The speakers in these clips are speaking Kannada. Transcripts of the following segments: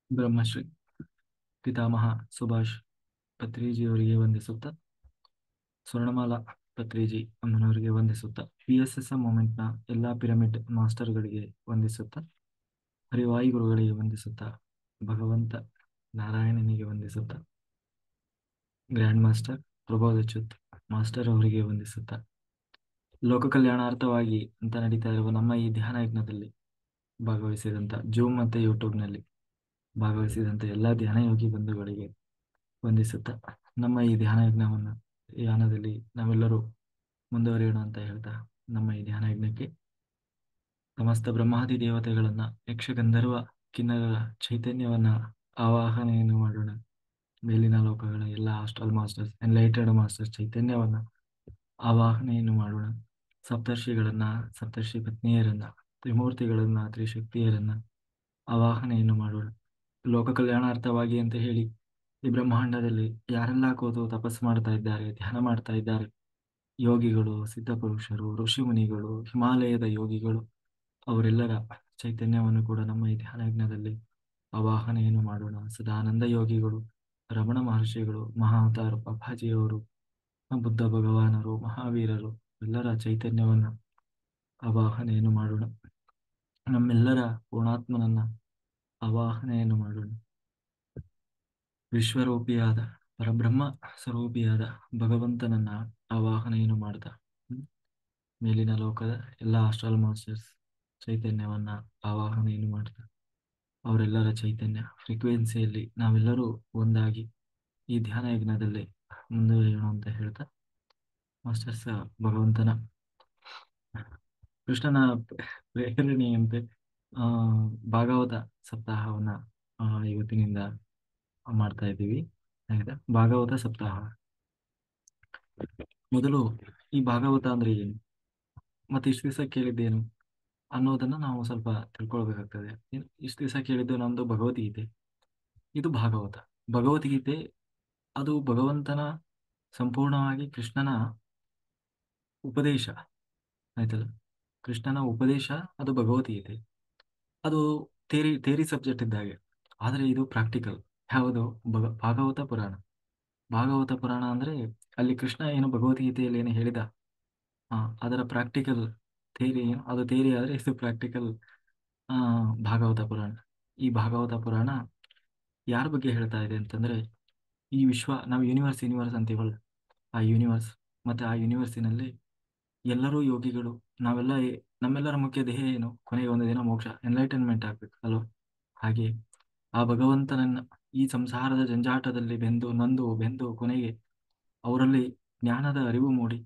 ಬ್ರಹ್ಮಶ್ರೀ ಪಿತಾಮಹ ಸುಭಾಷ್ ಪತ್ರಿಜಿಯವರಿಗೆ ವಂದಿಸುತ್ತಾ, ಸ್ವರ್ಣಮಾಲಾ ಪತ್ರಿಜಿ ಅಮ್ಮನವರಿಗೆ ವಂದಿಸುತ್ತಾ, PSSM ಮೂಮೆಂಟ್ನ ಎಲ್ಲ ಪಿರಮಿಡ್ ಮಾಸ್ಟರ್ಗಳಿಗೆ ವಂದಿಸುತ್ತಾ, ಹರಿವಾಯುಗುರುಗಳಿಗೆ ವಂದಿಸುತ್ತಾ, ಭಗವಂತ ನಾರಾಯಣನಿಗೆ ವಂದಿಸುತ್ತಾ, ಗ್ರ್ಯಾಂಡ್ ಮಾಸ್ಟರ್ ಪ್ರಬೋಧಚ್ಯುತ್ ಮಾಸ್ಟರ್ ಅವರಿಗೆ ವಂದಿಸುತ್ತಾ, ಲೋಕ ಕಲ್ಯಾಣಾರ್ಥವಾಗಿ ಅಂತ ನಡೀತಾ ಇರುವ ನಮ್ಮ ಈ ಧ್ಯಾನ ಯಜ್ಞದಲ್ಲಿ ಭಾಗವಹಿಸಿದಂಥ ಜೂಮ್ ಮತ್ತು ಯೂಟ್ಯೂಬ್ನಲ್ಲಿ ಭಾಗವಹಿಸಿದಂಥ ಎಲ್ಲ ಧ್ಯಾನ ಯೋಗಿ ಬಂಧುಗಳಿಗೆ ವಂದಿಸುತ್ತಾ, ನಮ್ಮ ಈ ಧ್ಯಾನ ಯಜ್ಞವನ್ನು ಯಾನದಲ್ಲಿ ನಾವೆಲ್ಲರೂ ಮುಂದುವರಿಯೋಣ ಅಂತ ಹೇಳ್ತಾ, ನಮ್ಮ ಈ ಧ್ಯಾನ ಯಜ್ಞಕ್ಕೆ ಸಮಸ್ತ ಬ್ರಹ್ಮಾದಿ ದೇವತೆಗಳನ್ನ, ಯಕ್ಷಗಂಧರ್ವ ಕಿನ್ನರರ ಚೈತನ್ಯವನ್ನ ಆವಾಹನೆಯನ್ನು ಮಾಡೋಣ. ಮೇಲಿನ ಲೋಕಗಳ ಎಲ್ಲ ಆಸ್ಟ್ರಲ್ ಮಾಸ್ಟರ್ಸ್, ಎನ್ಲೈಟೆಡ್ ಮಾಸ್ಟರ್ಸ್ ಚೈತನ್ಯವನ್ನ ಆವಾಹನೆಯನ್ನು ಮಾಡೋಣ. ಸಪ್ತರ್ಷಿಗಳನ್ನ, ಸಪ್ತರ್ಷಿ ಪತ್ನಿಯರನ್ನ, ತ್ರಿಮೂರ್ತಿಗಳನ್ನ, ತ್ರಿಶಕ್ತಿಯರನ್ನ ಆವಾಹನೆಯನ್ನು ಮಾಡೋಣ. ಲೋಕ ಕಲ್ಯಾಣಾರ್ಥವಾಗಿ ಅಂತ ಹೇಳಿ ಈ ಬ್ರಹ್ಮಾಂಡದಲ್ಲಿ ಯಾರೆಲ್ಲ ಕೂತು ತಪಸ್ಸು ಮಾಡ್ತಾ ಇದ್ದಾರೆ, ಧ್ಯಾನ ಮಾಡ್ತಾ ಇದ್ದಾರೆ, ಯೋಗಿಗಳು, ಸಿದ್ಧಪುರುಷರು, ಋಷಿಮುನಿಗಳು, ಹಿಮಾಲಯದ ಯೋಗಿಗಳು, ಅವರೆಲ್ಲರ ಚೈತನ್ಯವನ್ನು ಕೂಡ ನಮ್ಮ ಈ ಧ್ಯಾನ ಯಜ್ಞದಲ್ಲಿ ಆವಾಹನೆಯನ್ನು ಮಾಡೋಣ. ಸದಾನಂದ ಯೋಗಿಗಳು, ರಮಣ ಮಹರ್ಷಿಗಳು, ಮಹಾವತಾರ ಬಾಬಾಜಿಯವರು, ಬುದ್ಧ ಭಗವಾನರು, ಮಹಾವೀರರು ಎಲ್ಲರ ಚೈತನ್ಯವನ್ನು ಆವಾಹನೆಯನ್ನು ಮಾಡೋಣ. ನಮ್ಮೆಲ್ಲರ ಪೂರ್ಣಾತ್ಮನನ್ನ ಆವಾಹನೆಯನ್ನು ಮಾಡೋಣ. ವಿಶ್ವರೂಪಿಯಾದ ಪರಬ್ರಹ್ಮ ಸ್ವರೂಪಿಯಾದ ಭಗವಂತನನ್ನ ಆವಾಹನೆಯನ್ನು ಮಾಡ್ತಾ, ಮೇಲಿನ ಲೋಕದ ಎಲ್ಲ ಆಸ್ಟ್ರಲ್ ಮಾಸ್ಟರ್ಸ್ ಚೈತನ್ಯವನ್ನ ಆವಾಹನೆಯನ್ನು ಮಾಡ್ತಾ, ಅವರೆಲ್ಲರ ಚೈತನ್ಯ ಫ್ರೀಕ್ವೆನ್ಸಿಯಲ್ಲಿ ನಾವೆಲ್ಲರೂ ಒಂದಾಗಿ ಈ ಧ್ಯಾನ ಯಜ್ಞದಲ್ಲಿ ಮುಂದುವರಿಯೋಣ ಅಂತ ಹೇಳ್ತಾ, ಮಾಸ್ಟರ್ಸ್ ಭಗವಂತನ ಕೃಷ್ಣನ ಪ್ರೇರಣೆಯಂತೆ ಭಾಗವತ ಸಪ್ತಾಹವನ್ನ ಇವತ್ತಿನಿಂದ ಮಾಡ್ತಾ ಇದ್ದೀವಿ. ಆಯ್ತಾ? ಭಾಗವತ ಸಪ್ತಾಹ. ಮೊದಲು ಈ ಭಾಗವತ ಅಂದ್ರೆ ಏನು, ಮತ್ತೆ ಇಷ್ಟು ದಿವಸ ಕೇಳಿದ್ದೇನು ಅನ್ನೋದನ್ನ ನಾವು ಸ್ವಲ್ಪ ತಿಳ್ಕೊಳ್ಬೇಕಾಗ್ತದೆ. ಇಷ್ಟು ದಿವಸ ಕೇಳಿದ್ದು ನಮ್ದು ಭಗವದ್ಗೀತೆ, ಇದು ಭಾಗವತ. ಭಗವದ್ಗೀತೆ ಅದು ಭಗವಂತನ ಸಂಪೂರ್ಣವಾಗಿ ಕೃಷ್ಣನ ಉಪದೇಶ, ಆಯ್ತಲ್ಲ. ಕೃಷ್ಣನ ಉಪದೇಶ ಅದು ಭಗವದ್ಗೀತೆ. ಅದು ಥೇರಿ ಸಬ್ಜೆಕ್ಟ್ ಇದ್ದಾಗೆ, ಆದರೆ ಇದು ಪ್ರಾಕ್ಟಿಕಲ್. ಯಾವುದು? ಭಾಗವತ ಪುರಾಣ. ಭಾಗವತ ಪುರಾಣ ಅಂದ್ರೆ ಅಲ್ಲಿ ಕೃಷ್ಣ ಏನು ಭಗವದ್ಗೀತೆಯಲ್ಲಿ ಏನು ಹೇಳಿದ ಅದರ ಪ್ರಾಕ್ಟಿಕಲ್ ಥೇರಿ ಏನು, ಅದು ಥೇರಿ ಆದರೆ ಇದು ಪ್ರಾಕ್ಟಿಕಲ್ ಭಾಗವತ ಪುರಾಣ. ಈ ಭಾಗವತ ಪುರಾಣ ಯಾರ ಬಗ್ಗೆ ಹೇಳ್ತಾ ಇದೆ ಅಂತಂದ್ರೆ, ಈ ವಿಶ್ವ, ನಾವು ಯೂನಿವರ್ಸ್ ಅಂತೀವಲ್ಲ, ಆ ಯೂನಿವರ್ಸ್ ಮತ್ತೆ ಆ ಯೂನಿವರ್ಸಿನಲ್ಲಿ ಎಲ್ಲರೂ ಯೋಗಿಗಳು. ನಾವೆಲ್ಲ ನಮ್ಮೆಲ್ಲರ ಮುಖ್ಯ ಧ್ಯೇಯ ಏನು? ಕೊನೆಗೆ ಒಂದು ದಿನ ಮೋಕ್ಷ, ಎನ್ಲೈಟನ್ಮೆಂಟ್ ಆಗ್ಬೇಕು ಅಲ್ವ. ಹಾಗೆ ಆ ಭಗವಂತನನ್ನ ಈ ಸಂಸಾರದ ಜಂಜಾಟದಲ್ಲಿ ಬೆಂದು ಕೊನೆಗೆ ಅವರಲ್ಲಿ ಜ್ಞಾನದ ಅರಿವು ಮೂಡಿ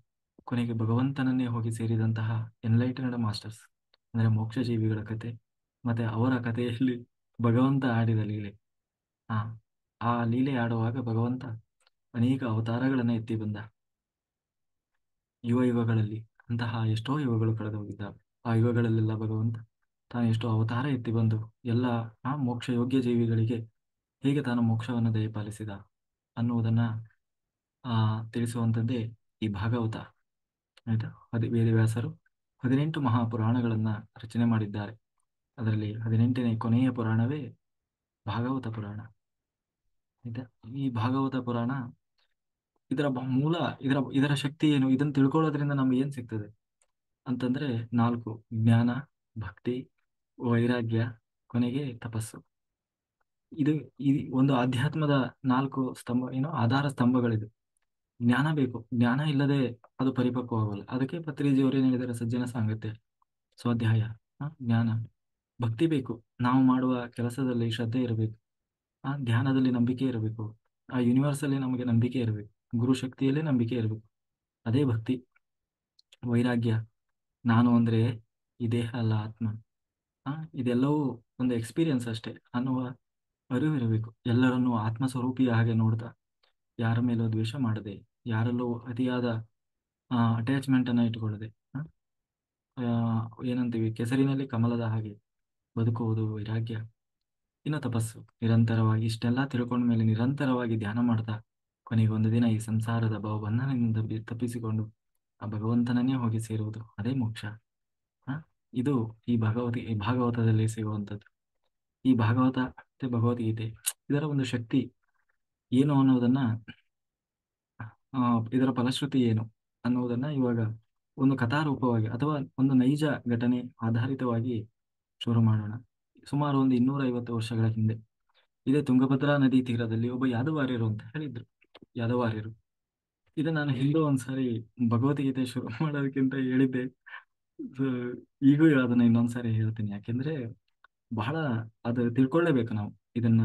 ಕೊನೆಗೆ ಭಗವಂತನನ್ನೇ ಹೋಗಿ ಸೇರಿದಂತಹ ಎನ್ಲೈಟನ್ಡ್ ಮಾಸ್ಟರ್ಸ್ ಅಂದ್ರೆ ಮೋಕ್ಷ ಜೀವಿಗಳ ಕತೆ, ಮತ್ತೆ ಅವರ ಕಥೆಯಲ್ಲಿ ಭಗವಂತ ಆಡಿದ ಲೀಲೆ. ಆ ಲೀಲೆ ಆಡುವಾಗ ಭಗವಂತ ಅನೇಕ ಅವತಾರಗಳನ್ನ ಎತ್ತಿ ಬಂದ. ಯುಗಗಳಲ್ಲಿ ಅಂತಹ ಎಷ್ಟೋ ಯುಗಗಳು ಕಳೆದು ಹೋಗಿದ್ದಾವೆ. ಆ ಯುಗಗಳಲ್ಲೆಲ್ಲ ಭಗವಂತ ತಾನು ಎಷ್ಟೋ ಅವತಾರ ಎತ್ತಿ ಬಂದು ಎಲ್ಲ ಮೋಕ್ಷ ಯೋಗ್ಯ ಜೀವಿಗಳಿಗೆ ಹೇಗೆ ತಾನು ಮೋಕ್ಷವನ್ನು ದಯಪಾಲಿಸಿದ ಅನ್ನುವುದನ್ನ ತಿಳಿಸುವಂಥದ್ದೇ ಈ ಭಾಗವತ. ಆಯ್ತಾ? ವೇದವ್ಯಾಸರು 18 ಮಹಾಪುರಾಣಗಳನ್ನ ರಚನೆ ಮಾಡಿದ್ದಾರೆ. ಅದರಲ್ಲಿ 18ನೇ ಕೊನೆಯ ಪುರಾಣವೇ ಭಾಗವತ ಪುರಾಣ. ಆಯ್ತಾ? ಈ ಭಾಗವತ ಪುರಾಣ ಇದರ ಮೂಲ, ಇದರ ಶಕ್ತಿ ಏನು, ಇದನ್ನು ತಿಳ್ಕೊಳ್ಳೋದ್ರಿಂದ ನಮ್ಗೆ ಏನ್ ಸಿಗ್ತದೆ ಅಂತಂದ್ರೆ 4: ಜ್ಞಾನ, ಭಕ್ತಿ, ವೈರಾಗ್ಯ, ಕೊನೆಗೆ ತಪಸ್ಸು. ಇದು ಈ ಒಂದು ಅಧ್ಯಾತ್ಮದ 4 ಸ್ತಂಭ, ಆಧಾರ ಸ್ತಂಭಗಳಿದು. ಜ್ಞಾನ ಬೇಕು, ಜ್ಞಾನ ಇಲ್ಲದೆ ಅದು ಪರಿಪಕ್ವವಾಗಲ್ಲ. ಅದಕ್ಕೆ ಪತ್ರಿಜಿಯವರು ಏನ್ ಹೇಳಿದ್ದಾರೆ? ಸಜ್ಜನ ಸಾಂಗತ್ಯ, ಸ್ವಾಧ್ಯಾಯ, ಜ್ಞಾನ. ಭಕ್ತಿ ಬೇಕು, ನಾವು ಮಾಡುವ ಕೆಲಸದಲ್ಲಿ ಶ್ರದ್ಧೆ ಇರಬೇಕು, ಧ್ಯಾನದಲ್ಲಿ ನಂಬಿಕೆ ಇರಬೇಕು, ಆ ಯೂನಿವರ್ಸ್ ಅಲ್ಲಿ ನಮಗೆ ನಂಬಿಕೆ ಇರಬೇಕು, ಗುರು ಶಕ್ತಿಯಲ್ಲೇ ನಂಬಿಕೆ ಇರಬೇಕು, ಅದೇ ಭಕ್ತಿ. ವೈರಾಗ್ಯ, ನಾನು ಅಂದ್ರೆ ಈ ದೇಹ ಅಲ್ಲ, ಆತ್ಮ. ಇದೆಲ್ಲವೂ ಒಂದು ಎಕ್ಸ್ಪೀರಿಯನ್ಸ್ ಅಷ್ಟೇ ಅನ್ನುವ ಅರಿವು ಇರಬೇಕು. ಎಲ್ಲರನ್ನೂ ಆತ್ಮಸ್ವರೂಪಿಯ ಹಾಗೆ ನೋಡ್ತಾ, ಯಾರ ಮೇಲೂ ದ್ವೇಷ ಮಾಡದೆ, ಯಾರಲ್ಲೂ ಅತಿಯಾದ ಅಟ್ಯಾಚ್ಮೆಂಟ್ ಅನ್ನ ಇಟ್ಕೊಳ್ಳದೆ, ಏನಂತೀವಿ, ಕೆಸರಿನಲ್ಲಿ ಕಮಲದ ಹಾಗೆ ಬದುಕುವುದು ವೈರಾಗ್ಯ. ಇನ್ನು ತಪಸ್ಸು, ನಿರಂತರವಾಗಿ ಇಷ್ಟೆಲ್ಲ ತಿಳ್ಕೊಂಡ ಮೇಲೆ ನಿರಂತರವಾಗಿ ಧ್ಯಾನ ಮಾಡ್ತಾ ಕೊನೆಗೆ ಒಂದು ದಿನ ಈ ಸಂಸಾರದ ಬಂಧನದಿಂದ ತಪ್ಪಿಸಿಕೊಂಡು ಆ ಭಗವಂತನನ್ನೇ ಹೋಗಿ ಸೇರುವುದು, ಅದೇ ಮೋಕ್ಷ. ಇದು ಈ ಭಾಗವತದಲ್ಲಿ ಸಿಗುವಂಥದ್ದು. ಈ ಭಾಗವತ ಮತ್ತೆ ಭಗವದ್ಗೀತೆ ಇದರ ಒಂದು ಶಕ್ತಿ ಏನು ಅನ್ನೋದನ್ನ ಆ, ಇದರ ಫಲಶ್ರುತಿ ಏನು ಅನ್ನೋದನ್ನ ಇವಾಗ ಒಂದು ಕಥಾರೂಪವಾಗಿ ಅಥವಾ ಒಂದು ನೈಜ ಘಟನೆ ಆಧಾರಿತವಾಗಿ ಶುರು ಮಾಡೋಣ. ಸುಮಾರು ಒಂದು 250 ವರ್ಷಗಳ ಹಿಂದೆ ಇದೇ ತುಂಗಭದ್ರಾ ನದಿ ತೀರದಲ್ಲಿ ಒಬ್ಬ ಯಾದವಾರ್ಯರು ಅಂತ ಹೇಳಿದ್ರು. ಯಾದವಾರ್ಯರು ಇದು ನಾನು ಹಿಂದೂ ಒಂದ್ಸಾರಿ ಭಗವದ್ಗೀತೆ ಶುರು ಮಾಡೋದಕ್ಕಿಂತ ಹೇಳಿದ್ದೆ. So, ಈಗೂ ಅದನ್ನ ಇನ್ನೊಂದ್ಸಾರಿ ಹೇಳ್ತೀನಿ, ಯಾಕೆಂದ್ರೆ ಬಹಳ ಅದು ತಿಳ್ಕೊಳ್ಳೇಬೇಕು ನಾವು. ಇದನ್ನ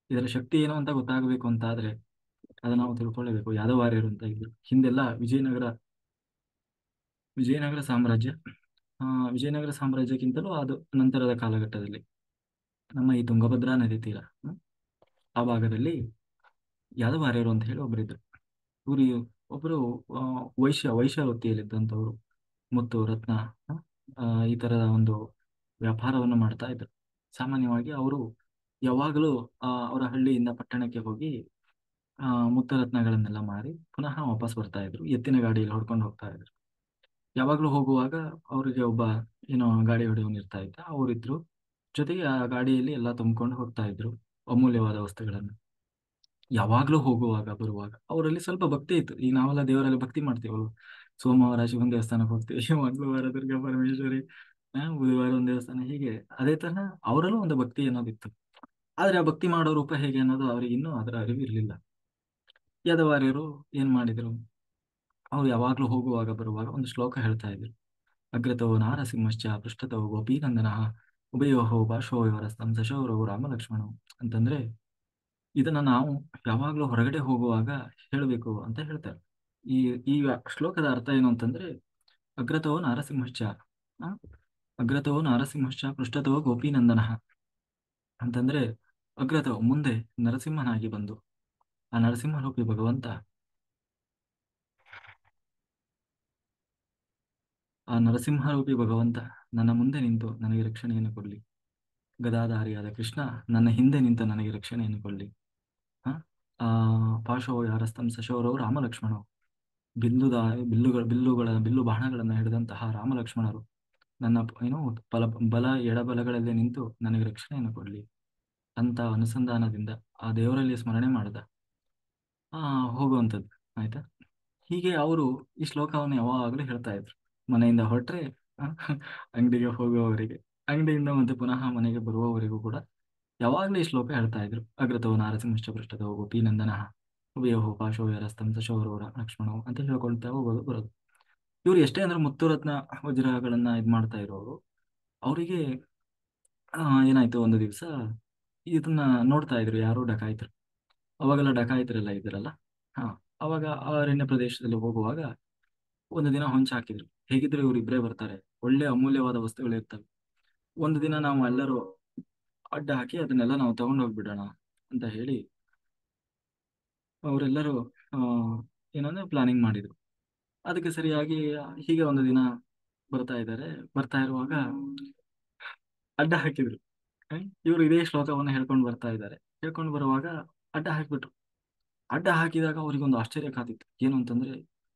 ಇದರ ಶಕ್ತಿ ಏನು ಅಂತ ಗೊತ್ತಾಗಬೇಕು ಅಂತ ಆದ್ರೆ ಅದನ್ನ ನಾವು ತಿಳ್ಕೊಳ್ಳೇಬೇಕು. ಯಾದವಾರ್ಯರು ಅಂತ ಇದ್ರು ಹಿಂದೆಲ್ಲ ವಿಜಯನಗರ ಸಾಮ್ರಾಜ್ಯ. ಆ, ವಿಜಯನಗರ ಸಾಮ್ರಾಜ್ಯಕ್ಕಿಂತಲೂ ಅದು ನಂತರದ ಕಾಲಘಟ್ಟದಲ್ಲಿ ನಮ್ಮ ಈ ತುಂಗಭದ್ರಾ ನದಿ ತೀರ, ಆ ಭಾಗದಲ್ಲಿ ಯಾದವಾರ್ಯರು ಅಂತ ಹೇಳಿ ಒಬ್ಬರಿದ್ರು. ಇವರು ಒಬ್ಬರು ಆ, ವೈಶ್ಯ ವೃತ್ತಿಯಲ್ಲಿದ್ದಂಥವ್ರು. ಮುತ್ತು ರತ್ನ ಆ, ಈ ತರದ ಒಂದು ವ್ಯಾಪಾರವನ್ನು ಮಾಡ್ತಾ ಇದ್ರು. ಸಾಮಾನ್ಯವಾಗಿ ಅವರು ಯಾವಾಗಲೂ ಅವರ ಹಳ್ಳಿಯಿಂದ ಪಟ್ಟಣಕ್ಕೆ ಹೋಗಿ ಮುತ್ತು ರತ್ನಗಳನ್ನೆಲ್ಲ ಮಾರಿ ಪುನಃ ವಾಪಸ್ ಬರ್ತಾ ಇದ್ರು. ಎತ್ತಿನ ಗಾಡಿಯಲ್ಲಿ ಹೊಡ್ಕೊಂಡು ಹೋಗ್ತಾ ಇದ್ರು. ಯಾವಾಗಲೂ ಹೋಗುವಾಗ ಅವರಿಗೆ ಒಬ್ಬ ಏನೋ ಗಾಡಿ ಹೊಡೆಯವನು ಇರ್ತಾ ಇದ್ದ, ಅವರಿದ್ರು. ಜೊತೆಗೆ ಆ ಗಾಡಿಯಲ್ಲಿ ಎಲ್ಲ ತುಂಬಿಕೊಂಡು ಹೋಗ್ತಾ ಇದ್ರು ಅಮೂಲ್ಯವಾದ ವಸ್ತುಗಳನ್ನು. ಯಾವಾಗ್ಲೂ ಹೋಗುವಾಗ ಬರುವಾಗ ಅವರಲ್ಲಿ ಸ್ವಲ್ಪ ಭಕ್ತಿ ಇತ್ತು. ಈಗ ನಾವೆಲ್ಲ ದೇವರಲ್ಲಿ ಭಕ್ತಿ ಮಾಡ್ತೀವಲ್ವ. ಸೋಮವಾರ ಶಿವನ ದೇವಸ್ಥಾನಕ್ಕೆ ಹೋಗ್ತೀವಿ, ಮಂಗಳವಾರ ದುರ್ಗಾ ಪರಮೇಶ್ವರಿ, ಬುಧವಾರ ಒಂದ್ ದೇವಸ್ಥಾನ, ಹೀಗೆ ಅದೇ ತರಹ ಅವರಲ್ಲೂ ಒಂದು ಭಕ್ತಿ ಅನ್ನೋದಿತ್ತು. ಆದ್ರೆ ಆ ಭಕ್ತಿ ಮಾಡೋ ರೂಪ ಹೇಗೆ ಅನ್ನೋದು ಅವರಿಗೆ ಇನ್ನೂ ಅದರ ಅರಿವು ಇರಲಿಲ್ಲ. ಯಾದವಾರ್ಯರು ಏನ್ ಮಾಡಿದ್ರು, ಅವ್ರು ಯಾವಾಗ್ಲೂ ಹೋಗುವಾಗ ಬರುವಾಗ ಒಂದು ಶ್ಲೋಕ ಹೇಳ್ತಾ ಇದ್ರು. ಅಗ್ರತೋ ನಾರಸಿಂಹಶ್ಚ ಪೃಷ್ಠತೋ ಗೋಪೀನಂದನಃ ಉಭಯೋಹೋ ಪಾರ್ಶ್ವಯೋರಸ್ತಂ ಸಶೌರವು ರಾಮಲಕ್ಷ್ಮಣವು ಅಂತಂದ್ರೆ, ಇದನ್ನ ನಾವು ಯಾವಾಗ್ಲೂ ಹೊರಗಡೆ ಹೋಗುವಾಗ ಹೇಳಬೇಕು ಅಂತ ಹೇಳ್ತಾರೆ. ಈ ಈಗ ಶ್ಲೋಕದ ಅರ್ಥ ಏನು ಅಂತಂದ್ರೆ, ಅಗ್ರತೋ ನಾರಸಿಂಹಶ್ಚ ಆ, ಅಗ್ರತೋ ನಾರಸಿಂಹಶ್ಚ ಪೃಷ್ಠತೋ ಗೋಪೀನಂದನಃ ಅಂತಂದ್ರೆ, ಅಗ್ರತೋ ಮುಂದೆ ನರಸಿಂಹನಾಗಿ ಬಂದು, ಆ ನರಸಿಂಹರೂಪಿ ಭಗವಂತ, ಆ ನರಸಿಂಹರೂಪಿ ಭಗವಂತ ನನ್ನ ಮುಂದೆ ನಿಂತು ನನಗೆ ರಕ್ಷಣೆಯನ್ನು ಕೊಡ್ಲಿ. ಗದಾಧಾರಿಯಾದ ಕೃಷ್ಣ ನನ್ನ ಹಿಂದೆ ನಿಂತು ನನಗೆ ರಕ್ಷಣೆಯನ್ನು ಕೊಡ್ಲಿ. ಹ ಆ ಪಾಶೋ ಯಾರಸ್ತಂ ಸಶೌರವು ರಾಮಲಕ್ಷ್ಮಣವು, ಬಿಲ್ಲುದ ಬಿಲ್ಲು ಬಾಣಗಳನ್ನ ಹಿಡಿದಂತಹ ರಾಮಲಕ್ಷ್ಮಣರು ನನ್ನ ಏನೋ ಬಲ ಎಡಬಲಗಳಲ್ಲಿ ನಿಂತು ನನಗೆ ರಕ್ಷಣೆಯನ್ನು ಕೊಡ್ಲಿ ಅಂತ ಅನುಸಂಧಾನದಿಂದ ಆ ದೇವರಲ್ಲಿ ಸ್ಮರಣೆ ಮಾಡ್ದ ಆ ಹೋಗುವಂಥದ್ದು. ಆಯ್ತಾ? ಹೀಗೆ ಅವರು ಈ ಶ್ಲೋಕವನ್ನು ಯಾವಾಗಲೂ ಹೇಳ್ತಾ ಇದ್ರು. ಮನೆಯಿಂದ ಹೊರಟ್ರೆ ಅಂಗಡಿಗೆ ಹೋಗುವವರಿಗೆ, ಅಂಗಡಿಯಿಂದ ಮತ್ತೆ ಪುನಃ ಮನೆಗೆ ಬರುವವರಿಗೂ ಕೂಡ ಯಾವಾಗಲೂ ಈ ಶ್ಲೋಕ ಹೇಳ್ತಾ ಇದ್ರು. ಅಗ್ರತೋ ನಾರಸಿಂಹಶ್ಚ ಪೃಷ್ಠತೋ ಗೋಪೀನಂದನಃ ಉಭಯೋಃ ಪಾಶೋ ಯರಸ್ತಂ ಸಶೌರವ ಲಕ್ಷ್ಮಣವು ಅಂತ ಹೇಳ್ಕೊಳ್ತಾ ಹೋಗೋದು ಬರೋದು. ಇವ್ರು ಎಷ್ಟೇ ಅಂದ್ರೆ ಮುತ್ತು ರತ್ನ ವಜ್ರಗಳನ್ನ ಇದ್ ಮಾಡ್ತಾ ಇರೋರು, ಅವರಿಗೆ ಏನಾಯ್ತು, ಒಂದು ದಿವಸ ಇದನ್ನ ನೋಡ್ತಾ ಇದ್ರು ಯಾರೋ ಡಕಾಯಿತರು. ಅವಾಗೆಲ್ಲ ಡಕಾಯಿತರೆಲ್ಲ ಇದ್ರಲ್ಲ. ಹಾ, ಅವಾಗ ಆ ಅರಣ್ಯ ಪ್ರದೇಶದಲ್ಲಿ ಹೋಗುವಾಗ ಒಂದು ದಿನ ಹೊಂಚ ಹಾಕಿದ್ರು. ಹೇಗಿದ್ರು ಇವ್ರು ಇಬ್ಬರೇ ಬರ್ತಾರೆ, ಒಳ್ಳೆ ಅಮೂಲ್ಯವಾದ ವಸ್ತುಗಳು ಇರ್ತವೆ. ಒಂದು ದಿನ ನಾವು ಎಲ್ಲರೂ ಅಡ್ಡ ಹಾಕಿ ಅದನ್ನೆಲ್ಲ ನಾವು ತಗೊಂಡು ಹೋಗ್ಬಿಡೋಣ ಅಂತ ಹೇಳಿ ಅವರೆಲ್ಲರೂ ಆ ಏನಂದ್ರೆ ಪ್ಲಾನಿಂಗ್ ಮಾಡಿದ್ರು. ಅದಕ್ಕೆ ಸರಿಯಾಗಿ ಹೀಗೆ ಒಂದು ದಿನ ಬರ್ತಾ ಇರುವಾಗ ಅಡ್ಡ ಹಾಕಿದ್ರು. ಇವರು ಇದೇ ಶ್ಲೋಕವನ್ನು ಹೇಳ್ಕೊಂಡು ಬರ್ತಾ ಇದ್ದಾರೆ. ಹೇಳ್ಕೊಂಡು ಬರುವಾಗ ಅಡ್ಡ ಹಾಕಿಬಿಟ್ರು. ಅಡ್ಡ ಹಾಕಿದಾಗ ಅವರಿಗೊಂದು ಆಶ್ಚರ್ಯ ಕಾದಿತ್ತು. ಏನು ಅಂತಂದ್ರೆ,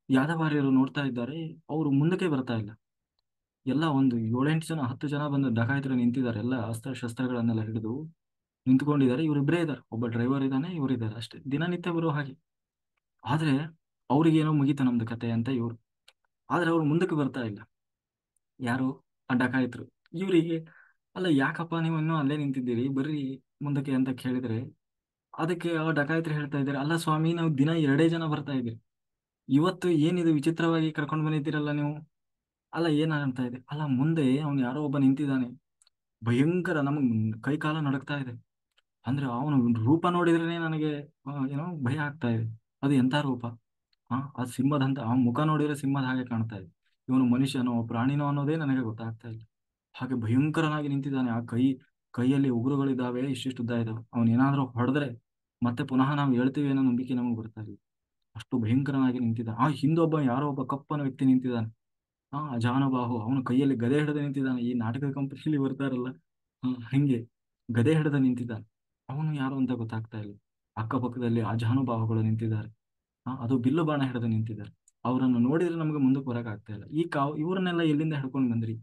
ಯಾದವಾರ್ಯರು ನೋಡ್ತಾ ಇದ್ದಾರೆ, ಅವರು ಮುಂದಕ್ಕೆ ಬರ್ತಾ ಇಲ್ಲ. ಎಲ್ಲ ಒಂದು 7-8 ಜನ 10 ಜನ ಬಂದು ಡಕಾಯಿತರು ನಿಂತಿದ್ದಾರೆ. ಎಲ್ಲ ಅಸ್ತ್ರ ಶಸ್ತ್ರಗಳನ್ನೆಲ್ಲ ಹಿಡಿದು ನಿಂತ್ಕೊಂಡಿದ್ದಾರೆ. ಇವರಿಬ್ಬರೇ ಇದ್ದಾರೆ, ಒಬ್ಬ ಡ್ರೈವರ್ ಇದ್ದಾನೆ, ಇವರಿದ್ದಾರೆ ಅಷ್ಟೇ, ದಿನನಿತ್ಯ ಬರೋ ಹಾಗೆ. ಆದ್ರೆ ಅವ್ರಿಗೇನೋ ಮುಗೀತು ನಮ್ದು ಕತೆ ಅಂತ ಇವ್ರು. ಆದ್ರೆ ಅವ್ರು ಮುಂದಕ್ಕೆ ಬರ್ತಾ ಇಲ್ಲ. ಯಾರು? ಆ ಡಕಾಯಿತರು. ಇವರಿಗೆ, ಅಲ್ಲ ಯಾಕಪ್ಪ ನೀವು ಇನ್ನೂ ಅಲ್ಲೇ ನಿಂತಿದ್ದೀರಿ, ಬರ್ರಿ ಮುಂದಕ್ಕೆ ಅಂತ ಕೇಳಿದ್ರೆ, ಅದಕ್ಕೆ ಆ ಡಕಾಯಿತರು ಹೇಳ್ತಾ ಇದ್ದಾರೆ, ಅಲ್ಲ ಸ್ವಾಮಿ, ನಾವು ದಿನ 2 ಜನ ಬರ್ತಾ ಇದ್ದೀವಿ, ಇವತ್ತು ಏನಿದು ವಿಚಿತ್ರವಾಗಿ ಕರ್ಕೊಂಡು ಬಂದಿದ್ದೀರಲ್ಲ ನೀವು. ಅಲ್ಲ ಏನಾಗ್ತಾ ಇದೆ, ಅಲ್ಲ ಮುಂದೆ ಅವ್ನು ಯಾರೋ ಒಬ್ಬ ನಿಂತಿದ್ದಾನೆ, ಭಯಂಕರ, ನಮಗ್ ಕೈ ಕಾಲ ನಡಕ್ತಾ ಇದೆ. ಅಂದ್ರೆ ಅವನು ರೂಪ ನೋಡಿದ್ರೇನೆ ನನಗೆ ಏನೋ ಭಯ ಆಗ್ತಾ ಇದೆ. ಅದು ಎಂತ ರೂಪ! ಅದು ಸಿಂಹದಂತ, ಆ ಮುಖ ನೋಡಿದ್ರೆ ಸಿಂಹದ ಹಾಗೆ ಕಾಣ್ತಾ ಇದೆ. ಇವನು ಮನುಷ್ಯನೋ ಪ್ರಾಣಿನೋ ಅನ್ನೋದೇ ನನಗೆ ಗೊತ್ತಾಗ್ತಾ ಇಲ್ಲ. ಹಾಗೆ ಭಯಂಕರನಾಗಿ ನಿಂತಿದ್ದಾನೆ. ಆ ಕೈಯಲ್ಲಿ ಉಗುರುಗಳಿದ್ದಾವೆ, ಇಷ್ಟಿಷ್ಟು ಉದ್ದ ಇದಾವೆ. ಅವನ್ ಏನಾದ್ರೂ ಹೊಡೆದ್ರೆ ಮತ್ತೆ ಪುನಃ ನಾವು ಹೇಳ್ತೀವಿ ಅನ್ನೋ ನಂಬಿಕೆ ನಮಗೆ ಬರ್ತಾ ಇಲ್ಲ. ಅಷ್ಟು ಭಯಂಕರನಾಗಿ ನಿಂತಿದ್ದಾನೆ. ಹಿಂದೊಬ್ಬ ಯಾರೋ ಒಬ್ಬ ಕಪ್ಪನ ವ್ಯಕ್ತಿ ನಿಂತಿದ್ದಾನೆ. ಅಜಾನುಬಾಹು, ಅವನು ಕೈಯಲ್ಲಿ ಗದೆ ಹಿಡಿದು ನಿಂತಿದ್ದಾನೆ. ಈ ನಾಟಕ ಕಂಪನಿಯಲ್ಲಿ ಬರ್ತಾರಲ್ಲ, ಹಂಗೆ ಗದೆ ಹಿಡಿದು ನಿಂತಿದ್ದಾನೆ. ಅವನು ಯಾರು ಅಂತ ಗೊತ್ತಾಗ್ತಾ ಇಲ್ಲ. ಅಕ್ಕಪಕ್ಕದಲ್ಲಿ ಅಜಾನುಬಾಹುಗಳು ನಿಂತಿದ್ದಾರೆ. ಅದು ಬಿಲ್ಲು ಬಾಣ ಹಿಡಿದು ನಿಂತಿದ್ದಾರೆ. ಅವರನ್ನು ನೋಡಿದ್ರೆ ನಮಗೆ ಮುಂದಕ್ಕೆ ಬರಕ್ ಆಗ್ತಾ ಇಲ್ಲ. ಇವ್ರನ್ನೆಲ್ಲ ಎಲ್ಲಿಂದ ಹಿಡ್ಕೊಂಡು ಬಂದ್ರಿ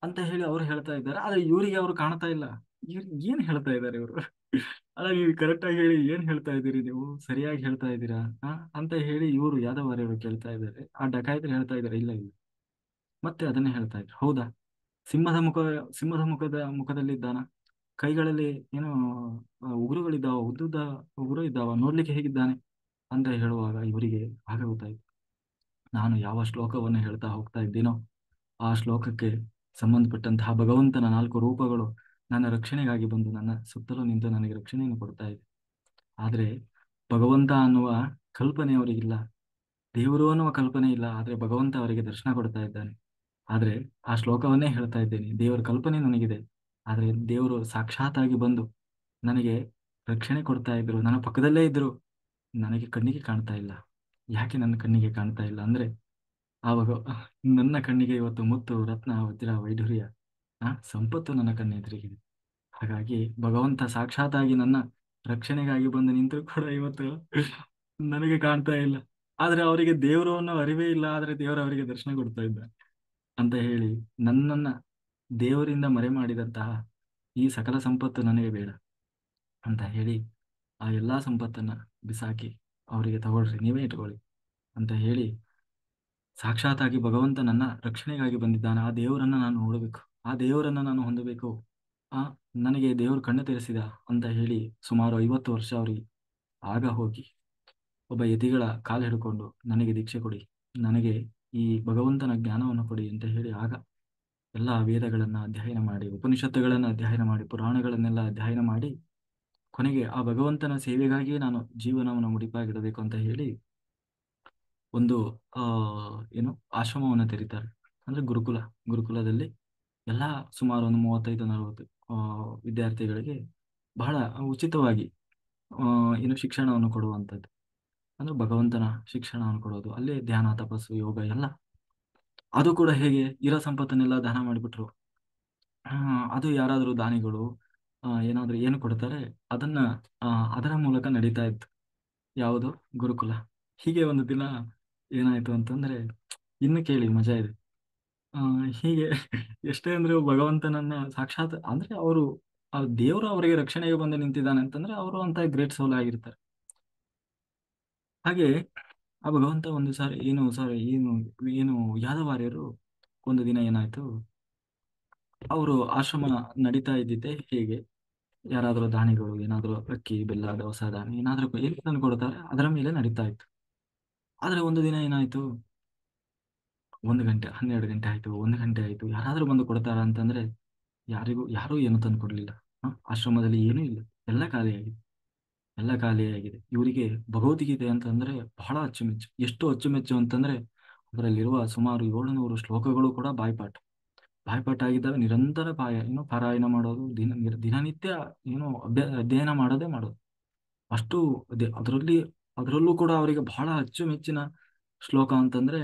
ಅಂತ ಹೇಳಿ ಅವ್ರು ಹೇಳ್ತಾ ಇದ್ದಾರೆ. ಆದ್ರೆ ಇವರಿಗೆ ಅವ್ರು ಕಾಣ್ತಾ ಇಲ್ಲ. ಏನ್ ಹೇಳ್ತಾ ಇದ್ದಾರೆ ಇವರು? ಅಲ್ಲ, ನೀವು ಕರೆಕ್ಟ್ ಆಗಿ ಹೇಳಿ, ಏನ್ ಹೇಳ್ತಾ ಇದ್ದೀರಿ ನೀವು? ಸರಿಯಾಗಿ ಹೇಳ್ತಾ ಇದ್ದೀರಾ ಅಂತ ಹೇಳಿ ಇವರು ಯಾದವಾರ್ಯರು ಕೇಳ್ತಾ ಇದ್ದಾರೆ. ಆ ಡಕಾಯಿತರು ಹೇಳ್ತಾ ಇದ್ದಾರೆ, ಇಲ್ಲ ಇಲ್ಲ, ಮತ್ತೆ ಅದನ್ನೇ ಹೇಳ್ತಾ ಇದ್ರು. ಹೌದಾ, ಸಿಂಹದ ಮುಖ, ಮುಖದಲ್ಲಿದ್ದಾನ, ಕೈಗಳಲ್ಲಿ ಏನೋ ಉಗುರುಗಳಿದ್ದಾವ, ಉದ್ದುದ್ದ ಉಗುರು ಇದ್ದಾವ, ನೋಡ್ಲಿಕ್ಕೆ ಹೇಗಿದ್ದಾನೆ ಅಂತ ಹೇಳುವಾಗ ಇವರಿಗೆ ಆಗ ಗೊತ್ತಾಯ್ತು, ನಾನು ಯಾವ ಶ್ಲೋಕವನ್ನು ಹೇಳ್ತಾ ಹೋಗ್ತಾ ಇದ್ದೀನೋ ಆ ಶ್ಲೋಕಕ್ಕೆ ಸಂಬಂಧಪಟ್ಟಂತಹ ಭಗವಂತನ 4 ರೂಪಗಳು ನನ್ನ ರಕ್ಷಣೆಗಾಗಿ ಬಂದು ನನ್ನ ಸುತ್ತಲೂ ನಿಂತು ನನಗೆ ರಕ್ಷಣೆಯನ್ನು ಕೊಡ್ತಾ ಇದೆ. ಆದ್ರೆ ಭಗವಂತ ಅನ್ನುವ ಕಲ್ಪನೆ ಅವರಿಗಿಲ್ಲ, ದೇವರು ಅನ್ನುವ ಕಲ್ಪನೆ ಇಲ್ಲ, ಆದ್ರೆ ಭಗವಂತ ಅವರಿಗೆ ದರ್ಶನ ಕೊಡ್ತಾ ಇದ್ದಾನೆ. ಆದ್ರೆ ಆ ಶ್ಲೋಕವನ್ನೇ ಹೇಳ್ತಾ ಇದ್ದೇನೆ, ದೇವರ ಕಲ್ಪನೆ ನನಗಿದೆ, ಆದ್ರೆ ದೇವರು ಸಾಕ್ಷಾತ್ತಾಗಿ ಬಂದು ನನಗೆ ರಕ್ಷಣೆ ಕೊಡ್ತಾ ಇದ್ರು, ನನ್ನ ಪಕ್ಕದಲ್ಲೇ ಇದ್ರು, ನನಗೆ ಕಣ್ಣಿಗೆ ಕಾಣ್ತಾ ಇಲ್ಲ. ಯಾಕೆ ನನ್ನ ಕಣ್ಣಿಗೆ ಕಾಣ್ತಾ ಇಲ್ಲ ಅಂದ್ರೆ, ಆವಾಗ ನನ್ನ ಕಣ್ಣಿಗೆ ಇವತ್ತು ಮುತ್ತು ರತ್ನ ವಜ್ರ ವೈಢೂರ್ಯ ಸಂಪತ್ತು ನನ್ನ ಕಣ್ಣೆದುರಿಗಿದೆ. ಹಾಗಾಗಿ ಭಗವಂತ ಸಾಕ್ಷಾತ್ತಾಗಿ ನನ್ನ ರಕ್ಷಣೆಗಾಗಿ ಬಂದು ನಿಂತರೂ ಕೂಡ ಇವತ್ತು ನನಗೆ ಕಾಣ್ತಾ ಇಲ್ಲ. ಆದ್ರೆ ಅವರಿಗೆ ದೇವರು ಅನ್ನೋ ಅರಿವೇ ಇಲ್ಲ, ಆದ್ರೆ ದೇವರು ಅವರಿಗೆ ದರ್ಶನ ಕೊಡ್ತಾ ಇದ್ದ ಅಂತ ಹೇಳಿ, ನನ್ನನ್ನ ದೇವರಿಂದ ಮರೆ ಮಾಡಿದಂತಹ ಈ ಸಕಲ ಸಂಪತ್ತು ನನಗೆ ಬೇಡ ಅಂತ ಹೇಳಿ ಆ ಎಲ್ಲಾ ಸಂಪತ್ತನ್ನ ಬಿಸಾಕಿ ಅವರಿಗೆ ತಗೊಳ್ರಿ, ನೀವೇ ಇಟ್ಕೊಳ್ಳಿ ಅಂತ ಹೇಳಿ, ಸಾಕ್ಷಾತ್ತಾಗಿ ಭಗವಂತ ನನ್ನ ರಕ್ಷಣೆಗಾಗಿ ಬಂದಿದ್ದಾನೆ, ಆ ದೇವರನ್ನ ನಾನು ನೋಡಬೇಕು, ಆ ದೇವರನ್ನ ನಾನು ಹೊಂದಬೇಕು, ಆ ನನಗೆ ದೇವರು ಕಣ್ಣು ತೆರೆಸಿದ ಅಂತ ಹೇಳಿ ಸುಮಾರು 50 ವರ್ಷ ಅವರಿಗೆ ಆಗ ಹೋಗಿ ಒಬ್ಬ ಯತಿಗಳ ಕಾಲು ಹಿಡ್ಕೊಂಡು ನನಗೆ ದೀಕ್ಷೆ ಕೊಡಿ, ನನಗೆ ಈ ಭಗವಂತನ ಜ್ಞಾನವನ್ನು ಕೊಡಿ ಅಂತ ಹೇಳಿ ಆಗ ಎಲ್ಲ ವೇದಗಳನ್ನ ಅಧ್ಯಯನ ಮಾಡಿ, ಉಪನಿಷತ್ತುಗಳನ್ನ ಅಧ್ಯಯನ ಮಾಡಿ, ಪುರಾಣಗಳನ್ನೆಲ್ಲ ಅಧ್ಯಯನ ಮಾಡಿ, ಕೊನೆಗೆ ಆ ಭಗವಂತನ ಸೇವೆಗಾಗಿಯೇ ನಾನು ಜೀವನವನ್ನು ಮುಡಿಪಾಗಿಡಬೇಕು ಅಂತ ಹೇಳಿ ಒಂದು ಆ ಏನು ಆಶ್ರಮವನ್ನು ತೆರೀತಾರೆ. ಅಂದ್ರೆ ಗುರುಕುಲದಲ್ಲಿ ಎಲ್ಲ ಸುಮಾರು ಒಂದು 35-40 ವಿದ್ಯಾರ್ಥಿಗಳಿಗೆ ಬಹಳ ಉಚಿತವಾಗಿ ಏನು ಶಿಕ್ಷಣವನ್ನು ಕೊಡುವಂಥದ್ದು, ಅಂದ್ರೆ ಭಗವಂತನ ಶಿಕ್ಷಣವನ್ನು ಕೊಡೋದು, ಅಲ್ಲೇ ಧ್ಯಾನ, ತಪಸ್ಸು, ಯೋಗ ಎಲ್ಲ. ಅದು ಕೂಡ ಹೇಗೆ, ಇರೋ ಸಂಪತ್ತನ್ನೆಲ್ಲ ದಾನ ಮಾಡಿಬಿಟ್ರು. ಅದು ಯಾರಾದರೂ ದಾನಿಗಳು ಏನಾದರೂ ಏನು ಕೊಡ್ತಾರೆ, ಅದನ್ನ ಅದರ ಮೂಲಕ ನಡೀತಾ ಇತ್ತು ಯಾವುದು, ಗುರುಕುಲ. ಹೀಗೆ ಒಂದು ದಿನ ಏನಾಯ್ತು ಅಂತಂದ್ರೆ, ಇನ್ನು ಕೇಳಿ ಮಜಾ ಇದೆ. ಹೀಗೆ ಎಷ್ಟೇ ಅಂದ್ರೆ ಭಗವಂತನನ್ನ ಸಾಕ್ಷಾತ್ ಅಂದ್ರೆ ಅವರು, ಆ ದೇವರು ಅವರಿಗೆ ರಕ್ಷಣೆಗೆ ಬಂದು ನಿಂತಿದ್ದಾನೆ ಅಂತಂದ್ರೆ ಅವರು ಅಂತ ಗ್ರೇಟ್ ಸೋಲ್ ಆಗಿರ್ತಾರೆ. ಹಾಗೆ ಆ ಭಗವಂತ ಒಂದು ಸಾರಿ ಏನು ಏನು ಯಾದವಾರ್ಯರು ಒಂದು ದಿನ ಏನಾಯ್ತು, ಅವರು ಆಶ್ರಮ ನಡೀತಾ ಇದ್ದಿದ್ದೆ ಹೇಗೆ, ಯಾರಾದರೂ ದಾನಿಗಳು ಏನಾದರೂ ಅಕ್ಕಿ, ಬೆಲ್ಲ, ದವಸ ಧಾನ್ಯ ಏನಾದರೂ ಏನು ತಂದು ಕೊಡ್ತಾರೆ, ಅದರ ಮೇಲೆ ನಡೀತಾ ಇತ್ತು. ಆದ್ರೆ ಒಂದು ದಿನ ಏನಾಯ್ತು, 1 ಗಂಟೆ, 12 ಗಂಟೆ ಆಯ್ತು, 1 ಗಂಟೆ ಆಯ್ತು, ಯಾರಾದ್ರೂ ಬಂದು ಕೊಡ್ತಾರ ಅಂತಂದ್ರೆ ಯಾರೂ ಏನು ತಂದು ಕೊಡ್ಲಿಲ್ಲ. ಆಶ್ರಮದಲ್ಲಿ ಏನೂ ಇಲ್ಲ, ಎಲ್ಲ ಖಾಲಿಯಾಗಿದೆ, ಎಲ್ಲ ಖಾಲಿಯಾಗಿದೆ. ಇವರಿಗೆ ಭಗವದ್ಗೀತೆ ಅಂತಂದ್ರೆ ಬಹಳ ಅಚ್ಚುಮೆಚ್ಚು. ಎಷ್ಟು ಅಚ್ಚುಮೆಚ್ಚು ಅಂತಂದ್ರೆ, ಅದರಲ್ಲಿರುವ ಸುಮಾರು 700 ಶ್ಲೋಕಗಳು ಕೂಡ ಬಾಯ್ಪಾಠ ಆಗಿದ್ದಾವೆ. ನಿರಂತರ ಪಾರಾಯಣ ಮಾಡೋದು, ದಿನನಿತ್ಯ ಅಧ್ಯಯನ ಮಾಡೋದು ಅಷ್ಟು. ಅದರಲ್ಲೂ ಕೂಡ ಅವರಿಗೆ ಬಹಳ ಅಚ್ಚುಮೆಚ್ಚಿನ ಶ್ಲೋಕ ಅಂತಂದ್ರೆ,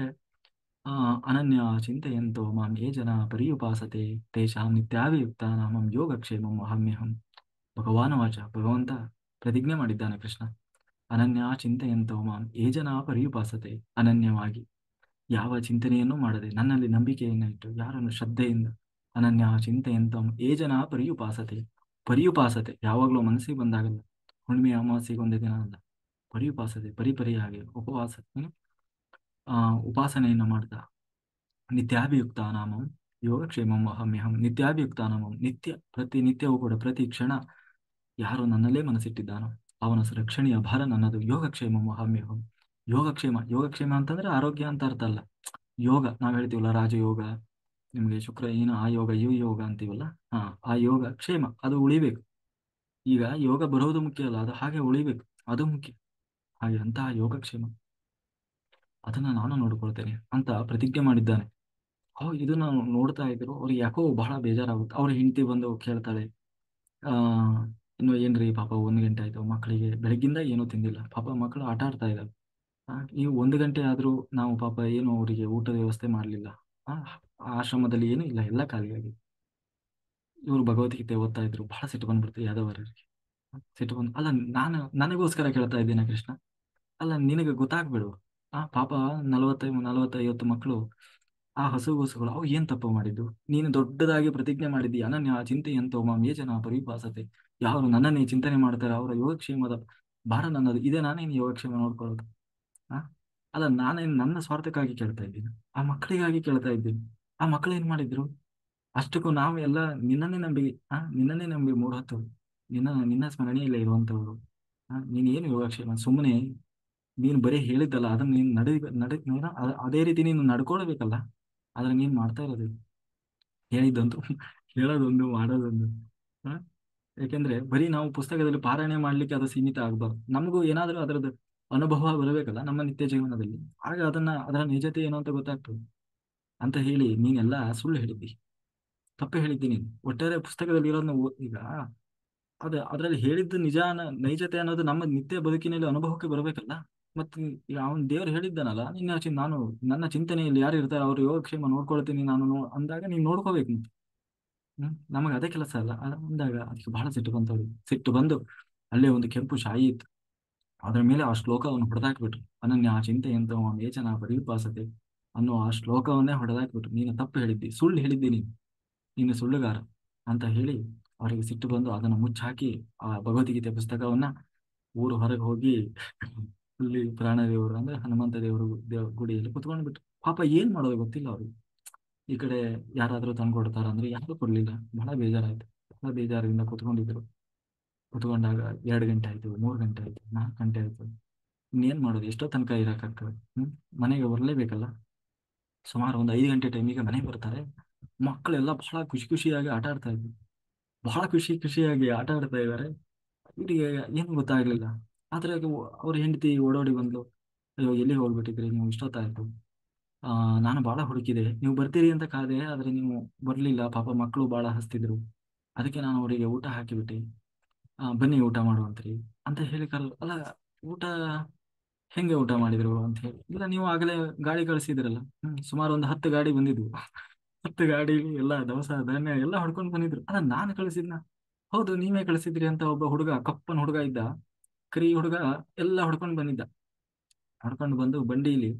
ಅನನ್ಯ ಚಿಂತೆಯಂತೋ ಮಾಂ ಯೇ ಜನ ಪರ್ಯುಪಾಸತೆ ತೇಷಾಂ ನಿತ್ಯಾಭಿಯುಕ್ತಾನಾಂ ಯೋಗಕ್ಷೇಮಂ ಅಹಮ್ಯಹಂ. ಭಗವಾತ ಭಗವಂತ ಪ್ರತಿಜ್ಞೆ ಮಾಡಿದ್ದಾನೆ ಕೃಷ್ಣ, ಅನನ್ಯ ಚಿಂತೆಯಂತೋ ಮಾಂ ಯೇ ಜನ ಪರ್ಯುಪಾಸತೆ, ಅನನ್ಯವಾಗಿ ಯಾವ ಚಿಂತನೆಯನ್ನು ಮಾಡದೆ ನನ್ನಲ್ಲಿ ನಂಬಿಕೆಯನ್ನು ಇಟ್ಟು ಯಾರನ್ನು ಶ್ರದ್ಧೆಯಿಂದ, ಅನನ್ಯ ಚಿಂತೆಯಂತಂ ಯೇ ಜನ ಪರ್ಯುಪಾಸತೆ ಯಾವಾಗಲೂ ಮನಸ್ಸಿಗೆ ಬಂದಾಗಲ್ಲ, ಹುಣ್ಣಿಮೆ ಅಮಾವಾಸ್ಯೆಗೆ ಒಂದೇ ದಿನ ಅಲ್ಲ, ಪರ್ಯುಪಾಸತೆ ಪರಿಪರಿಯಾಗಿ ಉಪಾಸನೆಯನ್ನು ಮಾಡ್ತಾ, ನಿತ್ಯಾಭಿಯುಕ್ತಾನಾಮಂ ಯೋಗಕ್ಷೇಮಂ ಅಹಮ್ಯಹಂ. ನಿತ್ಯಾಭಿಯುಕ್ತಾನಾಮಂ, ಪ್ರತಿನಿತ್ಯವೂ ಕೂಡ ಪ್ರತಿ ಕ್ಷಣ ಯಾರು ನನ್ನಲ್ಲೇ ಮನಸ್ಸಿಟ್ಟಿದ್ದಾನೋ ಅವನ ರಕ್ಷಣೆಯ ಭಾರ ನನ್ನದು. ಯೋಗಕ್ಷೇಮಂ ಅಹಮ್ಯಹಂ. ಯೋಗಕ್ಷೇಮ ಅಂತಂದ್ರೆ ಆರೋಗ್ಯ ಅಂತ ಅರ್ಥ ಅಲ್ಲ. ಯೋಗ ನಾವ್ ಹೇಳ್ತೀವಲ್ಲ, ರಾಜಯೋಗ, ನಿಮ್ಗೆ ಶುಕ್ರ ಏನು ಆ ಯೋಗ ಈ ಯೋಗ ಅಂತೀವಲ್ಲ, ಆ ಯೋಗ ಕ್ಷೇಮ ಅದು ಉಳಿಬೇಕು. ಈಗ ಯೋಗ ಬರೋದು ಮುಖ್ಯ ಅಲ್ಲ, ಅದು ಹಾಗೆ ಉಳಿಬೇಕು, ಅದು ಮುಖ್ಯ. ಹಾಗೆ ಅಂತಹ ಯೋಗಕ್ಷೇಮ ಅದನ್ನ ನಾನು ನೋಡ್ಕೊಳ್ತೇನೆ ಅಂತ ಪ್ರತಿಜ್ಞೆ ಮಾಡಿದ್ದಾನೆ. ಇದನ್ನ ನೋಡ್ತಾ ಇದ್ರು ಅವ್ರಿಗೆ ಯಾಕೋ ಬಹಳ ಬೇಜಾರಾಗುತ್ತೆ. ಅವ್ರ ಹೆಂಡತಿ ಬಂದು ಕೇಳ್ತಾಳೆ, ಆ ಇನ್ನು ಏನ್ರಿ ಪಾಪ 1 ಗಂಟೆ ಆಯ್ತು, ಮಕ್ಕಳಿಗೆ ಬೆಳಗ್ಗಿಂದ ಏನೂ ತಿಂದಿಲ್ಲ, ಪಾಪ ಮಕ್ಕಳು ಆಟ ಆಡ್ತಾ ಇದ್ದಾರೆ, ನೀವು 1 ಗಂಟೆ ಆದ್ರೂ ನಾವು ಪಾಪ ಏನು ಅವರಿಗೆ ಊಟದ ವ್ಯವಸ್ಥೆ ಮಾಡ್ಲಿಲ್ಲ, ಆ ಆಶ್ರಮದಲ್ಲಿ ಏನೂ ಇಲ್ಲ, ಎಲ್ಲ ಖಾಲಿಯಾಗಿದೆ. ಇವರು ಭಗವದ್ಗೀತೆ ಓದ್ತಾ ಇದ್ರು, ಬಹಳ ಸಿಟ್ಟು ಬಂದ್ಬಿಡ್ತು ಯಾದವರಿಗೆ. ಸಿಟ್ಟು ಬಂದು, ಅಲ್ಲ ನನಗೋಸ್ಕರ ಕೇಳ್ತಾ ಇದ್ದೀನ ಕೃಷ್ಣ, ಅಲ್ಲ ನಿನಗೆ ಗೊತ್ತಾಗ್ಬಿಡು, ಪಾಪ 40-50 ಮಕ್ಕಳು ಆ ಹಸುಗೋಸುಗಳು ಅವು ಏನ್ ತಪ್ಪು ಮಾಡಿದ್ದು? ನೀನು ದೊಡ್ಡದಾಗಿ ಪ್ರತಿಜ್ಞೆ ಮಾಡಿದ್ದಿ, ಅನನ್ಯ ಚಿಂತೆಯಂತೋ ಮಾಂ ಯೇ ಜನ ಪರಿಪಾಸತೆ. ಯಾರು ನನ್ನನ್ನೇ ಚಿಂತನೆ ಮಾಡ್ತಾರೆ ಅವರ ಯೋಗಕ್ಷೇಮದ ಭಾರ ನನ್ನದು. ಇದೇ ನಾನೇನು ಯೋಗಕ್ಷೇಮ ನೋಡ್ಕೊಳ್ಳೋದು? ಆ ಅಲ್ಲ, ನಾನೇನು ನನ್ನ ಸ್ವಾರ್ಥಕ್ಕಾಗಿ ಕೇಳ್ತಾ ಇದ್ದೀನಿ? ಆ ಮಕ್ಕಳಿಗಾಗಿ ಕೇಳ್ತಾ ಇದ್ದೀನಿ. ಆ ಮಕ್ಕಳು ಏನ್ ಮಾಡಿದ್ರು? ಅಷ್ಟಕ್ಕೂ ನಾವು ಎಲ್ಲ ನಿನ್ನನ್ನೇ ನಂಬಿ ಮೂಢತ್ತು, ನಿನ್ನ ಸ್ಮರಣೆಯಲ್ಲೇ ಇರುವಂತವ್ರು. ನೀನ್ ಏನು ಯೋಗಕ್ಷೇಮ? ಸುಮ್ಮನೆ ನೀನು ಬರೀ ಹೇಳಿದ್ದಲ್ಲ, ಅದನ್ನ ನೀನು ಅದೇ ರೀತಿ ನೀನು ನಡ್ಕೊಳ್ಬೇಕಲ್ಲ. ಆದ್ರೆ ನೀನ್ ಮಾಡ್ತಾ ಇರೋದು ಹೇಳಿದ್ದಂತೂ ಹೇಳೋದೊಂದು, ಮಾಡೋದೊಂದು. ಹ? ಯಾಕೆಂದ್ರೆ ಬರೀ ನಾವು ಪುಸ್ತಕದಲ್ಲಿ ಪಾರಾಯಣೆ ಮಾಡ್ಲಿಕ್ಕೆ ಅದು ಸೀಮಿತ ಆಗ್ಬಾರ್ದು. ನಮಗೂ ಏನಾದ್ರೂ ಅದರದ್ದು ಅನುಭವ ಬರಬೇಕಲ್ಲ ನಮ್ಮ ನಿತ್ಯ ಜೀವನದಲ್ಲಿ. ಆಗ ಅದರ ನಿಜತೆ ಏನು ಅಂತ ಗೊತ್ತಾಗ್ತದೆ. ಅಂತ ಹೇಳಿ ನೀನೆಲ್ಲ ಸುಳ್ಳು ಹೇಳಿದ್ದಿ, ತಪ್ಪು ಹೇಳಿದ್ದಿ ನೀನು. ಒಟ್ಟಾರೆ ಪುಸ್ತಕದಲ್ಲಿ ಇರೋದನ್ನ ಈಗ ಅದರಲ್ಲಿ ಹೇಳಿದ್ದು ನೈಜತೆ ಅನ್ನೋದು ನಮ್ಮ ನಿತ್ಯ ಬದುಕಿನಲ್ಲಿ ಅನುಭವಕ್ಕೆ ಬರಬೇಕಲ್ಲ. ಮತ್ತೆ ಈಗ ಅವನ್ ದೇವ್ರು ಹೇಳಿದ್ದಾನಲ್ಲ, ನಾನು ನನ್ನ ಚಿಂತನೆಯಲ್ಲಿ ಯಾರು ಇರ್ತಾರೆ ಅವ್ರ ಯೋಗಕ್ಷೇಮ ನೋಡ್ಕೊಳ್ತೀನಿ ನಾನು ಅಂದಾಗ ನೀನ್ ನೋಡ್ಕೋಬೇಕು ಮತ್ತೆ. ನಮಗೆ ಅದೇ ಕೆಲಸ ಅಲ್ಲ. ಅಂದಾಗ ಅದಕ್ಕೆ ಬಹಳ ಸಿಟ್ಟು ಬಂತವ್ರಿಗೆ. ಸಿಟ್ಟು ಬಂದು ಅಲ್ಲೇ ಒಂದು ಕೆಂಪು ಶಾಯಿ ಇತ್ತು, ಅದ್ರ ಮೇಲೆ ಆ ಶ್ಲೋಕವನ್ನು ಹೊಡೆದಾಕ್ಬಿಟ್ರು. ಅನನ್ಯ ಚಿಂತೆ ಎಂತ ಏಚನ ಪರಿಪಾಸತೆ ಅನ್ನೋ ಆ ಶ್ಲೋಕವನ್ನೇ ಹೊಡೆದಾಕ್ಬಿಟ್ರು. ನೀನು ತಪ್ಪು ಹೇಳಿದ್ದಿ, ಸುಳ್ಳು ಹೇಳಿದ್ದಿ, ನೀನು ಸುಳ್ಳುಗಾರ ಅಂತ ಹೇಳಿ ಅವರಿಗೆ ಸಿಟ್ಟು ಬಂದು ಅದನ್ನು ಮುಚ್ಚಾಕಿ ಆ ಭಗವದ್ಗೀತೆ ಪುಸ್ತಕವನ್ನ ಊರು ಹೊರಗೆ ಹೋಗಿ ಅಲ್ಲಿ ಪ್ರಾಣದೇವರು ಅಂದ್ರೆ ಹನುಮಂತ ದೇವರು ಗುಡಿಯಲ್ಲಿ ಕುತ್ಕೊಂಡು ಬಿಟ್ರು. ಪಾಪ ಏನ್ ಮಾಡೋದು ಗೊತ್ತಿಲ್ಲ ಅವ್ರಿಗೆ. ಈ ಕಡೆ ಯಾರಾದ್ರೂ ತಂದ್ಕೊಡ್ತಾರ ಅಂದ್ರೆ ಯಾರು ಕೊಡ್ಲಿಲ್ಲ. ಬಹಳ ಬೇಜಾರಾಯ್ತು. ಬಹಳ ಬೇಜಾರಿಂದ ಕುತ್ಕೊಂಡಿದ್ರು. ಕುತ್ಕೊಂಡಾಗ 2 ಗಂಟೆ ಆಯ್ತು, 3 ಗಂಟೆ ಆಯ್ತು, 4 ಗಂಟೆ ಆಯ್ತು. ಇನ್ನೇನ್ ಮಾಡೋದು? ಎಷ್ಟೋ ತನಕ ಇರಕ್ಕಾಗ್ತದೆ? ಮನೆಗೆ ಬರ್ಲೇಬೇಕಲ್ಲ. ಸುಮಾರು ಒಂದು 5 ಗಂಟೆ ಟೈಮಿಗೆ ಮನೆಗೆ ಬರ್ತಾರೆ. ಮಕ್ಕಳೆಲ್ಲ ಬಹಳ ಖುಷಿ ಖುಷಿಯಾಗಿ ಆಟ ಆಡ್ತಾ ಇದ್ರು. ಬಹಳ ಖುಷಿ ಖುಷಿಯಾಗಿ ಆಟ ಆಡ್ತಾ ಇದ್ದಾರೆ. ಇವರಿಗೆ ಏನು ಗೊತ್ತಾಗ್ಲಿಲ್ಲ. ಆದ್ರೆ ಅವ್ರ ಹೆಂಡತಿ ಓಡೋಡಿ ಬಂದ್ಲು. ಅಯ್ಯೋ, ಎಲ್ಲಿ ಹೋಗ್ಬಿಟ್ಟಿದ್ರಿ ನೀವು ಇಷ್ಟೊತ್ತಾಯ್ತು? ನಾನು ಬಹಳ ಹುಡುಕಿದೆ, ನೀವು ಬರ್ತೀರಿ ಅಂತ ಕಾದೆ, ಆದ್ರೆ ನೀವು ಬರ್ಲಿಲ್ಲ. ಪಾಪ ಮಕ್ಕಳು ಬಹಳ ಹಸ್ತಿದ್ರು, ಅದಕ್ಕೆ ನಾನು ಅವರಿಗೆ ಊಟ ಹಾಕಿಬಿಟ್ಟೆ. ಬನ್ನಿ ಊಟ ಮಾಡುವಂತ್ರಿ ಅಂತ ಹೇಳಿ ಅಲ್ಲ, ಊಟ ಹೆಂಗೆ ಊಟ ಮಾಡಿದ್ರು ಅಂತ ಹೇಳಿ. ಇಲ್ಲ, ನೀವು ಆಗಲೇ ಗಾಡಿ ಕಳಿಸಿದ್ರಲ್ಲ. ಸುಮಾರು ಒಂದು 10 ಗಾಡಿ ಬಂದಿದ್ವು. 10 ಗಾಡಿ ಎಲ್ಲ ದವಸ ಧಾನ್ಯ ಎಲ್ಲ ಹೊಡ್ಕೊಂಡು ಬಂದಿದ್ರು. ಅಲ್ಲ, ನಾನು ಕಳಿಸಿದ್ನ? ಹೌದು, ನೀವೇ ಕಳಿಸಿದ್ರಿ ಅಂತ ಒಬ್ಬ ಹುಡುಗ, ಕಪ್ಪನ ಹುಡುಗ ಇದ್ದ, ಕರಿ ಹುಡುಗ, ಎಲ್ಲ ಹೊಡ್ಕೊಂಡು ಬಂದಿದ್ದ. ಹೊಡ್ಕೊಂಡು ಬಂದು ಬಂಡಿಲಿ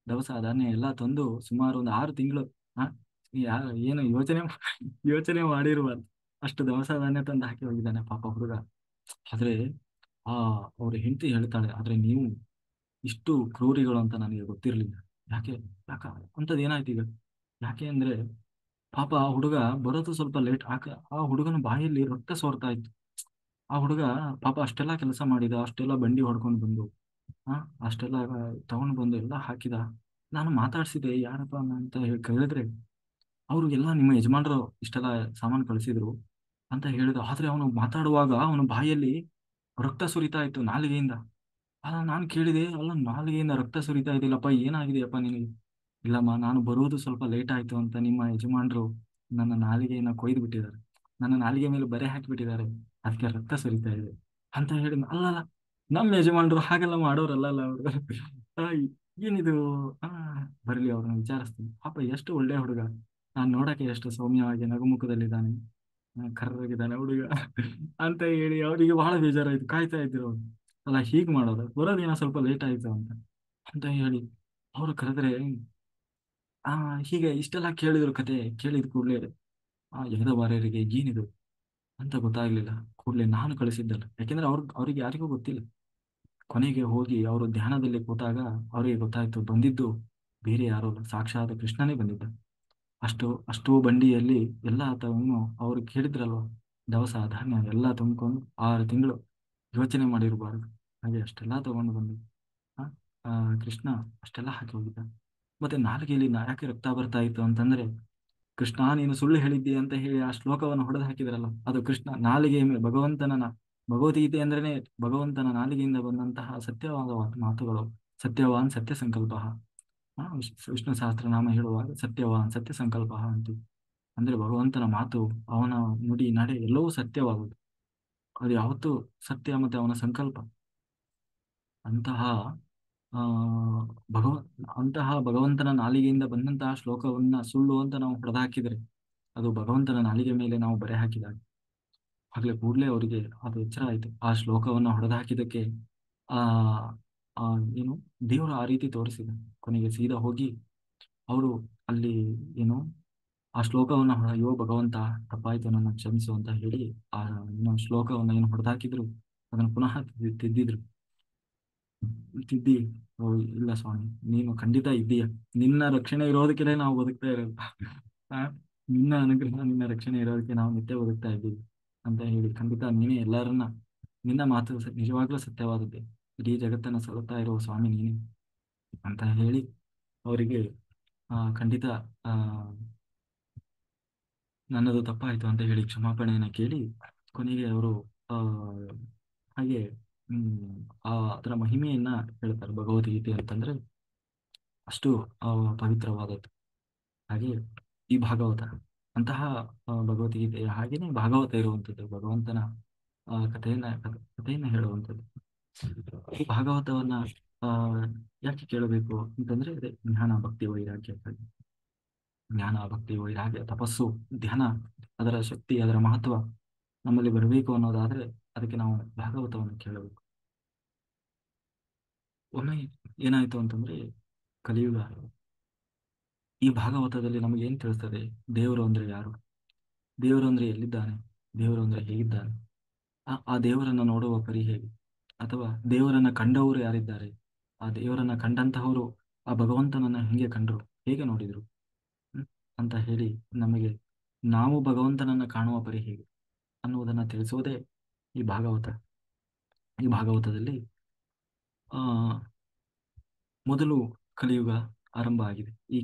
ದವಸ ಧಾನ್ಯ ಎಲ್ಲ ತಂದು ಸುಮಾರು ಒಂದು 6 ತಿಂಗಳು. ಹಾ ಏನು ಯೋಚನೆ ಮಾಡಿರುವಲ್ಲ ಅಷ್ಟು ದವಸ ಧಾನ್ಯ ತಂದು ಹಾಕಿ ಹೋಗಿದ್ದಾನೆ ಪಾಪ ಹುಡುಗ. ಆದ್ರೆ ಆ ಅವ್ರ ಹೆಂಡತಿ ಹೇಳ್ತಾಳೆ, ಆದ್ರೆ ನೀವು ಇಷ್ಟು ಕ್ರೂರಿಗಳು ಅಂತ ನನಗೆ ಗೊತ್ತಿರ್ಲಿಲ್ಲ. ಯಾಕೆ ಯಾಕ ಅಂತದ್ ಏನಾಯ್ತು ಈಗ? ಯಾಕೆ ಅಂದ್ರೆ ಪಾಪ ಆ ಹುಡುಗ ಬರೋದು ಸ್ವಲ್ಪ ಲೇಟ್ ಆ ಹುಡುಗನ ಬಾಯಲ್ಲಿ ರಕ್ತ ಸೋರ್ತಾ ಇತ್ತು. ಆ ಹುಡುಗ ಪಾಪ ಅಷ್ಟೆಲ್ಲ ಕೆಲಸ ಮಾಡಿದ, ಅಷ್ಟೆಲ್ಲ ಬಂಡಿ ಹೊಡ್ಕೊಂಡು ಬಂದು, ಆ ಅಷ್ಟೆಲ್ಲ ತಗೊಂಡು ಬಂದು ಎಲ್ಲ ಹಾಕಿದ. ನಾನು ಮಾತಾಡ್ಸಿದೆ ಯಾರಪ್ಪ ಅಂತ ಹೇಳಿ ಕೇಳಿದ್ರೆ, ಅವ್ರು ಎಲ್ಲ ನಿಮ್ಮ ಯಜಮಾನ್ರು ಇಷ್ಟೆಲ್ಲ ಸಾಮಾನು ಕಳಿಸಿದ್ರು ಅಂತ ಹೇಳಿದ್ರು. ಆದ್ರೆ ಅವನು ಮಾತಾಡುವಾಗ ಅವನ ಬಾಯಲ್ಲಿ ರಕ್ತ ಸುರಿತಾ ಇತ್ತು ನಾಲಿಗೆಯಿಂದ. ನಾನು ಕೇಳಿದೆ, ಅಲ್ಲ ನಾಲಿಗೆಯಿಂದ ರಕ್ತ ಸುರಿತಾ ಇದ್ದಿಲ್ಲಪ್ಪ, ಏನಾಗಿದೆಯಪ್ಪ ನಿನಗೆ? ಇಲ್ಲಮ್ಮ, ನಾನು ಬರುವುದು ಸ್ವಲ್ಪ ಲೇಟ್ ಆಯ್ತು ಅಂತ ನಿಮ್ಮ ಯಜಮಾನ್ರು ನನ್ನ ನಾಲಿಗೆಯನ್ನ ಕೊಯ್ದು ಬಿಟ್ಟಿದ್ದಾರೆ, ನನ್ನ ನಾಲಿಗೆ ಮೇಲೆ ಬರೆ ಹಾಕಿಬಿಟ್ಟಿದ್ದಾರೆ, ಅದಕ್ಕೆ ರಕ್ತ ಸುರಿತಾ ಇದೆ ಅಂತ ಹೇಳಿ. ಅಲ್ಲಲ್ಲ, ನಮ್ಮ ಯಜಮಾನ್ರು ಹಾಗೆಲ್ಲ ಮಾಡೋರಲ್ಲ ಅವರು. ಆ, ಏನಿದು? ಆ ಬರ್ಲಿ, ಅವ್ರನ್ನ ವಿಚಾರಿಸ್ತೀನಿ. ಪಾಪ ಎಷ್ಟು ಒಳ್ಳೆ ಹುಡುಗ, ನಾನು ನೋಡಕ್ಕೆ ಎಷ್ಟು ಸೌಮ್ಯವಾಗಿ ನಗುಮುಖದಲ್ಲಿದ್ದಾನೆ, ಕರ್ರಗಿದ್ದಾನೆ ಹುಡುಗ ಅಂತ ಹೇಳಿ ಅವರಿಗೆ ಬಹಳ ಬೇಜಾರಾಯ್ತು. ಕಾಯ್ತಾ ಇದ್ರು ಅವ್ರು. ಅಲ್ಲ, ಹೀಗ್ ಮಾಡೋದು, ಬರೋದೇನೋ ಸ್ವಲ್ಪ ಲೇಟ್ ಆಯ್ತು ಅಂತ ಅಂತ ಹೇಳಿ ಅವ್ರು ಕರೆದ್ರೆ, ಆ ಹೀಗೆ ಇಷ್ಟೆಲ್ಲ ಕೇಳಿದ್ರು. ಕತೆ ಕೇಳಿದ ಕೂಡ್ಲೆ ಎಗದ ಬಾರ್ಯರಿಗೆ ಏನಿದು ಅಂತ ಗೊತ್ತಾಗ್ಲಿಲ್ಲ. ಕೂಡ್ಲೆ ನಾನು ಕಳಿಸಿದ್ದಲ್ಲ, ಯಾಕೆಂದ್ರೆ ಅವ್ರಿಗೆ ಯಾರಿಗೂ ಗೊತ್ತಿಲ್ಲ. ಕೊನೆಗೆ ಹೋಗಿ ಅವರು ಧ್ಯಾನದಲ್ಲಿ ಕೂತಾಗ ಅವರಿಗೆ ಗೊತ್ತಾಯ್ತು, ಬಂದಿದ್ದು ಬೇರೆ ಯಾರು ಅಲ್ಲ, ಸಾಕ್ಷಾತ್ ಕೃಷ್ಣನೇ ಬಂದಿದ್ದ. ಅಷ್ಟು ಬಂಡಿಯಲ್ಲಿ ಎಲ್ಲ ತಗೊಂಡು ಅವ್ರು ಕೇಳಿದ್ರಲ್ವ ದವಸ ಧಾನ್ಯ ಎಲ್ಲ ತುಂಬಿಕೊಂಡು 6 ತಿಂಗಳು ಯೋಚನೆ ಮಾಡಿರಬಾರ್ದು. ಹಾಗೆ ಅಷ್ಟೆಲ್ಲ ತಗೊಂಡು ಬಂದು ಆ ಆ, ಕೃಷ್ಣ ಅಷ್ಟೆಲ್ಲ ಹಾಕಿ ಹೋಗಿದ್ದ. ಮತ್ತೆ ನಾಲಿಗೆಯಲ್ಲಿ ಯಾಕೆ ರಕ್ತ ಬರ್ತಾ ಇತ್ತು ಅಂತಂದ್ರೆ, ಕೃಷ್ಣ ನೀನು ಸುಳ್ಳು ಹೇಳಿದ್ದಿ ಅಂತ ಹೇಳಿ ಆ ಶ್ಲೋಕವನ್ನು ಹೊಡೆದು ಹಾಕಿದ್ರಲ್ಲ, ಅದು ಕೃಷ್ಣ ನಾಲಿಗೆಯ ಮೇಲೆ ಭಗವದ್ಗೀತೆ ಅಂದ್ರೇನೆ ಭಗವಂತನ ನಾಲಿಗೆಯಿಂದ ಬಂದಂತಹ ಸತ್ಯವಾದ ಮಾತುಗಳು. ಸತ್ಯವಾನ್ ಸತ್ಯ ಸಂಕಲ್ಪ. ವಿಷ್ಣು ಸಹಸ್ರನಾಮ ಹೇಳುವಾಗ ಸತ್ಯವಾನ್ ಸತ್ಯ ಸಂಕಲ್ಪ ಅಂತ. ಅಂದ್ರೆ ಭಗವಂತನ ಮಾತು, ಅವನ ನುಡಿ ನಡೆ ಎಲ್ಲವೂ ಸತ್ಯವಾಗುವುದು. ಅದು ಯಾವತ್ತೂ ಸತ್ಯ, ಮತ್ತೆ ಅವನ ಸಂಕಲ್ಪ. ಅಂತಹ ಆ ಭಗವ ಅಂತಹ ಭಗವಂತನ ನಾಲಿಗೆಯಿಂದ ಬಂದಂತಹ ಶ್ಲೋಕವನ್ನ ಸುಳ್ಳು ಅಂತ ನಾವು ಹೊಡೆದಾಕಿದ್ರೆ, ಅದು ಭಗವಂತನ ನಾಲಿಗೆ ಮೇಲೆ ನಾವು ಬರೆ ಹಾಕಿದಾಗ, ಆಗ್ಲೇ ಕೂಡ್ಲೆ ಅವರಿಗೆ ಅದು ಎಚ್ಚರ ಆಯ್ತು. ಆ ಶ್ಲೋಕವನ್ನ ಹೊಡೆದಾಕಿದಕ್ಕೆ ಆ ಆ ಏನು ದೇವರು ಆ ರೀತಿ ತೋರಿಸಿದ. ಕೊನೆಗೆ ಸೀದಾ ಹೋಗಿ ಅವರು ಅಲ್ಲಿ ಏನು ಆ ಶ್ಲೋಕವನ್ನು ಅಯ್ಯೋ ಭಗವಂತ ತಪ್ಪಾಯ್ತು ನನ್ನ ಕ್ಷಮಿಸು ಅಂತ ಹೇಳಿ ಆ ಏನು ಶ್ಲೋಕವನ್ನು ಏನು ಹೊಡೆದಾಕಿದ್ರು ಅದನ್ನು ಪುನಃ ತಿದ್ದಿದ್ರು. ತಿದ್ದಿ, ಓ ಇಲ್ಲ ಸ್ವಾಮಿ, ನೀನು ಖಂಡಿತ ಇದ್ದೀಯ, ನಿನ್ನ ರಕ್ಷಣೆ ಇರೋದಕ್ಕೆ ನಾವು ಬದುಕ್ತಾ ಇರೋದು. ಆ, ನಿನ್ನ ಅನುಗ್ರಹ ನಿನ್ನ ರಕ್ಷಣೆ ಇರೋದಕ್ಕೆ ನಾವು ನಿತ್ಯ ಬದುಕ್ತಾ ಇದ್ದೀವಿ ಅಂತ ಹೇಳಿ, ಖಂಡಿತ ನೀನೇ ಎಲ್ಲರನ್ನ, ನಿನ್ನ ಮಾತು ನಿಜವಾಗ್ಲೂ ಸತ್ಯವಾದದ್ದೇ, ಇಡೀ ಜಗತ್ತನ್ನು ಸಲುತ್ತಾ ಇರುವ ಸ್ವಾಮಿ ನೀನೇ ಅಂತ ಹೇಳಿ ಅವರಿಗೆ ಖಂಡಿತ ಆ ನನ್ನದು ತಪ್ಪಾಯಿತು ಅಂತ ಹೇಳಿ ಕ್ಷಮಾಪಣೆಯನ್ನು ಕೇಳಿ ಕೊನೆಗೆ ಅವರು ಆ ಹಾಗೆ ಅದರ ಮಹಿಮೆಯನ್ನ ಹೇಳ್ತಾರೆ. ಭಗವದ್ಗೀತೆ ಅಂತಂದ್ರೆ ಅಷ್ಟು ಪವಿತ್ರವಾದದ್ದು. ಹಾಗೆ ಈ ಭಾಗವತ ಅಂತಹ ಭಗವದ್ಗೀತೆಯ ಹಾಗೇನೆ ಭಾಗವತ ಇರುವಂಥದ್ದು, ಭಗವಂತನ ಕಥೆಯನ್ನ ಹೇಳುವಂಥದ್ದು. ಈ ಭಾಗವತವನ್ನ ಆ ಯಾಕೆ ಕೇಳಬೇಕು ಅಂತಂದ್ರೆ ಅದೇ ಜ್ಞಾನ ಭಕ್ತಿ ವೈರಾಗ್ಯಕ್ಕಾಗಿ. ಜ್ಞಾನ ಭಕ್ತಿ ವೈರಾಗ್ಯ ತಪಸ್ಸು ಧ್ಯಾನ, ಅದರ ಶಕ್ತಿ ಅದರ ಮಹತ್ವ ನಮ್ಮಲ್ಲಿ ಬರಬೇಕು ಅನ್ನೋದಾದ್ರೆ ಅದಕ್ಕೆ ನಾವು ಭಾಗವತವನ್ನು ಕೇಳಬೇಕು. ಒಮ್ಮೆ ಏನಾಯ್ತು ಅಂತಂದ್ರೆ ಕಲಿಯುಗ, ಈ ಭಾಗವತದಲ್ಲಿ ನಮಗೆ ಏನ್ ತಿಳಿಸ್ತದೆ, ದೇವರು ಅಂದ್ರೆ ಯಾರು, ದೇವರು ಅಂದ್ರೆ ಎಲ್ಲಿದ್ದಾನೆ, ದೇವರು ಅಂದ್ರೆ ಹೇಗಿದ್ದಾನೆ, ಆ ದೇವರನ್ನ ನೋಡುವ ಪರಿ ಹೇಗೆ, ಅಥವಾ ದೇವರನ್ನ ಕಂಡವರು ಯಾರಿದ್ದಾರೆ, ಆ ದೇವರನ್ನ ಕಂಡಂತಹವರು ಆ ಭಗವಂತನನ್ನ ಹೆಂಗೆ ಕಂಡ್ರು, ಹೇಗೆ ನೋಡಿದ್ರು, ಹ್ಮ್, ಅಂತ ಹೇಳಿ ನಮಗೆ ನಾವು ಭಗವಂತನನ್ನ ಕಾಣುವ ಪರಿ ಹೇಗೆ ಅನ್ನುವುದನ್ನ ತಿಳಿಸುವುದೇ ಈ ಭಾಗವತ. ಈ ಭಾಗವತದಲ್ಲಿ ಆ ಮೊದಲು ಕಲಿಯುಗ ಆರಂಭ ಆಗಿದೆ. ಈ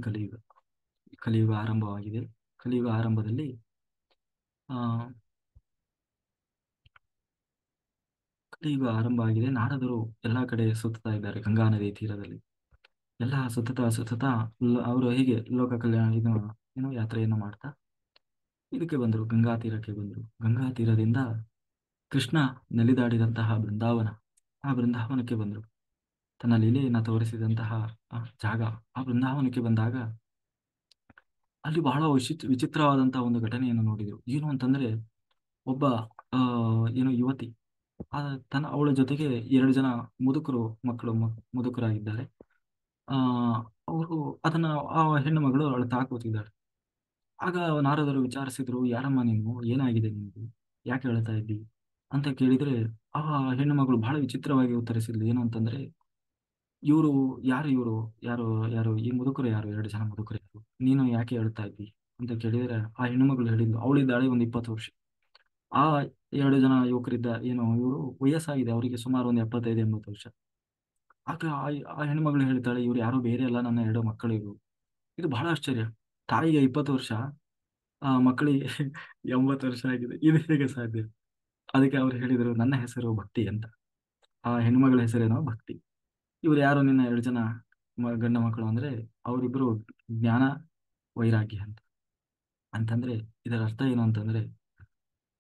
ಕಲಿಯುಗ ಆರಂಭವಾಗಿದೆ. ಕಲಿಯುಗ ಆರಂಭದಲ್ಲಿ ಆ ಕಲಿಯುಗ ಆರಂಭ ಆಗಿದೆ. ನಾರದರು ಎಲ್ಲಾ ಕಡೆ ಸುತ್ತಾ ಇದ್ದಾರೆ ಗಂಗಾ ನದಿ ತೀರದಲ್ಲಿ. ಎಲ್ಲ ಸುತ್ತತಾ ಅವರು ಹೇಗೆ ಲೋಕ ಕಲ್ಯಾಣ ಏನು ಯಾತ್ರೆಯನ್ನು ಮಾಡ್ತಾ ಇದಕ್ಕೆ ಬಂದರು, ಗಂಗಾ ತೀರಕ್ಕೆ ಬಂದರು. ಗಂಗಾ ತೀರದಿಂದ ಕೃಷ್ಣ ನಲಿದಾಡಿದಂತಹ ಬೃಂದಾವನ, ಆ ಬೃಂದಾವನಕ್ಕೆ ಬಂದರು. ತನ್ನ ಲೀಲೆಯನ್ನು ತೋರಿಸಿದಂತಹ ಜಾಗ, ಆ ಬೃಂದಾವನಕ್ಕೆ ಬಂದಾಗ ಅಲ್ಲಿ ಬಹಳ ವಿಚಿತ್ರವಾದಂತಹ ಒಂದು ಘಟನೆಯನ್ನು ನೋಡಿದರು. ಏನು ಅಂತಂದ್ರೆ ಒಬ್ಬ ಆ ಏನು ಯುವತಿ, ಅವಳ ಜೊತೆಗೆ 2 ಜನ ಮುದುಕರಾಗಿದ್ದಾರೆ. ಆ ಅವರು ಅದನ್ನ ಆ ಹೆಣ್ಣು ಮಗಳು ಅವಳು ತಾಕೋತಿದ್ದಾಳೆ. ಆಗ ನಾರದರು ವಿಚಾರಿಸಿದ್ರು, ಯಾರಮ್ಮ ನೀನು, ಏನಾಗಿದೆ ನಿನಗೆ, ಯಾಕೆ ಹೇಳ್ತಾ ಇದ್ದಿ ಅಂತ ಕೇಳಿದ್ರೆ ಆ ಹೆಣ್ಣು ಮಗಳು ಬಹಳ ವಿಚಿತ್ರವಾಗಿ ಉತ್ತರಿಸಿದ್ಲು. ಏನು ಅಂತಂದ್ರೆ, ಇವರು ಇವರು ಯಾರು ಯಾರು ಈ ಮುದುಕರು ಯಾರು, 2 ಜನ ಮುದುಕರು ಯಾರು, ನೀನು ಯಾಕೆ ಹೇಳ್ತಾ ಇದ್ದಿ ಅಂತ ಕೇಳಿದ್ರೆ ಆ ಹೆಣ್ಣು ಮಗಳು ಹೇಳಿದ್ಲು, ಅವಳಿದ್ದಾಳೆ ಒಂದು 20 ವರ್ಷ. ಆ 2 ಜನ ಯುವಕರಿದ್ದ ಏನು ಇವರು ವಯಸ್ಸಾಗಿದೆ, ಅವರಿಗೆ ಸುಮಾರು ಒಂದು 75-80 ವರ್ಷ. ಆಗ ಆ ಹೆಣ್ಮಗಳು ಹೇಳ್ತಾಳೆ, ಇವ್ರು ಯಾರು ಬೇರೆ ಅಲ್ಲ, ನನ್ನ 2 ಮಕ್ಕಳು ಇವು. ಇದು ಬಹಳ ಆಶ್ಚರ್ಯ. ತಾಯಿಗೆ 20 ವರ್ಷ, ಆ ಮಕ್ಕಳಿಗೆ 80 ವರ್ಷ ಆಗಿದೆ, ಇದು ಹೇಗೆ ಸಾಧ್ಯ? ಅದಕ್ಕೆ ಅವ್ರು ಹೇಳಿದರು, ನನ್ನ ಹೆಸರು ಭಕ್ತಿ ಅಂತ. ಆ ಹೆಣ್ಮಗಳ ಹೆಸರೇನೋ ಭಕ್ತಿ. ಇವ್ರು ಯಾರು ನಿನ್ನ 2 ಜನ ಗಂಡ ಮಕ್ಕಳು ಅಂದ್ರೆ ಅವರಿಬ್ರು ಜ್ಞಾನ ವೈರಾಗ್ಯ ಅಂತ. ಅಂತಂದ್ರೆ ಇದರ ಅರ್ಥ ಏನು ಅಂತಂದ್ರೆ,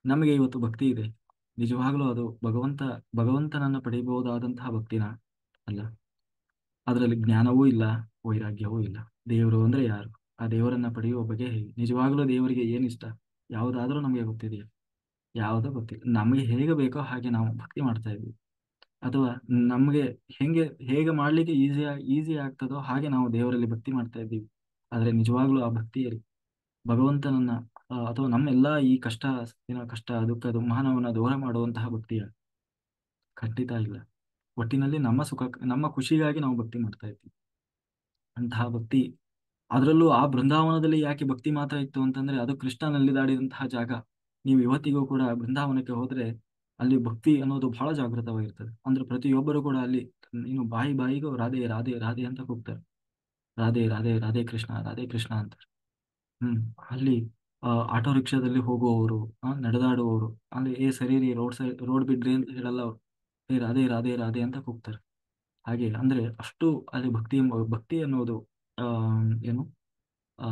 ನಮಗೆ ಇವತ್ತು ಭಕ್ತಿ ಇದೆ, ನಿಜವಾಗ್ಲೂ ಅದು ಭಗವಂತನನ್ನ ಪಡೆಯಬಹುದಾದಂತಹ ಭಕ್ತಿನ ಅಲ್ಲ. ಅದರಲ್ಲಿ ಜ್ಞಾನವೂ ಇಲ್ಲ, ವೈರಾಗ್ಯವೂ ಇಲ್ಲ. ದೇವರು ಅಂದ್ರೆ ಯಾರು, ಆ ದೇವರನ್ನ ಪಡೆಯುವ ಬಗೆ ಹೇಗೆ, ನಿಜವಾಗ್ಲೂ ದೇವರಿಗೆ ಏನಿಷ್ಟ ಯಾವುದಾದ್ರೂ ನಮಗೆ ಗೊತ್ತಿದೆಯಾ? ಯಾವುದೋ ಗೊತ್ತಿಲ್ಲ. ನಮಗೆ ಹೇಗೆ ಬೇಕೋ ಹಾಗೆ ನಾವು ಭಕ್ತಿ ಮಾಡ್ತಾ ಇದ್ವಿ, ಅಥವಾ ನಮಗೆ ಹೇಗೆ ಮಾಡ್ಲಿಕ್ಕೆ ಈಸಿ ಆಗ್ತದೋ ಹಾಗೆ ನಾವು ದೇವರಲ್ಲಿ ಭಕ್ತಿ ಮಾಡ್ತಾ ಇದ್ದೀವಿ. ಆದ್ರೆ ನಿಜವಾಗ್ಲೂ ಆ ಭಕ್ತಿಯಲ್ಲಿ ಭಗವಂತನನ್ನ ಅಥವಾ ನಮ್ಮೆಲ್ಲ ಈ ಕಷ್ಟ ದುಃಖ ಮಾನವನ ದೂರ ಮಾಡುವಂತಹ ಭಕ್ತಿಯ ಖಂಡಿತ ಇಲ್ಲ. ಒಟ್ಟಿನಲ್ಲಿ ನಮ್ಮ ಸುಖ ನಮ್ಮ ಖುಷಿಗಾಗಿ ನಾವು ಭಕ್ತಿ ಮಾಡ್ತಾ ಇದ್ದೀವಿ. ಅಂತಹ ಭಕ್ತಿ, ಅದರಲ್ಲೂ ಆ ಬೃಂದಾವನದಲ್ಲಿ ಯಾಕೆ ಭಕ್ತಿ ಮಾತ್ರ ಇತ್ತು ಅಂತಂದ್ರೆ ಅದು ಕೃಷ್ಣನಲ್ಲಿ ದಾಡಿದಂತಹ ಜಾಗ. ನೀವು ಇವತ್ತಿಗೂ ಕೂಡ ಬೃಂದಾವನಕ್ಕೆ ಹೋದ್ರೆ ಅಲ್ಲಿ ಭಕ್ತಿ ಅನ್ನೋದು ಬಹಳ ಜಾಗೃತವಾಗಿರ್ತದೆ. ಅಂದ್ರೆ ಪ್ರತಿಯೊಬ್ಬರು ಕೂಡ ಅಲ್ಲಿ ಇನ್ನು ಬಾಯಿಗೂ ರಾಧೆ ರಾಧೆ ರಾಧೆ ಅಂತ ಕೂಗ್ತಾರೆ. ರಾಧೆ ರಾಧೆ ರಾಧೆ ಕೃಷ್ಣ ರಾಧೆ ಕೃಷ್ಣ ಅಂತ. ಹ್ಮ್ ಅಲ್ಲಿ ಆಟೋ ರಿಕ್ಷಾದಲ್ಲಿ ಹೋಗುವವರು, ನಡೆದಾಡುವವರು ಅಲ್ಲಿ ಸರಿ ರೋಡ್ ಬಿಡ್ರಿ ಅಂತ ಹೇಳಲ್ಲ ಅವ್ರು, ರಾಧೆ ರಾಧೆ ರಾಧೆ ಅಂತ ಕೂಗ್ತಾರೆ. ಹಾಗೆ ಅಂದ್ರೆ ಅಷ್ಟು ಅಲ್ಲಿ ಭಕ್ತಿ ಅನ್ನೋದು ಆ ಏನು ಆ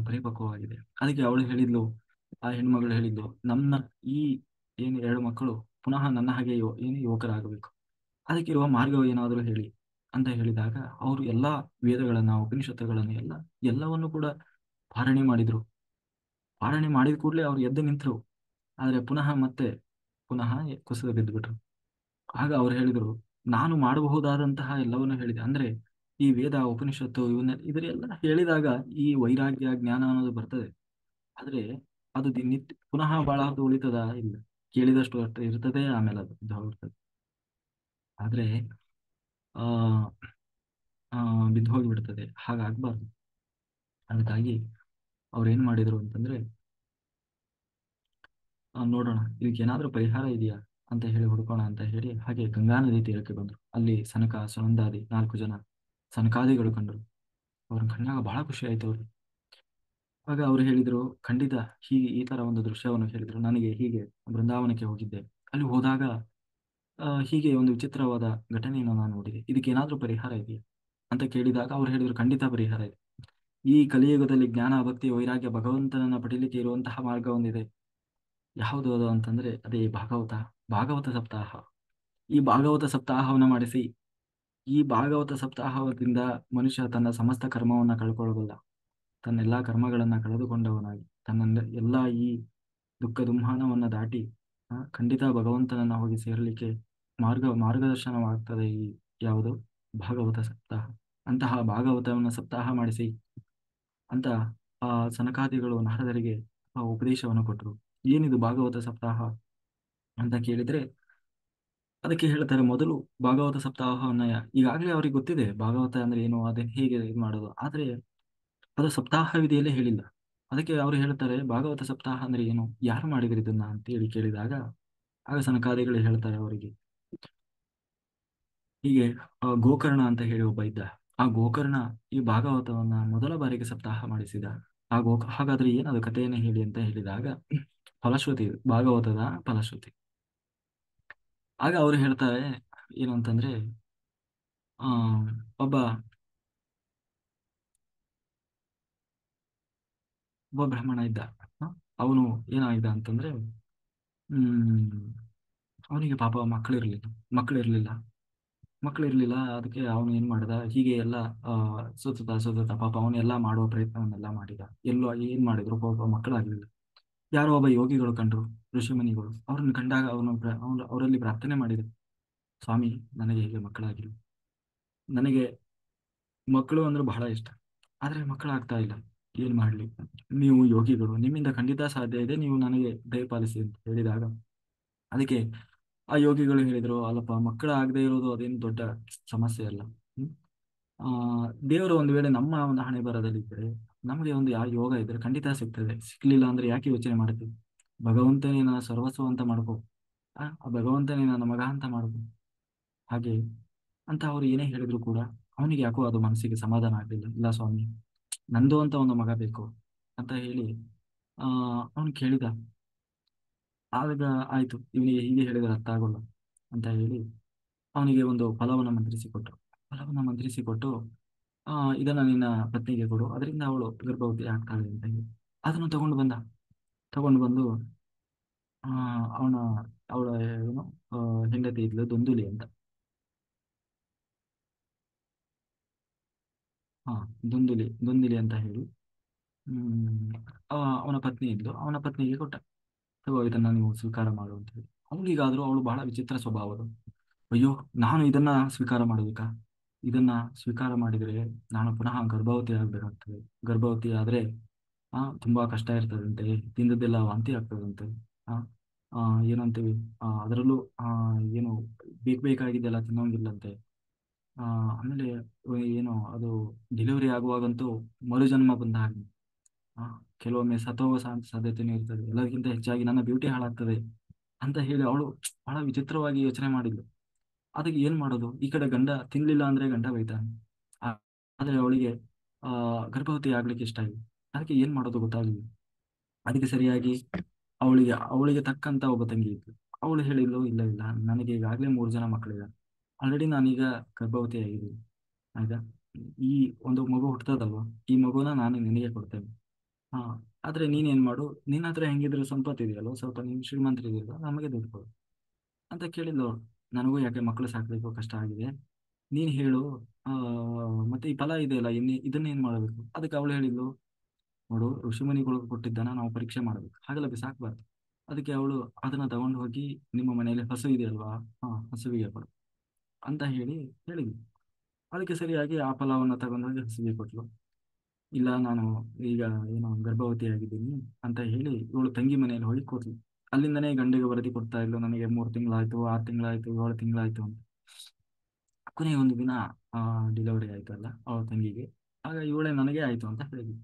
ಪರಿಪಕ್ವವಾಗಿದೆ. ಅದಕ್ಕೆ ಅವಳು ಹೇಳಿದ್ಲು, ಆ ಹೆಣ್ಮಗಳು ಹೇಳಿದ್ಲು, ನಮ್ಮ ಈ ಏನು 2 ಮಕ್ಕಳು ಪುನಃ ನನ್ನ ಹಾಗೆ ಯುವಕರಾಗಬೇಕು, ಅದಕ್ಕಿರುವ ಮಾರ್ಗ ಏನಾದರೂ ಹೇಳಿ ಅಂತ ಹೇಳಿದಾಗ ಅವರು ಎಲ್ಲಾ ವೇದಗಳನ್ನ ಉಪನಿಷತ್ತುಗಳನ್ನ ಎಲ್ಲವನ್ನು ಕೂಡ ಪಾರಣೆ ಮಾಡಿದ್ರು. ಪಾರಣೆ ಮಾಡಿದ ಕೂಡಲೇ ಅವ್ರು ಎದ್ದು ನಿಂತರು. ಆದ್ರೆ ಪುನಃ ಕುಸಿದು ಬಿದ್ದುಬಿಟ್ರು. ಆಗ ಅವ್ರು ಹೇಳಿದ್ರು, ನಾನು ಮಾಡಬಹುದಾದಂತಹ ಎಲ್ಲವನ್ನೂ ಹೇಳಿದೆ. ಅಂದ್ರೆ ಈ ವೇದ ಉಪನಿಷತ್ತು ಇದರೆಲ್ಲ ಹೇಳಿದಾಗ ಈ ವೈರಾಗ್ಯ ಜ್ಞಾನ ಅನ್ನೋದು ಬರ್ತದೆ. ಆದ್ರೆ ಅದು ನಿತ್ಯ ಪುನಃ ಬಹಳ ಹೊತ್ತು ಉಳಿತದ ಇಲ್ಲ, ಕೇಳಿದಷ್ಟು ಅಷ್ಟು ಇರ್ತದೆ, ಆಮೇಲೆ ಅದು ಇದು ಹೋಗ್ತದೆ. ಆದ್ರೆ ಆ ಆ ಬಿದ್ದು ಹೋಗಿಬಿಡ್ತದೆ. ಹಾಗಾಗ್ಬಾರ್ದು. ಅದಕ್ಕಾಗಿ ಅವ್ರು ಏನ್ ಮಾಡಿದ್ರು ಅಂತಂದ್ರೆ, ನೋಡೋಣ ಇದಕ್ಕೆ ಏನಾದ್ರೂ ಪರಿಹಾರ ಇದೆಯಾ ಅಂತ ಹೇಳಿ ಹುಡ್ಕೋಣ ಅಂತ ಹೇಳಿ ಹಾಗೆ ಗಂಗಾ ನದಿ ತೀರಕ್ಕೆ ಬಂದ್ರು. ಅಲ್ಲಿ ಸನಕ ಸುನಂದಾದಿ 4 ಜನ ಸನಕಾದಿಗಳು ಕಂಡ್ರು. ಅವ್ರ ಕಣ್ಣಾಗ ಬಹಳ ಖುಷಿ ಆಯ್ತು ಅವ್ರು. ಆಗ ಅವ್ರು ಹೇಳಿದ್ರು, ಖಂಡಿತ ಹೀಗೆ ಈ ತರ ಒಂದು ದೃಶ್ಯವನ್ನು ಹೇಳಿದ್ರು. ನನಗೆ ಹೀಗೆ ಬೃಂದಾವನಕ್ಕೆ ಹೋಗಿದ್ದೆ, ಅಲ್ಲಿ ಹೋದಾಗ ಹೀಗೆ ಒಂದು ವಿಚಿತ್ರವಾದ ಘಟನೆಯನ್ನು ನಾನು ನೋಡಿದೆ. ಇದಕ್ಕೆ ಏನಾದ್ರೂ ಪರಿಹಾರ ಇದೆಯಾ ಅಂತ ಕೇಳಿದಾಗ ಅವ್ರು ಹೇಳಿದ್ರು, ಖಂಡಿತ ಪರಿಹಾರ ಇದೆ. ಈ ಕಲಿಯುಗದಲ್ಲಿ ಜ್ಞಾನ ಭಕ್ತಿ ವೈರಾಗ್ಯ ಭಗವಂತನನ್ನ ಪಡೀಲಿಕ್ಕೆ ಇರುವಂತಹ ಮಾರ್ಗ ಒಂದಿದೆ. ಯಾವುದು ಅದು ಅಂತಂದ್ರೆ ಅದೇ ಭಾಗವತ. ಭಾಗವತ ಸಪ್ತಾಹ. ಈ ಭಾಗವತ ಸಪ್ತಾಹವನ್ನ ಮಾಡಿಸಿ. ಈ ಭಾಗವತ ಸಪ್ತಾಹದಿಂದ ಮನುಷ್ಯ ತನ್ನ ಸಮಸ್ತ ಕರ್ಮವನ್ನ ಕಳ್ಕೊಳ್ಳಬಲ್ಲ. ತನ್ನೆಲ್ಲಾ ಕರ್ಮಗಳನ್ನ ಕಳೆದುಕೊಂಡವನಾಗಿ ತನ್ನ ಎಲ್ಲಾ ಈ ದುಃಖ ದುಮ್ಮಾನವನ್ನ ದಾಟಿ ಖಂಡಿತ ಭಗವಂತನನ್ನ ಹೋಗಿ ಸೇರಲಿಕ್ಕೆ ಮಾರ್ಗದರ್ಶನವಾಗ್ತದೆ ಈ ಯಾವುದು ಭಾಗವತ ಸಪ್ತಾಹ. ಅಂತಹ ಭಾಗವತವನ್ನ ಸಪ್ತಾಹ ಮಾಡಿಸಿ ಅಂತ ಆ ಸನಕಾದಿಗಳು ನಾರದರಿಗೆ ಉಪದೇಶವನ್ನು ಕೊಟ್ಟರು. ಏನಿದು ಭಾಗವತ ಸಪ್ತಾಹ ಅಂತ ಕೇಳಿದ್ರೆ ಅದಕ್ಕೆ ಹೇಳ್ತಾರೆ, ಮೊದಲು ಭಾಗವತ ಸಪ್ತಾಹವನ್ನ ಈಗಾಗಲೇ ಅವ್ರಿಗೆ ಗೊತ್ತಿದೆ ಭಾಗವತ ಅಂದ್ರೆ ಏನು, ಅದನ್ನ ಹೇಗೆ ಇದು ಮಾಡೋದು. ಆದ್ರೆ ಅದು ಸಪ್ತಾಹ ವಿಧಿಯಲ್ಲೇ ಹೇಳಿಲ್ಲ. ಅದಕ್ಕೆ ಅವರು ಹೇಳ್ತಾರೆ, ಭಾಗವತ ಸಪ್ತಾಹ ಅಂದ್ರೆ ಏನು, ಯಾರು ಮಾಡಿದ್ರು ಇದನ್ನ ಅಂತ ಹೇಳಿ ಕೇಳಿದಾಗ ಆಗ ಸನಕಾದಿಗಳು ಹೇಳ್ತಾರೆ ಅವರಿಗೆ, ಹೀಗೆ ಗೋಕರ್ಣ ಅಂತ ಹೇಳಿ ಒಬ್ಬ ಇದ್ದ. ಆ ಗೋಕರ್ಣ ಈ ಭಾಗವತವನ್ನ ಮೊದಲ ಬಾರಿಗೆ ಸಪ್ತಾಹ ಮಾಡಿಸಿದ. ಹಾಗಾದ್ರೆ ಏನದು ಕಥೆಯನ್ನ ಹೇಳಿ ಅಂತ ಹೇಳಿದಾಗ ಫಲಶ್ರುತಿ ಭಾಗವತದ ಫಲಶ್ರುತಿ. ಆಗ ಅವರು ಹೇಳ್ತಾರೆ ಏನು ಅಂತಂದ್ರೆ, ಆ ಒಬ್ಬ ಒಬ್ಬ ಬ್ರಾಹ್ಮಣ ಇದ್ದ. ಅವನು ಏನಾಗಿದ್ದ ಅಂತಂದ್ರೆ, ಹ್ಮ್ ಅವನಿಗೆ ಪಾಪ ಮಕ್ಕಳಿರ್ಲಿಲ್ಲ. ಮಕ್ಕಳಿರ್ಲಿಲ್ಲ. ಅದಕ್ಕೆ ಅವನು ಏನ್ ಮಾಡ್ದ, ಹೀಗೆ ಎಲ್ಲ ಆ ಸುತ್ತ ಪಾಪ ಅವನು ಎಲ್ಲ ಮಾಡುವ ಪ್ರಯತ್ನವನ್ನೆಲ್ಲ ಮಾಡಿದ. ಎಲ್ಲೋ ಏನ್ ಮಾಡಿದ್ರು ಪಾಪ ಮಕ್ಕಳಾಗ್ಲಿಲ್ಲ. ಯಾರೋ ಒಬ್ಬ ಯೋಗಿಗಳು ಕಂಡ್ರು, ಋಷಿಮುನಿಗಳು. ಅವ್ರನ್ನ ಕಂಡಾಗ ಅವನು ಅವರಲ್ಲಿ ಪ್ರಾರ್ಥನೆ ಮಾಡಿದ, ಸ್ವಾಮಿ ನನಗೆ ಹೀಗೆ ಮಕ್ಕಳಾಗಿಲ್ಲ. ನನಗೆ ಮಕ್ಕಳು ಅಂದ್ರೆ ಬಹಳ ಇಷ್ಟ, ಆದ್ರೆ ಮಕ್ಕಳಾಗ್ತಾ ಇಲ್ಲ. ಏನ್ ಮಾಡ್ಲಿ, ನೀವು ಯೋಗಿಗಳು, ನಿಮ್ಮಿಂದ ಖಂಡಿತ ಸಾಧ್ಯ ಇದೆ, ನೀವು ನನಗೆ ದಯಪಾಲಿಸಿ ಅಂತ ಹೇಳಿದಾಗ ಅದಕ್ಕೆ ಆ ಯೋಗಿಗಳು ಹೇಳಿದ್ರು, ಅಲ್ಲಪ್ಪ ಮಕ್ಕಳ ಆಗದೆ ಇರೋದು ಅದೇನು ದೊಡ್ಡ ಸಮಸ್ಯೆ ಅಲ್ಲ. ಹ್ಮ್ ಆ ದೇವರು ಒಂದು ವೇಳೆ ನಮ್ಮ ಒಂದು ಹಣೆ ಬರದಲ್ಲಿ ಇದ್ರೆ, ನಮಗೆ ಒಂದು ಯೋಗ ಇದ್ರೆ ಖಂಡಿತ ಸಿಗ್ತದೆ. ಸಿಗ್ಲಿಲ್ಲ ಅಂದ್ರೆ ಯಾಕೆ ಯೋಚನೆ ಮಾಡ್ತೀವಿ? ಭಗವಂತನೇ ನನ್ನ ಸರ್ವಸ್ವ ಅಂತ ಮಾಡ್ಕೋ. ಆ ಭಗವಂತನೇ ನನ್ನ ಮಗ ಅಂತ ಮಾಡ್ಕೋ. ಹಾಗೆ ಅಂತ ಅವ್ರು ಏನೇ ಹೇಳಿದ್ರು ಕೂಡ ಅವನಿಗೆ ಯಾಕೋ ಅದು ಮನಸ್ಸಿಗೆ ಸಮಾಧಾನ ಆಗ್ಲಿಲ್ಲ. ಇಲ್ಲ ಸ್ವಾಮಿ, ನಂದು ಅಂತ ಒಂದು ಮಗ ಬೇಕು ಅಂತ ಹೇಳಿ ಆ ಅವನು ಕೇಳಿದ. ಆಗ ಆಯ್ತು, ಇವನಿಗೆ ಹೀಗೆ ಹೇಳಿದ್ರೆ ಅರ್ಥ ಆಗೋಲ್ಲ ಅಂತ ಹೇಳಿ ಅವನಿಗೆ ಒಂದು ಫಲವನ್ನು ಮಂತ್ರಿಸಿಕೊಟ್ರು. ಫಲವನ್ನು ಮಂತ್ರಿಸಿಕೊಟ್ಟು ಇದನ್ನ ನಿನ್ನ ಪತ್ನಿಗೆ ಕೊಡು, ಅದರಿಂದ ಅವಳು ಗರ್ಭವತಿ ಆಗ್ತಾಳೆ ಅಂತ ಹೇಳಿ ಅದನ್ನು ತಗೊಂಡು ಬಂದು ಆ ಅವನ ಅವಳ ಏನು ಹೆಂಡತಿ ಇದ್ಲು ದುಂದುಲಿ ಅಂತ. ಹಾ, ದುಂದುಲಿ ಅಂತ ಹೇಳಿ ಹ್ಮ್ ಅವನ ಪತ್ನಿ ಇದ್ಲು. ಅವನ ಪತ್ನಿಗೆ ಕೊಟ್ಟ. ತಗೋ ಇದನ್ನ ನೀವು ಸ್ವೀಕಾರ ಮಾಡು ಅಂತ ಹೇಳಿ. ಅವಳಿಗಾದ್ರೂ ಅವಳು ಬಹಳ ವಿಚಿತ್ರ ಸ್ವಭಾವದು. ಅಯ್ಯೋ, ನಾನು ಇದನ್ನ ಸ್ವೀಕಾರ ಮಾಡಬೇಕಾ? ಇದನ್ನ ಸ್ವೀಕಾರ ಮಾಡಿದ್ರೆ ನಾನು ಪುನಃ ಗರ್ಭವತಿ ಆಗ್ಬೇಕಾಗ್ತದೆ. ಗರ್ಭವತಿ ಆದ್ರೆ ತುಂಬಾ ಕಷ್ಟ ಇರ್ತದಂತೆ. ತಿಂದದ್ದೆಲ್ಲ ವಾಂತಿ ಆಗ್ತದಂತೆ. ಆ ಆ, ಏನಂತೀವಿ, ಅದರಲ್ಲೂ ಏನು ಬೇಕಾಗಿದ್ದೆಲ್ಲ ತಿನ್ನೋಂಗಿಲ್ಲಂತೆ. ಆ ಆಮೇಲೆ ಏನು ಅದು ಡೆಲಿವರಿ ಆಗುವಾಗಂತೂ ಮರುಜನ್ಮ ಬಂದ ಹಾಗೆ. ಆ, ಕೆಲವೊಮ್ಮೆ ಸತ್ತೋಗೋ ಸಾಧ್ಯತೆನೂ ಇರ್ತದೆ. ಎಲ್ಲರಿಗಿಂತ ಹೆಚ್ಚಾಗಿ ನನ್ನ ಬ್ಯೂಟಿ ಹಾಳಾಗ್ತದೆ ಅಂತ ಹೇಳಿ ಅವಳು ಬಹಳ ವಿಚಿತ್ರವಾಗಿ ಯೋಚನೆ ಮಾಡಿದ್ಲು. ಅದಕ್ಕೆ ಏನ್ ಮಾಡೋದು? ಈ ಕಡೆ ಗಂಡ ತಿನ್ಲಿಲ್ಲ ಅಂದ್ರೆ ಗಂಡ ಬೈತಾನೆ. ಆ- ಆದ್ರೆ ಅವಳಿಗೆ ಗರ್ಭವತಿ ಆಗ್ಲಿಕ್ಕೆ ಇಷ್ಟ ಇಲ್ಲ. ಅದಕ್ಕೆ ಏನ್ ಮಾಡೋದು ಗೊತ್ತಾಗ್ಲಿಲ್ಲ. ಅದಕ್ಕೆ ಸರಿಯಾಗಿ ಅವಳಿಗೆ ತಕ್ಕಂತ ಒಬ್ಬ ತಂಗಿ ಇದ್ಲು. ಅವಳು ಹೇಳಿದ್ಲು, ಇಲ್ಲ ಇಲ್ಲ, ನನಗೆ ಈಗಾಗಲೇ 3 ಜನ ಮಕ್ಕಳಿದ್ದಾರೆ. ಆಲ್ರೆಡಿ ನಾನೀಗ ಗರ್ಭವತಿ ಆಗಿದ್ದೀನಿ. ಆಯ್ತಾ, ಈ ಒಂದು ಮಗು ಹುಟ್ಟತದಲ್ವಾ, ಈ ಮಗುನ ನಾನು ನಿನಗೆ ಕೊಡ್ತೇನೆ. ಹಾ, ಆದ್ರೆ ನೀನೇನ್ ಮಾಡು, ನಿನ್ನ ಹತ್ರ ಹೆಂಗಿದ್ರು ಸಂಪತ್ತು ಇದೆಯಲ್ಲ, ಸ್ವಲ್ಪ ನೀನು ಶ್ರೀಮಂತರಿದೆಯಲ್ಲ, ನಮಗೆ ದುಡ್ಡು ಕೊಡು ಅಂತ ಕೇಳಿದ್ಲು ಅವ್ಳು. ನನಗೂ ಯಾಕೆ ಮಕ್ಕಳು ಸಾಕ್ಬೇಕು, ಕಷ್ಟ ಆಗಿದೆ, ನೀನ್ ಹೇಳು. ಆ ಮತ್ತೆ ಈ ಫಲ ಇದೆಯಲ್ಲ, ಇದನ್ನೇನ್ ಮಾಡಬೇಕು? ಅದಕ್ಕೆ ಅವಳು ಹೇಳಿದ್ಲು, ನೋಡು, ಋಷಿಮುನಿಗಳು ಕೊಟ್ಟಿದ್ದನ್ನ ನಾವು ಪರೀಕ್ಷೆ ಮಾಡಬೇಕು, ಹಾಗೆಲ್ಲ ಬಿಸಾಕ್ಬಾರ್ದು. ಅದಕ್ಕೆ ಅವಳು ಅದನ್ನ ತಗೊಂಡು ಹೋಗಿ ನಿಮ್ಮ ಮನೆಯಲ್ಲಿ ಹಸು ಇದೆಯಲ್ವಾ, ಹಸುವಿಗೆ ಕೊಡು ಅಂತ ಹೇಳಿದ್ಲು. ಅದಕ್ಕೆ ಸರಿಯಾಗಿ ಆ ಫಲವನ್ನು ತಗೊಂಡೋಗಿ ಹಸುವಿಗೆ ಕೊಟ್ಲು. ಇಲ್ಲ ನಾನು ಈಗ ಏನೋ ಗರ್ಭವತಿಯಾಗಿದ್ದೀನಿ ಅಂತ ಹೇಳಿ ಇವಳು ತಂಗಿ ಮನೆಯಲ್ಲಿ ಹೋಗಿ ಕೂತ್ಲು. ಅಲ್ಲಿಂದನೇ ಗಂಡಿಗೆ ವರದಿ ಕೊಡ್ತಾ ಇದ್ಲು, ನನಗೆ 3 ತಿಂಗಳಾಯ್ತು, 6 ತಿಂಗಳಾಯ್ತು, 7 ತಿಂಗಳಾಯ್ತು ಅಂತ. ಕೊನೆಗೆ ಒಂದು ದಿನ ಡಿಲಿವರಿ ಆಯ್ತು ಅಲ್ಲ ಅವಳ ತಂಗಿಗೆ. ಆಗ ಇವಳೇ ನನಗೆ ಆಯ್ತು ಅಂತ ಹೇಳಿದ್ಲು.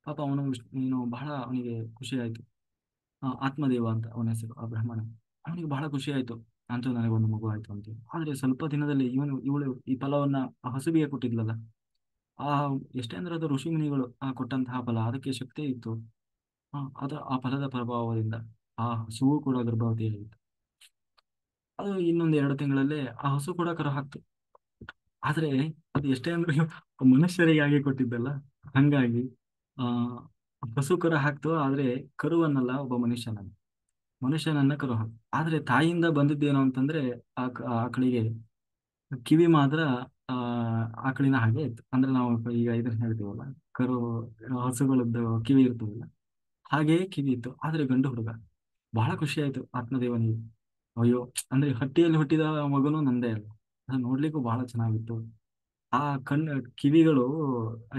ಪಾಪ ಅವನು ನೀನು ಬಹಳ ಅವನಿಗೆ ಖುಷಿ ಆಯ್ತು. ಆತ್ಮದೇವ ಅಂತ ಅವನ ಹೆಸರು, ಆ ಬ್ರಾಹ್ಮಣ. ಅವನಿಗೆ ಬಹಳ ಖುಷಿ ಆಯ್ತು, ಅಂತೂ ನನಗೊಂದು ಮಗು ಆಯ್ತು ಅಂತ. ಆದ್ರೆ ಸ್ವಲ್ಪ ದಿನದಲ್ಲಿ ಇವಳು ಈ ಫಲವನ್ನ ಆ ಹಸುವಿಗೆ ಕೊಟ್ಟಿದ್ಲಲ್ಲ. ಆ ಎಷ್ಟೇ ಅಂದ್ರೆ ಅದು ಋಷಿ ಮುನಿಗಳು ಕೊಟ್ಟಂತಹ ಫಲ, ಅದಕ್ಕೆ ಶಕ್ತಿ ಇತ್ತು. ಆ ಫಲದ ಪ್ರಭಾವದಿಂದ ಆ ಹಸುವು ಕೂಡ ಗರ್ಭವತಿಯಾಗಿತ್ತು. ಅದು ಇನ್ನೊಂದು 2 ತಿಂಗಳಲ್ಲೇ ಆ ಹಸು ಕೂಡ ಕರು ಹಾಕ್ತು. ಆದ್ರೆ ಅದು ಎಷ್ಟೇ ಅಂದ್ರೆ ಮನುಷ್ಯರಿಗಾಗಿ ಕೊಟ್ಟಿದ್ದಲ್ಲ, ಹಂಗಾಗಿ ಆ ಹಸು ಕರು ಹಾಕ್ತು. ಆದ್ರೆ ಕರುವನ್ನಲ್ಲ, ಒಬ್ಬ ಮನುಷ್ಯನನ್ನ ಕರು ಹಾಕ್ತು. ಆದ್ರೆ ತಾಯಿಯಿಂದ ಬಂದಿದ್ದೇನು ಅಂತಂದ್ರೆ ಆ ಆಕಳಿಗೆ ಕಿವಿ ಮಾತ್ರ ಆ ಆಕಳಿನ ಹಾಗೆ ಇತ್ತು. ಅಂದ್ರೆ ನಾವು ಈಗ ಇದನ್ನ ಹೇಳ್ತೀವಲ್ಲ, ಕರು ಹಸುಗಳದ್ದು ಕಿವಿ ಇರ್ತದಲ್ಲ, ಹಾಗೆಯೇ ಕಿವಿ ಇತ್ತು. ಆದ್ರೆ ಗಂಡು ಹುಡುಗ. ಬಹಳ ಖುಷಿ ಆಯ್ತು ಆತ್ಮದೇವನಿಗೆ. ಅಯ್ಯೋ, ಅಂದ್ರೆ ಹಟ್ಟಿಯಲ್ಲಿ ಹುಟ್ಟಿದ ಮಗನು ನಂದೇ ಅಲ್ಲ. ಅದು ನೋಡ್ಲಿಕ್ಕೂ ಬಹಳ ಚೆನ್ನಾಗಿತ್ತು. ಆ ಕಿವಿಗಳು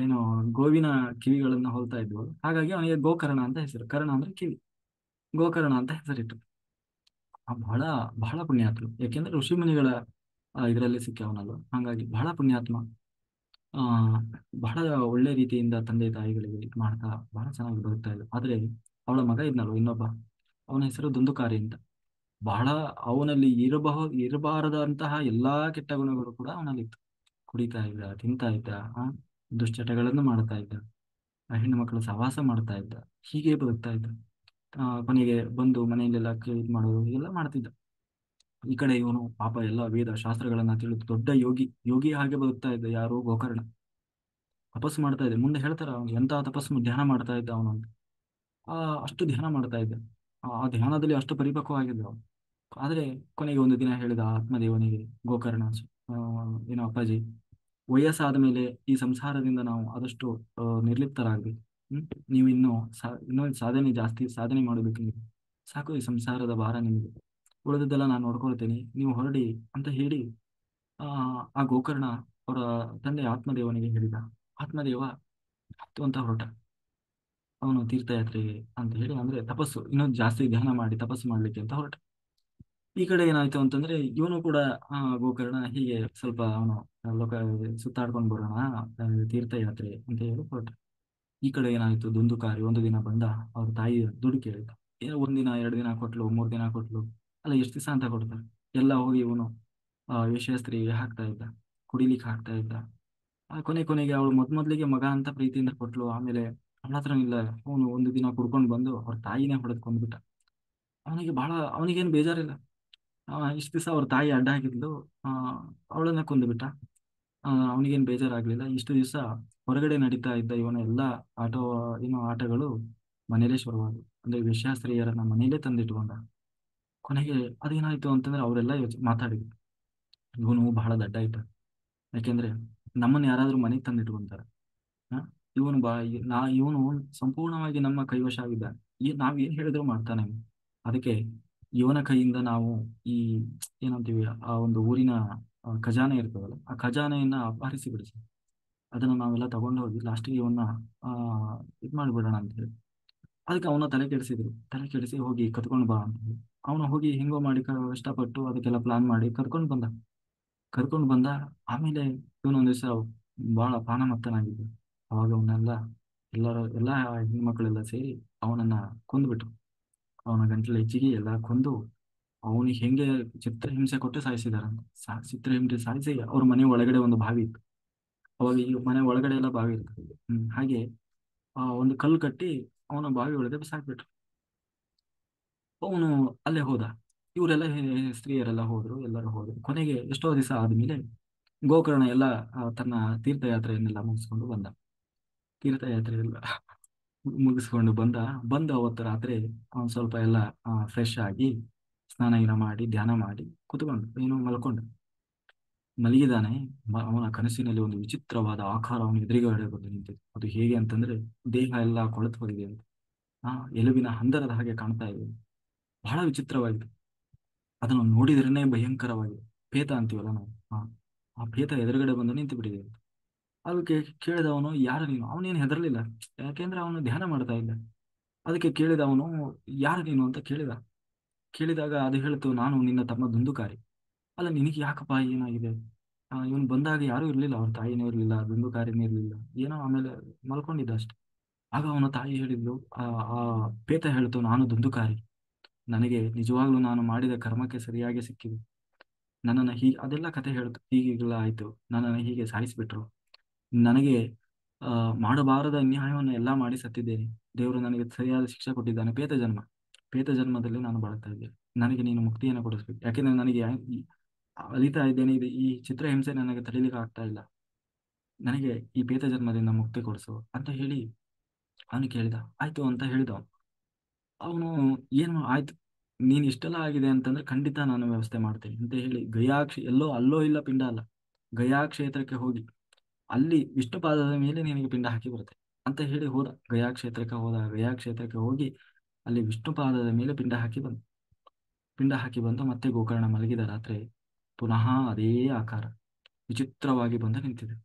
ಏನು ಗೋವಿನ ಕಿವಿಗಳನ್ನ ಹೋಲ್ತಾ ಇದ್ವು. ಹಾಗಾಗಿ ಅವನಿಗೆ ಗೋಕರ್ಣ ಅಂತ ಹೆಸರು. ಕರ್ಣ ಅಂದ್ರೆ ಕಿವಿ, ಗೋಕರ್ಣ ಅಂತ ಹೆಸರಿಟ್ಟು. ಬಹಳ ಬಹಳ ಪುಣ್ಯಾತ್ಮ. ಯಾಕೆಂದ್ರೆ ಋಷಿಮುನಿಗಳ ಇದರಲ್ಲಿ ಸಿಕ್ಕವನಲ್ಲ, ಹಾಗಾಗಿ ಬಹಳ ಪುಣ್ಯಾತ್ಮ. ಆ ಬಹಳ ಒಳ್ಳೆ ರೀತಿಯಿಂದ ತಂದೆ ತಾಯಿಗಳಿಗೆ ಇದ್ ಮಾಡ್ತಾ ಬಹಳ ಚೆನ್ನಾಗಿ ಬದುಕ್ತಾ ಇದ್ದ. ಆದ್ರೆ ಅವಳ ಮಗ ಇದ್ನಲ್ವ ಇನ್ನೊಬ್ಬ, ಅವನ ಹೆಸರು ದುಂದುಕಾರಿ ಅಂತ. ಬಹಳ ಅವನಲ್ಲಿ ಇರಬಾರದಂತಹ ಎಲ್ಲಾ ಕೆಟ್ಟ ಗುಣಗಳು ಕೂಡ ಅವನಲ್ಲಿ ಇತ್ತು. ಕುಡಿತಾ ಇದ್ದ, ತಿಂತಾ ಇದ್ದ, ದುಶ್ಚಟಗಳನ್ನು ಮಾಡ್ತಾ ಇದ್ದ, ಹೆಣ್ಣು ಮಕ್ಕಳ ಸಹವಾಸ ಮಾಡ್ತಾ ಇದ್ದ, ಹೀಗೆ ಬದುಕ್ತಾ ಇದ್ದ. ಕೊನೆಗೆ ಬಂದು ಮನೆಯಲ್ಲೆಲ್ಲ ಇದ್ ಮಾಡೋದು ಎಲ್ಲ ಮಾಡ್ತಿದ್ದ. ಈ ಕಡೆ ಇವನು ಪಾಪ ಎಲ್ಲ ವೇದ ಶಾಸ್ತ್ರಗಳನ್ನ ತಿಳಿದು ದೊಡ್ಡ ಯೋಗಿ, ಹಾಗೆ ಬದುಕ್ತಾ ಇದ್ದ. ಯಾರು? ಗೋಕರ್ಣ. ತಪಸ್ಸು ಮಾಡ್ತಾ ಇದ್ದ. ಮುಂದೆ ಹೇಳ್ತಾರ ಅವನು ಎಂತ ತಪಸ್ಸು ಧ್ಯಾನ ಮಾಡ್ತಾ ಇದ್ದ ಅವನು ಅಂತ. ಆ ಅಷ್ಟು ಧ್ಯಾನ ಮಾಡ್ತಾ ಇದ್ದ. ಆ ಧ್ಯಾನದಲ್ಲಿ ಅಷ್ಟು ಪರಿಪಕ್ವವಾಗಿದ್ದ ಅವನು. ಆದ್ರೆ ಕೊನೆಗೆ ಒಂದು ದಿನ ಹೇಳಿದ ಆತ್ಮದೇವನಿಗೆ ಗೋಕರ್ಣ, ಆ, ಏನೋ ಅಪ್ಪಾಜಿ, ವಯಸ್ಸಾದ ಮೇಲೆ ಈ ಸಂಸಾರದಿಂದ ನಾವು ಆದಷ್ಟು ನಿರ್ಲಿಪ್ತರಾಗ್ಬೇಕು. ಹ್ಮ್ ನೀವು ಇನ್ನೂ ಸಾಧನೆ ಮಾಡಬೇಕು ನೀವು. ಸಾಕು ಈ ಸಂಸಾರದ ಭಾರ ನಿಮಗೆ, ಉಳಿದದ್ದೆಲ್ಲ ನಾನು ನೋಡ್ಕೊಳ್ತೇನೆ, ನೀವು ಹೊರಡಿ ಅಂತ ಹೇಳಿ ಆ ಆ ಗೋಕರ್ಣ ಅವರ ತಂದೆ ಆತ್ಮದೇವನಿಗೆ ಹೇಳಿದ. ಆತ್ಮದೇವ ಹತ್ತು ಅಂತ ಹೊರಟ. ಅವನು ತೀರ್ಥಯಾತ್ರೆಗೆ ಅಂತ ಹೇಳಿ, ಅಂದ್ರೆ ತಪಸ್ಸು ಇನ್ನೂ ಜಾಸ್ತಿ ಧ್ಯಾನ ಮಾಡಿ ತಪಸ್ಸು ಮಾಡ್ಲಿಕ್ಕೆ ಅಂತ ಹೊರಟ. ಈ ಕಡೆ ಏನಾಯ್ತು ಅಂತಂದ್ರೆ ಇವನು ಕೂಡ ಗೋಕರ್ಣ ಹೀಗೆ ಸ್ವಲ್ಪ ಅವನು ಲೋಕ ಸುತ್ತಾಡ್ಕೊಂಡು ಬರೋಣ, ತೀರ್ಥಯಾತ್ರೆ ಅಂತ ಹೇಳಿ ಹೊರಟ. ಈ ಕಡೆ ಏನಾಯ್ತು, ದುಂದುಕಾರಿ ಒಂದು ದಿನ ಬಂದ. ಅವ್ರ ತಾಯಿ ದುಡ್ಡು ಕೇಳಿದ. ಏನೋ 1 ದಿನ 2 ದಿನ ಕೊಟ್ಲು, 3 ದಿನ ಕೊಟ್ಲು. ಅಲ್ಲ, ಎಷ್ಟು ದಿವಸ ಅಂತ ಕೊಡ್ತಾರೆ. ಎಲ್ಲ ಹೋಗಿ ಇವನು ವೇಶ್ಯ ಸ್ತ್ರೀಗೆ ಹಾಕ್ತಾ ಇದ್ದ, ಕುಡಿಲಿಕ್ಕೆ ಹಾಕ್ತಾ ಇದ್ದ. ಕೊನೆಗೆ ಅವಳು ಮೊದ್ಲಿಗೆ ಮಗ ಅಂತ ಪ್ರೀತಿಯಿಂದ ಕೊಟ್ಲು. ಆಮೇಲೆ ಅವಳ ಹತ್ರ ಇಲ್ಲ. ಅವನು ಒಂದು ದಿನ ಕುಡ್ಕೊಂಡು ಬಂದು ಅವ್ರ ತಾಯಿನೇ ಹೊಡೆದ್ ಕೊಂದ್ಬಿಟ್ಟ. ಅವನಿಗೇನು ಬೇಜಾರಿಲ್ಲ. ಇಷ್ಟು ದಿವಸ ಅವ್ರ ತಾಯಿ ಅಡ್ಡ ಹಾಕಿದ್ಲು, ಆ ಅವಳನ್ನ ಕೊಂದು ಬಿಟ್ಟ. ಅವನಿಗೇನು ಬೇಜಾರಾಗ್ಲಿಲ್ಲ. ಇಷ್ಟು ದಿವಸ ಹೊರಗಡೆ ನಡೀತಾ ಇದ್ದ ಇವನ ಎಲ್ಲ ಆಟ ಆಟಗಳು ಮನೇಲೇ ಶುರುವಾದವು. ಅಂದ್ರೆ ವೇಶ್ಯಾಸ್ತ್ರೀಯರನ್ನ ಮನೇಲೇ ತಂದಿಟ್ಕೊಂಡ. ಕೊನೆಗೆ ಅದೇನಾಯ್ತು ಅಂತಂದ್ರೆ ಅವರೆಲ್ಲ ಮಾತಾಡಿದ್ರು, ಇವನು ಬಹಳ ದಡ್ಡ ಇದ್ದ. ಯಾಕೆಂದ್ರೆ ನಮ್ಮನ್ನ ಯಾರಾದ್ರೂ ಮನೆಗೆ ತಂದಿಟ್ಕೊಂತಾರೆ, ಹ ಇವನು ಸಂಪೂರ್ಣವಾಗಿ ನಮ್ಮ ಕೈವಶ ಆಗಿದ್ದಾನೆ. ನಾವ್ ಏನ್ ಹೇಳಿದ್ರು ಮಾಡ್ತಾನೆ ಅವ್ನು. ಅದಕ್ಕೆ ಇವನ ಕೈಯಿಂದ ನಾವು ಈ ಏನಂತೀವಿ ಆ ಒಂದು ಊರಿನ ಖಜಾನೆ ಇರ್ತದಲ್ಲ, ಆ ಖಜಾನೆಯನ್ನ ಅಪಹರಿಸಿ ಬಿಡಿಸಿ ಅದನ್ನ ನಾವೆಲ್ಲ ತಗೊಂಡು ಹೋಗಿ ಲಾಸ್ಟಿಗೆ ಇವನ್ನ ಆ ಇದ್ ಮಾಡ್ಬಿಡೋಣ ಅಂತ ಹೇಳಿ. ಅದಕ್ಕೆ ಅವನ ತಲೆ ಕೆಡಿಸಿ ಹೋಗಿ ಕತ್ಕೊಂಡು ಬಾ ಅಂತ ಹೇಳಿ. ಅವನು ಹೋಗಿ ಹೆಂಗೋ ಮಾಡಿ ಕಷ್ಟಪಟ್ಟು ಅದಕ್ಕೆಲ್ಲ ಪ್ಲಾನ್ ಮಾಡಿ ಕರ್ಕೊಂಡು ಬಂದ. ಆಮೇಲೆ ಇವನೊಂದ್ ದಿವಸ ಬಹಳ ಪಾನಮತ್ತನಾಗಿದ್ದು. ಅವಾಗ ಎಲ್ಲಾ ಹೆಣ್ಮಕ್ಳೆಲ್ಲ ಸೇರಿ ಅವನನ್ನ ಕೊಂದ್ಬಿಟ್ರು. ಅವನ ಗಂಟಲು ಹೆಚ್ಚಿಗೆ ಎಲ್ಲ ಕೊಂದು ಅವನಿಗೆ ಹೆಂಗೆ ಚಿತ್ರಹಿಂಸೆ ಕೊಟ್ಟು ಸಾಯಿಸಿದಾರಂತ. ಚಿತ್ರಹಿಂಸೆ ಸಾಯಿಸಿ ಅವ್ರ ಮನೆ ಒಳಗಡೆ ಒಂದು ಬಾವಿ ಇತ್ತು. ಅವಾಗ ಈ ಮನೆ ಒಳಗಡೆ ಎಲ್ಲ ಬಾವಿ ಇರ್ತದೆ. ಹಾಗೆ ಒಂದು ಕಲ್ಲು ಕಟ್ಟಿ ಅವನ ಬಾವಿ ಒಳಗೆ ಬಿಸಾಕ್ಬಿಟ್ರು. ಅವನು ಅಲ್ಲೇ ಹೋದ. ಇವರೆಲ್ಲ ಸ್ತ್ರೀಯರೆಲ್ಲ ಹೋದ್ರು, ಎಲ್ಲರೂ ಹೋದ್ರು. ಕೊನೆಗೆ ಎಷ್ಟೋ ದಿವಸ ಆದ್ಮೇಲೆ ಗೋಕರ್ಣ ಎಲ್ಲ ತನ್ನ ತೀರ್ಥಯಾತ್ರೆಯನ್ನೆಲ್ಲ ಮುಗಿಸ್ಕೊಂಡು ಬಂದ. ತೀರ್ಥಯಾತ್ರೆ ಎಲ್ಲ ಮುಗಿಸ್ಕೊಂಡು ಬಂದ ಅವತ್ತು ರಾತ್ರಿ ಅವನು ಸ್ವಲ್ಪ ಎಲ್ಲ ಫ್ರೆಶ್ ಆಗಿ ಸ್ನಾನ ಗೀನ ಮಾಡಿ ಧ್ಯಾನ ಮಾಡಿ ಕುತ್ಕೊಂಡು ಮಲ್ಕೊಂಡ. ಮಲಗಿದಾನೆ. ಅವನ ಕನಸಿನಲ್ಲಿ ಒಂದು ವಿಚಿತ್ರವಾದ ಆಕಾರ ಅವನ ಎದುರುಗಡೆ ಬಂದು ನಿಂತಿದೆ. ಅದು ಹೇಗೆ ಅಂತಂದ್ರೆ ದೇಹ ಎಲ್ಲ ಕೊಳೆತು ಹೋಗಿದೆ ಅಂತ. ಎಲುಬಿನ ಹಂದರದ ಹಾಗೆ ಕಾಣ್ತಾ ಇದೆ. ಬಹಳ ವಿಚಿತ್ರವಾಗಿದೆ. ಅದನ್ನು ನೋಡಿದ್ರೇನೆ ಭಯಂಕರವಾಗಿದೆ. ಪೇತ ಅಂತೀವಲ್ಲ ನಾವು. ಆ ಪೇತ ಎದುರುಗಡೆ ಬಂದು ನಿಂತು ಬಿಟ್ಟಿದೆ. ಅದಕ್ಕೆ ಕೇಳಿದವನು, ಯಾರು ನೀನು? ಅವನೇನು ಹೆದರ್ಲಿಲ್ಲ, ಯಾಕೆಂದ್ರೆ ಅವನು ಧ್ಯಾನ ಮಾಡ್ತಾ ಇದ್ದ. ಅದಕ್ಕೆ ಕೇಳಿದವನು, ಯಾರು ನೀನು ಅಂತ ಕೇಳಿದ. ಕೇಳಿದಾಗ ಅದು ಹೇಳ್ತು, ನಾನು ನಿನ್ನ ತಮ್ಮ ದುಂದುಕಾರಿ. ಅಲ್ಲ, ನಿನಗೆ ಯಾಕಪ್ಪ, ಏನಾಗಿದೆ? ಇವನು ಬಂದಾಗ ಯಾರೂ ಇರಲಿಲ್ಲ, ಅವ್ರ ತಾಯಿನೂ ಇರಲಿಲ್ಲ, ದುಂದುಕಾರಿನೂ ಇರಲಿಲ್ಲ, ಏನೋ ಆಮೇಲೆ ಮಲ್ಕೊಂಡಿದ್ದ ಅಷ್ಟೆ. ಆಗ ಅವನ ತಾಯಿ ಹೇಳಿದ್ಲು, ಆ ಆ ಪೇತ ಹೇಳ್ತು, ನಾನು ದುಂದುಕಾರಿ, ನನಗೆ ನಿಜವಾಗ್ಲೂ ನಾನು ಮಾಡಿದ ಕರ್ಮಕ್ಕೆ ಸರಿಯಾಗಿ ಸಿಕ್ಕಿದೆ. ನನ್ನನ್ನು ಅದೆಲ್ಲ ಕತೆ ಹೇಳ್ತು, ಹೀಗೆಲ್ಲ ಆಯ್ತು, ನನ್ನನ್ನು ಹೀಗೆ ಸಾಯಿಸಿಬಿಟ್ರು. ನನಗೆ ಮಾಡಬಾರದ ಅನ್ಯಾಯವನ್ನು ಎಲ್ಲ ಮಾಡಿ ಸತ್ತಿದ್ದೇನೆ. ದೇವರು ನನಗೆ ಸರಿಯಾದ ಶಿಕ್ಷೆ ಕೊಟ್ಟಿದ್ದಾನೆ. ಪೇತ ಜನ್ಮದಲ್ಲಿ ನಾನು ಬಾಳ್ತಾ ಇದ್ದೇನೆ. ನನಗೆ ನೀನು ಮುಕ್ತಿಯನ್ನು ಕೊಡಿಸ್ಬೇಕು, ಯಾಕೆಂದ್ರೆ ನನಗೆ ಅಲಿತಾ ಇದ್ದೇನೆ. ಈ ಚಿತ್ರಹಿಂಸೆ ನನಗೆ ತಡೀಲಿಕ್ಕೆ ಆಗ್ತಾ ಇಲ್ಲ. ನನಗೆ ಈ ಪೇತ ಜನ್ಮದಿಂದ ಮುಕ್ತಿ ಕೊಡಿಸು ಅಂತ ಹೇಳಿ ಅವನು ಕೇಳಿದ. ಆಯ್ತು ಅಂತ ಹೇಳಿದ. ಅವನು ಏನು ಆಯ್ತು, ನೀನು ಇಷ್ಟೆಲ್ಲ ಆಗಿದೆ ಅಂತಂದ್ರೆ ಖಂಡಿತ ನಾನು ವ್ಯವಸ್ಥೆ ಮಾಡ್ತೇನೆ ಅಂತ ಹೇಳಿ ಎಲ್ಲೋ ಅಲ್ಲೋ ಇಲ್ಲ ಪಿಂಡ ಅಲ್ಲ, ಗಯಾ ಕ್ಷೇತ್ರಕ್ಕೆ ಹೋಗಿ ಅಲ್ಲಿ ವಿಷ್ಣುಪಾದದ ಮೇಲೆ ನಿನಗೆ ಪಿಂಡ ಹಾಕಿ ಬರುತ್ತೆ ಅಂತ ಹೇಳಿ ಹೋದ. ಗಯಾ ಕ್ಷೇತ್ರಕ್ಕೆ ಹೋಗಿ ಅಲ್ಲಿ ವಿಷ್ಣುಪಾದದ ಮೇಲೆ ಪಿಂಡ ಹಾಕಿ ಬಂದು ಮತ್ತೆ ಗೋಕರ್ಣ ಮಲಗಿದ ರಾತ್ರಿ ಪುನಃ ಅದೇ ಆಕಾರ ವಿಚಿತ್ರವಾಗಿ ಬಂದು ನಿಂತಿದೆ.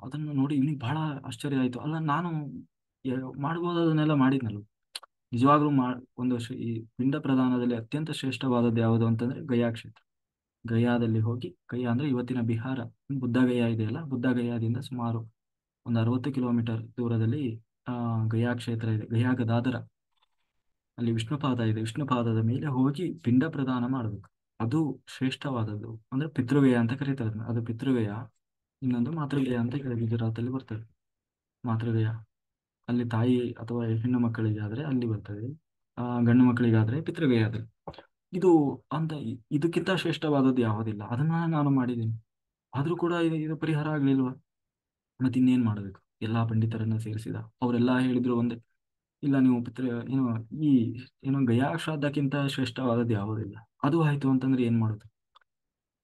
ಅದನ್ನು ನೋಡಿ ಇವನಿಗೆ ಬಹಳ ಆಶ್ಚರ್ಯ ಆಯ್ತು. ಅಲ್ಲ, ನಾನು ಮಾಡ್ಬೋದನ್ನೆಲ್ಲ ಮಾಡಿದ್ನಲ್ಲ. ನಿಜವಾಗ್ಲೂ ಈ ಪಿಂಡ ಪ್ರದಾನದಲ್ಲಿ ಅತ್ಯಂತ ಶ್ರೇಷ್ಠವಾದದ್ದು ಯಾವುದು ಅಂತಂದ್ರೆ ಗಯಾ ಕ್ಷೇತ್ರ. ಗಯಾ ಅಂದ್ರೆ ಇವತ್ತಿನ ಬಿಹಾರ, ಬುದ್ಧ ಗಯಾ ಇದೆಯಲ್ಲ, ಬುದ್ಧ ಗಯಾದಿಂದ ಸುಮಾರು ಒಂದು 60 ಕಿಲೋಮೀಟರ್ ದೂರದಲ್ಲಿ ಗಯಾ ಕ್ಷೇತ್ರ ಇದೆ. ಗಯಾ ಗದಾಧರ, ಅಲ್ಲಿ ವಿಷ್ಣುಪಾದ ಇದೆ. ವಿಷ್ಣುಪಾದದ ಮೇಲೆ ಹೋಗಿ ಪಿಂಡ ಪ್ರದಾನ ಮಾಡಬೇಕು. ಅದು ಶ್ರೇಷ್ಠವಾದದ್ದು. ಅಂದ್ರೆ ಪಿತೃವ್ಯಯ ಅಂತ ಕರೀತಾರೆ ಅದನ್ನ. ಅದು ಪಿತೃವ್ಯಯ. ಇನ್ನೊಂದು ಮಾತೃವ್ಯಯ ಅಂತ ಗುಜರಾತಲ್ಲಿ ಬರ್ತದೆ. ಮಾತೃವ್ಯಯ ಅಲ್ಲಿ ತಾಯಿ ಅಥವಾ ಹೆಣ್ಣು ಮಕ್ಕಳಿಗೆ ಆದ್ರೆ ಅಲ್ಲಿ ಬರ್ತದೆ, ಗಂಡು ಮಕ್ಕಳಿಗಾದ್ರೆ ಪಿತೃವ್ಯಯ ಆದ್ರೆ. ಇದು ಅಂತ ಇದಕ್ಕಿಂತ ಶ್ರೇಷ್ಠವಾದದ್ದು ಯಾವುದಿಲ್ಲ. ಅದನ್ನ ನಾನು ಮಾಡಿದ್ದೀನಿ. ಆದ್ರೂ ಕೂಡ ಇದು ಪರಿಹಾರ ಆಗ್ಲಿಲ್ವಾ? ಮತ್ತೆ ಇನ್ನೇನ್ ಮಾಡಬೇಕು? ಎಲ್ಲಾ ಪಂಡಿತರನ್ನ ಸೇರಿಸಿದ. ಅವರೆಲ್ಲಾ ಹೇಳಿದ್ರು ಒಂದೇ, ಇಲ್ಲ ನೀವು ಏನು ಈ ಏನು ಗಯಾ ಶ್ರಾದ್ದಕ್ಕಿಂತ ಶ್ರೇಷ್ಠವಾದದ್ದು ಯಾವುದಿಲ್ಲ. ಅದು ಆಯ್ತು ಅಂತಂದ್ರೆ ಏನ್ ಮಾಡೋದು?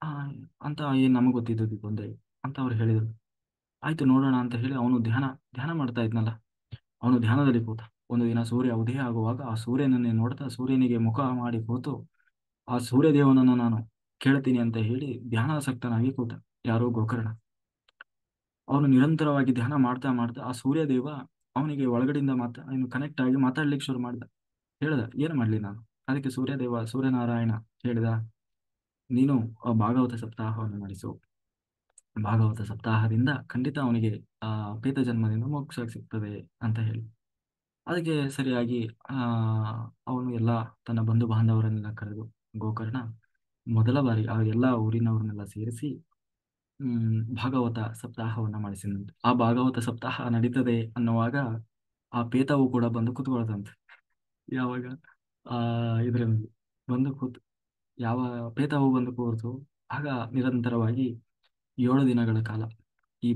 ಆ ಅಂತ ಏನ್ ನಮಗೆ ಗೊತ್ತಿದ್ದದ್ದು ಒಂದೇ ಅಂತ ಅವ್ರು ಹೇಳಿದ್ರು. ಆಯ್ತು ನೋಡೋಣ ಅಂತ ಹೇಳಿ ಅವನು ಧ್ಯಾನ ಮಾಡ್ತಾ ಇದ್ನಲ್ಲ, ಅವನು ಧ್ಯಾನದಲ್ಲಿ ಕೂತ. ಒಂದು ದಿನ ಸೂರ್ಯ ಉದಯ ಆಗುವಾಗ ಆ ಸೂರ್ಯನನ್ನೇ ನೋಡ್ತಾ ಸೂರ್ಯನಿಗೆ ಮುಖ ಮಾಡಿ ಕೂತು ಆ ಸೂರ್ಯದೇವನನ್ನು ನಾನು ಕೇಳ್ತೀನಿ ಅಂತ ಹೇಳಿ ಧ್ಯಾನಾಸಕ್ತನಾಗಿ ಕೂತ. ಯಾರೋ ಗೋಕರ್ಣ. ಅವನು ನಿರಂತರವಾಗಿ ಧ್ಯಾನ ಮಾಡ್ತಾ ಮಾಡ್ತಾ ಆ ಸೂರ್ಯದೇವ ಅವನಿಗೆ ಒಳಗಡೆಯಿಂದ ಏನು ಕನೆಕ್ಟ್ ಆಗಿ ಮಾತಾಡ್ಲಿಕ್ಕೆ ಶುರು ಮಾಡ್ದ. ಹೇಳ್ದ, ಏನು ಮಾಡ್ಲಿ ನಾನು? ಅದಕ್ಕೆ ಸೂರ್ಯನಾರಾಯಣ ಹೇಳಿದ, ನೀನು ಭಾಗವತ ಸಪ್ತಾಹವನ್ನು ಮಾಡಿಸು. ಭಾಗವತ ಸಪ್ತಾಹದಿಂದ ಖಂಡಿತ ಅವನಿಗೆ ಆ ಪೇತ ಜನ್ಮದಿಂದ ಮೋಕ್ಷ ಸಿಗ್ತದೆ ಅಂತ ಹೇಳಿ. ಅದಕ್ಕೆ ಸರಿಯಾಗಿ ಆ ಅವನು ಎಲ್ಲ ತನ್ನ ಬಂಧು ಬಾಂಧವರನ್ನೆಲ್ಲ ಕರೆದು ಗೋಕರ್ಣ ಮೊದಲ ಬಾರಿ ಆ ಎಲ್ಲ ಊರಿನವ್ರನ್ನೆಲ್ಲ ಸೇರಿಸಿ ಭಾಗವತ ಸಪ್ತಾಹವನ್ನ ಮಾಡಿಸಿದಂತೆ. ಆ ಭಾಗವತ ಸಪ್ತಾಹ ನಡೀತದೆ ಅನ್ನುವಾಗ ಆ ಪೇತವು ಕೂಡ ಬಂದು ಕೂತ್ಕೊಳ್ತಂತೆ. ಯಾವಾಗ ಆ ಇದರಲ್ಲಿ ಬಂದು ಕೂತು ಯಾವ ಪೇತವು ಬಂದು ಕೂರ್ತು ಆಗ ನಿರಂತರವಾಗಿ 7 ದಿನಗಳ ಕಾಲ ಈ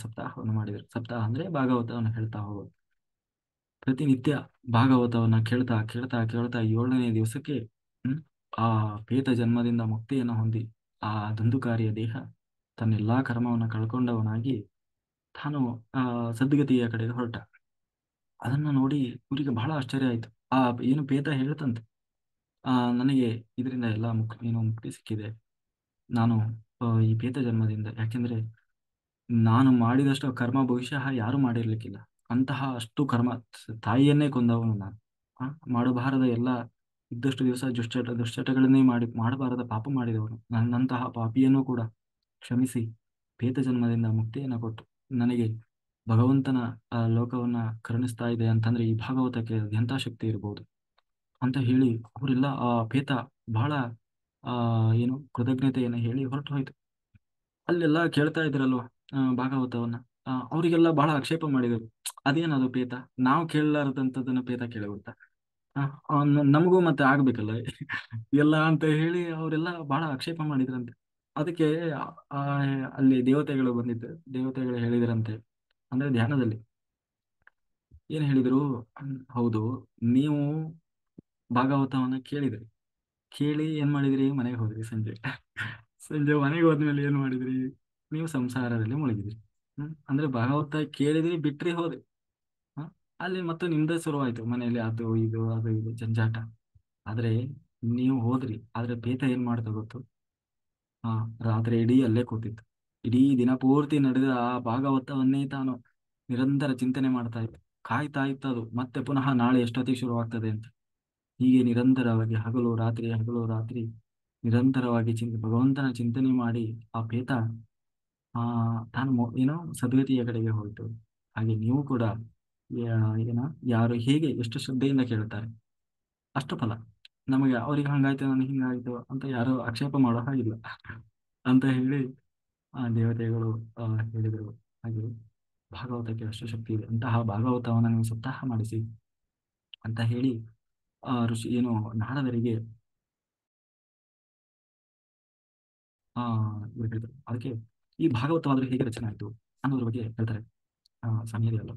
ಸಪ್ತಾಹವನ್ನು ಮಾಡಿದರು. ಸಪ್ತಾಹ ಅಂದ್ರೆ ಭಾಗವತವನ್ನು ಹೇಳ್ತಾ ಹೋಗೋದು. ಪ್ರತಿನಿತ್ಯ ಭಾಗವತವನ್ನ ಕೇಳ್ತಾ ಕೇಳ್ತಾ ಕೇಳ್ತಾ 7ನೇ ದಿವಸಕ್ಕೆ ಹ್ಮ್ ಆ ಪೇತ ಜನ್ಮದಿಂದ ಮುಕ್ತಿಯನ್ನು ಹೊಂದಿ ಆ ಧುಂದುಕಾರಿಯ ದೇಹ ತನ್ನೆಲ್ಲಾ ಕರ್ಮವನ್ನು ಕಳ್ಕೊಂಡವನಾಗಿ ತಾನು ಸದ್ಗತಿಯ ಕಡೆಗೆ ಹೊರಟ. ಅದನ್ನ ನೋಡಿ ಇವರಿಗೆ ಬಹಳ ಆಶ್ಚರ್ಯ ಆಯ್ತು. ಆ ಏನು ಪೇತ ಹೇಳ್ತಂತೆ, ನನಗೆ ಇದರಿಂದ ಎಲ್ಲ ಮುಕ್ತಿ ಸಿಕ್ಕಿದೆ. ನಾನು ಈ ಪೇತ ಜನ್ಮದಿಂದ, ಯಾಕೆಂದ್ರೆ ನಾನು ಮಾಡಿದಷ್ಟು ಕರ್ಮ ಬಹುಶಃ ಯಾರು ಮಾಡಿರ್ಲಿಕ್ಕಿಲ್ಲ. ಅಂತಹ ಅಷ್ಟು ಕರ್ಮ, ತಾಯಿಯನ್ನೇ ಕೊಂದವನು ನಾನು. ಮಾಡಬಾರದ ಎಲ್ಲ ಇದ್ದಷ್ಟು ದಿವಸ ದುಶ್ಚಟಗಳನ್ನೇ ಮಾಡಬಾರದ ಪಾಪ ಮಾಡಿದವನು. ನನ್ನಂತಹ ಪಾಪಿಯನ್ನು ಕೂಡ ಕ್ಷಮಿಸಿ ಪೇತ ಜನ್ಮದಿಂದ ಮುಕ್ತಿಯನ್ನು ಕೊಟ್ಟು ನನಗೆ ಭಗವಂತನ ಲೋಕವನ್ನ ಕರುಣಿಸ್ತಾ ಇದೆ ಅಂತಂದ್ರೆ ಈ ಭಾಗವತಕ್ಕೆ ಎಂಥ ಶಕ್ತಿ ಇರಬಹುದು ಅಂತ ಹೇಳಿ ಅವರೆಲ್ಲ ಆ ಪೇತ ಬಹಳ ಏನು ಕೃತಜ್ಞತೆಯನ್ನು ಹೇಳಿ ಹೊರಟು ಹೋಯ್ತು. ಅಲ್ಲೆಲ್ಲ ಕೇಳ್ತಾ ಇದ್ರಲ್ವಾ ಭಾಗವತವನ್ನ, ಅವರಿಗೆಲ್ಲ ಬಹಳ ಆಕ್ಷೇಪ ಮಾಡಿದರು. ಅದೇನದು ಪೇತ, ನಾವು ಕೇಳಲಾರದಂಥದ್ದನ್ನ ಪೇತ ಕೇಳಿಬಿಡ್ತಾ, ನಮಗೂ ಮತ್ತೆ ಆಗ್ಬೇಕಲ್ಲ ಎಲ್ಲ ಅಂತ ಹೇಳಿ ಅವರೆಲ್ಲ ಬಹಳ ಆಕ್ಷೇಪ ಮಾಡಿದ್ರಂತೆ. ಅದಕ್ಕೆ ಆ ಅಲ್ಲಿ ದೇವತೆಗಳು ಬಂದಿದ್ದು, ದೇವತೆಗಳು ಹೇಳಿದ್ರಂತೆ, ಅಂದ್ರೆ ಧ್ಯಾನದಲ್ಲಿ ಏನ್ ಹೇಳಿದ್ರು, ಹೌದು, ನೀವು ಭಾಗವತವನ್ನ ಕೇಳಿದ್ರಿ, ಕೇಳಿ ಏನ್ ಮಾಡಿದ್ರಿ? ಮನೆಗೆ ಹೋದ್ರಿ ಸಂಜೆ. ಸಂಜೆ ಮನೆಗೆ ಹೋದ್ಮೇಲೆ ಏನ್ ಮಾಡಿದ್ರಿ? ನೀವು ಸಂಸಾರದಲ್ಲಿ ಮುಳುಗಿದ್ರಿ. ಅಂದ್ರೆ ಭಾಗವತ ಕೇಳಿದ್ರಿ, ಬಿಟ್ರಿ, ಹೋದ್ರಿ. ಹ ಅಲ್ಲಿ ಮತ್ತೆ ನಿಮ್ದೇ ಶುರುವಾಯ್ತು ಮನೆಯಲ್ಲಿ ಅದು ಇದು ಜಂಜಾಟ. ಆದ್ರೆ ನೀವು ಹೋದ್ರಿ, ಆದ್ರೆ ಪೇತ ಏನ್ ಮಾಡ್ತಾ ಗೊತ್ತು? ಆ ರಾತ್ರಿ ಇಡೀ ಅಲ್ಲೇ ಕೂತಿತ್ತು. ಇಡೀ ದಿನ ಪೂರ್ತಿ ನಡೆದ ಆ ಭಾಗವತವನ್ನೇ ತಾನು ನಿರಂತರ ಚಿಂತನೆ ಮಾಡ್ತಾ ಇತ್ತು. ಕಾಯ್ತಾ ಇತ್ತು ಅದು ಮತ್ತೆ ಪುನಃ ನಾಳೆ ಎಷ್ಟೊತ್ತಿಗೆ ಶುರುವಾಗ್ತದೆ ಅಂತ. ಹೀಗೆ ನಿರಂತರವಾಗಿ ಹಗಲು ರಾತ್ರಿ ನಿರಂತರವಾಗಿ ಭಗವಂತನ ಚಿಂತನೆ ಮಾಡಿ ಆ ಪ್ರೇತ ಆ ತಾನು ಏನೋ ಸದ್ಗತಿಯ ಕಡೆಗೆ ಹೋಯಿತು. ಹಾಗೆ ನೀವು ಕೂಡ ಏನೋ ಯಾರು ಹೇಗೆ ಎಷ್ಟು ಶ್ರದ್ಧೆಯಿಂದ ಕೇಳ್ತಾರೆ ಅಷ್ಟು ಫಲ. ನಮಗೆ ಅವ್ರಿಗೆ ಹಂಗಾಯ್ತು ನನಗೆ ಹಿಂಗಾಯ್ತು ಅಂತ ಯಾರು ಆಕ್ಷೇಪ ಮಾಡೋ ಹಾಗಿಲ್ಲ ಅಂತ ಹೇಳಿ ಆ ದೇವತೆಗಳು ಆ ಹೇಳಿದರು. ಹಾಗೆ ಭಾಗವತಕ್ಕೆ ಅಷ್ಟು ಶಕ್ತಿ ಇದೆ, ಅಂತಹ ಭಾಗವತವನ್ನು ನೀವು ಸಪ್ತಾಹ ಮಾಡಿಸಿ ಅಂತ ಹೇಳಿ ಆ ಋಷಿ ಏನು ನಾರದರಿಗೆ ಆ ಇವ್ರು ಹೇಳಿದರು. ಅದಕ್ಕೆ ಈ ಭಾಗವತವಾದ್ರೆ ಹೇಗೆ ರಚನೆ ಆಯಿತು ಅನ್ನೋದ್ರ ಬಗ್ಗೆ ಹೇಳ್ತಾರೆ ಸಮೀರಿ ಅಲ್ಲ.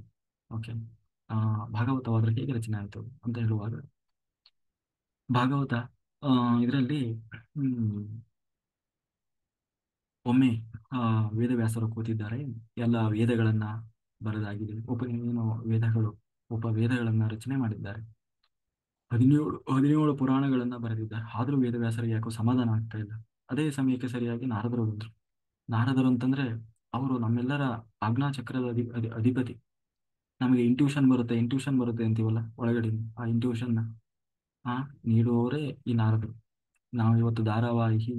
ಓಕೆ. ಆ ಭಾಗವತವಾದ್ರೆ ಹೇಗೆ ರಚನೆ ಆಯಿತು ಅಂತ ಹೇಳುವಾಗ ಭಾಗವತ ಇದರಲ್ಲಿ ಒಮ್ಮೆ ಆ ವೇದವ್ಯಾಸರು ಕೂತಿದ್ದಾರೆ. ಎಲ್ಲ ವೇದಗಳನ್ನ ಬರೆದಾಗಿದೆ. ಏನು ವೇದಗಳು ಉಪವೇದಗಳನ್ನ ರಚನೆ ಮಾಡಿದ್ದಾರೆ. 17 ಪುರಾಣಗಳನ್ನ ಬರೆದಿದ್ದಾರೆ. ಆದರೂ ವೇದವ್ಯಾಸರಿಗೆ ಯಾಕೋ ಸಮಾಧಾನ ಆಗ್ತಾ ಇಲ್ಲ. ಅದೇ ಸಮಯಕ್ಕೆ ಸರಿಯಾಗಿ ನಾರದರು ಬಂದರು. ನಾರದರು ಅಂತಂದ್ರೆ ಅವರು ನಮ್ಮೆಲ್ಲರ ಆಜ್ಞಾಚಕ್ರದ ಅಧಿಪತಿ. ನಮಗೆ ಇಂಟ್ಯೂಷನ್ ಬರುತ್ತೆ ಅಂತೀವಲ್ಲ ಒಳಗಡೆ, ಆ ಇಂಟ್ಯೂಷನ್ ನೀಡುವವರೇ ಈ ನಾರದರು. ನಾವು ಇವತ್ತು ಧಾರಾವಾಹಿ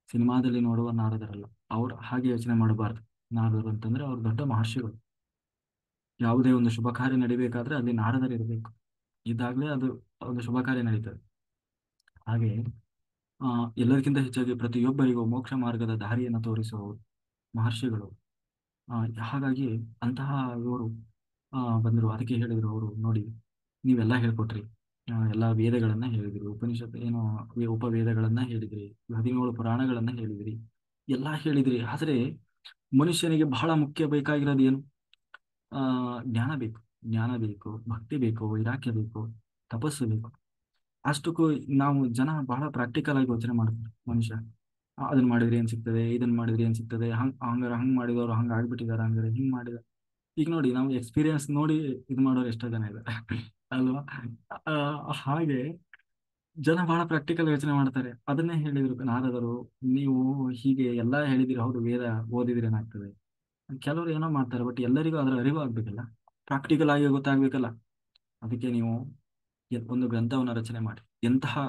ಸಿನಿಮಾದಲ್ಲಿ ನೋಡುವ ನಾರದರಲ್ಲ. ಅವ್ರು ಹಾಗೆ ಯೋಚನೆ ಮಾಡಬಾರ್ದು. ನಾರದರು ಅಂತಂದ್ರೆ ಅವ್ರು ದೊಡ್ಡ ಮಹರ್ಷಿಗಳು. ಯಾವುದೇ ಒಂದು ಶುಭ ಕಾರ್ಯ ನಡಿಬೇಕಾದ್ರೆ ಅಲ್ಲಿ ನಾರದರು ಇರಬೇಕು. ಇದಾಗಲೇ ಅದು ಒಂದು ಶುಭ ಕಾರ್ಯ ನಡೀತದೆ. ಹಾಗೆ ಆ ಎಲ್ಲರಿಗಿಂತ ಹೆಚ್ಚಾಗಿ ಪ್ರತಿಯೊಬ್ಬರಿಗೂ ಮೋಕ್ಷ ಮಾರ್ಗದ ದಾರಿಯನ್ನು ತೋರಿಸುವವರು ಮಹರ್ಷಿಗಳು. ಆ ಹಾಗಾಗಿ ಅಂತಹ ಇವರು ಬಂದರು. ಅದಕ್ಕೆ ಹೇಳಿದರು ಅವರು, ನೋಡಿ ನೀವೆಲ್ಲ ಹೇಳ್ಕೊಟ್ರಿ, ಎಲ್ಲ ವೇದಗಳನ್ನ ಹೇಳಿದ್ರಿ, ಉಪನಿಷತ್ ಏನು ಉಪವೇದಗಳನ್ನ ಹೇಳಿದ್ರಿ, 17 ಪುರಾಣಗಳನ್ನ ಹೇಳಿದ್ರಿ, ಎಲ್ಲ ಹೇಳಿದ್ರಿ. ಆದರೆ ಮನುಷ್ಯನಿಗೆ ಬಹಳ ಮುಖ್ಯ ಬೇಕಾಗಿರೋದು ಏನು? ಜ್ಞಾನ ಬೇಕು. ಜ್ಞಾನ ಬೇಕು, ಭಕ್ತಿ ಬೇಕು, ವೈರಾಗ್ಯ ಬೇಕು, ತಪಸ್ಸು ಬೇಕು. ಅಷ್ಟಕ್ಕೂ ನಾವು ಜನ ಬಹಳ ಪ್ರಾಕ್ಟಿಕಲ್ ಆಗಿ ಯೋಚನೆ ಮಾಡ್ತಾರೆ. ಮನುಷ್ಯ ಅದನ್ನ ಮಾಡಿದ್ರೆ ಏನ್ ಸಿಗ್ತದೆ, ಇದನ್ನ ಮಾಡಿದ್ರೆ ಏನ್ ಸಿಗ್ತದೆ, ಹಂಗ್ ಮಾಡಿದವರು ಹಂಗ ಆಗ್ಬಿಟ್ಟಿದಾರೆ, ಹಂಗಾರೆ ಹಿಂಗ್ ಮಾಡಿದ. ಈಗ ನೋಡಿ, ನಾವು ಎಕ್ಸ್ಪೀರಿಯನ್ಸ್ ನೋಡಿ ಇದು ಮಾಡೋರು ಎಷ್ಟೋ ಜನ ಇದ್ದಾರೆ ಅಲ್ವಾ? ಹಾಗೆ ಜನ ಬಹಳ ಪ್ರಾಕ್ಟಿಕಲ್ ಯೋಚನೆ ಮಾಡ್ತಾರೆ. ಅದನ್ನೇ ಹೇಳಿದ್ರು ನಾರದರು. ನೀವು ಹೀಗೆ ಎಲ್ಲಾ ಹೇಳಿದಿರಿ, ಹೌದು ವೇದ ಓದಿದ್ರೆ ಏನಾಗ್ತದೆ. ಕೆಲವರು ಏನೋ ಮಾಡ್ತಾರೆ, ಬಟ್ ಎಲ್ಲರಿಗೂ ಅದರ ಅರಿವು ಆಗ್ಬೇಕಲ್ಲ, ಪ್ರಾಕ್ಟಿಕಲ್ ಆಗಿ ಗೊತ್ತಾಗ್ಬೇಕಲ್ಲ. ಅದಕ್ಕೆ ನೀವು ಒಂದು ಗ್ರಂಥವನ್ನ ರಚನೆ ಮಾಡಿ.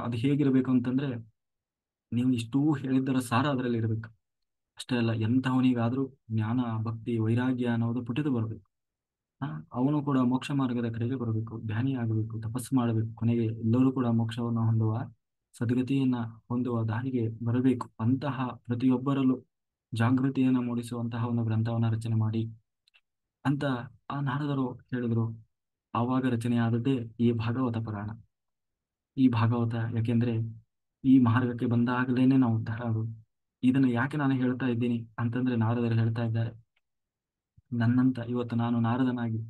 ಅದು ಹೇಗಿರ್ಬೇಕು ಅಂತಂದ್ರೆ, ನೀವು ಇಷ್ಟೂ ಹೇಳಿದ್ದರ ಸಾರ ಅದರಲ್ಲಿ ಇರಬೇಕು. ಅಷ್ಟೇ ಅಲ್ಲ, ಎಂತಹವನಿಗಾದ್ರೂ ಜ್ಞಾನ, ಭಕ್ತಿ, ವೈರಾಗ್ಯ ಅನ್ನೋದು ಪುಟಿದು ಬರಬೇಕು. ಅವನು ಕೂಡ ಮೋಕ್ಷ ಮಾರ್ಗದ ಕಡೆಗೆ ಬರಬೇಕು, ಧ್ಯಾನಿ ಆಗಬೇಕು, ತಪಸ್ಸು ಮಾಡಬೇಕು. ಕೊನೆಗೆ ಎಲ್ಲರೂ ಕೂಡ ಮೋಕ್ಷವನ್ನು ಹೊಂದುವ, ಸದ್ಗತಿಯನ್ನ ಹೊಂದುವ ದಾರಿಗೆ ಬರಬೇಕು. ಅಂತಹ ಪ್ರತಿಯೊಬ್ಬರಲ್ಲೂ ಜಾಗೃತಿಯನ್ನು ಮೂಡಿಸುವಂತಹ ಒಂದು ಗ್ರಂಥವನ್ನ ರಚನೆ ಮಾಡಿ ಅಂತ ಆ ನಾರದರು ಹೇಳಿದರು. ಆವಾಗ ರಚನೆಯಾದದ್ದೇ ಈ ಭಾಗವತ ಪುರಾಣ. ಈ ಭಾಗವತ ಯಾಕೆಂದ್ರೆ ಈ ಮಾರ್ಗಕ್ಕೆ ಬಂದಾಗಲೇನೆ ನಾವು ಉದ್ಧಾರ ಆಗೋದು. ಇದನ್ನು ಯಾಕೆ ನಾನು ಹೇಳ್ತಾ ಇದ್ದೀನಿ ಅಂತಂದ್ರೆ, ನಾರದರು ಹೇಳ್ತಾ ಇದ್ದಾರೆ, ನನ್ನಂತ ಇವತ್ತು ನಾನು ನಾರದನಾಗಿ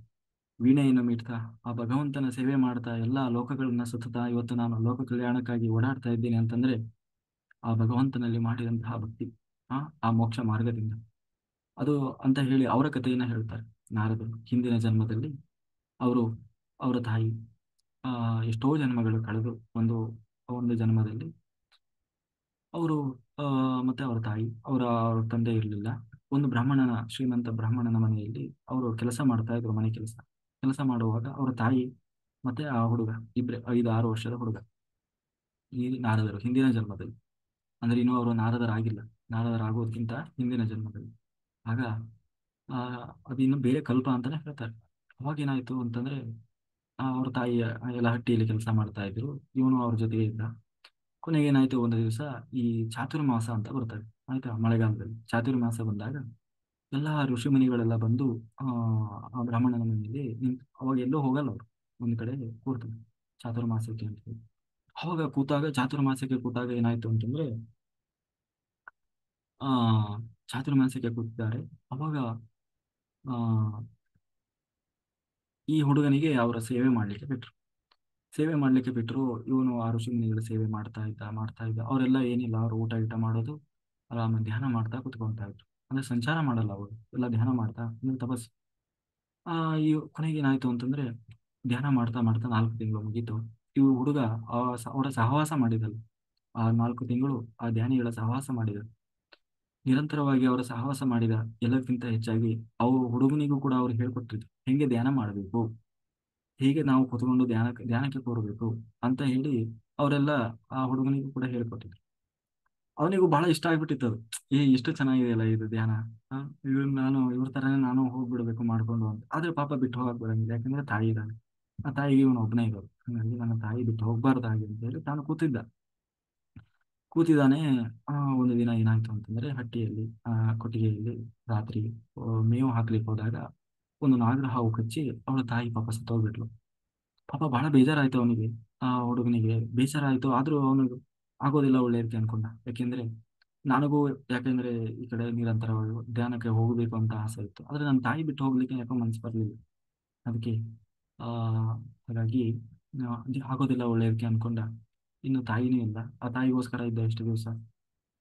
ವೀಣೆಯನ್ನು ಮೀಟ್ತಾ ಆ ಭಗವಂತನ ಸೇವೆ ಮಾಡ್ತಾ ಎಲ್ಲಾ ಲೋಕಗಳನ್ನ ಸುತ್ತಾ ಇವತ್ತು ನಾನು ಲೋಕ ಕಲ್ಯಾಣಕ್ಕಾಗಿ ಓಡಾಡ್ತಾ ಇದ್ದೀನಿ ಅಂತಂದ್ರೆ ಆ ಭಗವಂತನಲ್ಲಿ ಮಾಡಿದಂತಹ ಭಕ್ತಿ, ಆ ಮೋಕ್ಷ ಮಾರ್ಗದಿಂದ ಅದು ಅಂತ ಹೇಳಿ ಅವರ ಕಥೆಯನ್ನ ಹೇಳ್ತಾರೆ. ನಾರದರು ಹಿಂದಿನ ಜನ್ಮದಲ್ಲಿ ಅವರು, ಅವರ ತಾಯಿ ಎಷ್ಟೋ ಜನ್ಮಗಳು ಕಳೆದು ಒಂದು ಒಂದು ಜನ್ಮದಲ್ಲಿ ಅವರು ಮತ್ತೆ ಅವರ ತಾಯಿ, ಅವರ ತಂದೆ ಇರಲಿಲ್ಲ. ಒಂದು ಶ್ರೀಮಂತ ಬ್ರಾಹ್ಮಣನ ಮನೆಯಲ್ಲಿ ಅವರು ಕೆಲಸ ಮಾಡ್ತಾ ಇದ್ರು, ಮನೆ ಕೆಲಸ. ಕೆಲಸ ಮಾಡುವಾಗ ಅವರ ತಾಯಿ ಮತ್ತೆ ಆ ಹುಡುಗ ಇಬ್ರೆ 5-6 ವರ್ಷದ ಹುಡುಗ, ಈ ನಾರದರು ಹಿಂದಿನ ಜನ್ಮದಲ್ಲಿ, ಅಂದ್ರೆ ಇನ್ನೂ ಅವರು ನಾರದರಾಗಿಲ್ಲ, ನಾರದರಾಗೋದಕ್ಕಿಂತ ಹಿಂದಿನ ಜನ್ಮದಲ್ಲಿ. ಆಗ ಆ ಅದು ಇನ್ನು ಬೇರೆ ಕಲ್ಪ ಅಂತಾನೆ ಹೇಳ್ತಾರೆ. ಅವಾಗ ಏನಾಯ್ತು ಅಂತಂದ್ರೆ, ಅವ್ರ ತಾಯಿ ಎಲ್ಲ ಹಟ್ಟಿಯಲ್ಲಿ ಕೆಲಸ ಮಾಡ್ತಾ ಇದ್ರು, ಇವನು ಅವ್ರ ಜೊತೆಗೆ ಇದ್ದ. ಕೊನೆಗೆ ಏನಾಯ್ತು, ಒಂದು ದಿವಸ ಈ ಚಾತುರ್ಮಾಸ ಅಂತ ಬರ್ತದೆ ಆಯ್ತಾ, ಮಳೆಗಾಲದಲ್ಲಿ ಚಾತುರ್ಮಾಸ ಬಂದಾಗ ಎಲ್ಲ ಋಷಿ ಮುನಿಗಳೆಲ್ಲ ಬಂದು ಆ ಬ್ರಾಹ್ಮಣನ ಮನೆಯಲ್ಲಿ ಅವಾಗ ಎಲ್ಲೋ ಹೋಗಲ್ಲ ಅವರು, ಒಂದ್ ಕಡೆ ಕೂರ್ತಾರೆ ಚಾತುರ್ಮಾಸಕ್ಕೆ ಅಂತ ಹೇಳಿ. ಅವಾಗ ಚಾತುರ್ಮಾಸಕ್ಕೆ ಕೂತಾಗ ಏನಾಯ್ತು ಅಂತಂದ್ರೆ, ಆ ಚಾತುರ್ಮಾಸಕ್ಕೆ ಕೂತಿದ್ದಾರೆ. ಅವಾಗ ಆ ಈ ಹುಡುಗನಿಗೆ ಅವರ ಸೇವೆ ಮಾಡ್ಲಿಕ್ಕೆ ಬಿಟ್ರು. ಇವನು ಆ ಋಷಿ ಮುನಿಗಳ ಸೇವೆ ಮಾಡ್ತಾ ಇದ್ದ. ಅವರೆಲ್ಲ ಏನಿಲ್ಲ, ಅವ್ರು ಊಟ ಗೀಟ ಮಾಡೋದು, ಆರಾಮ ಧ್ಯಾನ ಮಾಡ್ತಾ ಕುತ್ಕೊಳ್ತಾ ಇದ್ರು. ಅಂದ್ರೆ ಸಂಚಾರ ಮಾಡಲ್ಲ ಅವರು, ಎಲ್ಲ ಧ್ಯಾನ ಮಾಡ್ತಾ ಅಂದ್ರೆ ತಪಸ್ಸು. ಆ ಈ ಕೊನೆಗೆ ಏನಾಯ್ತು ಅಂತಂದ್ರೆ, ಧ್ಯಾನ ಮಾಡ್ತಾ ಮಾಡ್ತಾ 4 ತಿಂಗಳು ಮುಗೀತು. ಇವ್ರು ಹುಡುಗ ಅವರ ಸಹವಾಸ ಮಾಡಿದಲ್ಲ, ಆ 4 ತಿಂಗಳು ಆ ಧ್ಯಾನಿಗಳ ಸಹವಾಸ ಮಾಡಿದ. ನಿರಂತರವಾಗಿ ಅವರ ಸಹವಾಸ ಮಾಡಿದ. ಎಲ್ಲಕ್ಕಿಂತ ಹೆಚ್ಚಾಗಿ ಹುಡುಗನಿಗೂ ಕೂಡ ಅವ್ರು ಹೇಳ್ಕೊಟ್ಟಿದ್ರು ಹೆಂಗೆ ಧ್ಯಾನ ಮಾಡಬೇಕು, ಹೇಗೆ ನಾವು ಕೂತ್ಕೊಂಡು ಧ್ಯಾನಕ್ಕೆ ಕೂರಬೇಕು ಅಂತ ಹೇಳಿ ಅವರೆಲ್ಲ ಆ ಹುಡುಗನಿಗೂ ಕೂಡ ಹೇಳ್ಕೊಟ್ಟಿದ್ರು. ಅವನಿಗೂ ಬಹಳ ಇಷ್ಟ ಆಗ್ಬಿಟ್ಟಿತ್ತು ಅದು. ಎಷ್ಟು ಚೆನ್ನಾಗಿದೆಯಲ್ಲ ಇದು ಧ್ಯಾನ. ಆ, ಇವ್ರ ತರನೇ ನಾನು ಹೋಗ್ಬಿಡ್ಬೇಕು ಮಾಡ್ಕೊಂಡು ಅಂತ. ಆದ್ರೆ ಪಾಪ ಬಿಟ್ಟು ಹೋಗಕ್ ಬರಂಗಿಲ್ಲ, ಯಾಕಂದ್ರೆ ತಾಯಿ ಇದ್ದಾನೆ. ಆ ತಾಯಿಗೆ ಇವನು ಒಬ್ಬನೇ ಇರೋದು. ಹಾಗಾಗಿ ನನ್ನ ತಾಯಿ ಬಿಟ್ಟು ಹೋಗ್ಬಾರ್ದು ಹಾಗೆ ಅಂತ ಹೇಳಿ ತಾನು ಕೂತಿದ್ದಾನೆ. ಒಂದು ದಿನ ಏನಾಯ್ತು ಅಂತಂದ್ರೆ ಹಟ್ಟಿಯಲ್ಲಿ, ಕೊಟ್ಟಿಗೆಯಲ್ಲಿ ರಾತ್ರಿ ಮೇವು ಹಾಕ್ಲಿಕ್ಕೆ ಹೋದಾಗ ಒಂದು ನಾಗರ ಹಾವು ಕಚ್ಚಿ ಅವಳ ತಾಯಿ ಪಾಪ ಸತ್ತೋಗ್ಬಿಟ್ಲು. ಪಾಪ ಬಹಳ ಬೇಜಾರಾಯ್ತು ಅವನಿಗೆ. ಆ ಹುಡುಗನಿಗೆ ಬೇಜಾರಾಯ್ತು, ಆದ್ರೂ ಅವನಿಗೆ ಆಗೋದಿಲ್ಲ ಒಳ್ಳೆಯದಕ್ಕೆ ಅನ್ಕೊಂಡ. ಯಾಕೆಂದ್ರೆ ನನಗೂ, ಯಾಕೆಂದ್ರೆ ಈ ಕಡೆ ನಿರಂತರವಾಗಿ ಧ್ಯಾನಕ್ಕೆ ಹೋಗಬೇಕು ಅಂತ ಆಸೆ ಇತ್ತು, ಆದ್ರೆ ನನ್ನ ತಾಯಿ ಬಿಟ್ಟು ಹೋಗ್ಲಿಕ್ಕೆ ಯಾಕೋ ಮನ್ಸು ಬರ್ಲಿಲ್ಲ. ಅದಕ್ಕೆ ಆ ಹಾಗಾಗಿ ಆಗೋದಿಲ್ಲ ಒಳ್ಳೆಯದಕ್ಕೆ ಅನ್ಕೊಂಡ. ಇನ್ನು ತಾಯಿನೂ ಇಲ್ಲ, ಆ ತಾಯಿಗೋಸ್ಕರ ಇದ್ದ ಎಷ್ಟು ದಿವಸ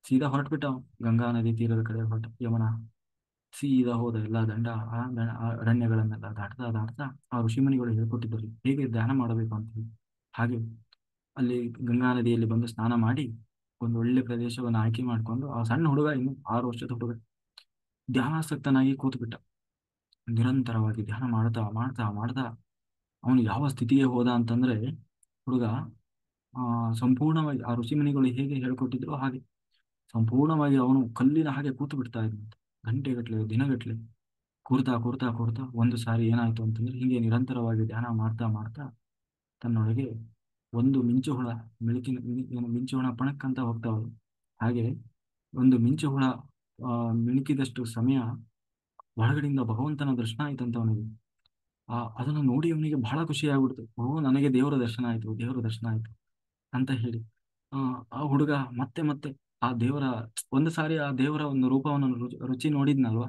ಸೀದಾ ಹೊರಟ್ಬಿಟ್ಟ ಅವ. ಗಂಗಾ ನದಿ ತೀರದ ಕಡೆ ಹೊರಟ, ಯಮುನಾ ಸೀದಾ ಹೋದ. ಎಲ್ಲ ಆ ಅರಣ್ಯಗಳನ್ನೆಲ್ಲ ದಾಟ್ತಾ ದಾಟ್ತಾ ಆ ಋಷಿಮುನಿಗಳು ಹೇಳ್ಕೊಟ್ಟಿದ್ದರು ಹೇಗೆ ಧ್ಯಾನ ಮಾಡಬೇಕು ಅಂತ ಹೇಳಿ. ಹಾಗೆ ಅಲ್ಲಿ ಗಂಗಾ ನದಿಯಲ್ಲಿ ಬಂದು ಸ್ನಾನ ಮಾಡಿ ಒಂದು ಒಳ್ಳೆ ಪ್ರದೇಶವನ್ನು ಆಯ್ಕೆ ಮಾಡಿಕೊಂಡು ಆ ಸಣ್ಣ ಹುಡುಗ, ಇನ್ನು 6 ವರ್ಷದ ಹುಡುಗ, ಧ್ಯಾನಾಸಕ್ತನಾಗಿ ಕೂತ್ಬಿಟ್ಟ. ನಿರಂತರವಾಗಿ ಧ್ಯಾನ ಮಾಡ್ತಾ ಮಾಡ್ತಾ ಮಾಡ್ತಾ ಅವನು ಯಾವ ಸ್ಥಿತಿಗೆ ಹೋದ ಅಂತಂದ್ರೆ, ಹುಡುಗ ಸಂಪೂರ್ಣವಾಗಿ ಆ ಋಷಿಮುನಿಗಳು ಹೇಗೆ ಹೇಳ್ಕೊಟ್ಟಿದ್ರು ಹಾಗೆ ಸಂಪೂರ್ಣವಾಗಿ ಅವನು ಕಲ್ಲಿನ ಹಾಗೆ ಕೂತು ಬಿಡ್ತಾ ಇದ್ದಂತೆ. ಗಂಟೆಗಟ್ಲೆ, ದಿನಗಟ್ಲೆ ಕೂರ್ತಾ ಕೂರ್ತಾ ಕೂರ್ತಾ ಒಂದು ಸಾರಿ ಏನಾಯ್ತು ಅಂತಂದ್ರೆ, ಹೀಗೆ ನಿರಂತರವಾಗಿ ಧ್ಯಾನ ಮಾಡ್ತಾ ಮಾಡ್ತಾ ತನ್ನೊಳಗೆ ಒಂದು ಮಿಂಚು ಹುಳ, ಏನು ಮಿಂಚು ಹುಳ ಪಣಕ್ಕಂತ ಹೋಗ್ತಾವಳು ಹಾಗೆ ಒಂದು ಮಿಂಚು ಹುಳ ಮಿಣುಕಿದಷ್ಟು ಸಮಯ ಒಳಗಡೆಯಿಂದ ಭಗವಂತನ ದರ್ಶನ ಆಯ್ತಂತ ಅವನಿಗೆ. ಅದನ್ನು ನೋಡಿ ಅವನಿಗೆ ಬಹಳ ಖುಷಿ ಆಗ್ಬಿಡ್ತು. ನನಗೆ ದೇವರ ದರ್ಶನ ಆಯ್ತು, ದೇವರ ದರ್ಶನ ಆಯ್ತು ಅಂತ ಹೇಳಿ ಆ ಆ ಹುಡುಗ ಮತ್ತೆ ಮತ್ತೆ ಆ ದೇವರ, ಒಂದು ಸಾರಿ ಆ ದೇವರ ಒಂದು ರೂಪವನ್ನು ರುಚಿ ನೋಡಿದ್ನಲ್ವಾ,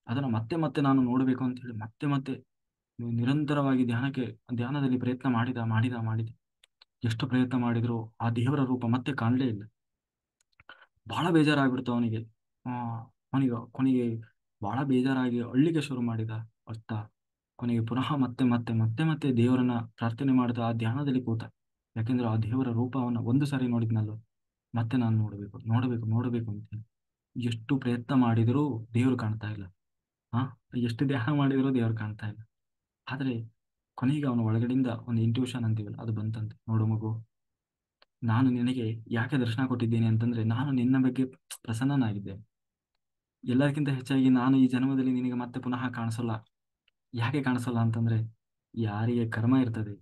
ಅದನ್ನ ಮತ್ತೆ ಮತ್ತೆ ನಾನು ನೋಡಬೇಕು ಅಂತ ಹೇಳಿ ಮತ್ತೆ ಮತ್ತೆ ನಿರಂತರವಾಗಿ ಧ್ಯಾನದಲ್ಲಿ ಪ್ರಯತ್ನ ಮಾಡಿದ. ಎಷ್ಟು ಪ್ರಯತ್ನ ಮಾಡಿದ್ರು ಆ ದೇವರ ರೂಪ ಮತ್ತೆ ಕಾಣಲೇ ಇಲ್ಲ. ಬಹಳ ಬೇಜಾರಾಗ್ಬಿಡ್ತು ಅವನಿಗೆ. ಆ ಅವನಿಗೆ ಕೊನೆಗೆ ಬಹಳ ಬೇಜಾರಾಗಿ ಅಳ್ಳಿಗೆ ಶುರು ಮಾಡಿದ. ಅರ್ಥ ಕೊನೆಗೆ ಪುನಃ ಮತ್ತೆ ಮತ್ತೆ ಮತ್ತೆ ಮತ್ತೆ ದೇವರನ್ನ ಪ್ರಾರ್ಥನೆ ಮಾಡ್ತಾ ಆ ಧ್ಯಾನದಲ್ಲಿ ಕೂತ. ಯಾಕೆಂದ್ರೆ ಆ ದೇವರ ರೂಪವನ್ನ ಒಂದು ಸಾರಿ ನೋಡಿದ್ನಲ್ವ, ಮತ್ತೆ ನಾನು ನೋಡಬೇಕು ನೋಡಬೇಕು ನೋಡಬೇಕು ಅಂತ ಹೇಳಿ ಎಷ್ಟು ಪ್ರಯತ್ನ ಮಾಡಿದರೂ ದೇವರು ಕಾಣ್ತಾ ಇಲ್ಲ. ಹಾ ಎಷ್ಟು ಧ್ಯಾನ ಮಾಡಿದರೂ ದೇವರು ಕಾಣ್ತಾ ಇಲ್ಲ. ಆದ್ರೆ ಕೊನೆಗೆ ಅವನ ಒಳಗಡೆಯಿಂದ ಒಂದು ಇಂಟ್ಯೂಷನ್ ಅಂತೀವಲ್ಲ, ಅದು ಬಂತಂತೆ. ನೋಡು ಮಗು, ನಾನು ನಿನಗೆ ಯಾಕೆ ದರ್ಶನ ಕೊಟ್ಟಿದ್ದೇನೆ ಅಂತಂದ್ರೆ, ನಾನು ನಿನ್ನ ಬಗ್ಗೆ ಪ್ರಸನ್ನನಾಗಿದ್ದೆ. ಎಲ್ಲದಕ್ಕಿಂತ ಹೆಚ್ಚಾಗಿ ನಾನು ಈ ಜನ್ಮದಲ್ಲಿ ನಿನಗೆ ಮತ್ತೆ ಪುನಃ ಕಾಣಿಸಲ್ಲ. ಯಾಕೆ ಕಾಣಿಸಲ್ಲ ಅಂತಂದ್ರೆ, ಯಾರಿಗೆ ಕರ್ಮ ಇರ್ತದೆ,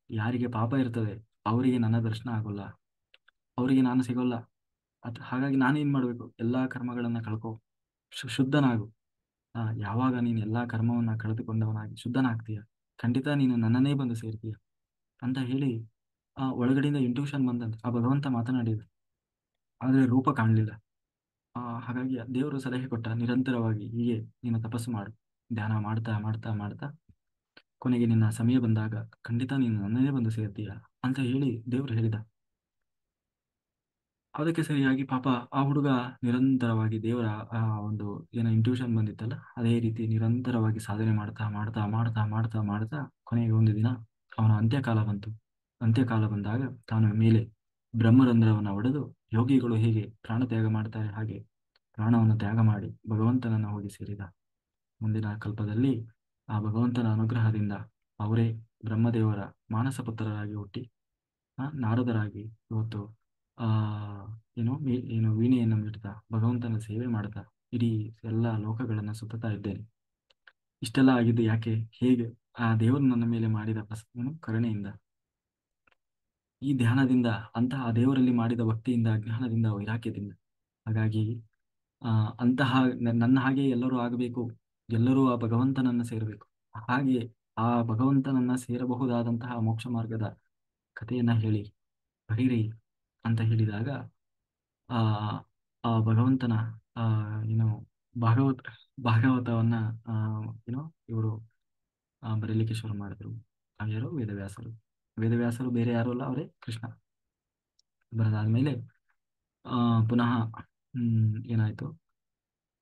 ಯಾರಿಗೆ ಪಾಪ ಇರ್ತದೆ, ಅವರಿಗೆ ನನ್ನ ದರ್ಶನ ಆಗೋಲ್ಲ, ಅವರಿಗೆ ನಾನು ಸಿಗೋಲ್ಲ. ಹಾಗಾಗಿ ನಾನೇನ್ ಮಾಡ್ಬೇಕು, ಎಲ್ಲಾ ಕರ್ಮಗಳನ್ನ ಕಳ್ಕೊ, ಶುದ್ಧನಾಗು. ಯಾವಾಗ ನೀನು ಎಲ್ಲಾ ಕರ್ಮವನ್ನ ಕಳೆದುಕೊಂಡವನಾಗಿ ಶುದ್ಧನಾಗ್ತೀಯ, ಖಂಡಿತ ನೀನು ನನ್ನನ್ನೇ ಬಂದು ಸೇರ್ತೀಯ ಅಂತ ಹೇಳಿ ಒಳಗಡೆಯಿಂದ ಇಂಟ್ಯೂಷನ್ ಬಂದಂತೆ. ಆ ಭಗವಂತ ಮಾತನಾಡಿದ, ಆದ್ರೆ ರೂಪ ಕಾಣಲಿಲ್ಲ. ಹಾಗಾಗಿ ದೇವರು ಸಲಹೆ ಕೊಟ್ಟ, ನಿರಂತರವಾಗಿ ಹೀಗೆ ನೀನು ತಪಸ್ಸು ಮಾಡು, ಧ್ಯಾನ ಮಾಡ್ತಾ ಮಾಡ್ತಾ ಮಾಡ್ತಾ ಕೊನೆಗೆ ನಿನ್ನ ಸಮಯ ಬಂದಾಗ ಖಂಡಿತ ನೀನು ನನ್ನನ್ನೇ ಬಂದು ಸೇರ್ತೀಯ ಅಂತ ಹೇಳಿ ದೇವರು ಹೇಳಿದ. ಅದಕ್ಕೆ ಸರಿಯಾಗಿ ಪಾಪ ಆ ಹುಡುಗ ನಿರಂತರವಾಗಿ ದೇವರ ಒಂದು ಏನೋ ಇಂಟ್ಯೂಷನ್ ಬಂದಿತ್ತಲ್ಲ, ಅದೇ ರೀತಿ ನಿರಂತರವಾಗಿ ಸಾಧನೆ ಮಾಡ್ತಾ ಮಾಡ್ತಾ ಮಾಡ್ತಾ ಮಾಡ್ತಾ ಮಾಡ್ತಾ ಕೊನೆಗೆ ಒಂದು ದಿನ ಅವನ ಅಂತ್ಯಕಾಲ ಬಂತು. ಅಂತ್ಯಕಾಲ ಬಂದಾಗ ತಾನು ಮೇಲೆ ಬ್ರಹ್ಮರಂಧ್ರವನ್ನು ಒಡೆದು, ಯೋಗಿಗಳು ಹೇಗೆ ಪ್ರಾಣ ತ್ಯಾಗ ಮಾಡ್ತಾರೆ ಹಾಗೆ ಪ್ರಾಣವನ್ನು ತ್ಯಾಗ ಮಾಡಿ ಭಗವಂತನನ್ನು ಹೋಗಿ ಸೇರಿದ. ಮುಂದಿನ ಕಲ್ಪದಲ್ಲಿ ಆ ಭಗವಂತನ ಅನುಗ್ರಹದಿಂದ ಅವರೇ ಬ್ರಹ್ಮದೇವರ ಮಾನಸ ಪುತ್ರರಾಗಿ ಹುಟ್ಟಿ ನಾರದರಾಗಿ ಇವತ್ತು ಆ ಏನು ವೀಣೆಯನ್ನು ಮೀಡ್ತಾ ಭಗವಂತನ ಸೇವೆ ಮಾಡ್ತಾ ಇಡೀ ಎಲ್ಲ ಲೋಕಗಳನ್ನ ಸುತ್ತಾ ಇದ್ದೇನೆ. ಇಷ್ಟೆಲ್ಲ ಆಗಿದ್ದು ಯಾಕೆ, ಹೇಗೆ ಆ ದೇವರು ನನ್ನ ಮೇಲೆ ಮಾಡಿದ ಕರುಣೆಯಿಂದ, ಈ ಧ್ಯಾನದಿಂದ, ಅಂತಹ ಆ ದೇವರಲ್ಲಿ ಮಾಡಿದ ಭಕ್ತಿಯಿಂದ, ಜ್ಞಾನದಿಂದ, ವೈರಾಗ್ಯದಿಂದ. ಹಾಗಾಗಿ ಅಂತಹ ನನ್ನ ಹಾಗೆ ಎಲ್ಲರೂ ಆಗಬೇಕು, ಎಲ್ಲರೂ ಆ ಭಗವಂತನನ್ನ ಸೇರಬೇಕು. ಹಾಗೆ ಆ ಭಗವಂತನನ್ನ ಸೇರಬಹುದಾದಂತಹ ಮೋಕ್ಷ ಮಾರ್ಗದ ಕಥೆಯನ್ನ ಹೇಳಿ ಬರೀರಿ ಅಂತ ಹೇಳಿದಾಗ ಆ ಆ ಭಗವಂತನ ಆ ಏನು ಭಾಗವತ ಭಾಗವತವನ್ನ ಆ ಏನೋ ಇವರು ಬರೀಲಿಕ್ಕೆ ಶುರು ಮಾಡಿದ್ರು. ಯಾರು? ವೇದವ್ಯಾಸರು. ವೇದವ್ಯಾಸರು ಬೇರೆ ಯಾರು ಅಲ್ಲ, ಅವರೇ ಕೃಷ್ಣ. ಬರದಾದ್ಮೇಲೆ ಪುನಃ ಏನಾಯ್ತು,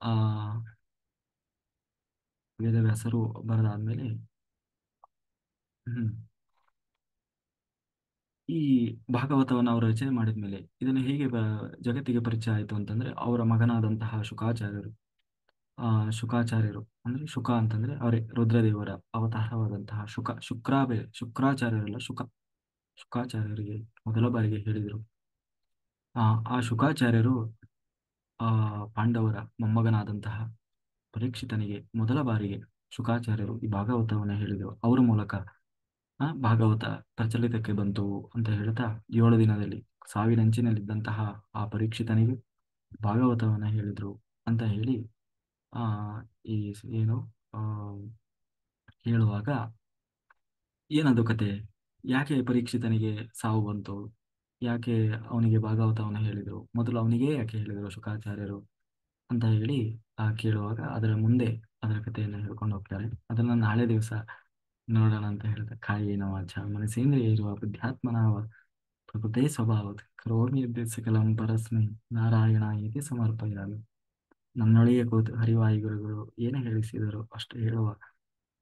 ಆ ವೇದವ್ಯಾಸರು ಬರದಾದ್ಮೇಲೆ ಈ ಭಾಗವತವನ್ನು ಅವರು ರಚನೆ ಮಾಡಿದ ಮೇಲೆ ಇದನ್ನು ಹೇಗೆ ಜಗತ್ತಿಗೆ ಪರಿಚಯ ಆಯಿತು ಅಂತಂದ್ರೆ ಅವರ ಮಗನಾದಂತಹ ಶುಕಾಚಾರ್ಯರು, ಶುಕಾಚಾರ್ಯರು ಅಂದ್ರೆ ಶುಕ ಅಂತಂದ್ರೆ ಅವರೇ ರುದ್ರದೇವರ ಅವತಾರವಾದಂತಹ ಶುಕ್ರಾಚಾರ್ಯರಲ್ಲ ಶುಕಾಚಾರ್ಯರಿಗೆ ಮೊದಲ ಬಾರಿಗೆ ಹೇಳಿದರು. ಆ ಶುಕಾಚಾರ್ಯರು ಆ ಪಾಂಡವರ ಮೊಮ್ಮಗನಾದಂತಹ ಪರೀಕ್ಷಿತನಿಗೆ ಮೊದಲ ಬಾರಿಗೆ ಶುಕಾಚಾರ್ಯರು ಈ ಭಾಗವತವನ್ನು ಹೇಳಿದರು. ಅವರ ಮೂಲಕ ಭಾಗವತ ಪ್ರಚಲಿತಕ್ಕೆ ಬಂತು ಅಂತ ಹೇಳ್ತಾ 7 ದಿನದಲ್ಲಿ ಸಾವಿನಂಚಿನಲ್ಲಿದ್ದಂತಹ ಆ ಪರೀಕ್ಷಿತನಿಗೆ ಭಾಗವತವನ್ನು ಹೇಳಿದ್ರು ಅಂತ ಹೇಳಿ ಆ ಈ ಏನು ಆ ಹೇಳುವಾಗ ಏನದು ಕತೆ, ಯಾಕೆ ಪರೀಕ್ಷಿತನಿಗೆ ಸಾವು ಬಂತು, ಯಾಕೆ ಅವನಿಗೆ ಭಾಗವತವನ್ನು ಹೇಳಿದರು, ಮೊದಲು ಅವನಿಗೆ ಯಾಕೆ ಹೇಳಿದರು ಶುಕಾಚಾರ್ಯರು ಅಂತ ಹೇಳಿ ಕೇಳುವಾಗ ಅದರ ಮುಂದೆ ಅದರ ಕಥೆಯನ್ನು ಹೇಳ್ಕೊಂಡು ಹೋಗ್ತಾರೆ. ಅದನ್ನ ನಾಳೆ ದಿವಸ ನೋಡೋಣ ಅಂತ ಹೇಳ್ತಾರೆ. ಕಾಯೇನ ವಾಚ ಮನಸೇಂದ್ರಿಯ ಇರುವ ಬುದ್ಧಾತ್ಮನಾವ ಪ್ರಕೃತಿ ಸ್ವಭಾವ ಕರೋಮಿ ಸಕಲಂ ಪರಸ್ಮೈ ನಾರಾಯಣ ಇತಿ ಸಮರ್ಪಯಾಮಿ. ನನ್ನೊಳಗೆ ಕೂತು ಹರಿವಾಯುಗುರುಗಳು ಏನು ಹೇಳಿಸಿದರು ಅಷ್ಟು ಹೇಳುವ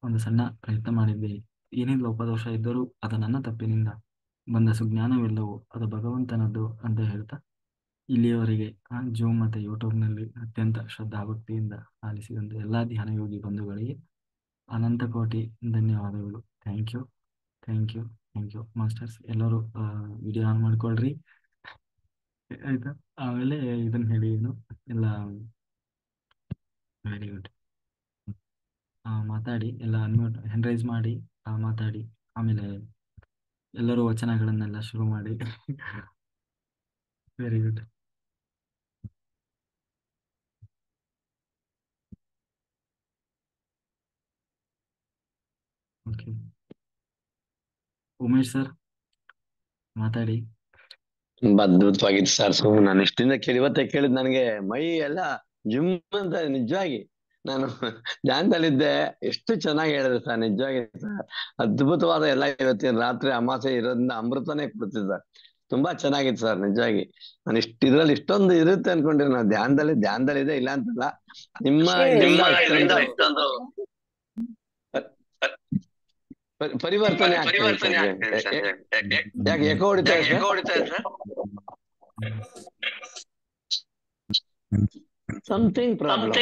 ಒಂದು ಸಣ್ಣ ಪ್ರಯತ್ನ ಮಾಡಿದ್ದೇನೆ. ಏನೇ ಲೋಪದೋಷ ಇದ್ದರೂ ಅದು ನನ್ನ ತಪ್ಪಿನಿಂದ ಬಂದ ಸುಜ್ಞಾನವೆಲ್ಲವೂ ಅದು ಭಗವಂತನದ್ದು ಅಂತ ಹೇಳ್ತಾ ಇಲ್ಲಿಯವರೆಗೆ ಜೂಮ್ ಮತ್ತು ಯೂಟ್ಯೂಬ್ನಲ್ಲಿ ಅತ್ಯಂತ ಶ್ರದ್ಧಾಭಕ್ತಿಯಿಂದ ಆಲಿಸಿದಂಥ ಎಲ್ಲ ಧ್ಯಾನಯೋಗಿ ಬಂಧುಗಳಿಗೆ ಅನಂತ ಕೋಟಿ ಧನ್ಯವಾದಗಳು. Thank you thank you thank you masters. ಎಲ್ಲರೂ ವಿಡಿಯೋ ಆನ್ ಮಾಡ್ಕೊಳ್ರಿ ಆಯ್ತಾ. ಆಮೇಲೆ ಇದನ್ನು ಹೇಳಿ ಏನು ಎಲ್ಲ ವೆರಿ ಗುಡ್. ಮಾತಾಡಿ ಎಲ್ಲ ಅನ್ಮ್ಯೂಟ್ ಹ್ಯಾಂಡ್ ರೈಸ್ ಮಾಡಿ ಮಾತಾಡಿ. ಆಮೇಲೆ ಎಲ್ಲರೂ ವಚನಗಳನ್ನೆಲ್ಲ ಶುರು ಮಾಡಿ. Very good. Okay Umesh sir ಮಾತಾಡಿ. ತುಂಬಾ ಅದ್ಭುತವಾಗಿತ್ತು ಸರ್. ನಾನು ಇಷ್ಟಿಂದ ಇವತ್ತೇ ಕೇಳಿದ್ ನನಗೆ ಮೈ ಎಲ್ಲ ಜುಮ್ ಅಂತ ನಿಜವಾಗಿ ನಾನು ಧ್ಯಾನದಲ್ಲಿದ್ದೆ. ಎಷ್ಟು ಚೆನ್ನಾಗಿ ಹೇಳಿದ್ರು ಸರ್, ನಿಜವಾಗಿ ಸರ್ ಅದ್ಭುತವಾದ ಎಲ್ಲ. ಇವತ್ತಿನ ರಾತ್ರಿ ಅಮಾಸೆ ಇರೋದ್ರಿಂದ ಅಮೃತನೇ ಕೊಡ್ತಿದ್ದ ಸರ್. ತುಂಬಾ ಚೆನ್ನಾಗಿತ್ತು ಸರ್ ನಿಜವಾಗಿ. ನಾನು ಇದ್ರಲ್ಲಿ ಇಷ್ಟೊಂದು ಇರುತ್ತೆ ಅನ್ಕೊಂಡಿರಿ. ನಾವು ಧ್ಯಾನದಲ್ಲಿ ಇದೆ ಇಲ್ಲ ಅಂತಲ್ಲ, ನಿಮ್ಮ ಇದರಿಂದ ಇಷ್ಟೊಂದು ಪರಿವರ್ತನೆ ಆಗ್ತದೆ ಸರ್. ಯಾಕೆ ಎಕೋ ಹೊಡಿತಾ ಇದೆ ಸರ್? Something problem.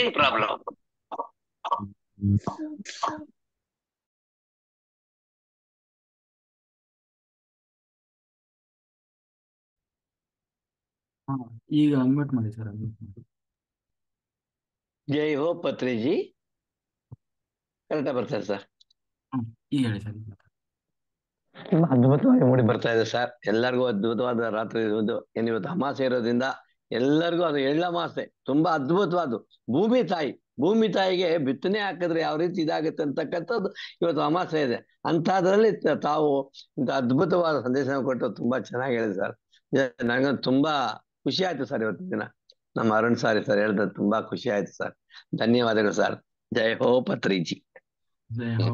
ಈಗ ಅನ್ಮ್ಯೂಟ್ ಮಾಡಿ ಸರ್, ಅನ್ಮ್ಯೂಟ್ ಮಾಡಿ. ಜೈ ಹೋ ಪತ್ರಿಜಿ, ಕರೆಕ್ಟಾ ಬರ್ತಾರೆ ಸರ್? ಈಗ ಹೇಳಿ ಸರ್. ತುಂಬಾ ಅದ್ಭುತವಾಗಿ ಮೂಡಿ ಬರ್ತಾ ಇದೆ ಸರ್. ಎಲ್ಲರಿಗೂ ಅದ್ಭುತವಾದ ರಾತ್ರಿ ಇರುವುದು. ಏನಿವತ್ತು ಅಮಾಸೆ ಇರೋದ್ರಿಂದ ಎಲ್ಲರಿಗೂ ಅದು ಎಳ್ಳಮಾಸೆ ತುಂಬಾ ಅದ್ಭುತವಾದ. ಭೂಮಿ ತಾಯಿಗೆ ಬಿತ್ತನೆ ಹಾಕಿದ್ರೆ ಯಾವ ರೀತಿ ಇದಾಗುತ್ತೆ ಅಂತಕ್ಕಂಥದ್ದು ಇವತ್ತು ಅಮಾಸೆ ಇದೆ. ಅಂಥದ್ರಲ್ಲಿ ತಾವು ಇಂಥ ಅದ್ಭುತವಾದ ಸಂದೇಶ ಕೊಟ್ಟು ತುಂಬಾ ಚೆನ್ನಾಗಿ ಹೇಳಿದೆ ಸರ್. ನನಗಂತೂ ತುಂಬಾ ಖುಷಿ ಆಯ್ತು ಸರ್ ಇವತ್ತಿನ ದಿನ. ನಮ್ಮ ಅರುಣ್ ಸಾರಿ ಸರ್ ಹೇಳ್ದ ತುಂಬಾ ಖುಷಿ ಆಯ್ತು ಸರ್. ಧನ್ಯವಾದಗಳು ಸರ್. ಜೈ ಹೋ ಪತ್ರಿಜಿ. ಜೈ ಹೋ.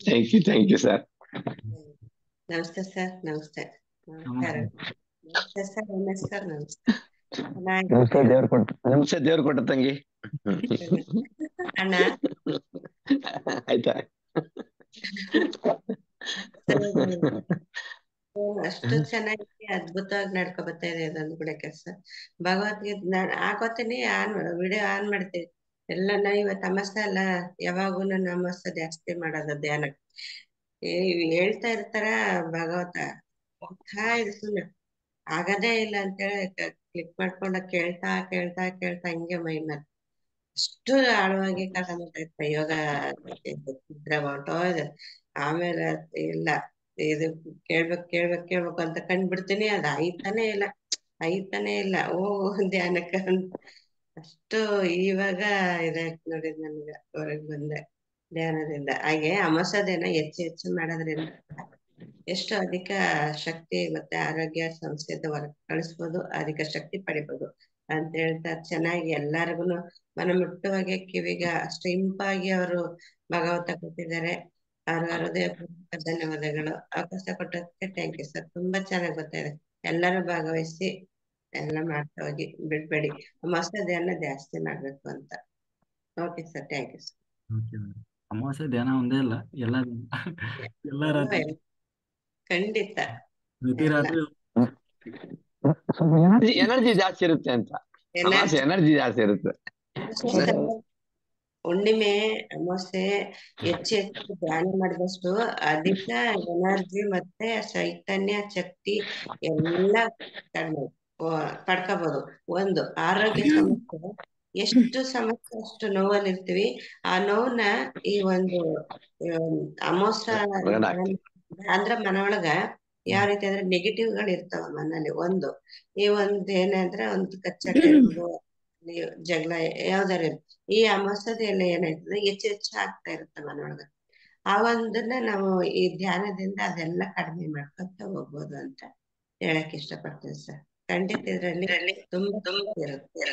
Thank you sir. ನಮಸ್ತೆ ಸರ್. ನಮಸ್ತೆ ಸರ್. ನಮಸ್ತೆ ದೇವ್ರು ಕೊಟ್ಟ ತಂಗಿ. ಅಣ್ಣ ಆಯ್ತಾ? ಅಷ್ಟು ಚೆನ್ನಾಗಿ ಅದ್ಭುತವಾಗಿ ನಡ್ಕೊ ಬರ್ತಾ ಇದೆ ಅದೊಂದು ಕೂಡ ಕೆಲಸ. ಭಗವದ್ಗೀತೆ ಹಾಕೋತೀನಿ, ವಿಡಿಯೋ ಆನ್ ಮಾಡ್ತೀವಿ ಎಲ್ಲ. ಇವತ್ತು ಅಮಾಸೆ ಅಲ್ಲ, ಯಾವಾಗೂ ಅಮಾಸೆ ಜಾಸ್ತಿ ಮಾಡೋದು ಧ್ಯಾನ. ಹೇಳ್ತಾ ಇರ್ತಾರ ಭಾಗವತ, ಹೋಗ್ತಾ ಇದೆ ಸುಮ್ಮನೆ ಆಗದೇ ಇಲ್ಲ ಅಂತೇಳಿ ಕ್ಲಿಕ್ ಮಾಡ್ಕೊಂಡ ಕೇಳ್ತಾ ಹಂಗೆ ಮೈ ಮೇಲೆ ಅಷ್ಟು ಆಳವಾಗಿ ಕಾಣುತ್ತೆ ಯೋಗ ಇದ್ರ ಹೊಂಟೋಯ್ದೆ. ಆಮೇಲೆ ಇಲ್ಲ ಇದು ಕೇಳ್ಬೇಕು ಅಂತ ಕಂಡ್ಬಿಡ್ತೀನಿ, ಅದು ಐತಾನೆ ಇಲ್ಲ ಓ ಧ್ಯಾನಕ್ಕ ಅಷ್ಟು. ಇವಾಗ ಇದಾಯ್ತು ನೋಡಿ ನನ್ಗ, ಹೊರಗ್ ಬಂದೆ ಧ್ಯಾನದಿಂದ. ಹಾಗೆ ಅಮಾಸೆ ದಿನ ಹೆಚ್ಚು ಮಾಡೋದ್ರಿಂದ ಎಷ್ಟು ಅಧಿಕ ಶಕ್ತಿ ಮತ್ತೆ ಆರೋಗ್ಯ ಸಂಸ್ಥೆದ ಹೊರಗೆ ಕಳಿಸ್ಬೋದು, ಅಧಿಕ ಶಕ್ತಿ ಪಡಿಬೋದು ಅಂತ ಹೇಳ್ತಾ ಚೆನ್ನಾಗಿ ಎಲ್ಲಾರ್ಗು ಮನಮುಟ್ಟುವಾಗೆ ಕಿವಿಗೆ ಅಷ್ಟು ಇಂಪಾಗಿ ಅವರು ಭಾಗವತ ಕೊಟ್ಟಿದ್ದಾರೆ. ಅವ್ರ ಹೃದಯ ಧನ್ಯವಾದಗಳು. ಅವಕಾಶ ಕೊಟ್ಟದಕ್ಕೆ ಥ್ಯಾಂಕ್ ಯು ಸರ್. ತುಂಬಾ ಚೆನ್ನಾಗಿ ಗೊತ್ತಾಯಿದೆ. ಎಲ್ಲರೂ ಭಾಗವಹಿಸಿ ಎಲ್ಲ ಮಾಡ್ತಾ ಹೋಗಿ, ಬಿಡ್ಬೇಡಿ. ಅಮಾವಾಸ್ಯೆ ಧ್ಯಾನ ಜಾಸ್ತಿ ಮಾಡ್ಬೇಕು ಅಂತ. Okay sir, thank you sir. ಅಮಾವಾಸ್ಯೆ ಧ್ಯಾನ ಒಂದೇ ಅಲ್ಲ, ಎಲ್ಲ ಎಲ್ಲ ರಾತ್ರಿ ಖಂಡಿತ ಪ್ರತಿ ಎಲ್ಲ ರಾತ್ರಿ ಸ್ವಲ್ಪ ಎನರ್ಜಿ ಜಾಸ್ತಿ ಇರುತ್ತೆ ಅಂತ. ಅಮಾವಾಸ್ಯೆ ಎನರ್ಜಿ ಜಾಸ್ತಿ ಇರುತ್ತೆ. ಹುಣ್ಣಿಮೆ ಅಮಾವಾಸ್ಯೆ ಹೆಚ್ಚು ಹೆಚ್ಚು ಧ್ಯಾನ ಮಾಡಿದಷ್ಟು ಅಧಿಕ ಎನರ್ಜಿ ಮತ್ತೆ ಚೈತನ್ಯ ಶಕ್ತಿ ಎಲ್ಲ ಕಡಿಮೆ ಪಡ್ಕೋಬಹುದು. ಒಂದು ಆರೋಗ್ಯ ಸಮಸ್ಯೆ, ಎಷ್ಟು ಸಮಸ್ಯೆ ಅಷ್ಟು ನೋವಲ್ಲಿ ಇರ್ತೀವಿ, ಆ ನೋವನ್ನ ಈ ಒಂದು ಅಮಾವಾಸ್ಯ ಅಂದ್ರೆ ಮನೊಳಗ ಯಾವ ರೀತಿ ಅಂದ್ರೆ ನೆಗೆಟಿವ್ ಗಳು ಇರ್ತಾವ ಮನೇಲಿ. ಒಂದು ಈ ಒಂದ್ ಏನಂದ್ರೆ ಒಂದು ಕಚ್ಚಾಟ ಇರ್ಬೋದು, ಜಗಳ ಯಾವ್ದಾರ ಈ ಅಮಾವಾಸ್ಯದ ಎಲ್ಲ ಏನಾಯ್ತದೆ ಹೆಚ್ಚು ಹೆಚ್ಚು ಆಗ್ತಾ ಇರುತ್ತೆ ಮನೊಳಗ. ಆ ಒಂದನ್ನ ನಾವು ಈ ಧ್ಯಾನದಿಂದ ಅದೆಲ್ಲ ಕಡಿಮೆ ಮಾಡ್ಕೊಂತ ಹೋಗ್ಬೋದು ಅಂತ ಹೇಳಕ್ ಇಷ್ಟಪಡ್ತೀನಿ ಸರ್. ಖಂಡಿತ ಇದ್ರಲ್ಲಿ ತುಂಬಾ ಇರುತ್ತೆ.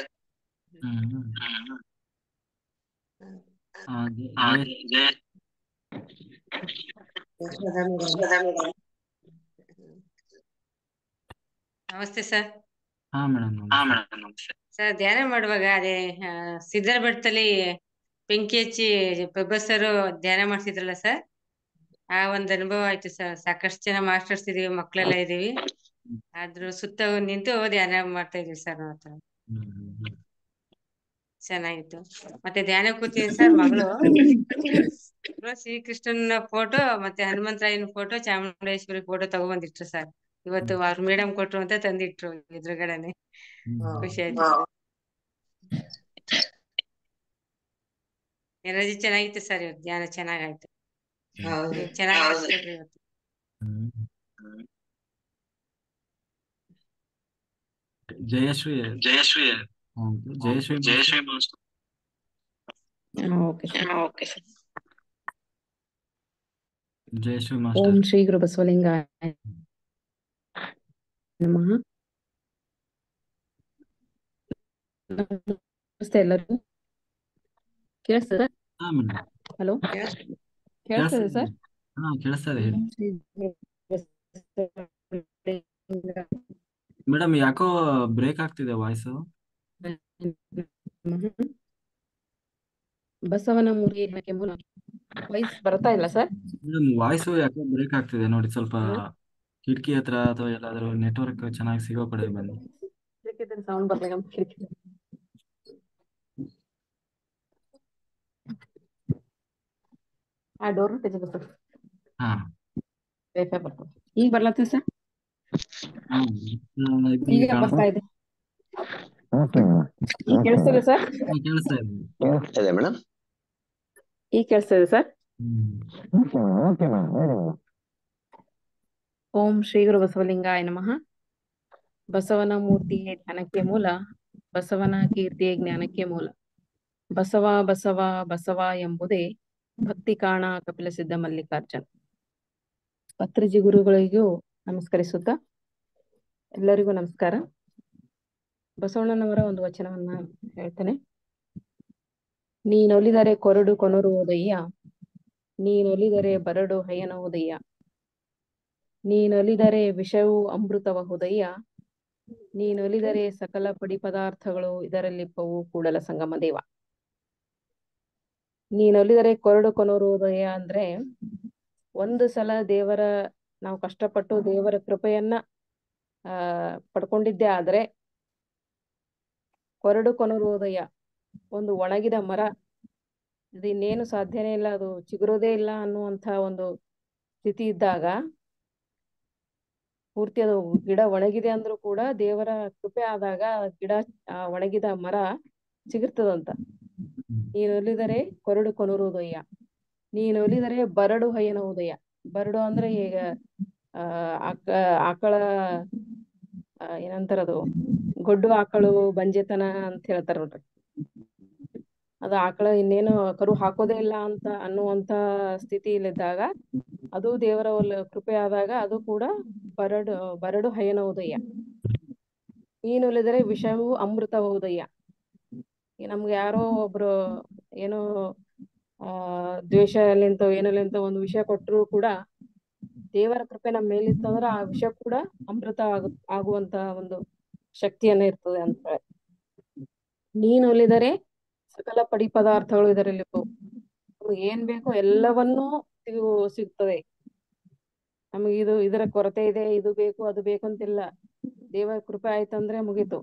ನಮಸ್ತೆ ಸರ್. ಹಾ ಮೇಡಮ್ ನಮಸ್ತೆ ಸರ್. ಧ್ಯಾನ ಮಾಡುವಾಗ ಅದೇ ಸಿದ್ಧರ ಬೆಟ್ಟದಲ್ಲಿ ಬೆಂಕಿ ಹಚ್ಚಿ ಪ್ರೊಫೆಸರ್ ಧ್ಯಾನ ಮಾಡ್ತಿದ್ರಲ್ಲ ಸರ್, ಆ ಒಂದ್ ಅನುಭವ ಆಯ್ತು ಸರ್. ಸಾಕಷ್ಟು ಜನ ಮಾಸ್ಟರ್ಸ್ ಇದೀವಿ, ಮಕ್ಳೆಲ್ಲ ಇದೀವಿ, ಅದ್ರ ಸುತ್ತ ನಿಂತು ಧ್ಯಾನ ಮಾಡ್ತಾ ಇದೀವಿ ಸರ್. ನಾವು ಚೆನ್ನಾಗಿತ್ತು. ಮತ್ತೆ ಧ್ಯಾನ ಕೂತೀನಿ ಸರ್, ಮಗಳು ಶ್ರೀಕೃಷ್ಣನ ಫೋಟೋ ಮತ್ತೆ ಹನುಮಂತರಾಯನ ಫೋಟೋ, ಚಾಮುಂಡೇಶ್ವರಿ ಫೋಟೋ ತಗೊಂಡ್ಬಂದಿಟ್ರು ಸರ್. ಇವತ್ತು ಅವ್ರ ಮೇಡಮ್ ಕೊಟ್ರು ಅಂತ ತಂದಿಟ್ರು ಎದುರುಗಡೆನೆ. ಖುಷಿ ಆಯ್ತು. ಎನರ್ಜಿ ಚೆನ್ನಾಗಿತ್ತು ಸರ್, ಇವತ್ತು ಧ್ಯಾನ ಚೆನ್ನಾಗಾಯ್ತು. ಚೆನ್ನಾಗಿ ಇವತ್ತು. Jayashree Jayashree Jayashree Jayashree okay sir. ಜಯಶ್ರೀ ಓಂ ಮಾಸ್ಟರ್. ಶ್ರೀ ಗುರು ಬಸವಲಿಂಗಾಯ ನಮಃ. ನಮಸ್ತೆ ಎಲ್ಲರಿಗೂ. ಕೇಳಿಸ್ತದ? ಹಾ ಮೇಡಮ್. Hello, ಕೇಳಿಸ್ತದೆ sir? ಹಾ ಕೇಳಿಸ್ತದೆ, ಹೇಳಿ ಮೇಡಮ್. ಯಾಕೋ ಬ್ರೇಕ್ ಆಗ್ತಿದೆ ವಾಯ್ಸು. ಬಸವನ ಮೂರ್ತಿ ಮೂಲ ವಾಯ್ಸ್ ಬರ್ತಾ ಇಲ್ಲ ಸರ್? ಮೇಡಮ್ ವಾಯ್ಸು ಯಾಕೋ ಬ್ರೇಕ್ ಆಗ್ತಿದೆ ನೋಡಿ. ಸ್ವಲ್ಪ ಕಿಟಕಿ ಹತ್ರ ಅಥವಾ ಎಲ್ಲಾದ್ರೂ ನೆಟ್ವರ್ಕ್ ಚೆನ್ನಾಗಿ ಸಿಗೋ ಕಡೆ ಬನ್ನಿ. ಸೌಂಡ್ ಬರ್ಲಿಲ್ಲ. ಆ ಡೋರ್ ತೆಗೆದು ಹಾ ವೈಫೈ ಬರ್ತದೆ. ಈಗ ಬರ್ಲತ್ತ ಸರ್? ಈಗ ಈಗ ಬರ್ತಾ ಇದೆ. ಈಗ ಕೇಳಿಸ್ತದೆ ಸರ್? ಕೇಳಿಸ್ತಾ ಇದೆ ಮೇಡಮ್. ಈಗ ಕೇಳಿಸ್ತದೆ ಸರ್? ಓಂ ಶ್ರೀ ಗುರು ಬಸವಲಿಂಗಾಯ ನಮಃ. ಬಸವನ ಮೂರ್ತಿಯೇ ಜ್ಞಾನಕ್ಕೆ ಮೂಲ, ಬಸವನ ಕೀರ್ತಿಯೇ ಜ್ಞಾನಕ್ಕೆ ಮೂಲ. ಬಸವ ಬಸವ ಬಸವ ಎಂಬುದೇ ಭಕ್ತಿ ಕಾಣ ಕಪಿಲ ಸಿದ್ಧ ಮಲ್ಲಿಕಾರ್ಜುನ. ಪತ್ರಿಜಿ ಗುರುಗಳಿಗೂ ನಮಸ್ಕರಿಸುತ್ತಾ ಎಲ್ಲರಿಗೂ ನಮಸ್ಕಾರ. ಬಸವಣ್ಣನವರ ಒಂದು ವಚನವನ್ನ ಹೇಳ್ತೇನೆ. ನೀನೊಲಿದರೆ ಕೊರಡು ಕೊನರುವುದಯ್ಯ, ನೀನೊಲಿದರೆ ಬರಡು ಹಯನವುದಯ್ಯ, ನೀನೊಲಿದರೆ ವಿಷವು ಅಮೃತಬಹುದಯ್ಯ, ನೀನೊಲಿದರೆ ಸಕಲ ಪಡಿ ಪದಾರ್ಥಗಳು ಇದರಲ್ಲಿಪ್ಪವು ಕೂಡಲ ಸಂಗಮ ದೇವ. ನೀನೊಲಿದರೆ ಕೊರಡು ಕೊನರುವುದಯ್ಯ ಅಂದ್ರೆ ಒಂದು ಸಲ ದೇವರ ನಾವು ಕಷ್ಟಪಟ್ಟು ದೇವರ ಕೃಪೆಯನ್ನ ಪಡ್ಕೊಂಡಿದ್ದೆ ಆದ್ರೆ, ಕೊರಡು ಕೊನರುವುದಯ್ಯ ಒಂದು ಒಣಗಿದ ಮರ, ಅದು ಇನ್ನೇನು ಸಾಧ್ಯನೇ ಇಲ್ಲ, ಅದು ಚಿಗುರೋದೇ ಇಲ್ಲ ಅನ್ನುವಂಥ ಒಂದು ಸ್ಥಿತಿ ಇದ್ದಾಗ, ಪೂರ್ತಿ ಅದು ಗಿಡ ಒಣಗಿದೆ ಅಂದ್ರೂ ಕೂಡ ದೇವರ ಕೃಪೆ ಆದಾಗ ಗಿಡ ಒಣಗಿದ ಮರ ಚಿಗುರ್ತದಂತ. ನೀನೊಲಿದರೆ ಕೊರಡು ಕೊನರುವುದಯ್ಯ, ನೀನೊಲಿದರೆ ಬರಡು ಹಯನವುದಯ್ಯ. ಬರಡು ಅಂದ್ರೆ ಈಗ ಆಕಳ ಏನಂತಾರದು, ಗೊಡ್ಡು ಆಕಳು ಬಂಜೆತನ ಅಂತ ಹೇಳ್ತಾರ ನೋಡ್ರಿ. ಅದು ಆಕಳ ಇನ್ನೇನು ಕರು ಹಾಕೋದೇ ಇಲ್ಲ ಅಂತ ಅನ್ನುವಂತ ಸ್ಥಿತಿಯಲ್ಲಿದ್ದಾಗ, ಅದು ದೇವರ ಕೃಪೆ ಆದಾಗ ಅದು ಕೂಡ ಬರಡು ಹಯನವುದಯ್ಯ. ನೀನೊಲಿದರೆ ವಿಷವು ಅಮೃತವುದಯ್ಯ. ನಮ್ಗೆ ಯಾರೋ ಒಬ್ರು ಏನೋ ದ್ವೇಷಲಿಂತ ಏನಲಿಂತ ಒಂದು ವಿಷಯ ಕೊಟ್ಟರು ಕೂಡ ದೇವರ ಕೃಪೆ ನಮ್ಮ ಮೇಲಿತ್ತಂದ್ರೆ ಆ ವಿಷಯ ಕೂಡ ಅಮೃತ ಆಗುವಂತ ಒಂದು ಶಕ್ತಿಯನ್ನ ಇರ್ತದೆ ಅಂತ ಹೇಳಿ. ನೀನೊಲಿದರೆ ಸಕಲ ಪಡಿ ಪದಾರ್ಥಗಳು ಇದರಲ್ಲಿ ನಮ್ಗೆ ಏನ್ ಬೇಕೋ ಎಲ್ಲವನ್ನೂ ಸಿಗ್ತದೆ. ನಮಗೆ ಇದರ ಕೊರತೆ ಇದೆ, ಇದು ಬೇಕು ಅದು ಬೇಕು ಅಂತಿಲ್ಲ. ದೇವರ ಕೃಪೆ ಆಯ್ತಂದ್ರೆ ಮುಗೀತು.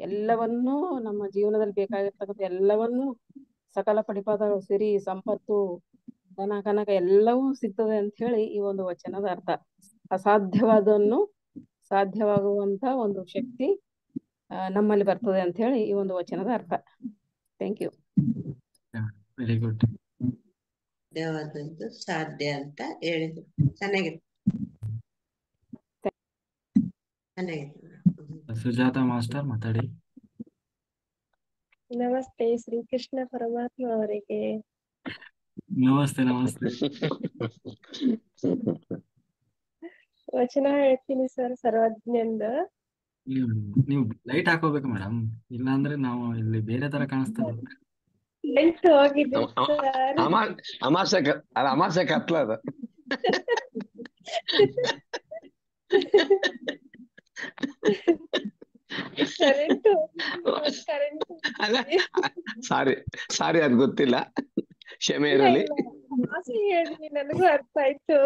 ಎಲ್ಲವನ್ನೂ ನಮ್ಮ ಜೀವನದಲ್ಲಿ ಬೇಕಾಗಿರ್ತಕ್ಕಂಥ ಎಲ್ಲವನ್ನೂ ಸಕಲ ಪಡಿಪಾದಗಳು ಸಿರಿ ಸಂಪತ್ತು ಧನ ಕನಕ ಎಲ್ಲವೂ ಸಿಗ್ತದೆ ಅಂತ ಹೇಳಿ ಈ ಒಂದು ವಚನದ ಅರ್ಥ. ಅಸಾಧ್ಯವಾದನ್ನು ಸಾಧ್ಯವಾಗುವಂತ ಒಂದು ಶಕ್ತಿ ನಮ್ಮಲ್ಲಿ ಬರ್ತದೆ ಅಂತ ಹೇಳಿ ಈ ಒಂದು ವಚನದ ಅರ್ಥ. Thank you. Very good. ಸಾಧ್ಯವಾದದ್ದು ಸಾಧ್ಯ ಅಂತ ಹೇಳಿದ್ರು. ಚೆನ್ನಾಗಿತ್ತು. ಸುಜಾತ ಮಾಸ್ಟರ್ ಮಾತಾಡಿ. ನಮಸ್ತೆ, ಶ್ರೀಕೃಷ್ಣ ಪರಮಾತ್ಮ ಅವರಿಗೆ. ನಮಸ್ತೆ ನಮಸ್ತೆ. ವಚನ ಹೇಳ್ತೀನಿ ಸರ್, ಸರ್ವಜ್ಞಂದ. ನೀವು ಲೈಟ್ ಹಾಕೋಬೇಕು ಮೇಡಮ್, ಇಲ್ಲಾಂದ್ರೆ ನಾವು ಇಲ್ಲಿ ಬೇರೆ ತರ ಕಾಣಿಸ್ತದೆ. ಲೈಟ್ ಹೋಗಿದೆ ಸರ್. ಅಮಾಸೆ ಕತ್ಲ ಅದು. ಕರೆಂಟ್ ಸಾರಿ ಅದ್ ಗೊತ್ತಿಲ್ಲ, ಕ್ಷಮೆ ಇರಲಿ. ಆಸೆ ಹೇಳಿ, ನನಗೂ ಅರ್ಥ ಆಯ್ತು.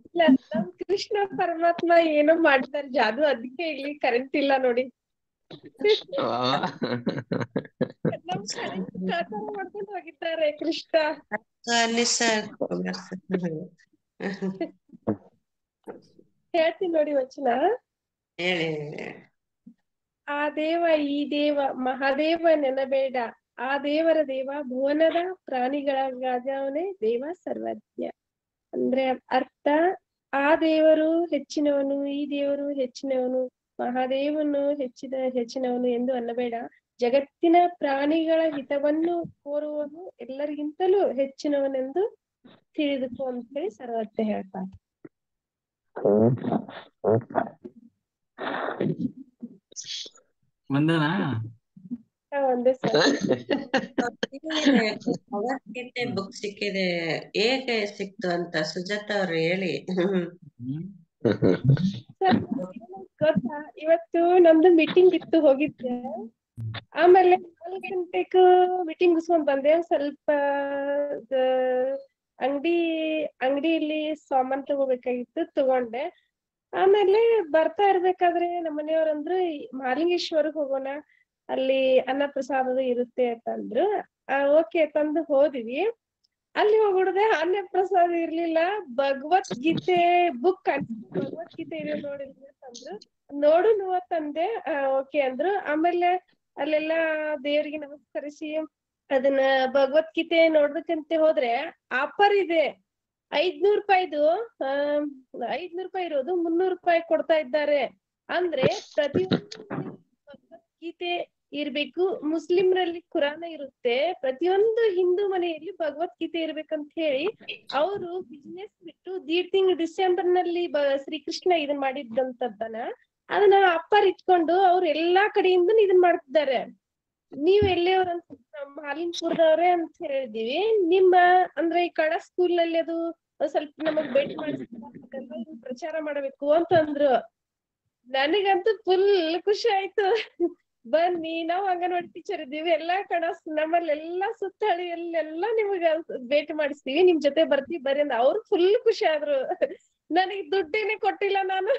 ಇಲ್ಲ, ನಮ್ ಕೃಷ್ಣ ಪರಮಾತ್ಮ ಏನೋ ಮಾಡ್ತಾರೆ ಜಾದು, ಅದಕ್ಕೆ ಇಲ್ಲಿ ಕರೆಂಟ್ ಇಲ್ಲ ನೋಡಿ. ನಮ್ ಕರೆಂಟ್ ಕಾತರ ಮಾಡ್ಕೊಂಡು ಹೋಗಿದ್ದಾರೆ ಕೃಷ್ಣ. ಹೇಳ್ತೀನಿ ನೋಡಿ ವಚನ. ಹೇಳಿ. ಆ ದೇವ ಈ ದೇವ ಮಹಾದೇವ ನೆನಬೇಡ, ಆ ದೇವರ ದೇವ ಭುವನದ ಪ್ರಾಣಿಗಳ ರಾಜವನೇ ದೇವ ಸರ್ವಜ್ಞ. ಅಂದ್ರೆ ಅರ್ಥ, ಆ ದೇವರು ಹೆಚ್ಚಿನವನು, ಈ ದೇವರು ಹೆಚ್ಚಿನವನು, ಮಹಾದೇವನು ಹೆಚ್ಚಿನವನು ಎಂದು ಅನ್ನಬೇಡ. ಜಗತ್ತಿನ ಪ್ರಾಣಿಗಳ ಹಿತವನ್ನು ಕೋರುವನು ಎಲ್ಲರಿಗಿಂತಲೂ ಹೆಚ್ಚಿನವನೆಂದು ತಿಳಿದುಕೋ ಅಂತ ಹೇಳಿ ಸರ್ವಜ್ಞ ಹೇಳ್ತಾರೆ. ವಂದನಾ. ಒಂದೇ ಸರ್. ಭಗವದ್ಗೀತೆ ಬುಕ್ ಸಿಕ್ಕಿದೆ, ಹೇಗೆ ಸಿಕ್ತು ಅಂತ ಸುಜಾತ ಅವ್ರು ಹೇಳಿ. ಗೊತ್ತಾ, ಇವತ್ತು ನಮ್ದು ಮೀಟಿಂಗ್ ಇತ್ತು, ಹೋಗಿದ್ದೆ. ಆಮೇಲೆ 4 ಗಂಟೆಗೆ ಮೀಟಿಂಗ್ ಮುಗಿಸ್ಕೊಂಡ್ ಬಂದೆ. ಸ್ವಲ್ಪ ಅಂಗಡಿಯಲ್ಲಿ ಸಾಮಾನ್ ತಗೋಬೇಕಾಗಿತ್ತು, ತಗೊಂಡೆ. ಆಮೇಲೆ ಬರ್ತಾ ಇರ್ಬೇಕಾದ್ರೆ ನಮ್ಮ ಮನೆಯವ್ರಂದ್ರು ಮಹಾಲಿಂಗೇಶ್ವರಗ್ ಹೋಗೋಣ, ಅಲ್ಲಿ ಅನ್ನ ಪ್ರಸಾದ ಇರುತ್ತೆ ಅಂತಂದ್ರು. ಓಕೆ ತಂದು ಹೋದ್ವಿ. ಅಲ್ಲಿ ಹೋಗ್ಬಿಡ್ದೆ, ಅನ್ನ ಪ್ರಸಾದ ಇರ್ಲಿಲ್ಲ, ಭಗವದ್ಗೀತೆ ಬುಕ್ ಭಗವದ್ಗೀತೆ ಇದೆ ನೋಡಿದ್ವಿ ಅಂತಂದ್ರು. ನೋಡು ತಂದೆ. ಓಕೆ ಅಂದ್ರು. ಆಮೇಲೆ ಅಲ್ಲೆಲ್ಲಾ ದೇವ್ರಿಗೆ ನಮಸ್ಕರಿಸಿ ಅದನ್ನ ಭಗವದ್ಗೀತೆ ನೋಡ್ಬೇಕಂತ ಹೋದ್ರೆ ಆಫರ್ ಇದೆ. 500 ರೂಪಾಯಿದು 500 ರೂಪಾಯಿ ಇರೋದು 300 ರೂಪಾಯಿ ಕೊಡ್ತಾ ಇದ್ದಾರೆ. ಅಂದ್ರೆ ಪ್ರತಿಯೊಂದು ಭಗವದ್ಗೀತೆ ಇರ್ಬೇಕು. ಮುಸ್ಲಿಮ್ರಲ್ಲಿ ಕುರಾನ ಇರುತ್ತೆ, ಪ್ರತಿಯೊಂದು ಹಿಂದೂ ಮನೆಯಲ್ಲಿ ಭಗವದ್ಗೀತೆ ಇರ್ಬೇಕಂತ ಹೇಳಿ ಅವರು ಬಿಸ್ನೆಸ್ ಬಿಟ್ಟು 1.5 ತಿಂಗಳು ಡಿಸೆಂಬರ್ ನಲ್ಲಿ ಶ್ರೀಕೃಷ್ಣ ಇದನ್ ಮಾಡಿದ್ದಂತದ್ದನ ಅದನ್ನ ಅಪ್ಪರ್ ಇಟ್ಕೊಂಡು ಅವ್ರು ಎಲ್ಲಾ ಕಡೆಯಿಂದ ಇದನ್ ಮಾಡ್ತಿದ್ದಾರೆ. ನೀವ್ ಎಲ್ಲಿಯವ್ರಂತ ನಮ್ಮ ಹಾಲಿನ್ಪುರದವ್ರೆ ಅಂತ ಹೇಳಿದೀವಿ. ನಿಮ್ಮ ಅಂದ್ರೆ ಈ ಕನ್ನಡ ಸ್ಕೂಲ್ ನಲ್ಲಿ ಅದು ಸ್ವಲ್ಪ ನಮಗ್ ಭೇಟಿ ಮಾಡಿಸ್ತಾರೆ, ಪ್ರಚಾರ ಮಾಡಬೇಕು ಅಂತಂದ್ರು. ನನಗಂತೂ ಫುಲ್ ಖುಷಿ ಆಯ್ತು. ಬನ್ನಿ, ನಾವು ಅಂಗನವಾಡಿ ಟೀಚರ್ ಇದ್ದೀವಿ, ಎಲ್ಲಾ ನಮ್ಮಲ್ಲಿ ಎಲ್ಲಾ ಸುತ್ತಹಳ್ಳಿಯಲ್ಲೆಲ್ಲಾ ನಿಮಗ ಭೇಟಿ ಮಾಡಿಸ್ತೀವಿ, ನಿಮ್ ಜೊತೆ ಬರ್ತೀವಿ ಬರ್ರಿ ಅಂದ. ಅವ್ರು ಫುಲ್ ಖುಷಿ ಆದ್ರು. ನನಗ್ ದುಡ್ಡೇನೆ ಕೊಟ್ಟಿಲ್ಲ, ನಾನು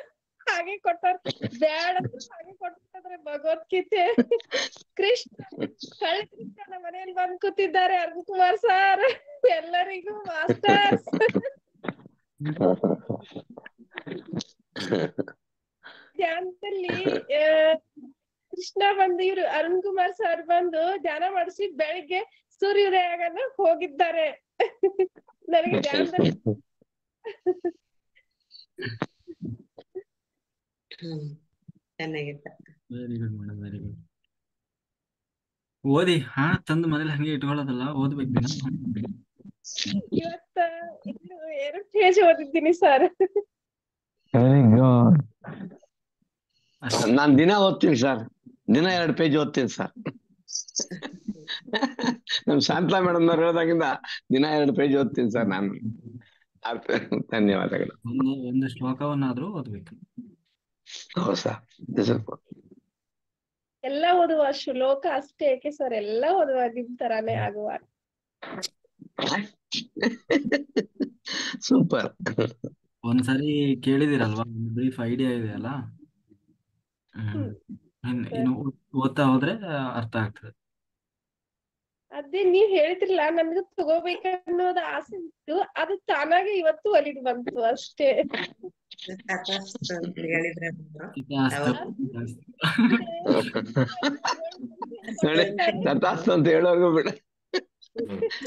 ಹಾಗೆ ಕೊಟ್ಟಾರ. ಬ್ಯಾಡ ಹಾಗೆ ಕೊಟ್ಟಿದ್ರೆ ಭಗವದ್ಗೀತೆ. ಕೃಷ್ಣ ನಮ್ಮ ಮನೆಯಲ್ಲಿ ಬಂದ್ ಕೂತಿದ್ದಾರೆ, ಅರುಣ್ ಕುಮಾರ್ ಸರ್, ಎಲ್ಲರಿಗೂ ಮಾಸ್ಟರ್ಸ್. ಧ್ಯಾನದಲ್ಲಿ ಕೃಷ್ಣ ಬಂದು ಇವ್ರು ಅರುಣ್ ಕುಮಾರ್ ಸರ್ ಬಂದು ಧ್ಯಾನ ಮಾಡಿಸಿ ಬೆಳಿಗ್ಗೆ ಸೂರ್ಯೋದಯ ಆಗನ ಹೋಗಿದ್ದಾರೆ. ನನಗೆ ಧ್ಯಾನದಲ್ಲಿ ಚೆನ್ನಾಗಿತ್ತ. Very good madam, very good. ಓದಿ. ತಂದು ಮನೇಲಿ ಹಂಗೆ ಇಟ್ಕೊಳ್ಳೋದಲ್ಲ, ಓದ್ಬೇಕು ದಿನ. ಇವತ್ತ 2 ಪೇಜ್ ಓದಿದ್ದೀನಿ ಸರ್. ನಾನ್ ದಿನ ಓದ್ತೀನಿ ಸರ್, ದಿನ 2 ಪೇಜ್ ಓದ್ತೀನಿ ಸರ್. ನಮ್ ಶಾಂತಲಾ ಮೇಡಮ್ ಅವ್ರು ಹೇಳ್ದಾಗಿಂದ ದಿನ 2 ಪೇಜ್ ಓದ್ತೀನಿ ಸರ್ ನಾನು. ಧನ್ಯವಾದಗಳು. ಒಂದು ಶ್ಲೋಕವನ್ನಾದ್ರೂ ಓದ್ಬೇಕು. ಹೌದು ಸರ್. ಎಲ್ಲ ಓದುವ, ಶ್ಲೋಕ ಅಷ್ಟೇ ಏಕೆ ಸರ್, ಎಲ್ಲ ಓದುವ ನಿಮ್ ತರಾನೇ ಆಗುವ. ಸೂಪರ್. ಒಂದ್ಸರಿ ಕೇಳಿದಿರಲ್ವಾ, ಬ್ರೀಫ್ ಐಡಿಯಾ ಇದೆ ಅಲ್ಲ. ಹ್ಮ್ ಇನ್ನು ಓದ್ತಾ ಹೋದ್ರೆ ಅರ್ಥ ಆಗ್ತದೆ. ಅದೇ ನೀವ್ ಹೇಳಿದ್ರಲ್ಲ, ನನ್ಗೆ ತಗೋಬೇಕನ್ನೋದು ಆಸೆ ಇತ್ತು, ಅದು ತಾನಾಗೆ ಇವತ್ತು ಒಲಿದ್ ಬಂತು ಅಷ್ಟೇ. ತಥಾಸ್ತು ಅಂತ ಹೇಳಿದ್ರೆ ನೋಡಿ, ತಥಾಸ್ತು ಅಂತ ಹೇಳೋರ್ಗು ಬಿಡ.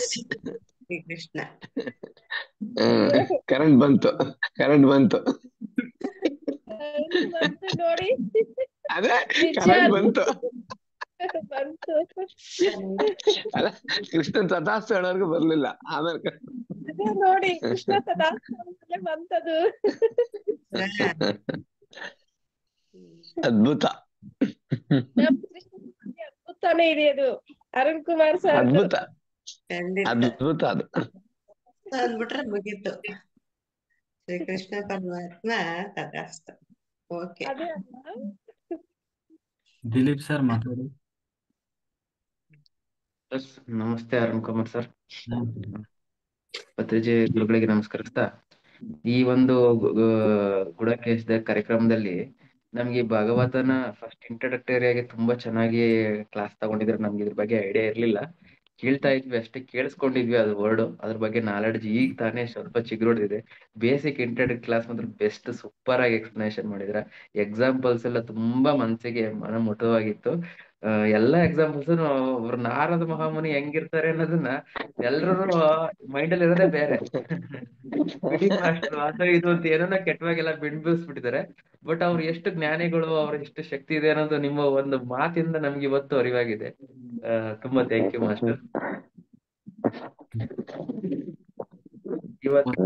ಶ್ರೀಕೃಷ್ಣ. ಕರೆಂಟ್ ಬಂತು, ಕರೆಂಟ್ ಬಂತು. ಬಂತು ನೋಡಿ, ಅದೇ ನಿಜ ಕರೆಂಟ್ ಬಂತು. ಬಂತು. ಅಲ್ಲ, ಕೃಷ್ಣನ್ ತಥಾಸ್ತು ಹೇಳೋರ್ಗು ಬರ್ಲಿಲ್ಲ, ಆಮೇಲೆ ಅದೇ ನೋಡಿ, ಕೃಷ್ಣ ತಥಾಸ್ತು ಅಂತಲೇ ಬಂತದು. ಅದ್ಭುತ. ನಮ್ ಕೃಷ್ಣ ಅದ್ಭುತನೇ ಇದೆ ಅದು, ಅರುಣ್ ಕುಮಾರ್ ಸರ್. ಅದ್ಭುತ, ಖಂಡಿತ ಅದ್ಭುತ ಅದು. ಅಂದ್ಬಿಟ್ರೆ ಮುಗೀತು. ಶ್ರೀಕೃಷ್ಣ ಪರಮಾತ್ಮ ತಥಾಸ್ತು. ಓಕೆ, ಅದೇ ಅಲ್ಲ. ದಿಲೀಪ್ ಸರ್ ಮಾತಾಡಿ. ನಮಸ್ತೆ ಅರುಣ್ ಕುಮಾರ್ ಸರ್. ಪತ್ರಿಜೆ ಗುರುಗಳಿಗೆ ನಮಸ್ಕರಿಸ್ತಾ, ಈ ಒಂದು ಗುಡಕೇಶದ ಕಾರ್ಯಕ್ರಮದಲ್ಲಿ ನಮ್ಗೆ ಭಾಗವತನ ಫಸ್ಟ್ ಇಂಟ್ರಡಕ್ಟರಿ ಆಗಿ ತುಂಬಾ ಚೆನ್ನಾಗಿ ಕ್ಲಾಸ್ ತಗೊಂಡಿದ್ರೆ. ನಮ್ಗೆ ಇದ್ರ ಬಗ್ಗೆ ಐಡಿಯಾ ಇರ್ಲಿಲ್ಲ, ಕೇಳ್ತಾ ಇದ್ವಿ ಅಷ್ಟೇ, ಕೇಳಿಸ್ಕೊಂಡಿದ್ವಿ ಅದು ವರ್ಡ್, ಅದ್ರ ಬಗ್ಗೆ ನಾಲೆಡ್ಜ್ ಈಗ ತಾನೇ ಸ್ವಲ್ಪ ಚಿಗುರೊಡೆದಿದೆ. ಬೇಸಿಕ್ ಇಂಟ್ರಡಕ್ಟರಿ ಕ್ಲಾಸ್ ಮಾತ್ರ ಬೆಸ್ಟ್, ಸೂಪರ್ ಆಗಿ ಎಕ್ಸ್ಪ್ಲನೇಷನ್ ಮಾಡಿದ್ರ. ಎಕ್ಸಾಂಪಲ್ಸ್ ಎಲ್ಲ ತುಂಬಾ ಮನಸ್ಸಿಗೆ ಮನಮುಟ್ಟವಾಗಿತ್ತು. ಎಲ್ಲಾ ಎಕ್ಸಾಂಪಲ್ಸ್ ಅವ್ರ ನಾರದ ಮಹಾಮುನಿ ಹೆಂಗಿರ್ತಾರೆ ಅನ್ನೋದನ್ನ ಎಲ್ರು ಮೈಂಡ್ ಅಲ್ಲಿ ಇರೋದೇ ಬೇರೆ. ಬಿಡಿ ಮಾಸ್ಟರ್ ಅದು ಇದು ಅಂತ ಏನೋ ಕೆಟ್ಟವಾಗೆಲ್ಲ ಬಿಂಬಿಸ್ಬಿಟ್ಟಿದ್ದಾರೆ. ಬಟ್ ಅವ್ರು ಎಷ್ಟು ಜ್ಞಾನಿಗಳು, ಅವ್ರ ಎಷ್ಟು ಶಕ್ತಿ ಇದೆ ಅನ್ನೋದು ನಿಮ್ಮ ಒಂದು ಮಾತಿಂದ ನಮ್ಗೆ ಇವತ್ತು ಅರಿವಾಗಿದೆ. ತುಂಬಾ ಥ್ಯಾಂಕ್ ಯು ಮಾಸ್ಟರ್. ಇವತ್ತು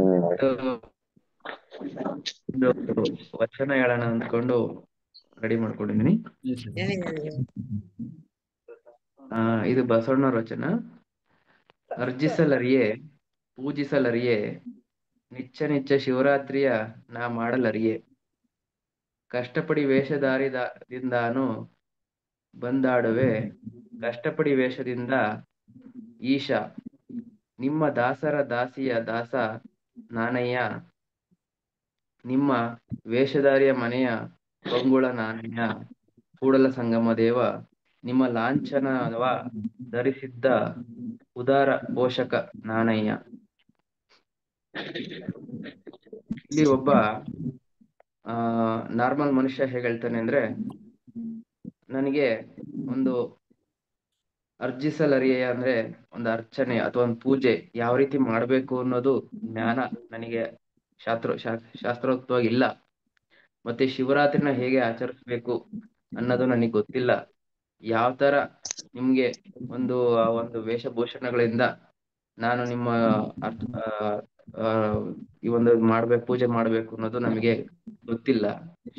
ಒಂದು ವಚನ ಹೇಳೋಣ ಅಂದ್ಕೊಂಡು ರೆಡಿ ಮಾಡ್ಕೊಂಡಿದೀನಿ. ಹೇಳಿ ಹೇಳಿ. ಇದು ಬಸವಣ್ಣವ್ರ ವಚನ. ಅರ್ಜಿಸಲರಿಯೇ ಪೂಜಿಸಲರಿಯೇ, ನಿಚ್ಚ ನಿಚ್ಚ ಶಿವರಾತ್ರಿಯ ನಾ ಮಾಡಲರಿಯೇ, ಕಷ್ಟಪಡಿ ವೇಷಧಾರಿದಿಂದಾನು ಬಂದಾಡುವೆ, ಕಷ್ಟಪಡಿ ವೇಷದಿಂದ ಈಶ, ನಿಮ್ಮ ದಾಸರ ದಾಸಿಯ ದಾಸ ನಾನಯ್ಯ, ನಿಮ್ಮ ವೇಷಧಾರಿಯ ಮನೆಯ ಪಂಗುಳ ನಾನಯ್ಯ, ಕೂಡಲ ಸಂಗಮ ದೇವ, ನಿಮ್ಮ ಲಾಂಛನವ ಧರಿಸಿದ್ದ ಉದಾರ ಪೋಷಕ ನಾನಯ್ಯ. ಇಲ್ಲಿ ಒಬ್ಬ ನಾರ್ಮಲ್ ಮನುಷ್ಯ ಹೇಗೆ ಹೇಳ್ತಾನೆ ಅಂದ್ರೆ, ನನಗೆ ಒಂದು ಅರ್ಜಿಸಲರಿಯೇ ಅಂದ್ರೆ ಒಂದು ಅರ್ಚನೆ ಅಥವಾ ಒಂದು ಪೂಜೆ ಯಾವ ರೀತಿ ಮಾಡ್ಬೇಕು ಅನ್ನೋದು ಜ್ಞಾನ ನನಗೆ ಶಾಸ್ತ್ರೋಕ್ತವಾಗಿ ಇಲ್ಲ. ಮತ್ತೆ ಶಿವರಾತ್ರಿನ ಹೇಗೆ ಆಚರಿಸ್ಬೇಕು ಅನ್ನೋದು ನನಗೆ ಗೊತ್ತಿಲ್ಲ. ಯಾವ ತರ ನಿಮ್ಗೆ ಒಂದು ವೇಷಭೂಷಣಗಳಿಂದ ನಾನು ನಿಮ್ಮ ಈ ಒಂದು ಪೂಜೆ ಮಾಡ್ಬೇಕು ಅನ್ನೋದು ನಮಗೆ ಗೊತ್ತಿಲ್ಲ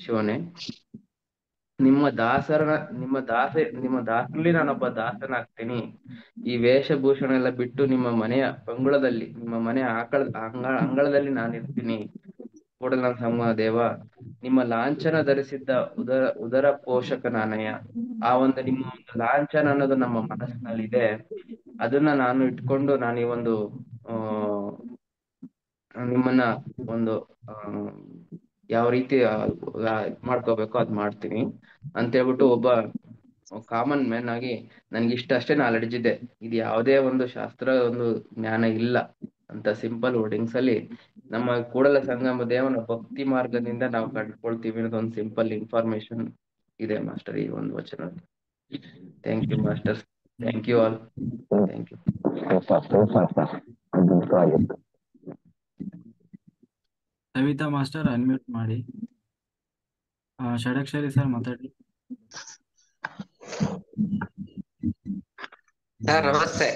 ಶಿವನೇ. ನಿಮ್ಮ ದಾಸರಲ್ಲಿ ನಾನೊಬ್ಬ ದಾಸನಾಗ್ತೀನಿ. ಈ ವೇಷಭೂಷಣ ಎಲ್ಲ ಬಿಟ್ಟು ನಿಮ್ಮ ಮನೆಯ ಪಂಗುಳದಲ್ಲಿ, ನಿಮ್ಮ ಮನೆಯ ಅಂಗಳದಲ್ಲಿ ನಾನಿರ್ತೀನಿ. ಕೂಡಲ ಸಂಗಮ ದೇವ, ನಿಮ್ಮ ಲಾಂಛನ ಧರಿಸಿದ್ದ ಉದರ ಪೋಷಕ ನಾನಯ್ಯ. ಆ ಒಂದು ನಿಮ್ಮ ಒಂದು ಲಾಂಛನ ಅನ್ನೋದು ನಮ್ಮ ಮನಸ್ಸಿನಲ್ಲಿದೆ. ಅದನ್ನ ನಾನು ಇಟ್ಕೊಂಡು ನಾನು ಈ ಒಂದು ನಿಮ್ಮನ್ನ ಒಂದು ಯಾವ ರೀತಿ ಮಾಡ್ಕೋಬೇಕು ಅದ್ ಮಾಡ್ತೀನಿ ಅಂತ ಹೇಳ್ಬಿಟ್ಟು, ಒಬ್ಬ ಕಾಮನ್ ಮ್ಯಾನ್ ಆಗಿ ನನ್ಗೆ ಅಷ್ಟೇ ನಾಲೆಡ್ಜ್ ಇದೆ, ಇದು ಯಾವುದೇ ಒಂದು ಶಾಸ್ತ್ರ ಒಂದು ಜ್ಞಾನ ಇಲ್ಲ ಅಂತ ಸಿಂಪಲ್ ವರ್ಡಿಂಗ್ಸ್ ಅಲ್ಲಿ ನಮ್ಮ ಕೂಡಲ ಸಂಗಮ ದೇವನ ಭಕ್ತಿ ಮಾರ್ಗದಿಂದ ನಾವು ಕಂಡುಕೊಳ್ತೀವಿ ಅನ್ನೋದು ಒಂದು ಸಿಂಪಲ್ ಇನ್ಫಾರ್ಮೇಶನ್ ಇದೆ ಮಾಸ್ಟರ್ ಈ ಒಂದು ವಚನ. Thank you master, thank you all, thank you. Savita master unmute ಮಾಡಿ. ಷಡಕ್ಷರಿ ಸರ್ ಮಾತಾಡಿ. ಸರ್ ನಮಸ್ತೆ.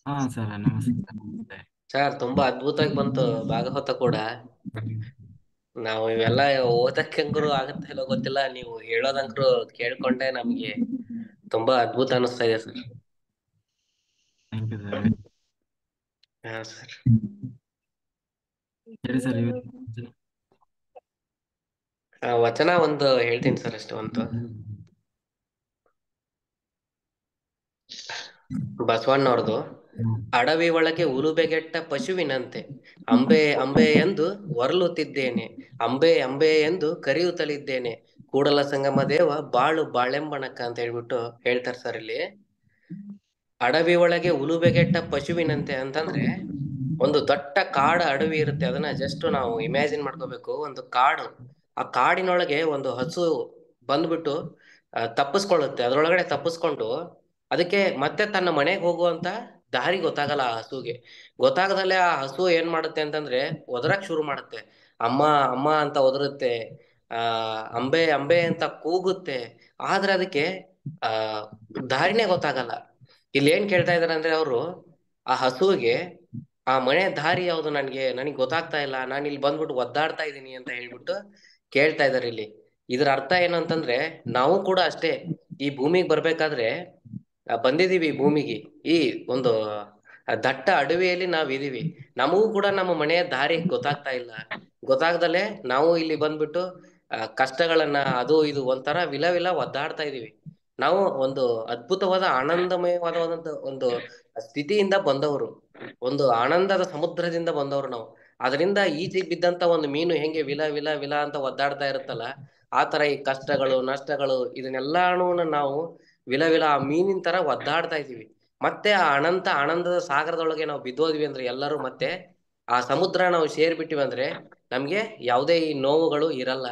ಹಾ ಸರ್ ನಮಸ್ತೆ. ಸರ್ ತುಂಬಾ ಅದ್ಭುತವಾಗಿ ಬಂತು ಭಾಗವತ ಕೂಡ. ನಾವು ಇವೆಲ್ಲ ಓದಕ್ಕಂಕರು ಆಗತ್ತ ಇಲ್ಲೋ ಗೊತ್ತಿಲ್ಲ, ನೀವು ಹೇಳೋದಂಕರು ಕೇಳ್ಕೊಂಡೆ ನಮ್ಗೆ ತುಂಬಾ ಅದ್ಭುತ ಅನಿಸ್ತಾ ಇದೆ ಸರ್. Thank you sir. ಹಾ ಸರ್. ಹೇಳಿ ಸರ್. ವಚನ ಒಂದು ಹೇಳ್ತೀನಿ ಸರ್, ಅಷ್ಟು ಒಂದು. ಬಸವಣ್ಣವ್ರದು. ಅಡವಿ ಒಳಗೆ ಉಲುಬೆಗೆಟ್ಟ ಪಶುವಿನಂತೆ ಅಂಬೆ ಅಂಬೆ ಎಂದು ಹೊರಲುತ್ತಿದ್ದೇನೆ, ಅಂಬೆ ಅಂಬೆ ಎಂದು ಕರೆಯುತ್ತಲಿದ್ದೇನೆ, ಕೂಡಲ ಸಂಗಮ ದೇವ ಬಾಳು ಬಾಳೆಂಬಣಕ್ಕ ಅಂತ ಹೇಳ್ಬಿಟ್ಟು ಹೇಳ್ತಾರೆ ಸರ್ ಇಲ್ಲಿ. ಅಡವಿ ಒಳಗೆ ಉಲುಬೆಗೆಟ್ಟ ಪಶುವಿನಂತೆ ಅಂತಂದ್ರೆ ಒಂದು ದೊಡ್ಡ ಕಾಡು ಅಡವಿ ಇರುತ್ತೆ. ಅದನ್ನ ಜಸ್ಟ್ ನಾವು ಇಮ್ಯಾಜಿನ್ ಮಾಡ್ಕೋಬೇಕು. ಒಂದು ಕಾಡು, ಆ ಕಾಡಿನೊಳಗೆ ಒಂದು ಹಸು ಬಂದ್ಬಿಟ್ಟು ತಪ್ಪಿಸ್ಕೊಳ್ಳುತ್ತೆ. ಅದ್ರೊಳಗಡೆ ತಪ್ಪಿಸ್ಕೊಂಡು ಅದಕ್ಕೆ ಮತ್ತೆ ತನ್ನ ಮನೆಗೆ ಹೋಗುವಂತ ದಾರಿ ಗೊತ್ತಾಗಲ್ಲ ಆ ಹಸುಗೆ. ಗೊತ್ತಾಗದಲ್ಲೇ ಆ ಹಸು ಏನ್ ಮಾಡುತ್ತೆ ಅಂತಂದ್ರೆ ಒದರಕ್ ಶುರು ಮಾಡುತ್ತೆ. ಅಮ್ಮ ಅಮ್ಮ ಅಂತ ಒದರುತ್ತೆ, ಅಂಬೆ ಅಂಬೆ ಅಂತ ಕೂಗುತ್ತೆ. ಆದ್ರೆ ಅದಕ್ಕೆ ಆ ದಾರಿನೇ ಗೊತ್ತಾಗಲ್ಲ. ಇಲ್ಲಿ ಏನ್ ಕೇಳ್ತಾ ಇದಾರೆ ಅಂದ್ರೆ ಅವರು ಆ ಹಸುವಿಗೆ ಆ ಮನೆ ದಾರಿ ಯಾವುದು ನನಗೆ ಗೊತ್ತಾಗ್ತಾ ಇಲ್ಲ, ನಾನು ಇಲ್ಲಿ ಬಂದ್ಬಿಟ್ಟು ಒದ್ದಾಡ್ತಾ ಇದ್ದೀನಿ ಅಂತ ಹೇಳ್ಬಿಟ್ಟು ಕೇಳ್ತಾ ಇದಾರೆ ಇಲ್ಲಿ. ಇದ್ರ ಅರ್ಥ ಏನು ಅಂತಂದ್ರೆ ನಾವು ಕೂಡ ಅಷ್ಟೇ ಈ ಭೂಮಿಗೆ ಬರ್ಬೇಕಾದ್ರೆ ಬಂದಿದೀವಿ ಭೂಮಿಗೆ. ಈ ಒಂದು ದಟ್ಟ ಅಡವಿಯಲ್ಲಿ ನಾವ್ ಇದೀವಿ. ನಮಗೂ ಕೂಡ ನಮ್ಮ ಮನೆಯ ದಾರಿ ಗೊತ್ತಾಗ್ತಾ ಇಲ್ಲ. ಗೊತ್ತಾಗ್ದಲೆ ನಾವು ಇಲ್ಲಿ ಬಂದ್ಬಿಟ್ಟು ಕಷ್ಟಗಳನ್ನ ಅದು ಇದು ಒಂಥರ ವಿಲ ವಿಲ ಒದ್ದಾಡ್ತಾ ಇದೀವಿ. ನಾವು ಒಂದು ಅದ್ಭುತವಾದ ಆನಂದಮಯವಾದ ಒಂದು ಸ್ಥಿತಿಯಿಂದ ಬಂದವರು, ಒಂದು ಆನಂದದ ಸಮುದ್ರದಿಂದ ಬಂದವರು ನಾವು. ಅದರಿಂದ ಈಚೆಗೆ ಬಿದ್ದಂತ ಒಂದು ಮೀನು ಹೆಂಗೆ ವಿಲ ವಿಲ ವಿಲ ಅಂತ ಒದ್ದಾಡ್ತಾ ಇರುತ್ತಲ್ಲ, ಆ ತರ ಈ ಕಷ್ಟಗಳು ನಷ್ಟಗಳು ಇದನ್ನೆಲ್ಲಾನು ನಾವು ವಿಲ ವಿಲ ಆ ಮೀನಿನ ತರ ಒದ್ದಾಡ್ತಾ ಇದೀವಿ. ಮತ್ತೆ ಆ ಅನಂತ ಆನಂದದ ಸಾಗರದೊಳಗೆ ನಾವು ಬಿದ್ದೋದ್ವಿ ಅಂದ್ರೆ ಎಲ್ಲರೂ ಮತ್ತೆ ಆ ಸಮುದ್ರ ನಾವು ಸೇರ್ಬಿಟ್ಟಿವಿ ಅಂದ್ರೆ ನಮ್ಗೆ ಯಾವುದೇ ಈ ನೋವುಗಳು ಇರಲ್ಲ.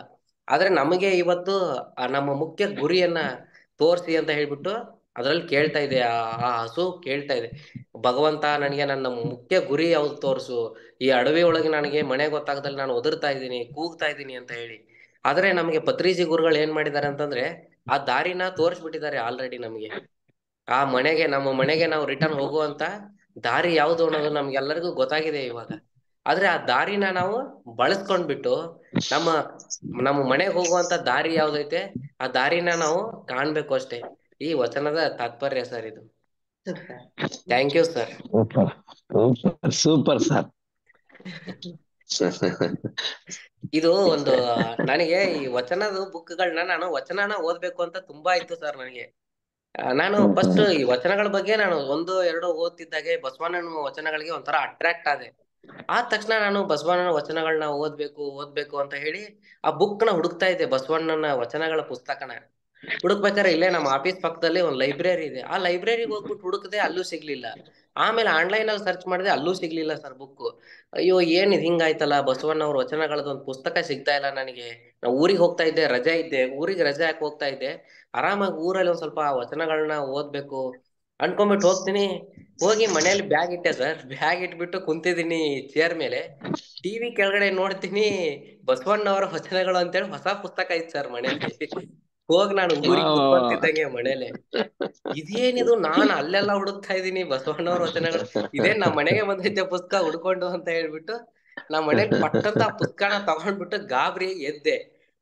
ಆದ್ರೆ ನಮಗೆ ಇವತ್ತು ನಮ್ಮ ಮುಖ್ಯ ಗುರಿಯನ್ನ ತೋರ್ಸಿ ಅಂತ ಹೇಳ್ಬಿಟ್ಟು ಅದ್ರಲ್ಲಿ ಕೇಳ್ತಾ ಇದೆ, ಆ ಹಸು ಕೇಳ್ತಾ ಇದೆ, ಭಗವಂತ ನನಗೆ ನನ್ನ ಮುಖ್ಯ ಗುರಿ ಯಾವ್ದು ತೋರ್ಸು, ಈ ಅಡವಿ ಒಳಗೆ ನನಗೆ ಮನೆ ಗೊತ್ತಾಗದಲ್ಲಿ ನಾನು ಒದರ್ತಾ ಇದ್ದೀನಿ, ಕೂಗ್ತಾ ಇದ್ದೀನಿ ಅಂತ ಹೇಳಿ. ಆದ್ರೆ ನಮಗೆ ಪತ್ರಿಜಿ ಗುರುಗಳು ಏನ್ ಮಾಡಿದ್ದಾರೆ ಅಂತಂದ್ರೆ ಆ ದಾರಿನ ತೋರಿಸ್ಬಿಟ್ಟಿದ್ದಾರೆ ಆಲ್ರೆಡಿ ನಮಗೆ. ಆ ಮನೆಗೆ, ನಮ್ಮ ಮನೆಗೆ ನಾವು ರಿಟರ್ನ್ ಹೋಗುವಂತ ದಾರಿ ಯಾವುದು ಅನ್ನೋದು ನಮ್ಗೆಲ್ಲರಿಗೂ ಗೊತ್ತಾಗಿದೆ ಇವಾಗ. ಆದ್ರೆ ಆ ದಾರಿನ ನಾವು ಬಳಸ್ಕೊಂಡ್ಬಿಟ್ಟು ನಮ್ಮ ನಮ್ಮ ಮನೆಗೆ ಹೋಗುವಂತ ದಾರಿ ಯಾವ್ದೈತೆ ಆ ದಾರಿನ ನಾವು ಕಾಣ್ಬೇಕು ಅಷ್ಟೇ. ಈ ವಚನದ ತಾತ್ಪರ್ಯ ಸರ್ ಇದು. Thank you sir. Super super super sir. ಇದು ಒಂದು ನನಗೆ ಈ ವಚನದ ಬುಕ್ಗಳನ್ನ ನಾನು ವಚನನ ಓದ್ಬೇಕು ಅಂತ ತುಂಬಾ ಇತ್ತು ಸರ್ ನನಗೆ. ನಾನು ಫಸ್ಟ್ ಈ ವಚನಗಳ ಬಗ್ಗೆ ನಾನು 1-2 ಓದ್ತಿದ್ದಾಗೆ ಬಸವಣ್ಣನ ವಚನಗಳಿಗೆ ಒಂಥರ ಅಟ್ರಾಕ್ಟ್ ಆದೆ. ಆದ ತಕ್ಷಣ ನಾನು ಬಸವಣ್ಣನ ವಚನಗಳನ್ನ ಓದ್ಬೇಕು ಅಂತ ಹೇಳಿ ಆ ಬುಕ್ ನ ಹುಡುಕ್ತಾ ಇದ್ದೆ, ಬಸವಣ್ಣನ ವಚನಗಳ ಪುಸ್ತಕನ ಹುಡುಕ್ಬೇಕಾದ್ರೆ ಇಲ್ಲೇ ನಮ್ಮ ಆಫೀಸ್ ಪಕ್ಕದಲ್ಲಿ ಒಂದು ಲೈಬ್ರರಿ ಇದೆ. ಆ ಲೈಬ್ರರಿಗೆ ಹೋಗ್ಬಿಟ್ಟು ಹುಡುಕದೆ, ಅಲ್ಲೂ ಸಿಗ್ಲಿಲ್ಲ. ಆಮೇಲೆ ಆನ್ಲೈನ್ ಅಲ್ಲಿ ಸರ್ಚ್ ಮಾಡಿದೆ, ಅಲ್ಲೂ ಸಿಗ್ಲಿಲ್ಲ ಸರ್ ಬುಕ್. ಅಯ್ಯೋ ಏನ್ ಇದು ಹಿಂಗಾಯ್ತಲ್ಲ, ಬಸವಣ್ಣವ್ರ ವಚನಗಳದ್ದು ಒಂದು ಪುಸ್ತಕ ಸಿಗ್ತಾ ಇಲ್ಲ ನನಗೆ. ನಾ ಊರಿಗೆ ಹೋಗ್ತಾ ಇದ್ದೆ, ರಜೆ ಇದ್ದೆ, ಊರಿಗೆ ರಜೆ ಹಾಕಿ ಹೋಗ್ತಾ ಇದ್ದೆ. ಆರಾಮಾಗಿ ಊರಲ್ಲಿ ಒಂದ್ ಸ್ವಲ್ಪ ವಚನಗಳನ್ನ ಓದ್ಬೇಕು ಅನ್ಕೊಂಡ್ಬಿಟ್ಟು ಹೋಗ್ತೀನಿ. ಹೋಗಿ ಮನೇಲಿ ಬ್ಯಾಗ್ ಇಟ್ಟೆ ಸರ್, ಬ್ಯಾಗ್ ಇಟ್ಬಿಟ್ಟು ಕುಂತಿದ್ದೀನಿ ಚೇರ್ ಮೇಲೆ. ಟಿವಿ ಕೆಳಗಡೆ ನೋಡ್ತೀನಿ ಬಸವಣ್ಣವರ ವಚನಗಳು ಅಂತೇಳಿ ಹೊಸ ಪುಸ್ತಕ ಇತ್ತು ಸರ್ ಮನೇಲಿ. ಹೋಗ್ ನಾನು ಊರಿಗೆ ಕುತ್ಕೊಂತಿದ್ದಂಗೆ ಮನೇಲೆ, ಇದೇನಿದು ನಾನು ಅಲ್ಲೆಲ್ಲ ಹುಡುಕ್ತಾ ಇದೀನಿ ಬಸವಣ್ಣವ್ರ ವಚನಗಳು, ಇದೇನ್ ನಮ್ ಮನೆಗೆ ಬಂದೈತೆ ಪುಸ್ತಕ ಹುಡ್ಕೊಂಡು ಅಂತ ಹೇಳ್ಬಿಟ್ಟು ನಮ್ ಮನೇಲಿ ಪಟ್ಟಂತ ಪುಸ್ತಕನ ತಗೊಂಡ್ಬಿಟ್ಟು ಗಾಬರಿ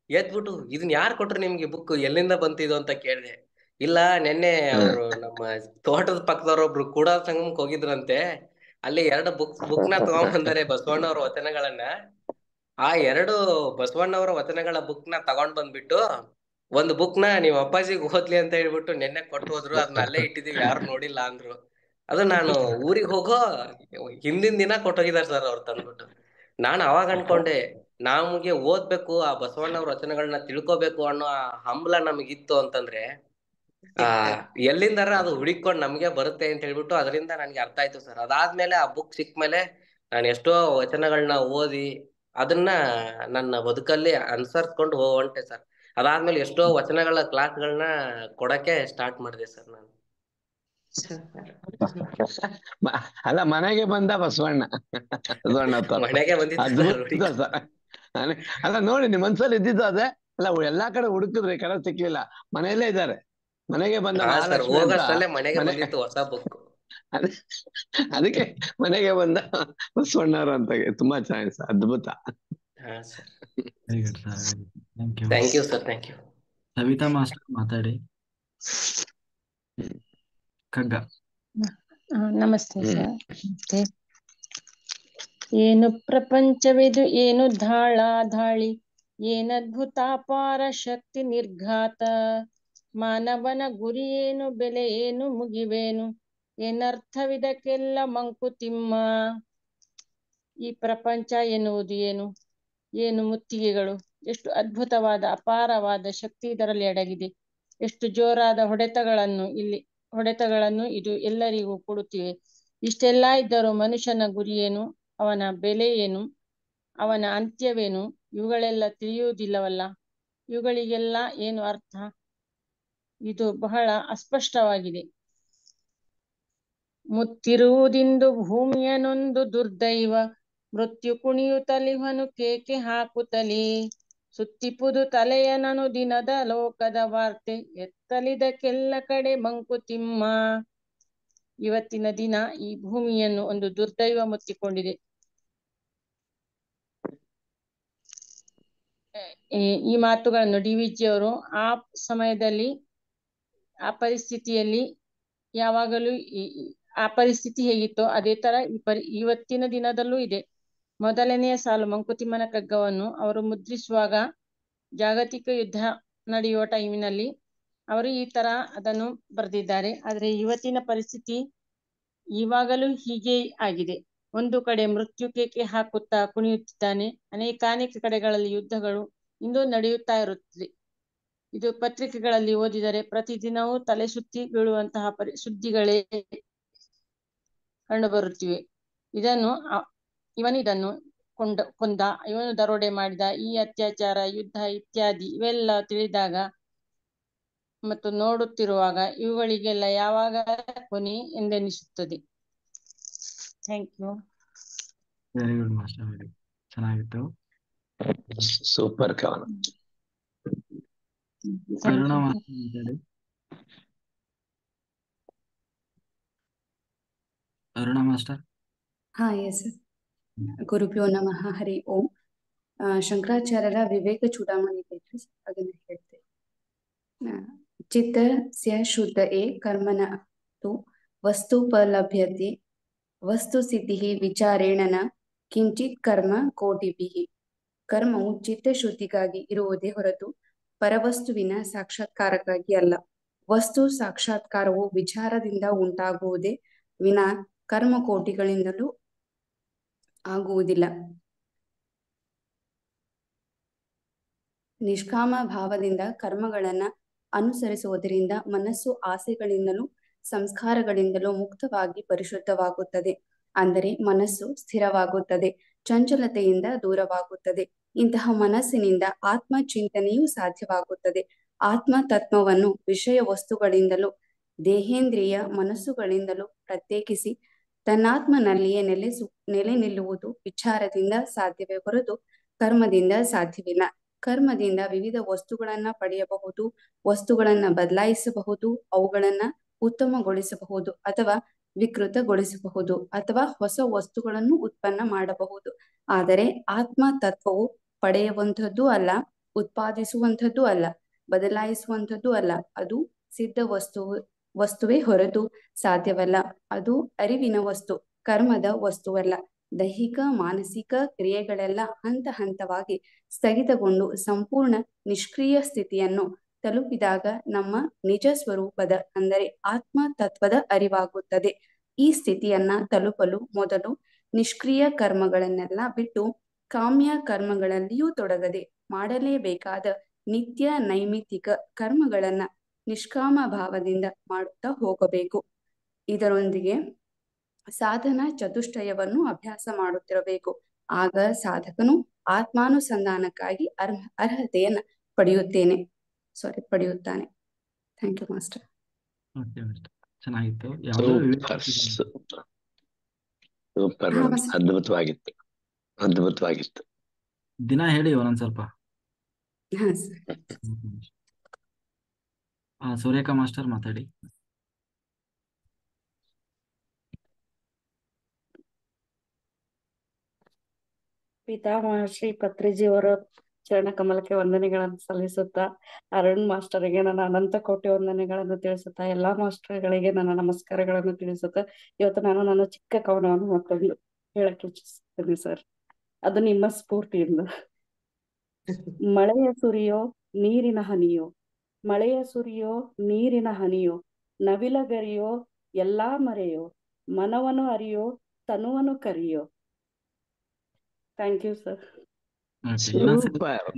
ಎದ್ಬಿಟ್ಟು ಇದನ್ ಯಾರು ಕೊಟ್ರು ನಿಮ್ಗೆ ಬುಕ್, ಎಲ್ಲಿಂದ ಬಂತಿದು ಅಂತ ಕೇಳಿದೆ. ಇಲ್ಲ ನೆನ್ನೆ ಅವರು ನಮ್ಮ ತೋಟದ ಪಕ್ಕದವ್ರೊಬ್ರು ಕೂಡ ಸಂಗಮಕ್ಕೆ ಹೋಗಿದ್ರಂತೆ, ಅಲ್ಲಿ 2 ಬುಕ್ ನ ತಗೊಂಡ್ಬಂದಾರೆ ಬಸವಣ್ಣವ್ರ ವಚನಗಳನ್ನ. ಆ 2 ಬಸವಣ್ಣವರ ವಚನಗಳ ಬುಕ್ ನ ತಗೊಂಡ್ ಬಂದ್ಬಿಟ್ಟು ಒಂದು ಬುಕ್ ನ ನೀವ್ ಅಪ್ಪಾಜಿಗೆ ಓದ್ಲಿ ಅಂತ ಹೇಳ್ಬಿಟ್ಟು ನೆನ್ನೆ ಕೊಟ್ಟು ಹೋದ್ರು. ಅದನ್ನ ಅಲ್ಲೇ ಇಟ್ಟಿದೀವಿ, ಯಾರು ನೋಡಿಲ್ಲ ಅಂದ್ರು. ಅದು ನಾನು ಊರಿಗೆ ಹೋಗೋ ಹಿಂದಿನ ದಿನ ಕೊಟ್ಟೋಗಿದಾರೆ ಸರ್ ಅವ್ರು ತಂದ್ಬಿಟ್ಟು. ನಾನು ಅವಾಗ ಅನ್ಕೊಂಡೆ ನಮಗೆ ಓದ್ಬೇಕು, ಆ ಬಸವಣ್ಣವ್ರ ವಚನಗಳನ್ನ ತಿಳ್ಕೊಬೇಕು ಅನ್ನೋ ಆ ಹಂಬಲ ನಮಗಿತ್ತು ಅಂತಂದ್ರೆ ಎಲ್ಲಿಂದಾರ ಅದು ಹುಡಿಕೊಂಡು ನಮ್ಗೆ ಬರುತ್ತೆ ಅಂತ ಹೇಳ್ಬಿಟ್ಟು ಅದರಿಂದ ನನ್ಗೆ ಅರ್ಥ ಆಯ್ತು ಸರ್. ಅದಾದ್ಮೇಲೆ ಆ ಬುಕ್ ಸಿಕ್ಮೇಲೆ ನಾನು ಎಷ್ಟೋ ವಚನಗಳನ್ನ ಓದಿ ಅದನ್ನ ನನ್ನ ಬದುಕಲ್ಲಿ ಅನುಸರಿಸ್ಕೊಂಡು ಹೊಂಟೆ ಸರ್. ಅದಾದ್ಮೇಲೆ ಎಷ್ಟೋ ವಚನಗಳ ಕ್ಲಾಸ್ಗಳನ್ನ ಕೊಡಕ್ಕೆ ಸ್ಟಾರ್ಟ್ ಮಾಡಿದೆ ಸರ್ ನಾನು. ಅಲ್ಲ, ಮನೆಗೆ ಬಂದ ಬಸವಣ್ಣ ಮನೆಗೆ ಬಂದಿತ್ತು ಅದ್ಭುತ ಸರ್. ಅಲ್ಲ ನೋಡಿ, ನಿಮ್ ಮನ್ಸಲ್ಲಿ ಇದ್ದಿದ್ದು ಅದೇ ಅಲ್ಲ. ಎಲ್ಲಾ ಕಡೆ ಹುಡುಕಿದ್ರೆ ಕರೆ ಸಿಕ್ಲಿಲ್ಲ, ಮನೆಯಲ್ಲೇ ಇದ್ದಾರೆ. ಮನೆಗೆ ಬಂದ ಮಹಾಲಕ್ಷ್ಮಿ ಅಂತ ಮನೆಗೆ ಬಂದಿತ್ತು ಹೊಸ ಬುಕ್, ಅದಕ್ಕೆ ಮನೆಗೆ ಬಂದ ಬಸವಣ್ಣವ್ರು ಅಂತ. ತುಂಬಾ ಚೆನ್ನಾಗಿದೆ ಸರ್, ಅದ್ಭುತ. Thank you sir, thank you. Savita master ಮಾತಾಡಿ. ಕಗ್ಗ. ನಮಸ್ತೆ ಸರ್. ನಮಸ್ತೆ. ಏನು ಪ್ರಪಂಚವಿದು, ಏನು ಧಾಳಿ, ಏನದ್ಭುತ ಅಪಾರ ಶಕ್ತಿ ನಿರ್ಘಾತ. ಮಾನವನ ಗುರಿ ಏನು, ಬೆಲೆ ಏನು, ಮುಗಿವೇನು. ಏನರ್ಥವಿದಕ್ಕೆಲ್ಲ ಮಂಕುತಿಮ್ಮ. ಈ ಪ್ರಪಂಚ ಎನ್ನುವುದು ಏನು? ಏನು ಮುತ್ತಿಗೆಗಳು, ಎಷ್ಟು ಅದ್ಭುತವಾದ ಅಪಾರವಾದ ಶಕ್ತಿ ಇದರಲ್ಲಿ ಅಡಗಿದೆ. ಎಷ್ಟು ಜೋರಾದ ಹೊಡೆತಗಳನ್ನು ಇದು ಎಲ್ಲರಿಗೂ ಕೊಡುತ್ತಿವೆ. ಇಷ್ಟೆಲ್ಲ ಇದ್ದರೂ ಮನುಷ್ಯನ ಗುರಿ ಏನು, ಅವನ ಬೆಲೆ ಏನು, ಅವನ ಅಂತ್ಯವೇನು, ಇವುಗಳೆಲ್ಲ ತಿಳಿಯುವುದಿಲ್ಲವಲ್ಲ. ಇವುಗಳಿಗೆಲ್ಲ ಏನು ಅರ್ಥ? ಇದು ಬಹಳ ಅಸ್ಪಷ್ಟವಾಗಿದೆ. ಮುತ್ತಿರುವುದಿಂದು ಭೂಮಿಯನೊಂದು ದುರ್ದೈವ, ಮೃತ್ಯು ಕುಣಿಯುತ್ತಲಿವನು ಕೇಕೆ ಹಾಕುತ್ತಲೇ. ಸುತ್ತಿಪುದು ತಲೆಯನನು ದಿನದ ಲೋಕದ ವಾರ್ತೆ, ಎತ್ತಲಿದಕ್ಕೆಲ್ಲ ಕಡೆ ಮಂಕುತಿಮ್ಮ. ಇವತ್ತಿನ ದಿನ ಈ ಭೂಮಿಯನ್ನು ಒಂದು ದುರ್ದೈವ ಮುತ್ತಿಕೊಂಡಿದೆ. ಈ ಮಾತುಗಳನ್ನು DVG ಅವರು ಆ ಸಮಯದಲ್ಲಿ ಆ ಪರಿಸ್ಥಿತಿಯಲ್ಲಿ ಯಾವಾಗಲೂ ಆ ಪರಿಸ್ಥಿತಿ ಹೇಗಿತ್ತೋ ಅದೇ ತರ ಇವತ್ತಿನ ದಿನದಲ್ಲೂ ಇದೆ. ಮೊದಲನೆಯ ಸಾಲು ಮಂಕುತಿಮ್ಮನ ಕಗ್ಗವನ್ನು ಅವರು ಮುದ್ರಿಸುವಾಗ ಜಾಗತಿಕ ಯುದ್ಧ ನಡೆಯುವ ಟೈಮಿನಲ್ಲಿ ಅವರು ಈ ತರ ಅದನ್ನು ಬರೆದಿದ್ದಾರೆ. ಆದ್ರೆ ಇವತ್ತಿನ ಪರಿಸ್ಥಿತಿ ಇವಾಗಲೂ ಹೀಗೆ ಆಗಿದೆ. ಒಂದು ಕಡೆ ಮೃತ್ಯು ಕೇಕೆ ಹಾಕುತ್ತಾ ಕುಣಿಯುತ್ತಿದ್ದಾನೆ. ಅನೇಕ ಕಡೆಗಳಲ್ಲಿ ಯುದ್ಧಗಳು ಇಂದು ನಡೆಯುತ್ತಾ ಇರುತ್ತದೆ. ಇದು ಪತ್ರಿಕೆಗಳಲ್ಲಿ ಓದಿದರೆ ಪ್ರತಿದಿನವೂ ತಲೆ ಸುತ್ತಿ ಬೀಳುವಂತಹ ಸುದ್ದಿಗಳೇ ಕಂಡು ಬರುತ್ತಿವೆ. ಇವನಿದನ್ನು ಕೊಂದ, ಇವನು ದರೋಡೆ ಮಾಡಿದ, ಈ ಅತ್ಯಾಚಾರ, ಯುದ್ಧ ಇತ್ಯಾದಿ ಇವೆಲ್ಲ ತಿಳಿದಾಗ ಮತ್ತು ನೋಡುತ್ತಿರುವಾಗ ಇವುಗಳಿಗೆಲ್ಲ ಯಾವಾಗ ಕೊನೆ ಎಂದೆನಿಸುತ್ತದೆ. Thank you. Very good master, very ಚೆನ್ನಾಗಿತ್ತು. ಸೂಪರ್ ಕವನ. ಅರುಣಾ ಮಾಸ್ಟರ್ ಮಾತಾಡಿ. ಅರುಣಾ ಮಾಸ್ಟರ್. ಹಾ ಎಸ್. ಗುರುಭ್ಯೋ ನಮಃ. ಹರಿ ಓಂ. ಶಂಕರಾಚಾರ್ಯರ ವಿವೇಕ ಚೂಡಾಮಣಿ ಐತ್ರಿ, ಅದನ್ನ ಹೇಳ್ತೇವೆ. ಚಿತ್ತಸ್ಯ ಶುದ್ಧಯೇ ಕರ್ಮಣ ತು ವಸ್ತುಪಲಭ್ಯತೆ ವಸ್ತು ಸಿದ್ಧಿ ವಿಚಾರೇಣ ಕಿಂಚಿತ್ ಕರ್ಮ ಕೋಟಿಭಿಃ. ಕರ್ಮವು ಚಿತ್ತಶುದ್ಧಿಗಾಗಿ ಇರುವುದೇ ಹೊರತು ಪರವಸ್ತುವಿನ ಸಾಕ್ಷಾತ್ಕಾರಕ್ಕಾಗಿ ಅಲ್ಲ. ವಸ್ತು ಸಾಕ್ಷಾತ್ಕಾರವು ವಿಚಾರದಿಂದ ಉಂಟಾಗುವುದೇ ವಿನಾ ಕರ್ಮಕೋಟಿಗಳಿಂದಲೂ ಆಗುವುದಿಲ್ಲ. ನಿಷ್ಕಾಮ ಭಾವದಿಂದ ಕರ್ಮಗಳನ್ನ ಅನುಸರಿಸುವುದರಿಂದ ಮನಸ್ಸು ಆಸೆಗಳಿಂದಲೂ ಸಂಸ್ಕಾರಗಳಿಂದಲೂ ಮುಕ್ತವಾಗಿ ಪರಿಶುದ್ಧವಾಗುತ್ತದೆ. ಅಂದರೆ ಮನಸ್ಸು ಸ್ಥಿರವಾಗುತ್ತದೆ, ಚಂಚಲತೆಯಿಂದ ದೂರವಾಗುತ್ತದೆ. ಇಂತಹ ಮನಸ್ಸಿನಿಂದ ಆತ್ಮ ಚಿಂತನೆಯೂ ಸಾಧ್ಯವಾಗುತ್ತದೆ. ಆತ್ಮ ತತ್ವವನ್ನು ವಿಷಯ ವಸ್ತುಗಳಿಂದಲೂ ದೇಹೇಂದ್ರಿಯ ಮನಸ್ಸುಗಳಿಂದಲೂ ಪ್ರತ್ಯೇಕಿಸಿ ತನ್ನಾತ್ಮನಲ್ಲಿಯೇ ನೆಲೆ ನಿಲ್ಲುವುದು ವಿಚಾರದಿಂದ ಸಾಧ್ಯವೇ ಹೊರತು ಕರ್ಮದಿಂದ ಸಾಧ್ಯವಿಲ್ಲ. ಕರ್ಮದಿಂದ ವಿವಿಧ ವಸ್ತುಗಳನ್ನ ಪಡೆಯಬಹುದು, ವಸ್ತುಗಳನ್ನ ಬದಲಾಯಿಸಬಹುದು, ಅವುಗಳನ್ನ ಉತ್ತಮಗೊಳಿಸಬಹುದು ಅಥವಾ ವಿಕೃತಗೊಳಿಸಬಹುದು, ಅಥವಾ ಹೊಸ ವಸ್ತುಗಳನ್ನು ಉತ್ಪನ್ನ ಮಾಡಬಹುದು. ಆದರೆ ಆತ್ಮ ತತ್ವವು ಪಡೆಯುವಂಥದ್ದು ಅಲ್ಲ, ಉತ್ಪಾದಿಸುವಂಥದ್ದು ಅಲ್ಲ, ಬದಲಾಯಿಸುವಂಥದ್ದು ಅಲ್ಲ. ಅದು ಸಿದ್ಧ ವಸ್ತುವೇ ಹೊರತು ಸಾಧ್ಯವಲ್ಲ. ಅದು ಅರಿವಿನ ವಸ್ತು, ಕರ್ಮದ ವಸ್ತುವಲ್ಲ. ದೈಹಿಕ ಮಾನಸಿಕ ಕ್ರಿಯೆಗಳೆಲ್ಲ ಹಂತ ಹಂತವಾಗಿ ಸ್ಥಗಿತಗೊಂಡು ಸಂಪೂರ್ಣ ನಿಷ್ಕ್ರಿಯ ಸ್ಥಿತಿಯನ್ನು ತಲುಪಿದಾಗ ನಮ್ಮ ನಿಜ ಸ್ವರೂಪದ ಅಂದರೆ ಆತ್ಮ ತತ್ವದ ಅರಿವಾಗುತ್ತದೆ. ಈ ಸ್ಥಿತಿಯನ್ನ ತಲುಪಲು ಮೊದಲು ನಿಷ್ಕ್ರಿಯ ಕರ್ಮಗಳನ್ನೆಲ್ಲ ಬಿಟ್ಟು ಕಾಮ್ಯ ಕರ್ಮಗಳಲ್ಲಿಯೂ ತೊಡಗದೆ ಮಾಡಲೇಬೇಕಾದ ನಿತ್ಯ ನೈಮಿತ್ತಿಕ ಕರ್ಮಗಳನ್ನ ನಿಷ್ಕಾಮ ಭಾವದಿಂದ ಮಾಡುತ್ತಾ ಹೋಗಬೇಕು. ಇದರೊಂದಿಗೆ ಸಾಧನ ಚತುಷ್ಟಯವನ್ನು ಅಭ್ಯಾಸ ಮಾಡುತ್ತಿರಬೇಕು. ಆಗ ಸಾಧಕನು ಆತ್ಮಾನುಸಂಧಾನಕ್ಕಾಗಿ ಅರ್ಹತೆಯನ್ನ ಪಡೆಯುತ್ತಾನೆ. Thank you master. ಚೆನ್ನಾಗಿತ್ತು. ಸೂಪರ್, ಅದ್ಭುತವಾಗಿತ್ತು. ದಿನ ಹೇಳಿ ಒಂದೊಂದ್ ಸ್ವಲ್ಪ. ಹಾ ಸರ್. ಸೂರ್ಯಕಾ ಮಾಸ್ಟರ್ ಮಾತಾಡಿ. ಪಿತಾಮಹ ಶ್ರೀ ಪತ್ರಿಜಿಯವರ ಚರಣ ಕಮಲಕ್ಕೆ ವಂದನೆಗಳನ್ನು ಸಲ್ಲಿಸುತ್ತಾ, ಅರುಣ್ ಮಾಸ್ಟರ್ಗೆ ನನ್ನ ಅನಂತ ಕೋಟಿ ವಂದನೆಗಳನ್ನು ತಿಳಿಸುತ್ತಾ, ಎಲ್ಲಾ ಮಾಸ್ಟರ್ಗಳಿಗೆ ನನ್ನ ನಮಸ್ಕಾರಗಳನ್ನು ತಿಳಿಸುತ್ತಾ, ಇವತ್ತು ನಾನು ನನ್ನ ಚಿಕ್ಕ ಕವನವನ್ನು ಮತ್ತೊಂದು ಹೇಳಕ್ಕೆ ಇಚ್ಛಿಸುತ್ತೇನೆ ಸರ್. ಅದು ನಿಮ್ಮ ಸ್ಫೂರ್ತಿಯಿಂದ. ಮಳೆಯ ಸುರಿಯೋ ನೀರಿನ ಹನಿಯೋ, ಮಳೆಯ ಸುರಿಯೋ ನೀರಿನ ಹನಿಯೋ, ನವಿಲಗರಿಯೋ ಎಲ್ಲಾ ಮರೆಯೋ, ಮನವನ್ನು ಅರಿಯೋ, ತನುವನ್ನು ಕರಿಯೋ. Thank you sir. ಸೂಪರ್.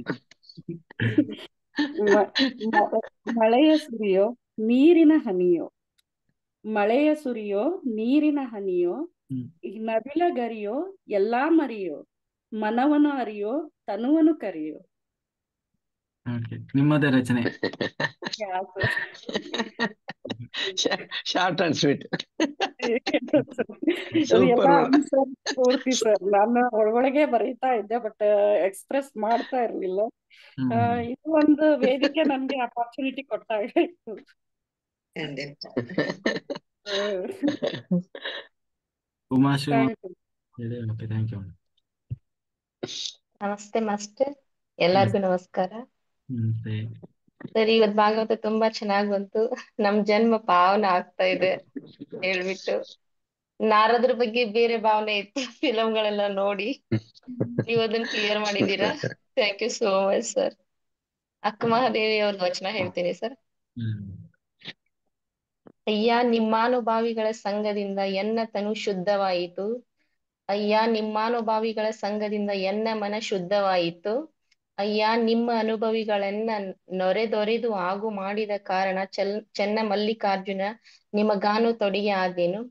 ಮಳೆಯ ಸುರಿಯೋ, ನೀರಿನ ಹನಿಯೋ, ಮಳೆಯ ಸುರಿಯೋ, ನೀರಿನ ಹನಿಯೋ, ನವಿಲ ಗರಿಯೋ, ಎಲ್ಲಾ ಮರಿಯೋ, ಮನವನ್ನು ಅರಿಯೋ, ತನುವನ್ನು ಕರಿಯೋ. ನಿಮ್ಮದೇ ರಚನೆ. Short and sweet. ಎಲ್ಲ ಆನ್ಸರ್ ಪೂರ್ತಿ ಸರ್. ನಾನು ಒಳಗೊಳಗೆ ಬರೀತಾ ಇದ್ದೆ, ಬಟ್ ಎಕ್ಸ್ಪ್ರೆಸ್ ಮಾಡ್ತಾ ಇರ್ಲಿಲ್ಲ. ಇದು ಒಂದು ವೇದಿಕೆ ನನ್ಗೆ ಅಪಾರ್ಚುನಿಟಿ ಕೊಟ್ಟಾಗಾಯ್ತು. Umashree thank you. Thank you. ನಮಸ್ತೆ ಮಾಸ್ಟರ್, ಎಲ್ಲಾರ್ಗು ನಮಸ್ಕಾರ. ಸರ್, ಇವತ್ ಭಾಗವತ ತುಂಬಾ ಚೆನ್ನಾಗ್ ಬಂತು. ನಮ್ ಜನ್ಮ ಪಾವನ ಆಗ್ತಾ ಇದೆ ಹೇಳ್ಬಿಟ್ಟು. ನಾರದ್ರ ಬಗ್ಗೆ ಬೇರೆ ಭಾವನೆ ಇತ್ತು ಫಿಲಂಗಳೆಲ್ಲ ನೋಡಿ, ನೀವು ಅದನ್ನ ಕ್ಲಿಯರ್ ಮಾಡಿದೀರಾ. Thank you so much sir. Akka Mahadevi ಅವ್ರ ವಚನ ಹೇಳ್ತೀನಿ ಸರ್. ಅಯ್ಯ ನಿಮ್ಮಾನುಭಾವಿಗಳ ಸಂಘದಿಂದ ಎನ್ನ ತನು ಶುದ್ಧವಾಯಿತು. ಅಯ್ಯ ನಿಮ್ಮಾನುಭಾವಿಗಳ ಸಂಘದಿಂದ ಎನ್ನ ಮನ ಶುದ್ಧವಾಯಿತು. ಅಯ್ಯ ನಿಮ್ಮ ಅನುಭವಿಗಳನ್ನ ನೊರೆದೊರೆದು ಆಗು ಮಾಡಿದ ಕಾರಣ ಚೆನ್ನ ಮಲ್ಲಿಕಾರ್ಜುನ ನಿಮಗಾನು ತೊಡಿಗೆ ಆದೇನು.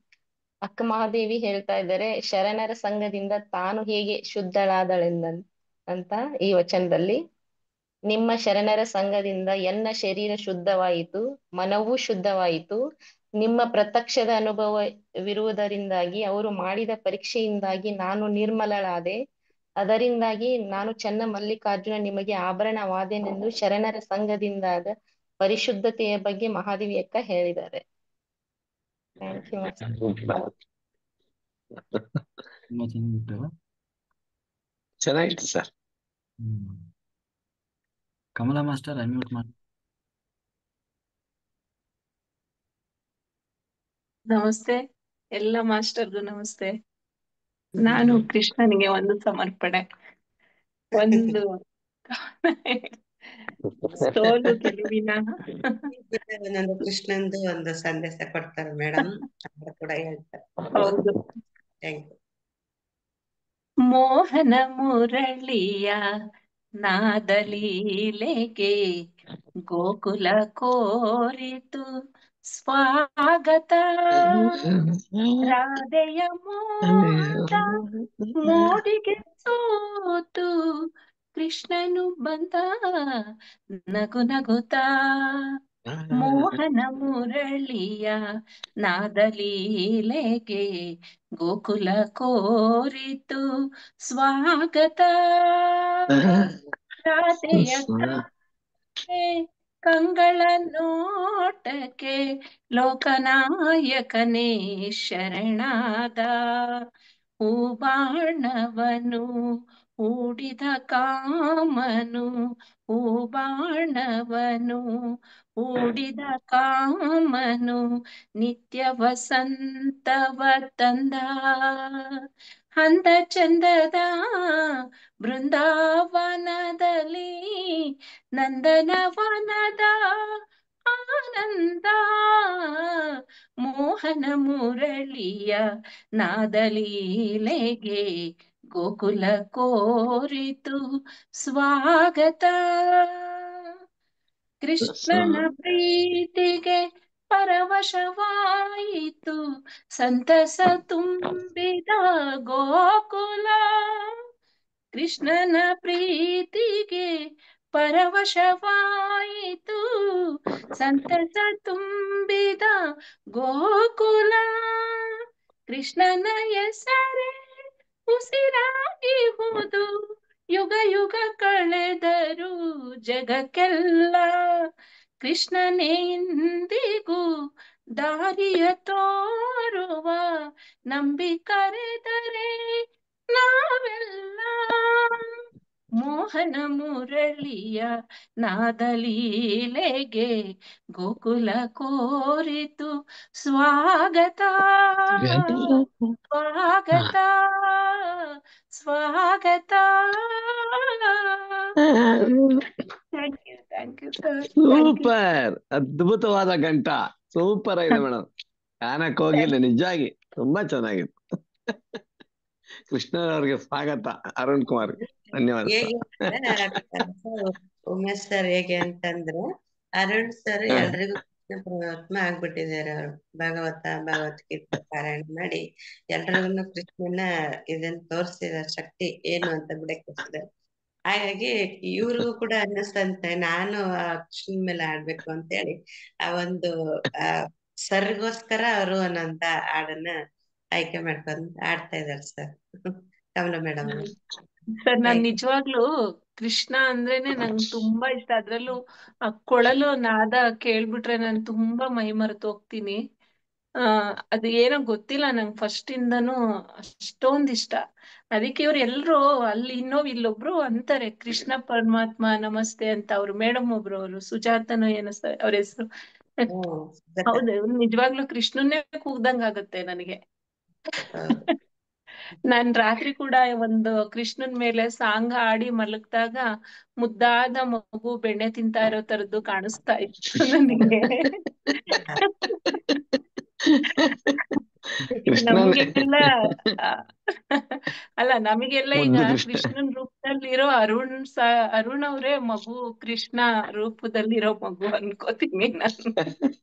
ಅಕ್ಕ ಮಹಾದೇವಿ ಹೇಳ್ತಾ ಇದ್ದಾರೆ, ಶರಣರ ಸಂಘದಿಂದ ತಾನು ಹೇಗೆ ಶುದ್ಧಳಾದಳೆಂದ ಅಂತ ಈ ವಚನದಲ್ಲಿ. ನಿಮ್ಮ ಶರಣರ ಸಂಘದಿಂದ ಎನ್ನ ಶರೀರ ಶುದ್ಧವಾಯಿತು, ಮನವೂ ಶುದ್ಧವಾಯಿತು. ನಿಮ್ಮ ಪ್ರತ್ಯಕ್ಷದ ಅನುಭವವಿರುವುದರಿಂದಾಗಿ ಅವರು ಮಾಡಿದ ಪರೀಕ್ಷೆಯಿಂದಾಗಿ ನಾನು ನಿರ್ಮಲಳಾದೆ. ಅದರಿಂದಾಗಿ ನಾನು ಚೆನ್ನ ಮಲ್ಲಿಕಾರ್ಜುನ ನಿಮಗೆ ಆಭರಣವಾದೆನೆಂದು ಶರಣರ ಸಂಘದಿಂದಾದ ಪರಿಶುದ್ಧತೆಯ ಬಗ್ಗೆ ಮಹಾದೇವಿ ಅಕ್ಕ ಹೇಳಿದ್ದಾರೆ. Thank you. ಚೆನ್ನಾಗಿತ್ತು ಸರ್. ಕಮಲಾ ಮಾಸ್ಟರ್ ಅನ್ಮ್ಯೂಟ್ ಮಾಡಿ. ನಮಸ್ತೆ, ಎಲ್ಲ ಮಾಸ್ಟರ್ಗೂ ನಮಸ್ತೆ. ನಾನು ಕೃಷ್ಣನಿಗೆ ಒಂದು ಸಮರ್ಪಣೆ, ಒಂದು ಸೋಲು ಗೆಲುವಿನ ಒಂದೊಂದು ಕೃಷ್ಣಂದು ಒಂದು ಸಂದೇಶ ಕೊಡ್ತಾರೆ ಮೇಡಮ್, ಕೂಡ ಹೇಳ್ತಾರೆ. ಹೌದು. Thank you. ಮೋಹನ ಮುರಳಿಯ ನಾದಲೀಲೆಗೆ ಗೋಕುಲ ಕೋರಿತು ಸ್ವಾಗತ. ರಾಧೆಯ ಮೋದ ಮೋಡಿಗೆ ಸೋತು ಕೃಷ್ಣನು ಬಂದ ನಗು ನಗುತ್ತಾ. ಮೋಹನ ಮುರಳಿಯ ನಾದಲೀಲೆಗೆ ಗೋಕುಲ ಕೋರಿತು ಸ್ವಾಗತ. ರಾಧೆಯ ಕಂಗಳ ನೋಟಕ್ಕೆ ಲೋಕನಾಯಕನೇ ಶರಣಾದ. ಹೂಬಾಣವನು ಹೂಡಿದ ಕಾಮನು, ಹೂಬಾಣವನು ಹೂಡಿದ ಕಾಮನು ನಿತ್ಯ ವಸಂತವ ತಂದ. ಹಂದ ಚಂದದ ಬೃಂದಾವನದಲ್ಲಿ ನಂದನವನದ ಆನಂದ. ಮೋಹನ ಮುರಳಿಯ ನಾದಲೀಲೆಗೆ ಗೋಕುಲ ಕೋರಿತು ಸ್ವಾಗತ. ಕೃಷ್ಣನ ಪ್ರೀತಿಗೆ ಪರವಶವಾಯಿತು ಸಂತಸ ತುಂಬಿದ ಗೋಕುಲ. ಕೃಷ್ಣನ ಪ್ರೀತಿಗೆ ಪರವಶವಾಯಿತು ಸಂತಸ ತುಂಬಿದ ಗೋಕುಲ. ಕೃಷ್ಣನ ಹೆಸರೇ ಉಸಿರಾಗಿಹುದು, ಯುಗ ಯುಗ ಕಳೆದರು ಜಗಕ್ಕೆಲ್ಲ. ಕೃಷ್ಣನೇ ಇಂದಿಗೂ ದಾರಿಯ ತೋರುವ, ನಂಬಿ ಕರೆದರೆ ನಾವೆಲ್ಲ. ಮೋಹನ ಮುರಳಿಯ ನಾದಲೀಲೆಗೆ ಗೋಕುಲ ಕೋರಿತು ಸ್ವಾಗತ. ಸ್ವಾಗತ ಸ್ವಾಗತ. ಸೂಪರ್, ಅದ್ಭುತವಾದ ಗಂಟ, ಸೂಪರ್ ಆಗಿದೆ ಮೇಡಮ್. ಕಾಣಕ್ ಹೋಗಿಲ್ಲ, ನಿಜವಾಗಿ ತುಂಬಾ ಚೆನ್ನಾಗಿತ್ತು. ಕೃಷ್ಣರವ್ರಿಗೆ ಸ್ವಾಗತ, ಅರುಣ್ ಕುಮಾರ್ ಧನ್ಯವಾದ ಹೇಗೆ ಸರ್. ಅಂದ್ರೆ ಉಮೇಶ್ ಸರ್ ಹೇಗೆ ಅಂತಂದ್ರೆ ಅರುಣ್ ಸರ್ ಎಲ್ರಿಗೂ ಕೃಷ್ಣ ಪರಮಾತ್ಮ ಆಗ್ಬಿಟ್ಟಿದ್ದಾರೆ. ಅವ್ರು ಭಗವದ್ಗೀತೆ ಪಾರಾಯಣ ಮಾಡಿ ಎಲ್ರಿಗೂ ಕೃಷ್ಣನ ಇದನ್ನ ತೋರಿಸಿದ ಶಕ್ತಿ ಏನು ಅಂತ ಬಿಡಕ್ಕೆ. ಹಾಗಾಗಿ ಇವ್ರಿಗೂ ಕೂಡ ಅನ್ನಿಸ್ತಂತೆ ನಾನು ಆ ಕೃಷ್ಣನ್ ಮೇಲೆ ಆಡ್ಬೇಕು ಅಂತ ಹೇಳಿ ಆ ಒಂದು ಆ ಸರ್ಗೋಸ್ಕರ ಅವರು ಅನ್ನೋಂತ ಹಾಡನ್ನ ಆಯ್ಕೆ ಮಾಡ್ಕೊಂಡ್ ಆಡ್ತಾ ಇದಾರೆ ಸರ್. ಕಮಲ ಮೇಡಮ್ ಸರ್ ನಾನ್ ನಿಜವಾಗ್ಲೂ ಕೃಷ್ಣ ಅಂದ್ರೇನೆ ನಂಗೆ ತುಂಬಾ ಇಷ್ಟ. ಅದ್ರಲ್ಲೂ ಆ ಕೊಳಲು ನಾದ ಕೇಳ್ಬಿಟ್ರೆ ನಾನು ತುಂಬಾ ಮೈ ಮರೆತು ಹೋಗ್ತೀನಿ. ಅದು ಏನೋ ಗೊತ್ತಿಲ್ಲ ನಂಗೆ ಫಸ್ಟ್ ಇಂದನೂ ಅಷ್ಟೊಂದ್ ಇಷ್ಟ. ಅದಕ್ಕೆ ಇವ್ರು ಎಲ್ರು ಅಲ್ಲಿ ಇಲ್ಲೊಬ್ರು ಅಂತಾರೆ ಕೃಷ್ಣ ಪರಮಾತ್ಮ ನಮಸ್ತೆ ಅಂತ. ಅವ್ರು ಮೇಡಮ್ ಒಬ್ರು, ಅವರು ಸುಜಾತನೋ ಏನೋ ಅವ್ರ ಹೆಸರು. ಹೌದು, ನಿಜವಾಗ್ಲೂ ಕೃಷ್ಣನ್ನೇ ಕೂಗ್ದಂಗ್ ಆಗುತ್ತೆ ನನಗೆ. ನಾನ್ ರಾತ್ರಿ ಕೂಡ ಒಂದು ಕೃಷ್ಣನ್ ಮೇಲೆ ಸಾಂಗ್ ಹಾಡಿ ಮಲಗ್ದಾಗ ಮುದ್ದಾದ ಮಗು ಬೆಣ್ಣೆ ತಿಂತಾ ಇರೋ ತರದ್ದು ಕಾಣಿಸ್ತಾ ಇತ್ತು ನನಗೆ. ನಮ್ಗೆಲ್ಲ ಅಲ್ಲ, ನಮಗೆಲ್ಲ ಈಗ ಕೃಷ್ಣನ್ ರೂಪದಲ್ಲಿರೋ ಅರುಣ್ ಅವರೇ ಮಗು, ಕೃಷ್ಣ ರೂಪದಲ್ಲಿರೋ ಮಗು ಅನ್ಕೋತೀನಿ ನಾನು.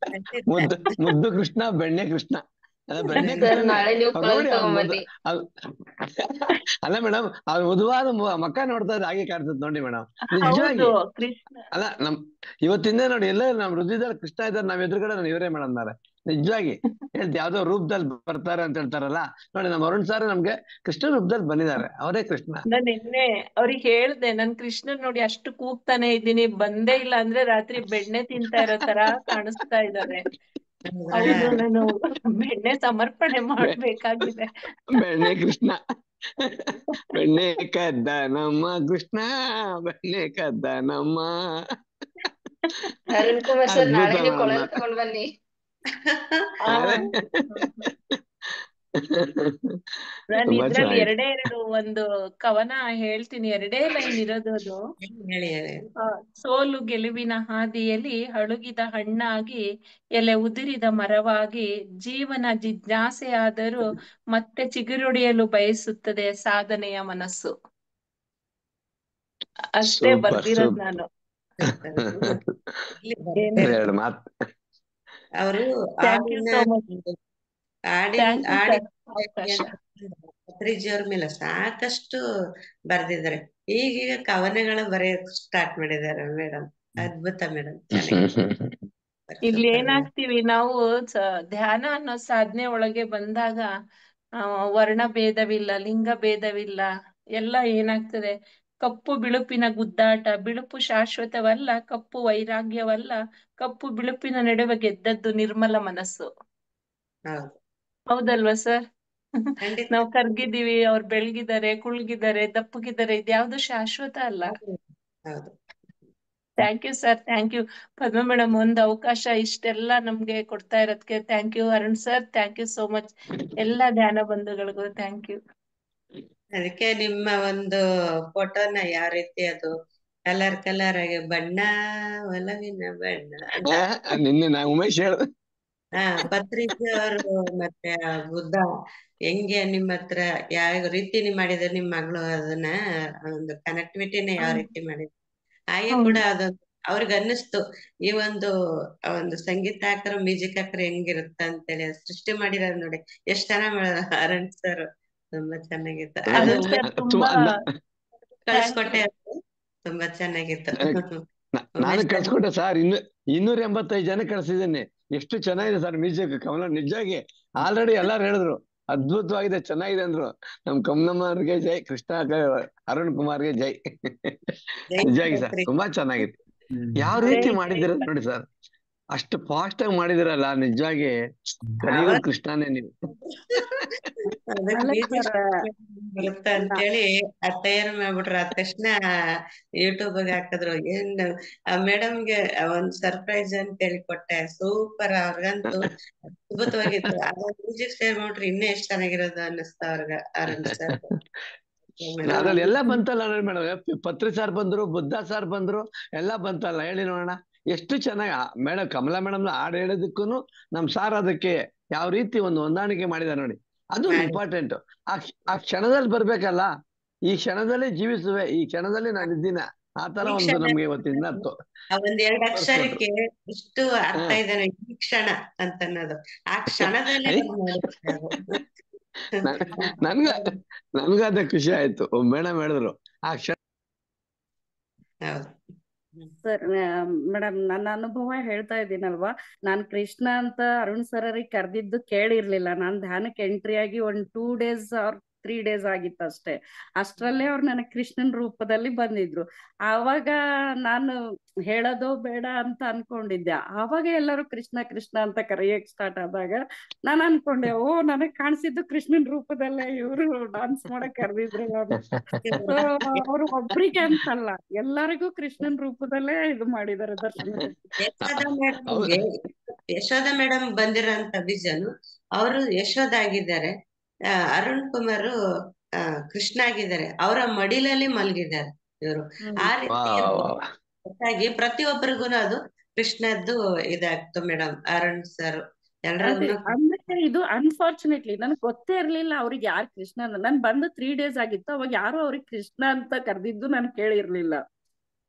ಮುದ್ದು ಕೃಷ್ಣ, ಬೆಣ್ಣೆ ಕೃಷ್ಣ. ಬೆಣ್ಣೆ ನಾಳೆ ನೀವು ಕೊಳಲು ತಗೊಂಬನ್ನಿ. ಅಲ್ಲ ಮೇಡಮ್, ಅವ್ರ ಮೃದುವಾದ ಮಕ್ಕ ನೋಡ್ತಾ ಇದ್ರೆ ಹಾಗೆ ಕಾಣ್ತದೆ ನೋಡಿ ಮೇಡಮ್, ನಿಜವಾಗಿ. ಅಲ್ಲ ಇವತ್ತಿಂದ ನೋಡಿ ಎಲ್ಲ ನಮ್ ಹೃದಯದಲ್ಲಿ ಕೃಷ್ಣ ಇದ್ದಾರೆ, ನಾವ್ ಎದುರುಗಡೆ ಇವರೇ ಮೇಡಮ್ ನಾರೆ. ನಿಜವಾಗಿ ಹೇಳ್ತಿ, ಯಾವ್ದೋ ರೂಪದಲ್ಲಿ ಬರ್ತಾರೆ ಅಂತ ಹೇಳ್ತಾರಲ್ಲ ನೋಡಿ, ನಮ್ಮ ಅರುಣ್ ಸರ್ ನಮ್ಗೆ ಕೃಷ್ಣ ರೂಪದಲ್ಲಿ ಬಂದಿದ್ದಾರೆ, ಅವರೇ ಕೃಷ್ಣ. ನಾನ್ ನಿನ್ನೆ ಅವ್ರಿಗೆ ಹೇಳ್ದೆ, ನನ್ ಕೃಷ್ಣನ್ ನೋಡಿ ಅಷ್ಟು ಕೂಗ್ತಾನೆ ಇದ್ದೀನಿ, ಬಂದೇ ಇಲ್ಲ ಅಂದ್ರೆ ರಾತ್ರಿ ಬೆಣ್ಣೆ ತಿಂತಾ ಇರೋ ತರ ಕಾಣಿಸ್ತಾ ಇದ್ದಾರೆ. ಹೌದು, ನಾನು ಬೆಣ್ಣೆ ಸಮರ್ಪಣೆ ಮಾಡ್ಬೇಕಾಗಿದೆ. ಬೆಣ್ಣೆ ಕೃಷ್ಣ, ಬೆಣ್ಣೆ ಕದ್ದ ನಮ್ಮ ಕೃಷ್ಣ, ಬೆಣ್ಣೆ ಕದ್ದ ನಮ್ಮ ಅರುಣ್ ಕುಮಾರ್ ಸರ್, ನಾಳೆ ನೀವು ಕೊಳಲು ತಗೊಂಡ್ ಬನ್ನಿ. ನಾನು ಇದ್ರಲ್ಲಿ ಎರಡು ಒಂದು ಕವನ ಹೇಳ್ತೀನಿ, 2 ಲೈನ್ ಇರೋದು ಅದು. ಸೋಲು ಗೆಲುವಿನ ಹಾದಿಯಲ್ಲಿ ಅಳುಗಿದ ಹಣ್ಣಾಗಿ, ಎಲೆ ಉದುರಿದ ಮರವಾಗಿ, ಜೀವನ ಜಿಜ್ಞಾಸೆ ಆದರೂ ಮತ್ತೆ ಚಿಗುರೊಡೆಯಲು ಬಯಸುತ್ತದೆ ಸಾಧನೆಯ ಮನಸ್ಸು. ಅಷ್ಟೇ ಬರ್ದಿರೋದು ನಾನು. ಅವರು ಪತ್ರಿಜಿಯವ್ರ ಮೇಲೆ ಸಾಕಷ್ಟು ಬರ್ದಿದ್ದಾರೆ. ಈಗೀಗ ಕವನಗಳ ಬರೆಯಕ್ ಸ್ಟಾರ್ಟ್ ಮಾಡಿದ್ದಾರೆ ಮೇಡಮ್. ಅದ್ಭುತ ಮೇಡಮ್. ಇಲ್ಲಿ ಏನಾಗ್ತೀವಿ ನಾವು, ಧ್ಯಾನ ಅನ್ನೋ ಸಾಧನೆ ಒಳಗೆ ಬಂದಾಗ ವರ್ಣ ಭೇದವಿಲ್ಲ, ಲಿಂಗ ಭೇದವಿಲ್ಲ. ಎಲ್ಲ ಏನಾಗ್ತದೆ, ಕಪ್ಪು ಬಿಳುಪಿನ ಗುದ್ದಾಟ, ಬಿಳುಪು ಶಾಶ್ವತವಲ್ಲ, ಕಪ್ಪು ವೈರಾಗ್ಯವಲ್ಲ, ಕಪ್ಪು ಬಿಳುಪಿನ ನಡುವೆ ಗೆದ್ದದ್ದು ನಿರ್ಮಲ ಮನಸ್ಸು. ಹೌದಲ್ವಾ ಸರ್? ನಾವ್ ಕರ್ಗಿದೀವಿ, ಅವ್ರು ಬೆಳ್ಗಿದ್ದಾರೆ, ಕುಳ್ಗಿದ್ದಾರೆ, ದಪ್ಪಗಿದ್ದಾರೆ, ಇದ್ಯಾವ್ದು ಶಾಶ್ವತ ಅಲ್ಲ. Thank you sir, thank you. Padma madam, ಒಂದು ಅವಕಾಶ ಇಷ್ಟೆಲ್ಲ ನಮ್ಗೆ ಕೊಡ್ತಾ ಇರೋದಕ್ಕೆ thank you. Arun sir, thank you so much. ಎಲ್ಲ ಧ್ಯಾನ ಬಂಧುಗಳಿಗೂ ಥ್ಯಾಂಕ್ ಯು. ಅದಕ್ಕೆ ನಿಮ್ಮ ಒಂದು ಫೋಟೋನ ಯಾವ ರೀತಿ ಅದು ಕಲರ್ ಆಗಿ ಬಣ್ಣ, ಒಲವಿನ ಬಣ್ಣ ಅಂತ ನಿನ್ನೆ ನಾ ಉಮೇಶ್ ಹೇಳ್ದೆ. ಪತ್ರಿಕೆಯವರು ಮತ್ತೆ ಬುದ್ಧ ಹೆಂಗೆ ನಿಮ್ಮ ಹತ್ರ ಯಾವ ರೀತಿ ಮಾಡಿದ್ರೆ ನಿಮ್ ಮಗಳು ಅದನ್ನ ಒಂದು ಕನೆಕ್ಟಿವಿಟಿನ ಯಾವ ರೀತಿ ಮಾಡಿದ್ರು, ಹಾಗೆ ಕೂಡ ಅದೊಂದು ಅವ್ರಿಗೆ ಅನ್ನಿಸ್ತು ಈ ಒಂದು ಸಂಗೀತ ಹಾಕರ ಮ್ಯೂಸಿಕ್ ಹಾಕರ ಹೆಂಗಿರುತ್ತ ಅಂತೇಳಿ ಸೃಷ್ಟಿ ಮಾಡಿರೋದ್ ನೋಡಿ. ಎಷ್ಟ್ ಚೆನ್ನಾಗ್ ಮಾಡಿದ ಅರುಣ್ ಸರ್, ತುಂಬಾ ಚೆನ್ನಾಗಿತ್ತು. ಅದು ಕಳ್ಸ್ಕೊಟ್ಟೆ, ತುಂಬಾ ಚೆನ್ನಾಗಿತ್ತು. ನಾನು ಕಳ್ಸ್ಕೊಟ್ಟೆ ಸರ್, 285 ಜನ ಕಳ್ಸಿದ್ದೀನಿ. ಎಷ್ಟು ಚೆನ್ನಾಗಿದೆ ಸರ್ ಮ್ಯೂಸಿಕ್. ಕಮಲ ನಿಜವಾಗಿ ಆಲ್ರೆಡಿ ಎಲ್ಲಾರು ಹೇಳಿದ್ರು ಅದ್ಭುತವಾಗಿದೆ, ಚೆನ್ನಾಗಿದೆ ಅಂದ್ರು. ನಮ್ ಕಮಲಮ್ಮವ್ರಿಗೆ ಜೈ, ಕೃಷ್ಣ ಅರುಣ್ ಕುಮಾರ್ಗೆ ಜೈ. ನಿಜವಾಗಿ ಸರ್ ತುಂಬಾ ಚೆನ್ನಾಗಿತ್ತು. ಯಾವ ರೀತಿ ಮಾಡಿದಿರ ನೋಡಿ ಸರ್, ಅಷ್ಟು ಫಾಸ್ಟ್ ಆಗಿ ಮಾಡಿದಿರಲ್ಲ, ನಿಜವಾಗಿ ಕಲಿಯುಗ ಕೃಷ್ಣನೇ ನೀವು. ಬರುತ್ತ ಅಂತೇಳಿ ತಯಾರು ಮಾಡ್ಬಿಟ್ರ. ಅದ ತಕ್ಷಣ ಯೂಟ್ಯೂಬ್ ಹಾಕಿದ್ರು. ಏನ್ ಮೇಡಮ್ಗೆ ಒಂದ್ ಸರ್ಪ್ರೈಸ್ ಅಂತ ಹೇಳಿ ಕೊಟ್ಟೆ. ಸೂಪರ್, ಅವ್ರಿಗಂತೂ ಅದ್ಭುತವಾಗಿತ್ತು. ಮ್ಯೂಸಿಕ್ ಸೇರ್ ಮಾಡ್ಬಿಟ್ರೆ ಇನ್ನೂ ಎಷ್ಟ್ ಚೆನ್ನಾಗಿರೋದು ಅನ್ನಿಸ್ತಾ ಅವ್ರಿಗೆ. ಅರುಣ್ ಸರ್ ಅದ್ರಲ್ಲಿ ಎಲ್ಲ ಬಂತಲ್ಲ ನೋಡಿ ಮೇಡಮ್. ಪತ್ರಿ ಸಾರ್ ಬಂದ್ರು, ಬುದ್ಧ ಸಾರ್ ಬಂದ್ರು, ಎಲ್ಲ ಬಂತಲ್ಲ. ಹೇಳಿ ನೋಡೋಣ ಎಷ್ಟು ಚೆನ್ನಾಗಿ ಮೇಡಮ್, ಕಮಲಾ ಮೇಡಮ್ ಹಾಡು ಹೇಳೋದಕ್ಕೂ ನಮ್ ಸಾರ್ ಅದಕ್ಕೆ ಯಾವ ರೀತಿ ಒಂದು ಹೊಂದಾಣಿಕೆ ಮಾಡಿದ್ದಾರೆ ನೋಡಿ, ಅದು ಮಾಡಿ ಇಂಪಾರ್ಟೆಂಟ್. ಆ ಕ್ಷಣದಲ್ಲಿ ಬರ್ಬೇಕಲ್ಲ, ಈ ಕ್ಷಣದಲ್ಲೇ ಜೀವಿಸುವೆ, ಈ ಕ್ಷಣದಲ್ಲಿ ನಾನು ಇದ್ದೀನ, ಆ ತರ ಈ ಒಂದು ಕ್ಷಣ ನಮ್ಗೆ ಇವತ್ತಿನ ಆ ಒಂದೆರಡು ತೋರಿಸ್ಕೊಟ್ರು. ಅಕ್ಷರಕ್ಕೆ ಇಷ್ಟು ಅರ್ಥ ಹಾ ಇದೆ ನೋಡಿ, ಈ ಕ್ಷಣ ಅಂತ ಅನ್ನೋದು ಆ ಕ್ಷಣದಲ್ಲೇ ಐ ಅವ್ರು ಮಾಡಿದ್ದಾರೆ ಅದು. ನನ್ಗ ನನ್ಗ ಅದೇ ಖುಷಿ ಆಯ್ತು. ಮೇಡಮ್ ಹೇಳಿದ್ರು ಆ ಕ್ಷಣ. ಹೌದು. ಸರ್ ಮೇಡಮ್ ನನ್ನ ಅನುಭವ ಹೇಳ್ತಾ ಇದ್ದೀನಲ್ವಾ, ನಾನ್ ಕೃಷ್ಣ ಅಂತ ಅರುಣ್ ಸರ್ ಅವ್ರಿಗೆ ಕರೆದಿದ್ದು ಕೇಳಿರ್ಲಿಲ್ಲ. ನಾನ್ ಧ್ಯಾನಕ್ಕೆ ಎಂಟ್ರಿ ಆಗಿ ಒಂದು 2 days ಆರ್ 3 days ಆಗಿತ್ತು ಅಷ್ಟೇ. ಅಷ್ಟ್ರಲ್ಲೇ ಅವ್ರು ನನಗೆ ಕೃಷ್ಣನ್ ರೂಪದಲ್ಲಿ ಬಂದಿದ್ರು. ಆವಾಗ ನಾನು ಹೇಳೋದು ಬೇಡ ಅಂತ ಅನ್ಕೊಂಡಿದ್ದೆ. ಆವಾಗ ಎಲ್ಲರೂ ಕೃಷ್ಣ ಕೃಷ್ಣ ಅಂತ ಕರೆಯಕ್ ಸ್ಟಾರ್ಟ್ ಆದಾಗ ನಾನ್ ಅನ್ಕೊಂಡೆ, ಓ ನನಗ್ ಕಾಣಿಸಿದ್ದು ಕೃಷ್ಣನ್ ರೂಪದಲ್ಲೇ ಇವ್ರು ಡಾನ್ಸ್ ಮಾಡಕ್ ಕರೆದಿದ್ರು ಅಂತ. ಸೊ ಅವ್ರು ಒಬ್ರಿಗೆ ಅಂತಲ್ಲ, ಎಲ್ಲರಿಗೂ ಕೃಷ್ಣನ್ ರೂಪದಲ್ಲೇ ಇದು ಮಾಡಿದ್ದಾರೆ ದರ್ಶನ ಯಶೋಧ ಹೌದು ಮೇಡಮ್ಗೆ ಯಶೋಧ ಮೇಡಮ್ ಬಂದಿರೋಂತ ವಿಷನ್, ಅವರು ಯಶೋಧ ಆಗಿದ್ದಾರೆ, ಅರುಣ್ ಕುಮಾರ್ ಕೃಷ್ಣ ಆಗಿದ್ದಾರೆ, ಅವರ ಮಡಿಲಲ್ಲಿ ಮಲಗಿದ್ದಾರೆ ಇವರು. ಆ ವಾ ರೀತಿ ವಾ ವಾ ವಾ. ಗೊತ್ತಾಗಿ ಪ್ರತಿಯೊಬ್ಬರಿಗೂ ಅದು ಕೃಷ್ಣದ್ದು ಇದಾಗ್ತು ಮೇಡಮ್. ಅರುಣ್ ಸರ್ ಅದೇ ಎಲ್ರಿಗೂ ಅಂದ್ರೆ ಇದು ಅನ್ಫಾರ್ಚುನೇಟ್ಲಿ ನನ್ಗೆ ಗೊತ್ತೇ ಇರ್ಲಿಲ್ಲ ಅವ್ರಿಗೆ ಯಾರು ಕೃಷ್ಣ ಅಂತ. ನಾನ್ ಬಂದು 3 days ಆಗಿತ್ತು, ಅವಾಗ ಯಾರು ಅವ್ರಿಗೆ ಕೃಷ್ಣ ಅಂತ ಕರೆದಿದ್ದು ನಾನು ಕೇಳಿರ್ಲಿಲ್ಲ.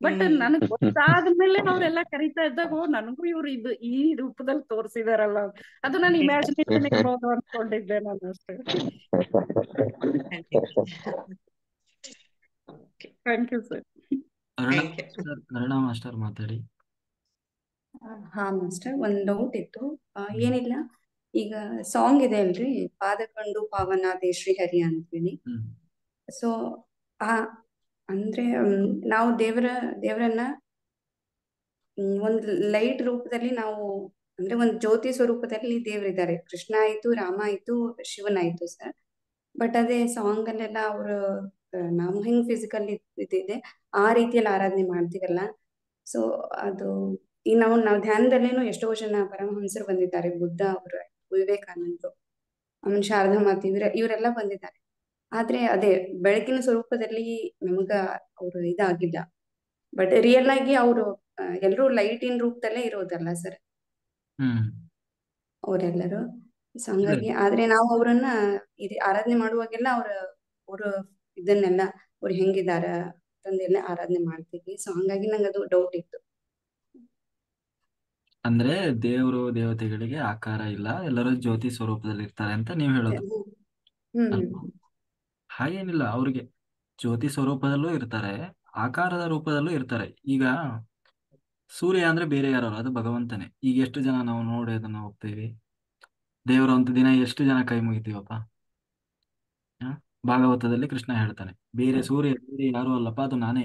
ಬಟ್ ನನಗ್ ಗೊತ್ತಾದ್ಮೇಲೆ ಅವ್ರೆಲ್ಲ ಕರೀತಾ ಇದ್ದಾಗ, ಓ ನನಗೂ ಇವ್ರು ಇದು ಈ ರೂಪದಲ್ಲಿ ತೋರ್ಸಿದಾರಲ್ಲ, ಅದು ನಾನು ಇಮ್ಯಾಜಿನೇಷನ್ ಇರ್ಬೋದು ಅನ್ಕೊಂಡಿದ್ದೆ ನಾನು ಅಷ್ಟೇ. Thank you sir. Aruna master ಮಾತಾಡಿ. ಹಾ ಮಾಸ್ಟರ್, ಒಂದ್ ಡೌಟ್ ಇತ್ತು. ಏನಿಲ್ಲ, ಈಗ ಸಾಂಗ್ ಇದೆ ಅಲ್ರಿ, ಪಾದ ಕಂಡು ಪಾವನಾದೆ ಶ್ರೀಹರಿ ಅಂತೇಳಿ. ಸೊ ಆ ಅಂದ್ರೆ ನಾವು ದೇವರನ್ನ ಒಂದ್ ಲೈಟ್ ರೂಪದಲ್ಲಿ ನಾವು, ಅಂದ್ರೆ ಒಂದ್ ಜ್ಯೋತಿ ಸ್ವರೂಪದಲ್ಲಿ ದೇವರಿದ್ದಾರೆ. ಕೃಷ್ಣ ಆಯ್ತು, ರಾಮ ಆಯ್ತು, ಶಿವನಾಯ್ತು ಸರ್. ಬಟ್ ಅದೇ ಸಾಂಗ್ ಅಲ್ಲೆಲ್ಲ ಅವ್ರು ನಾವು ಹೆಂಗ್ ಫಿಸಿಕಲ್ ಇದಿದೆ ಆ ರೀತಿಯಲ್ಲಿ ಆರಾಧನೆ ಮಾಡ್ತೀವಲ್ಲ. ಸೊ ಅದು ಈ ನಾವು ಧ್ಯಾನದಲ್ಲೇನು ಎಷ್ಟೋ ಜನ ಪರಮಹಂಸರು ಬಂದಿದ್ದಾರೆ, ಬುದ್ಧ ಅವರು, ವಿವೇಕಾನಂದರು, ಆಮೇಲೆ ಶಾರದಾ ಮಾತೆ, ಇವರೆಲ್ಲ ಬಂದಿದ್ದಾರೆ. ಆದ್ರೆ ಅದೇ ಬೆಳಕಿನ ಸ್ವರೂಪದಲ್ಲಿ ನಮಗ ಅವರು ಇದಾಗಿಲ್ಲ. ಬಟ್ ರಿಯಲ್ ಆಗಿ ಅವರು ಎಲ್ಲರೂ ಲೈಟಿನ ರೂಪದಲ್ಲೇ ಇರೋದಲ್ಲ ಸರ್ ಅವರೆಲ್ಲರೂ. ಸೊ ಹಂಗಾಗಿ ಆದ್ರೆ ನಾವು ಅವರನ್ನ ಆರಾಧನೆ ಮಾಡುವಾಗೆಲ್ಲ ಅವ್ರ ಇದನ್ನೆಲ್ಲ ಅವ್ರು ಹೆಂಗಿದಾರ ಅಂತಂದೆಲ್ಲ ಆರಾಧನೆ ಮಾಡ್ತೀವಿ. ಸೊ ಹಂಗಾಗಿ ನಂಗೆ ಅದು ಡೌಟ್ ಇತ್ತು. ಅಂದ್ರೆ ದೇವರು ದೇವತೆಗಳಿಗೆ ಆಕಾರ ಇಲ್ಲ, ಎಲ್ಲರೂ ಜ್ಯೋತಿ ಸ್ವರೂಪದಲ್ಲಿ ಇರ್ತಾರೆ ಅಂತ ನೀವು ಹೇಳೋದು ಅಲ್ವಾ? ಹಾಗೇನಿಲ್ಲ, ಅವ್ರಿಗೆ ಜ್ಯೋತಿ ಸ್ವರೂಪದಲ್ಲೂ ಇರ್ತಾರೆ, ಆಕಾರದ ರೂಪದಲ್ಲೂ ಇರ್ತಾರೆ. ಈಗ ಸೂರ್ಯ ಅಂದ್ರೆ ಬೇರೆ ಯಾರು, ಅದು ಭಗವಂತನೇ. ಈಗ ಎಷ್ಟು ಜನ ನಾವು ನೋಡಿ ಅದನ್ನ ಹೋಗ್ತೇವೆ, ದೇವರ ಒಂದು ದಿನ ಎಷ್ಟು ಜನ ಕೈ ಮುಗಿತೀವಪ್ಪ. ಭಾಗವತದಲ್ಲಿ ಕೃಷ್ಣ ಹೇಳ್ತಾನೆ, ಬೇರೆ ಸೂರ್ಯ ಬೇರೆ ಯಾರು ಅಲ್ಲಪ್ಪ, ಅದು ನಾನೇ.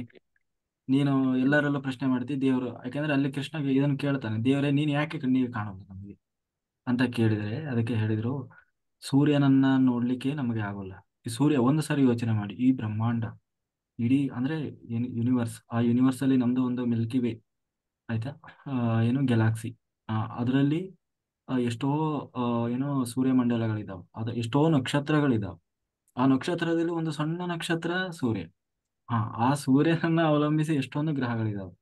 ನೀನು ಎಲ್ಲರಲ್ಲೂ ಪ್ರಶ್ನೆ ಮಾಡ್ತಿ ದೇವರು, ಯಾಕಂದ್ರೆ ಅಲ್ಲಿ ಕೃಷ್ಣ ಇದನ್ನು ಕೇಳ್ತಾನೆ, ದೇವರೇ ನೀನ್ ಯಾಕೆ ಕಣ್ಣಿಗೆ ಕಾಣೋದು ನಮಗೆ ಅಂತ ಕೇಳಿದ್ರೆ, ಅದಕ್ಕೆ ಹೇಳಿದ್ರು ಸೂರ್ಯನನ್ನ ನೋಡ್ಲಿಕ್ಕೆ ನಮಗೆ ಆಗೋಲ್ಲ. ಈ ಸೂರ್ಯ ಒಂದು ಸಾರಿ ಯೋಚನೆ ಮಾಡಿ, ಈ ಬ್ರಹ್ಮಾಂಡ ಇಡೀ ಅಂದ್ರೆ ಯೂನಿವರ್ಸ್, ಆ ಯೂನಿವರ್ಸ್ ಅಲ್ಲಿ ನಮ್ದು ಒಂದು ಮಿಲ್ಕಿ ವೇ ಆಯ್ತಾ, ಏನು ಗ್ಯಾಲಾಕ್ಸಿ, ಅದರಲ್ಲಿ ಎಷ್ಟೋ ಏನೋ ಸೂರ್ಯಮಂಡಲಗಳಿದಾವೆ, ಅದು ಎಷ್ಟೋ ನಕ್ಷತ್ರಗಳಿದಾವೆ. ಆ ನಕ್ಷತ್ರದಲ್ಲಿ ಒಂದು ಸಣ್ಣ ನಕ್ಷತ್ರ ಸೂರ್ಯ. ಆ ಸೂರ್ಯನನ್ನ ಅವಲಂಬಿಸಿ ಎಷ್ಟೊಂದು ಗ್ರಹಗಳಿದಾವೆ.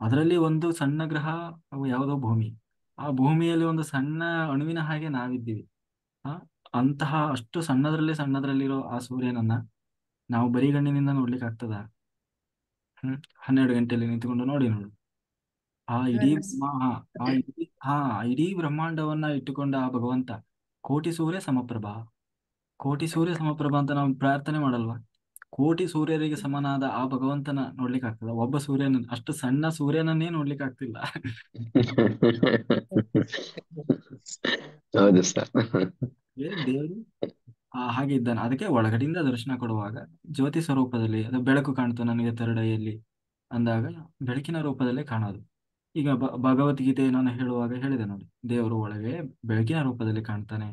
ಅದರಲ್ಲಿ ಒಂದು ಸಣ್ಣ ಗ್ರಹ ಯಾವುದೋ ಭೂಮಿ. ಆ ಭೂಮಿಯಲ್ಲಿ ಒಂದು ಸಣ್ಣ ಅಣುವಿನ ಹಾಗೆ ನಾವಿದ್ದೀವಿ. ಅಂತಹ ಅಷ್ಟು ಸಣ್ಣದ್ರಲ್ಲಿರೋ ಆ ಸೂರ್ಯನನ್ನ ನಾವು ಬರಿಗಣ್ಣಿನಿಂದ ನೋಡ್ಲಿಕ್ಕೆ ಆಗ್ತದ? 12 ಗಂಟೆಯಲ್ಲಿ ನಿಂತುಕೊಂಡು ನೋಡಿ ಆ ಇಡೀ ಇಡೀ ಬ್ರಹ್ಮಾಂಡವನ್ನ ಇಟ್ಟುಕೊಂಡ ಆ ಭಗವಂತ ಕೋಟಿ ಸೂರ್ಯ ಸಮಪ್ರಭಾ, ಕೋಟಿ ಸೂರ್ಯ ಸಮಪ್ರಭಾ ಅಂತ ನಾವು ಪ್ರಾರ್ಥನೆ ಮಾಡಲ್ವಾ? ಕೋಟಿ ಸೂರ್ಯರಿಗೆ ಸಮನಾದ ಆ ಭಗವಂತನ ನೋಡ್ಲಿಕ್ಕೆ ಆಗ್ತದ? ಒಬ್ಬ ಸೂರ್ಯನ, ಅಷ್ಟು ಸಣ್ಣ ಸೂರ್ಯನನ್ನೇ ನೋಡ್ಲಿಕ್ಕೆ ಆಗ್ತಿಲ್ಲ. ಹೌದು ಸರ್. ದೇವರು ಹಾಗೆ ಇದ್ದಾನೆ. ಅದಕ್ಕೆ ಒಳಗಡೆಯಿಂದ ದರ್ಶನ ಕೊಡುವಾಗ ಜ್ಯೋತಿ ಸ್ವರೂಪದಲ್ಲಿ, ಅದು ಬೆಳಕು ಕಾಣ್ತು ನನಗೆ ತರಡೈಯಲ್ಲಿ ಅಂದಾಗ ಬೆಳಕಿನ ರೂಪದಲ್ಲೇ ಕಾಣೋದು. ಈಗ ಭಗವದ್ಗೀತೆ ನಾನು ಹೇಳುವಾಗ ಹೇಳಿದೆ ನೋಡಿ, ದೇವರು ಒಳಗೆ ಬೆಳಕಿನ ರೂಪದಲ್ಲಿ ಕಾಣ್ತಾನೆ,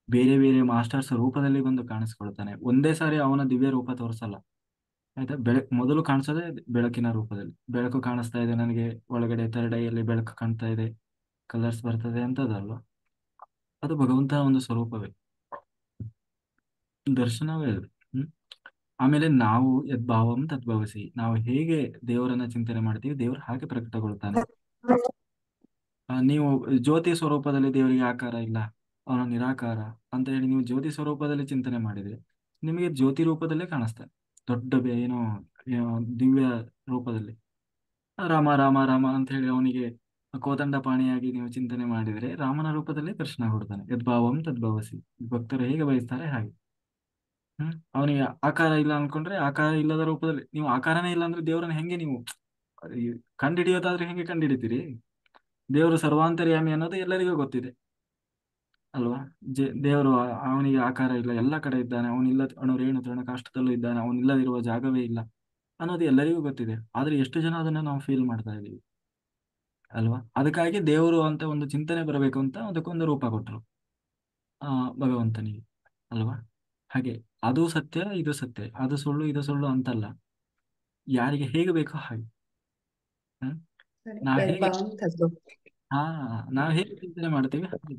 ಬೇರೆ ಬೇರೆ ಮಾಸ್ಟರ್ಸ್ ರೂಪದಲ್ಲಿ ಬಂದು ಕಾಣಿಸ್ಕೊಳ್ತಾನೆ. ಒಂದೇ ಸಾರಿ ಅವನ ದಿವ್ಯ ರೂಪ ತೋರಿಸಲ್ಲ ಆಯ್ತಾ. ಮೊದಲು ಕಾಣಿಸೋದೇ ಬೆಳಕಿನ ರೂಪದಲ್ಲಿ. ಬೆಳಕು ಕಾಣಿಸ್ತಾ ಇದೆ ನನಗೆ, ಒಳಗಡೆ ತರಡೈಯಲ್ಲಿ ಬೆಳಕು ಕಾಣ್ತಾ ಇದೆ, ಕಲರ್ಸ್ ಬರ್ತದೆ ಅಂತದಲ್ವ, ಅದು ಭಗವಂತನ ಒಂದು ಸ್ವರೂಪವೇ, ದರ್ಶನವೇ ಅದು. ಆಮೇಲೆ ನಾವು ಯದ್ಭಾವಂ ತದ್ಭವಸಿ, ನಾವು ಹೇಗೆ ದೇವರನ್ನ ಚಿಂತನೆ ಮಾಡ್ತೀವಿ, ದೇವರು ಹಾಗೆ ಪ್ರಕಟಗೊಳ್ತಾನೆ. ನೀವು ಜ್ಯೋತಿ ಸ್ವರೂಪದಲ್ಲಿ ದೇವರಿಗೆ ಆಕಾರ ಇಲ್ಲ, ಅವನ ನಿರಾಕಾರ ಅಂತ ಹೇಳಿ ನೀವು ಜ್ಯೋತಿ ಸ್ವರೂಪದಲ್ಲಿ ಚಿಂತನೆ ಮಾಡಿದ್ರೆ ನಿಮಗೆ ಜ್ಯೋತಿ ರೂಪದಲ್ಲೇ ಕಾಣಿಸ್ತಾನೆ. ದೊಡ್ಡ ಏನೋ ದಿವ್ಯ ರೂಪದಲ್ಲಿ ರಾಮ ರಾಮ ರಾಮ ಅಂತ ಹೇಳಿ ಅವನಿಗೆ ಕೋದಂಡ ಪಾಣಿಯಾಗಿ ನೀವು ಚಿಂತನೆ ಮಾಡಿದರೆ ರಾಮನ ರೂಪದಲ್ಲೇ ಕೃಷ್ಣ ಹುಡ್ತಾನೆ. ಯದ್ಭಾವಂ ತದ್ಭವಸಿ, ಭಕ್ತರು ಹೇಗೆ ಬಯಸ್ತಾರೆ ಹಾಗೆ. ಅವನಿಗೆ ಆಕಾರ ಇಲ್ಲ ಅನ್ಕೊಂಡ್ರೆ ಆಕಾರ ಇಲ್ಲದ ರೂಪದಲ್ಲಿ, ನೀವು ಆಕಾರನೇ ಇಲ್ಲ ಅಂದ್ರೆ ದೇವರನ್ನ ಹೆಂಗೆ ನೀವು ಕಂಡಿಡಿಯೋದಾದ್ರೆ ಹೆಂಗೆ ಕಂಡಿಡಿತೀರಿ? ದೇವರು ಸರ್ವಾಂತರ್ಯಾಮಿ ಅನ್ನೋದು ಎಲ್ಲರಿಗೂ ಗೊತ್ತಿದೆ ಅಲ್ವಾ? ದೇವರು ಅವನಿಗೆ ಆಕಾರ ಇಲ್ಲ, ಎಲ್ಲ ಕಡೆ ಇದ್ದಾನೆ, ಅವನಿಲ್ಲ ಅಣು ರೇಣು ತೃಣ ಕಾಷ್ಟದಲ್ಲೂ ಇದ್ದಾನೆ, ಅವನಿಲ್ಲದಿರುವ ಜಾಗವೇ ಇಲ್ಲ ಅನ್ನೋದು ಎಲ್ಲರಿಗೂ ಗೊತ್ತಿದೆ. ಆದ್ರೆ ಎಷ್ಟು ಜನ ಅದನ್ನ ನಾವು ಫೀಲ್ ಮಾಡ್ತಾ ಇದೀವಿ ಅಲ್ವಾ? ಅದಕ್ಕಾಗಿ ದೇವರು ಅಂತ ಒಂದು ಚಿಂತನೆ ಬರಬೇಕು ಅಂತ ಅದಕ್ಕೊಂದು ರೂಪ ಕೊಟ್ಟರು ಭಗವಂತನಿಗೆ ಅಲ್ವಾ? ಹಾಗೆ ಅದು ಸತ್ಯ ಇದು ಸತ್ಯ, ಅದು ಸುಳ್ಳು ಇದು ಸುಳ್ಳು ಅಂತಲ್ಲ, ಯಾರಿಗೆ ಹೇಗೆ ಬೇಕೋ ಹಾಗೆ. ನಾವ್ ಹೇಗೆ ಯದ್ಭಾವಂ ತದ್ಭವತಿ. ನಾವ್ ಹೇಗೆ ಚಿಂತನೆ ಮಾಡ್ತೀವಿ ಹಾಗೆ.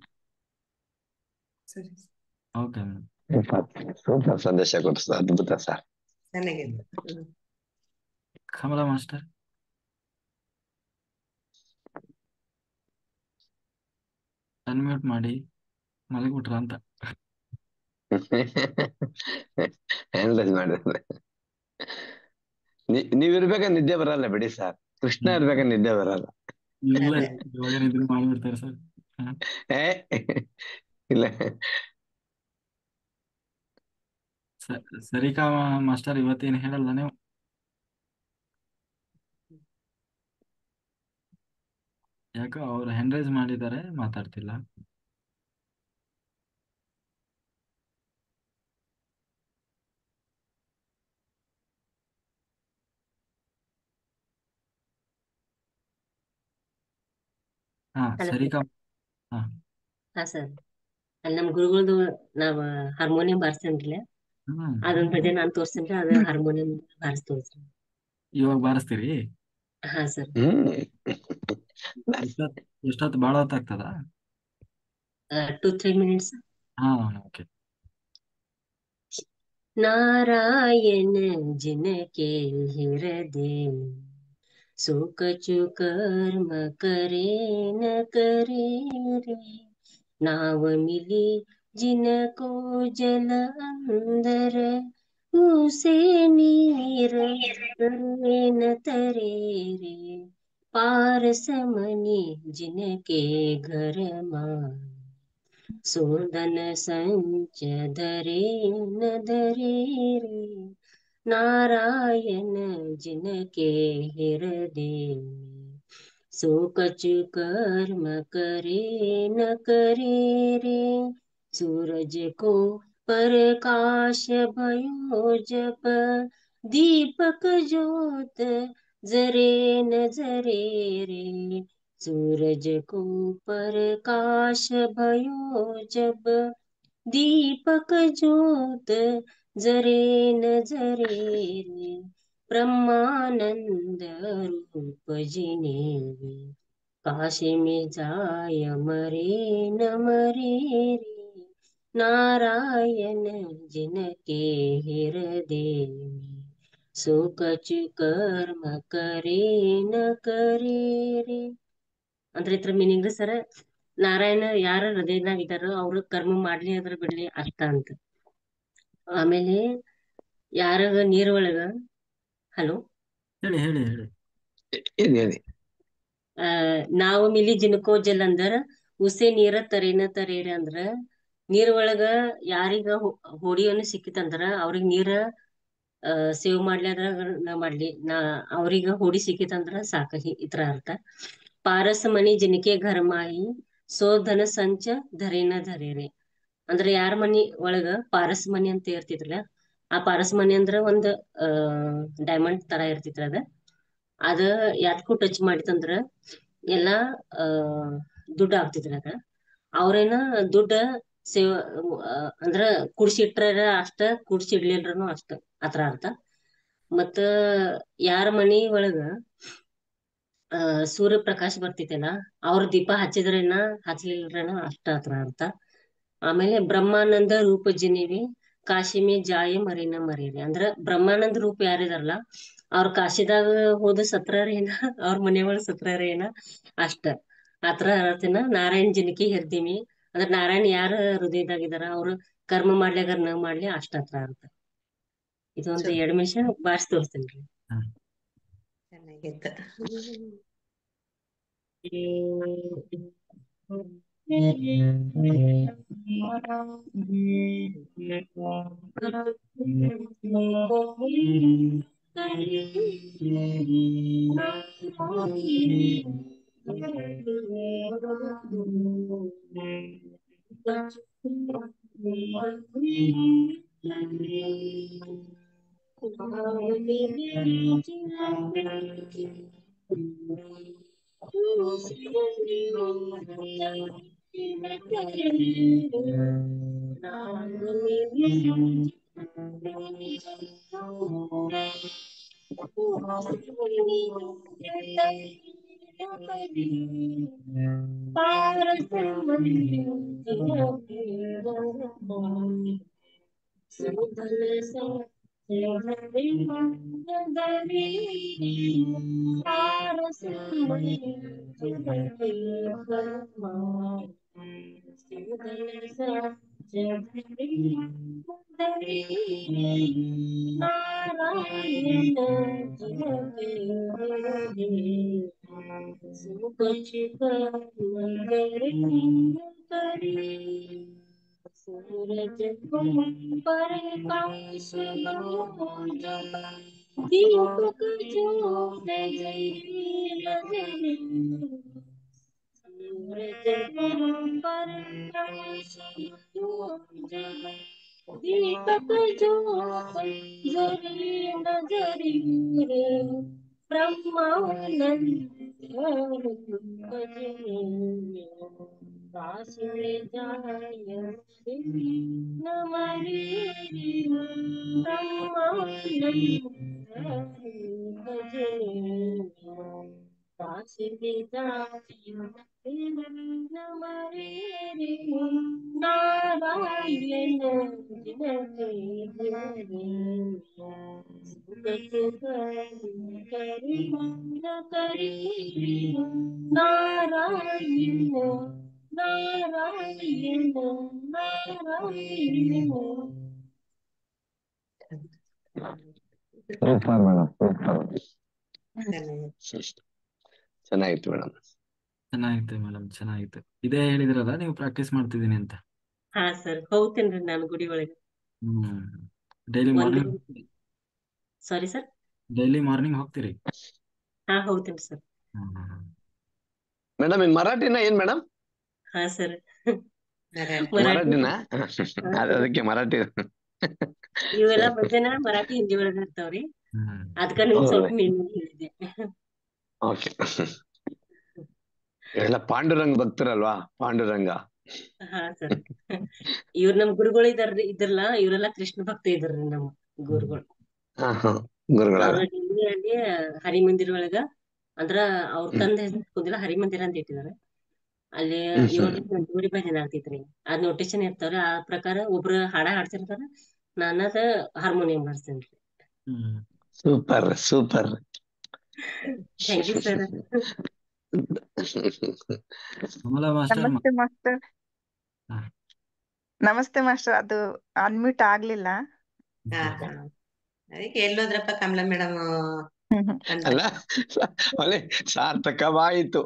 ಸರಿ. ಓಕೆ ಸೂಪರ್ ಸಂದೇಶ ಕೊಟ್ಟು ಸರ್, ಅದ್ಭುತ ಸರ್. ಚೆನ್ನಾಗಿದೆ. ಕಮಲಾ ಮಾಸ್ಟರ್. ಅನ್ಮ್ಯೂಟ್ ಮಾಡಿ, ಮಲಗ್ಬಿಟ್ರ ಅಂತ. ಹ್ಯಾಂಡ್ಲೈಸ್ ಮಾಡಿದ್ರೆ ನೀವಿರ್ಬೇಕಾದ್ರೆ ನಿದ್ದೆ ಬರಲ್ಲ ಬಿಡಿ ಸರ್. ಕೃಷ್ಣ ಇರ್ಬೇಕಾದ್ರೆ ನಿದ್ದೆ ಬರಲ್ಲ. ಇಲ್ಲ ಇವಾಗ ನಿದ್ರೆ ಮಾಡ್ಬಿಡ್ತಾರೆ ಸರ್. ಇಲ್ಲ ಸರಿಕಾ ಮಾಸ್ಟರ್, ಇವತ್ತೇನು ಹೇಳಲ್ಲ ನೀವು? ಯಾಕೋ ಅವ್ರು ಹ್ಯಾಂಡ್ ರೈಸ್ ಮಾಡಿದ್ದಾರೆ, ಮಾತಾಡ್ತಿಲ್ಲ. ಹಾ ಹಲೋ ಸರಿಕಾ. ಹಾ ಹಾ ಸರ್, ಅಲ್ಲಿ ನಮ್ ಗುರುಗಳದು ನಾವ್ ಹಾರ್ಮೋನಿಯಂ ಬಾರಿಸ್ತೇನ್ರಲ್ಲ, ಅದೊಂದ್ ಭಜನೆ ನಾನ್ ತೋರ್ಸ್ತೇನ್ರಿ, ಅದ ಹಾರ್ಮೋನಿಯಂ ಬಾರಿಸ್ ತೋರಿಸ್ರಿ. ಇವಾಗ ಬಾರಿಸ್ತೀರಿ? ಹಾ ಸರ್. ಎಷ್ಟೊತ್ತು ಬಾಳ ಹೊತ್ತಾಗ್ತದ? 2-3 minutes. ಹಾ ಓಕೆ. नारायण जिनके हृदय सो कछु कर्म करे न करे रे, नाव मिली जिनको जल अंदर उसे नीर तरे न तरे रे, पारस मणि जिनके घर मान सोदन संच धरे न धरे रे, नारायण जिनके हृदय सो कछु कर्म करे न करे रे, सूरज को प्रकाश भयो जब दीपक ज्योत जरे न जरे रे, सूरज को प्रकाश भयो जब दीपक ज्योत जरे न जरे रे, ब्रह्मानंद रूप जिने काशी में जाय मरे न मरे रे, नारायण जिनके हृदय सो कछु कर्म करे न करे रे. ಅಂದ್ರೆ ಇದ್ರ ಮೀನಿಂಗ್ ಸರ, ನಾರಾಯಣ ಯಾರ ಹೃದಯದಾಗ ಇದ್ದಾರೋ ಅವ್ರು ಕರ್ಮ ಮಾಡ್ಲಿ ಅದ್ರ ಬಿಡ್ಲಿ ಅಷ್ಟ ಅಂತ. ಆಮೇಲೆ ಯಾರಾಗ ನೀರ್ ಒಳಗ, ಹಲೋ ಹೇಳಿ ಹೇಳಿ ಹೇಳಿ ಹೇಳಿ. ನಾವು ಮಿಲಿ ಜಿನಕೋ ಜಲ್ ಅಂದ್ರ ಉಸೆ ನೀರ ತರೇನ ತರೇರ ಅಂದ್ರ, ನೀರ್ ಒಳಗ ಯಾರಿಗ ಹೋಡಿಯನ್ನು ಸಿಕ್ಕಿತಂದ್ರ ಅವ್ರಿಗೆ ನೀರ ಸೇವ್ ಮಾಡ್ಲಿ ಅದ್ರಾಗ ಮಾಡ್ಲಿ, ಅವ್ರಿಗ ಹೋಡಿ ಸಿಕ್ಕಿತಂದ್ರ ಸಾಕ, ಇತರ ಅರ್ಥ. ಪಾರಸ ಮಣಿ ಜಿನಕೆ ಘರ ಮಾಯಿ ಸೋ ಧನ ಸಂಚ ಧರೇನ ಧರೇರೆ, ಅಂದ್ರೆ ಯಾರ ಮನಿ ಒಳಗ ಪಾರಸ್ ಮನಿ ಅಂತ ಇರ್ತಿದ್ರಲ್ಲ, ಆ ಪಾರಸ್ ಮನಿ ಅಂದ್ರ ಒಂದ್ ಡೈಮಂಡ್ ತರ ಇರ್ತಿದ್ರ ಅದ ಯಾತ್ಗೂ ಟಚ್ ಮಾಡಿತಂದ್ರ ಎಲ್ಲಾ ದುಡ್ಡು ಆಗ್ತಿದ್ರ ಅದ. ಅವ್ರೇನ ದುಡ್ಡ ಸೇವ್ ಅಂದ್ರ ಕುಡ್ಸಿಟ್ರ ಅಷ್ಟ, ಕುಡ್ಸಿಡ್ಲಿಲ್ರನು ಅಷ್ಟ, ಅತ್ರ ಅರ್ಥ. ಮತ್ತ ಯಾರ ಮನಿ ಒಳಗ ಸೂರ್ಯ ಪ್ರಕಾಶ ಬರ್ತೈತೆಲ್ಲ, ಅವ್ರ ದೀಪ ಹಚ್ಚಿದ್ರೇನ ಹಚ್ಲಿಲ್ರೇನ ಅಷ್ಟ, ಅತ್ರ ಅರ್ಥ. ಆಮೇಲೆ ಬ್ರಹ್ಮಾನಂದ ರೂಪ ಜಿನಿವಿ ಕಾಶಿಮಿ ಜಾಯ ಮರಿನ ಮರೀರಿ, ಅಂದ್ರ ಬ್ರಹ್ಮಾನಂದ ರೂಪ ಯಾರಿದಾರಲ್ಲ ಅವ್ರ ಕಾಶಿದಾಗ ಹೋದ ಸತ್ರರೇನ, ಅವ್ರ ಮನೆಯೊಳಗ ಸತ್ರರೇನ ಅಷ್ಟ, ಅತ್ರ ಅರ್ಥನ ನಾರಾಯಣ ಜಿನಕಿ ಹಿರ್ದಿಮಿ ಅಂದ್ರೆ ನಾರಾಯಣ ಯಾರ ಹೃದಯದಾಗಿದಾರ ಅವ್ರು ಕರ್ಮ ಮಾಡ್ಲಿಗಾರ ನ ಮಾಡ್ಲಿ ಅಷ್ಟ ಹತ್ರ ಇರುತ್ತೆ. ಇದೊಂದು ಸೂಪರ್. 2 ನಿಮಿಷ ಬಾರ್ಸಿ ತೋರಿಸ್ತೇನ್ರಿ. ಚೆನ್ನಾಗಿತ್ತು. Super madam, super. ಚೆನ್ನಾಗಿತ್ತು. ಚೆನ್ನಾಗಿತ್ತು ಮೇಡಮ್. ಚೆನ್ನಾಗಿತ್ತು ಮೇಡಮ್, ಚೆನ್ನಾಗಿತ್ತು. ಇದೇ ಹೇಳಿದ್ರಲ್ಲ ನೀವು ಪ್ರಾಕ್ಟೀಸ್ ಮಾಡ್ತಿದ್ದೀನಿ ಅಂತ. ಹಾ ಸರ್, ಹೋಗ್ತೇನ್ರಿ ನಾನು ಗುಡಿ ಒಳಗೆ. ಡೈಲಿ ಒಂದು morning sorry sir. Daily morning ಹೋಗ್ತೀರಿ? ಹಾ ಹೋಗ್ತೇನ್ರಿ ಸರ್. ಮೇಡಮ್ ಈ ಮರಾಠಿನ ಏನ್ ಮೇಡಮ್? ಹಾ ಸರ್, ಮರಾಠಿನ ಮರಾಠಿ ಅದಕ್ಕೆ ಮರಾಠಿ. ಇವೆಲ್ಲ ಭಜನ ಮರಾಠಿ ಹಿಂದಿ ಒಳಗ ಇರ್ತಾವ್ರಿ. ಅದ್ಕ ನಿಮ್ಗೆ ಸ್ವಲ್ಪ ಮೀನಿಂಗ್ ಹೇಳಿದೆ. ಓಕೆ. ಎಲ್ಲ ಪಾಂಡುರಂಗ ಭಕ್ತರಲ್ವಾ? ಪಾಂಡುರಂಗ. ಹಾ ಸರ್, ಇವ್ರ ನಮ್ ಗುರುಗಳು ಇದ್ರಲ್ಲ, ಇವರೆಲ್ಲ ಕೃಷ್ಣ ಭಕ್ತ ಇದ್ರಿ ನಮ್ ಗುರುಗಳು. ಗುರುಗಳ ಅವ್ರ ಡಿಗ್ರಿಯಲ್ಲಿ ಹರಿಮಂದಿರ ಒಳಗ ಅಂದ್ರ ಅವ್ರ ತಂದೆ ಹೆಸರು ಹರಿಮಂದಿರ ಅಂತ ಇಟ್ಟಿದಾರೆ. ಅಲ್ಲಿ 7 ಗಂಟೆ ಭಜನೆ ಆಗ್ತೈತ್ರಿ. ಅದ್ ನೋಟೇಶನ್ ಇರ್ತಾವ್ರಿ. ಆ ಪ್ರಕಾರ ಒಬ್ರು ಹಾಡ ಹಾಡ್ಸಿರ್ತಾರ, ನಾನದ ಹಾರ್ಮೋನಿಯಂ ಬಾರ್ಸ್ತೇನ್ರಿ. Super super. Thank you sir. ನಮಸ್ತೆ ಮಾಸ್ಟರ್. ನಮಸ್ತೆ ಮಾಸ್ಟರ್, ಅದು ಅನ್ಮ್ಯೂಟ್ ಆಗ್ಲಿಲ್ಲ. ಅದಕ್ಕೆ ಎಲ್ಲೋದ್ರಪ್ಪ ಕಮಲಾ ಮೇಡಮ್ ಅಲ್ಲ, ಒಳ್ಳೆ ಸಾರ್ಥಕವಾಯಿತು.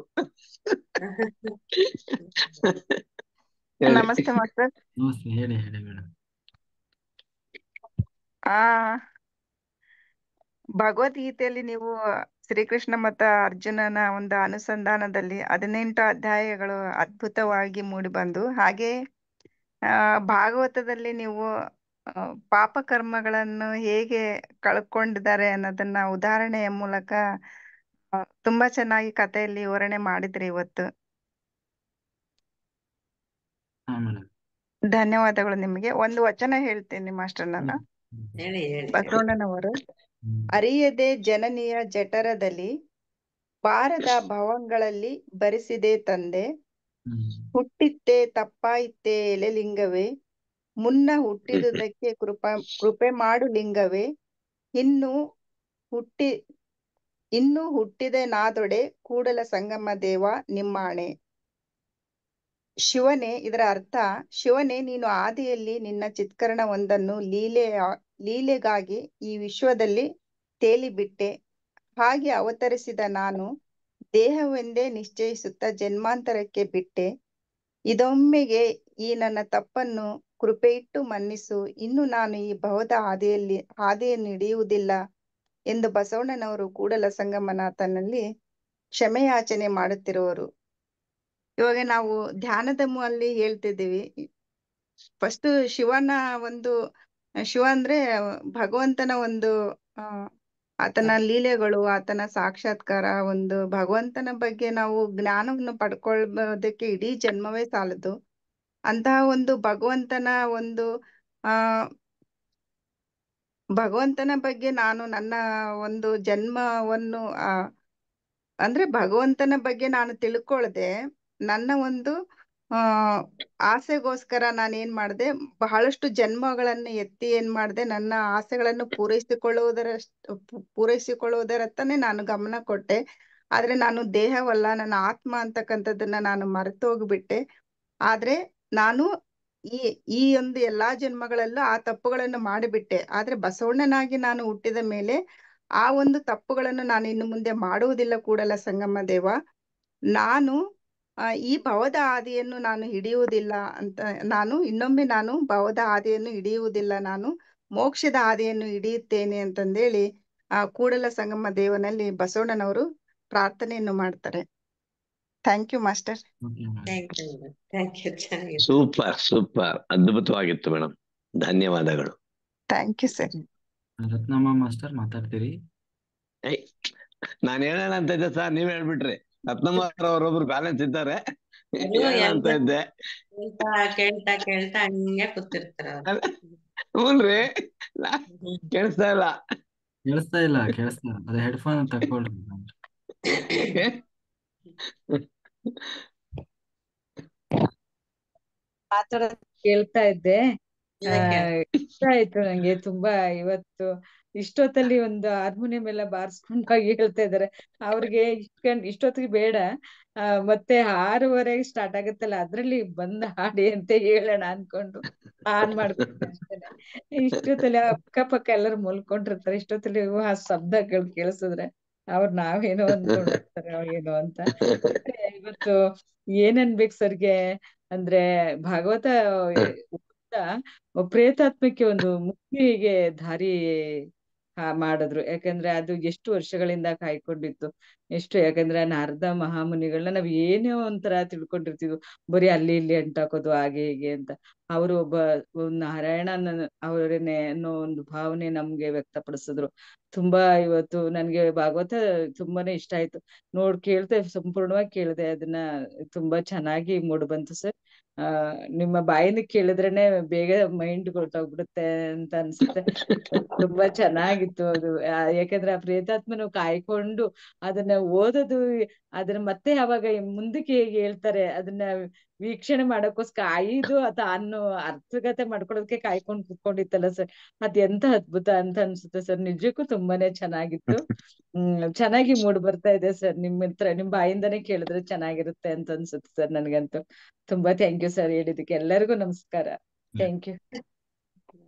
ನಮಸ್ತೆ ಮಾಸ್ಟರ್. ಹೇಳಿ ಹೇಳಿ ಮೇಡಮ್. ಭಗವದ್ಗೀತೆಯಲ್ಲಿ ನೀವು ಶ್ರೀಕೃಷ್ಣ ಮತ್ತು ಅರ್ಜುನನ ಒಂದು ಅನುಸಂಧಾನದಲ್ಲಿ 18 ಅಧ್ಯಾಯಗಳು ಅದ್ಭುತವಾಗಿ ಮೂಡಿಬಂದು, ಹಾಗೆ ಭಾಗವತದಲ್ಲಿ ನೀವು ಪಾಪ ಕರ್ಮಗಳನ್ನು ಹೇಗೆ ಕಳ್ಕೊಂಡಿದ್ದಾರೆ ಅನ್ನೋದನ್ನ ಉದಾಹರಣೆಯ ಮೂಲಕ ತುಂಬಾ ಚೆನ್ನಾಗಿ ಕಥೆಯಲ್ಲಿ ವಿವರಣೆ ಮಾಡಿದ್ರಿ ಇವತ್ತು. ಧನ್ಯವಾದಗಳು ನಿಮಗೆ. ಒಂದು ವಚನ ಹೇಳ್ತೀನಿ ಮಾಸ್ಟರ್ ನಾನು. ಹೇಳಿ ಹೇಳಿ. ಬಸವಣ್ಣನವರು, ಅರಿಯದೆ ಜನನಿಯ ಜಠರದಲ್ಲಿ ಬಾರದ ಭವಂಗಳಲ್ಲಿ ಭರಿಸಿದೆ ತಂದೆ, ಹುಟ್ಟಿತ್ತೆ ತಪ್ಪಾಯಿತ್ತೆ ಎಲೆಲಿಂಗವೇ, ಮುನ್ನ ಹುಟ್ಟಿದುದಕ್ಕೆ ಕೃಪೆ ಮಾಡು ಲಿಂಗವೇ, ಇನ್ನು ಹುಟ್ಟಿದೆ ನಾದೊಡೆ ಕೂಡಲ ಸಂಗಮ ದೇವ ನಿಮ್ಮಾಣೆ. ಶಿವನೇ, ಇದರ ಅರ್ಥ, ಶಿವನೇ, ನೀನು ಆದಿಯಲ್ಲಿ ನಿನ್ನ ಚಿತ್ಕರಣವೊಂದನ್ನು ಲೀಲೆಗಾಗಿ ಈ ವಿಶ್ವದಲ್ಲಿ ತೇಲಿಬಿಟ್ಟೆ. ಹಾಗೆ ಅವತರಿಸಿದ ನಾನು ದೇಹವೆಂದೇ ನಿಶ್ಚಯಿಸುತ್ತಾ ಜನ್ಮಾಂತರಕ್ಕೆ ಬಿಟ್ಟೆ. ಇದೊಮ್ಮೆಗೆ ಈ ನನ್ನ ತಪ್ಪನ್ನು ಕೃಪೆಯಿಟ್ಟು ಮನ್ನಿಸು. ಇನ್ನು ನಾನು ಈ ಭವದ ಹಾದಿಯನ್ನು ಹಿಡಿಯುವುದಿಲ್ಲ ಎಂದು ಬಸವಣ್ಣನವರು ಕೂಡಲ ಸಂಗಮನಾಥನಲ್ಲಿ ಕ್ಷಮೆಯಾಚನೆ ಮಾಡುತ್ತಿರುವರು. ಇವಾಗ ನಾವು ಧ್ಯಾನದ ಅಲ್ಲಿ ಹೇಳ್ತಿದ್ದೀವಿ. ಫಸ್ಟ್ ಶಿವ ಅಂದ್ರೆ ಭಗವಂತನ ಒಂದು ಆತನ ಲೀಲೆಗಳು, ಆತನ ಸಾಕ್ಷಾತ್ಕಾರ, ಒಂದು ಭಗವಂತನ ಬಗ್ಗೆ ನಾವು ಜ್ಞಾನವನ್ನು ಪಡ್ಕೊಳ್ಳೋದಕ್ಕೆ ಇಡೀ ಜನ್ಮವೇ ಸಾಲದು. ಅಂತಹ ಒಂದು ಭಗವಂತನ ಬಗ್ಗೆ ನಾನು ನನ್ನ ಒಂದು ಜನ್ಮವನ್ನು ಅಂದ್ರೆ ಭಗವಂತನ ಬಗ್ಗೆ ನಾನು ತಿಳ್ಕೊಳ್ದೆ ನನ್ನ ಒಂದು ಆಸೆಗೋಸ್ಕರ ನಾನು ಏನ್ ಮಾಡ್ದೆ, ಬಹಳಷ್ಟು ಜನ್ಮಗಳನ್ನು ಎತ್ತಿ ಏನ್ ಮಾಡ್ದೆ, ನನ್ನ ಆಸೆಗಳನ್ನು ಪೂರೈಸಿಕೊಳ್ಳುವುದರತ್ತನೇ ನಾನು ಗಮನ ಕೊಟ್ಟೆ. ಆದ್ರೆ ನಾನು ದೇಹವಲ್ಲ, ನನ್ನ ಆತ್ಮ ಅಂತಕ್ಕಂಥದ್ದನ್ನ ನಾನು ಮರೆತು ಹೋಗ್ಬಿಟ್ಟೆ. ಆದ್ರೆ ನಾನು ಈ ಒಂದು ಎಲ್ಲಾ ಜನ್ಮಗಳಲ್ಲೂ ಆ ತಪ್ಪುಗಳನ್ನು ಮಾಡಿಬಿಟ್ಟೆ. ಆದ್ರೆ ಬಸವಣ್ಣನಾಗಿ ನಾನು ಹುಟ್ಟಿದ ಮೇಲೆ ಆ ಒಂದು ತಪ್ಪುಗಳನ್ನು ನಾನು ಇನ್ನು ಮುಂದೆ ಮಾಡುವುದಿಲ್ಲ ಕೂಡಲ ಸಂಗಮ ದೇವ. ನಾನು ಈ ಭವದ ಹಾದಿಯನ್ನು ನಾನು ಹಿಡಿಯುವುದಿಲ್ಲ ಅಂತ, ನಾನು ಭವದ ಹಾದಿಯನ್ನು ಹಿಡಿಯುವುದಿಲ್ಲ, ನಾನು ಮೋಕ್ಷದ ಹಾದಿಯನ್ನು ಹಿಡಿಯುತ್ತೇನೆ ಅಂತಂದೇಳಿ ಕೂಡಲ ಸಂಗಮ ದೇವನಲ್ಲಿ ಬಸವಣ್ಣನವರು ಪ್ರಾರ್ಥನೆಯನ್ನು ಮಾಡ್ತಾರೆ. Thank you master. ಸೂಪರ್, ಅದ್ಭುತವಾಗಿತ್ತು ಮೇಡಮ್, ಧನ್ಯವಾದಗಳು. Thank you sir. Ratnamma master ಮಾತಾಡ್ತೀರಿ? ನಾನು ಹೇಳೋಣ ಅಂತ ಇದ್ದೆ ಸರ್, ನೀವ್ ಹೇಳ್ಬಿಟ್ರಿ. ರತ್ನಮ್ಮ ಅವರೊಬ್ರು ಬ್ಯಾಲೆನ್ಸ್ ಇದ್ದಾರೆ, ಹೇಳೋಣ ಅಂತ ಇದ್ದೆ. ಕೇಳ್ತಾ ಹಂಗೆ ಕೂತಿರ್ತಾರ. ಹ್ಞೂನ್ರಿ, ಕೇಳಿಸ್ತಾ ಇಲ್ಲ. ಅದೇ ಹೆಡ್ಫೋನ್ ತಕೊಳ್ರಿ. ಮಾತಾಡೋದು ಕೇಳ್ತಾ ಇದ್ದೆ. ಇಷ್ಟ ಆಯ್ತು ನಂಗೆ ತುಂಬಾ. ಇವತ್ತು ಇಷ್ಟೊತ್ತಲ್ಲಿ ಒಂದು ಹಾರ್ಮೋನಿಯಂ ಎಲ್ಲ ಬಾರಿಸ್ಕೊಂಡಾಗಿ ಹೇಳ್ತಾ ಇದಾರೆ. ಅವ್ರಿಗೆ ಇಷ್ಟೊತ್ತಿಗೆ ಬೇಡ, ಮತ್ತೆ 6:15 ಸ್ಟಾರ್ಟ್ ಆಗುತ್ತಲ್ಲ, ಅದ್ರಲ್ಲಿ ಬಂದ್ ಹಾಡಿ ಅಂತ ಹೇಳೋಣ ಅನ್ಕೊಂಡು ಆನ್ ಮಾಡ್ಕೊಂಡೆ ಅಷ್ಟೇನೆ. ಇಷ್ಟೊತ್ತಲ್ಲಿ ಅಕ್ಕಪಕ್ಕ ಎಲ್ಲರೂ ಮಲ್ಕೊಂಡಿರ್ತಾರೆ. ಇಷ್ಟೊತ್ತಲ್ಲಿ ಆ ಶಬ್ದಗಳು ಕೇಳಿಸಿದ್ರೆ ನಾವೇನೋ ಅಂದ್ಕೊಂಡಿರ್ತಾರೆ ಏನೋ ಅಂತ. ಇವತ್ತು ಏನನ್ಬೇಕು ಸರ್ಗೆ ಅಂದ್ರೆ, ಭಾಗವತ ಪ್ರೇತಾತ್ಮಕ್ಕೆ ಒಂದು ಮುಕ್ತಿಗೆ ದಾರಿ ಮಾಡಿದ್ರು. ಯಾಕಂದ್ರೆ ಅದು ಎಷ್ಟು ವರ್ಷಗಳಿಂದ ಕಾಯ್ಕೊಂಡಿತ್ತು. ಯಾಕಂದ್ರೆ ನಾರದ ಮಹಾಮುನಿಗಳನ್ನ ನಾವ್ ಏನೋ ಒಂಥರ ತಿಳ್ಕೊಂಡಿರ್ತಿದ್ವು, ಬರೀ ಅಲ್ಲಿ ಇಲ್ಲಿ ಅಂಟಾಕೋದು ಹಾಗೆ ಹೀಗೆ ಅಂತ. ಅವರು ಒಬ್ಬ ನಾರಾಯಣನ ಅವರೇನೆ ಅನ್ನೋ ಒಂದು ಭಾವನೆ ನಮ್ಗೆ ವ್ಯಕ್ತಪಡಿಸಿದ್ರು. ತುಂಬಾ ಇವತ್ತು ನನ್ಗೆ ಭಾಗವತ ತುಂಬಾನೇ ಇಷ್ಟ ಆಯ್ತು. ಕೇಳ್ದೆ, ಸಂಪೂರ್ಣವಾಗಿ ಕೇಳ್ದೆ ಅದನ್ನ. ತುಂಬಾ ಚೆನ್ನಾಗಿ ಮೂಡ್ ಬಂತು ಸರ್. ನಿಮ್ಮ ಬಾಯಿಂದ ಕೇಳಿದ್ರೇನೆ ಬೇಗ ಮೈಂಡ್ ಹೊರಟೋಗ್ಬಿಡುತ್ತೆ ಅಂತ ಅನ್ಸುತ್ತೆ. ತುಂಬಾ ಚೆನ್ನಾಗಿತ್ತು ಅದು. ಯಾಕಂದ್ರೆ ಆ ಪ್ರೇತಾತ್ಮನು ಕಾಯ್ಕೊಂಡು ಅದನ್ನ ಓದೋದು, ಅದನ್ನ ಮತ್ತೆ ಯಾವಾಗ ಮುಂದಕ್ಕೆ ಹೇಗೆ ಹೇಳ್ತಾರೆ ಅದನ್ನ ವೀಕ್ಷಣೆ ಮಾಡಕ್ಕೋಸ್ಕರ ಅನ್ನೋ ಅರ್ಥಗತೆ ಮಾಡ್ಕೊಳ್ಳೋದಕ್ಕೆ ಕಾಯ್ಕೊಂಡು ಕುತ್ಕೊಂಡಿತ್ತಲ್ಲ ಸರ್, ಎಂತ ಅದ್ಭುತ ಅಂತ ಅನ್ಸುತ್ತೆ ಸರ್. ನಿಜಕ್ಕೂ ತುಂಬಾನೇ ಚೆನ್ನಾಗಿತ್ತು. ಚೆನ್ನಾಗಿ ಮೂಡ್ ಬರ್ತಾ ಇದೆ ಸರ್. ನಿಮ್ ಬಾಯಿಂದಾನೇ ಕೇಳಿದ್ರೆ ಚೆನ್ನಾಗಿರುತ್ತೆ ಅಂತ ಅನ್ಸುತ್ತೆ ಸರ್ ನನ್ಗಂತೂ. ತುಂಬಾ ಥ್ಯಾಂಕ್ ಯು ಸರ್ ಹೇಳಿದಕ್ಕೆ. ಎಲ್ಲರಿಗೂ ನಮಸ್ಕಾರ. Thank you.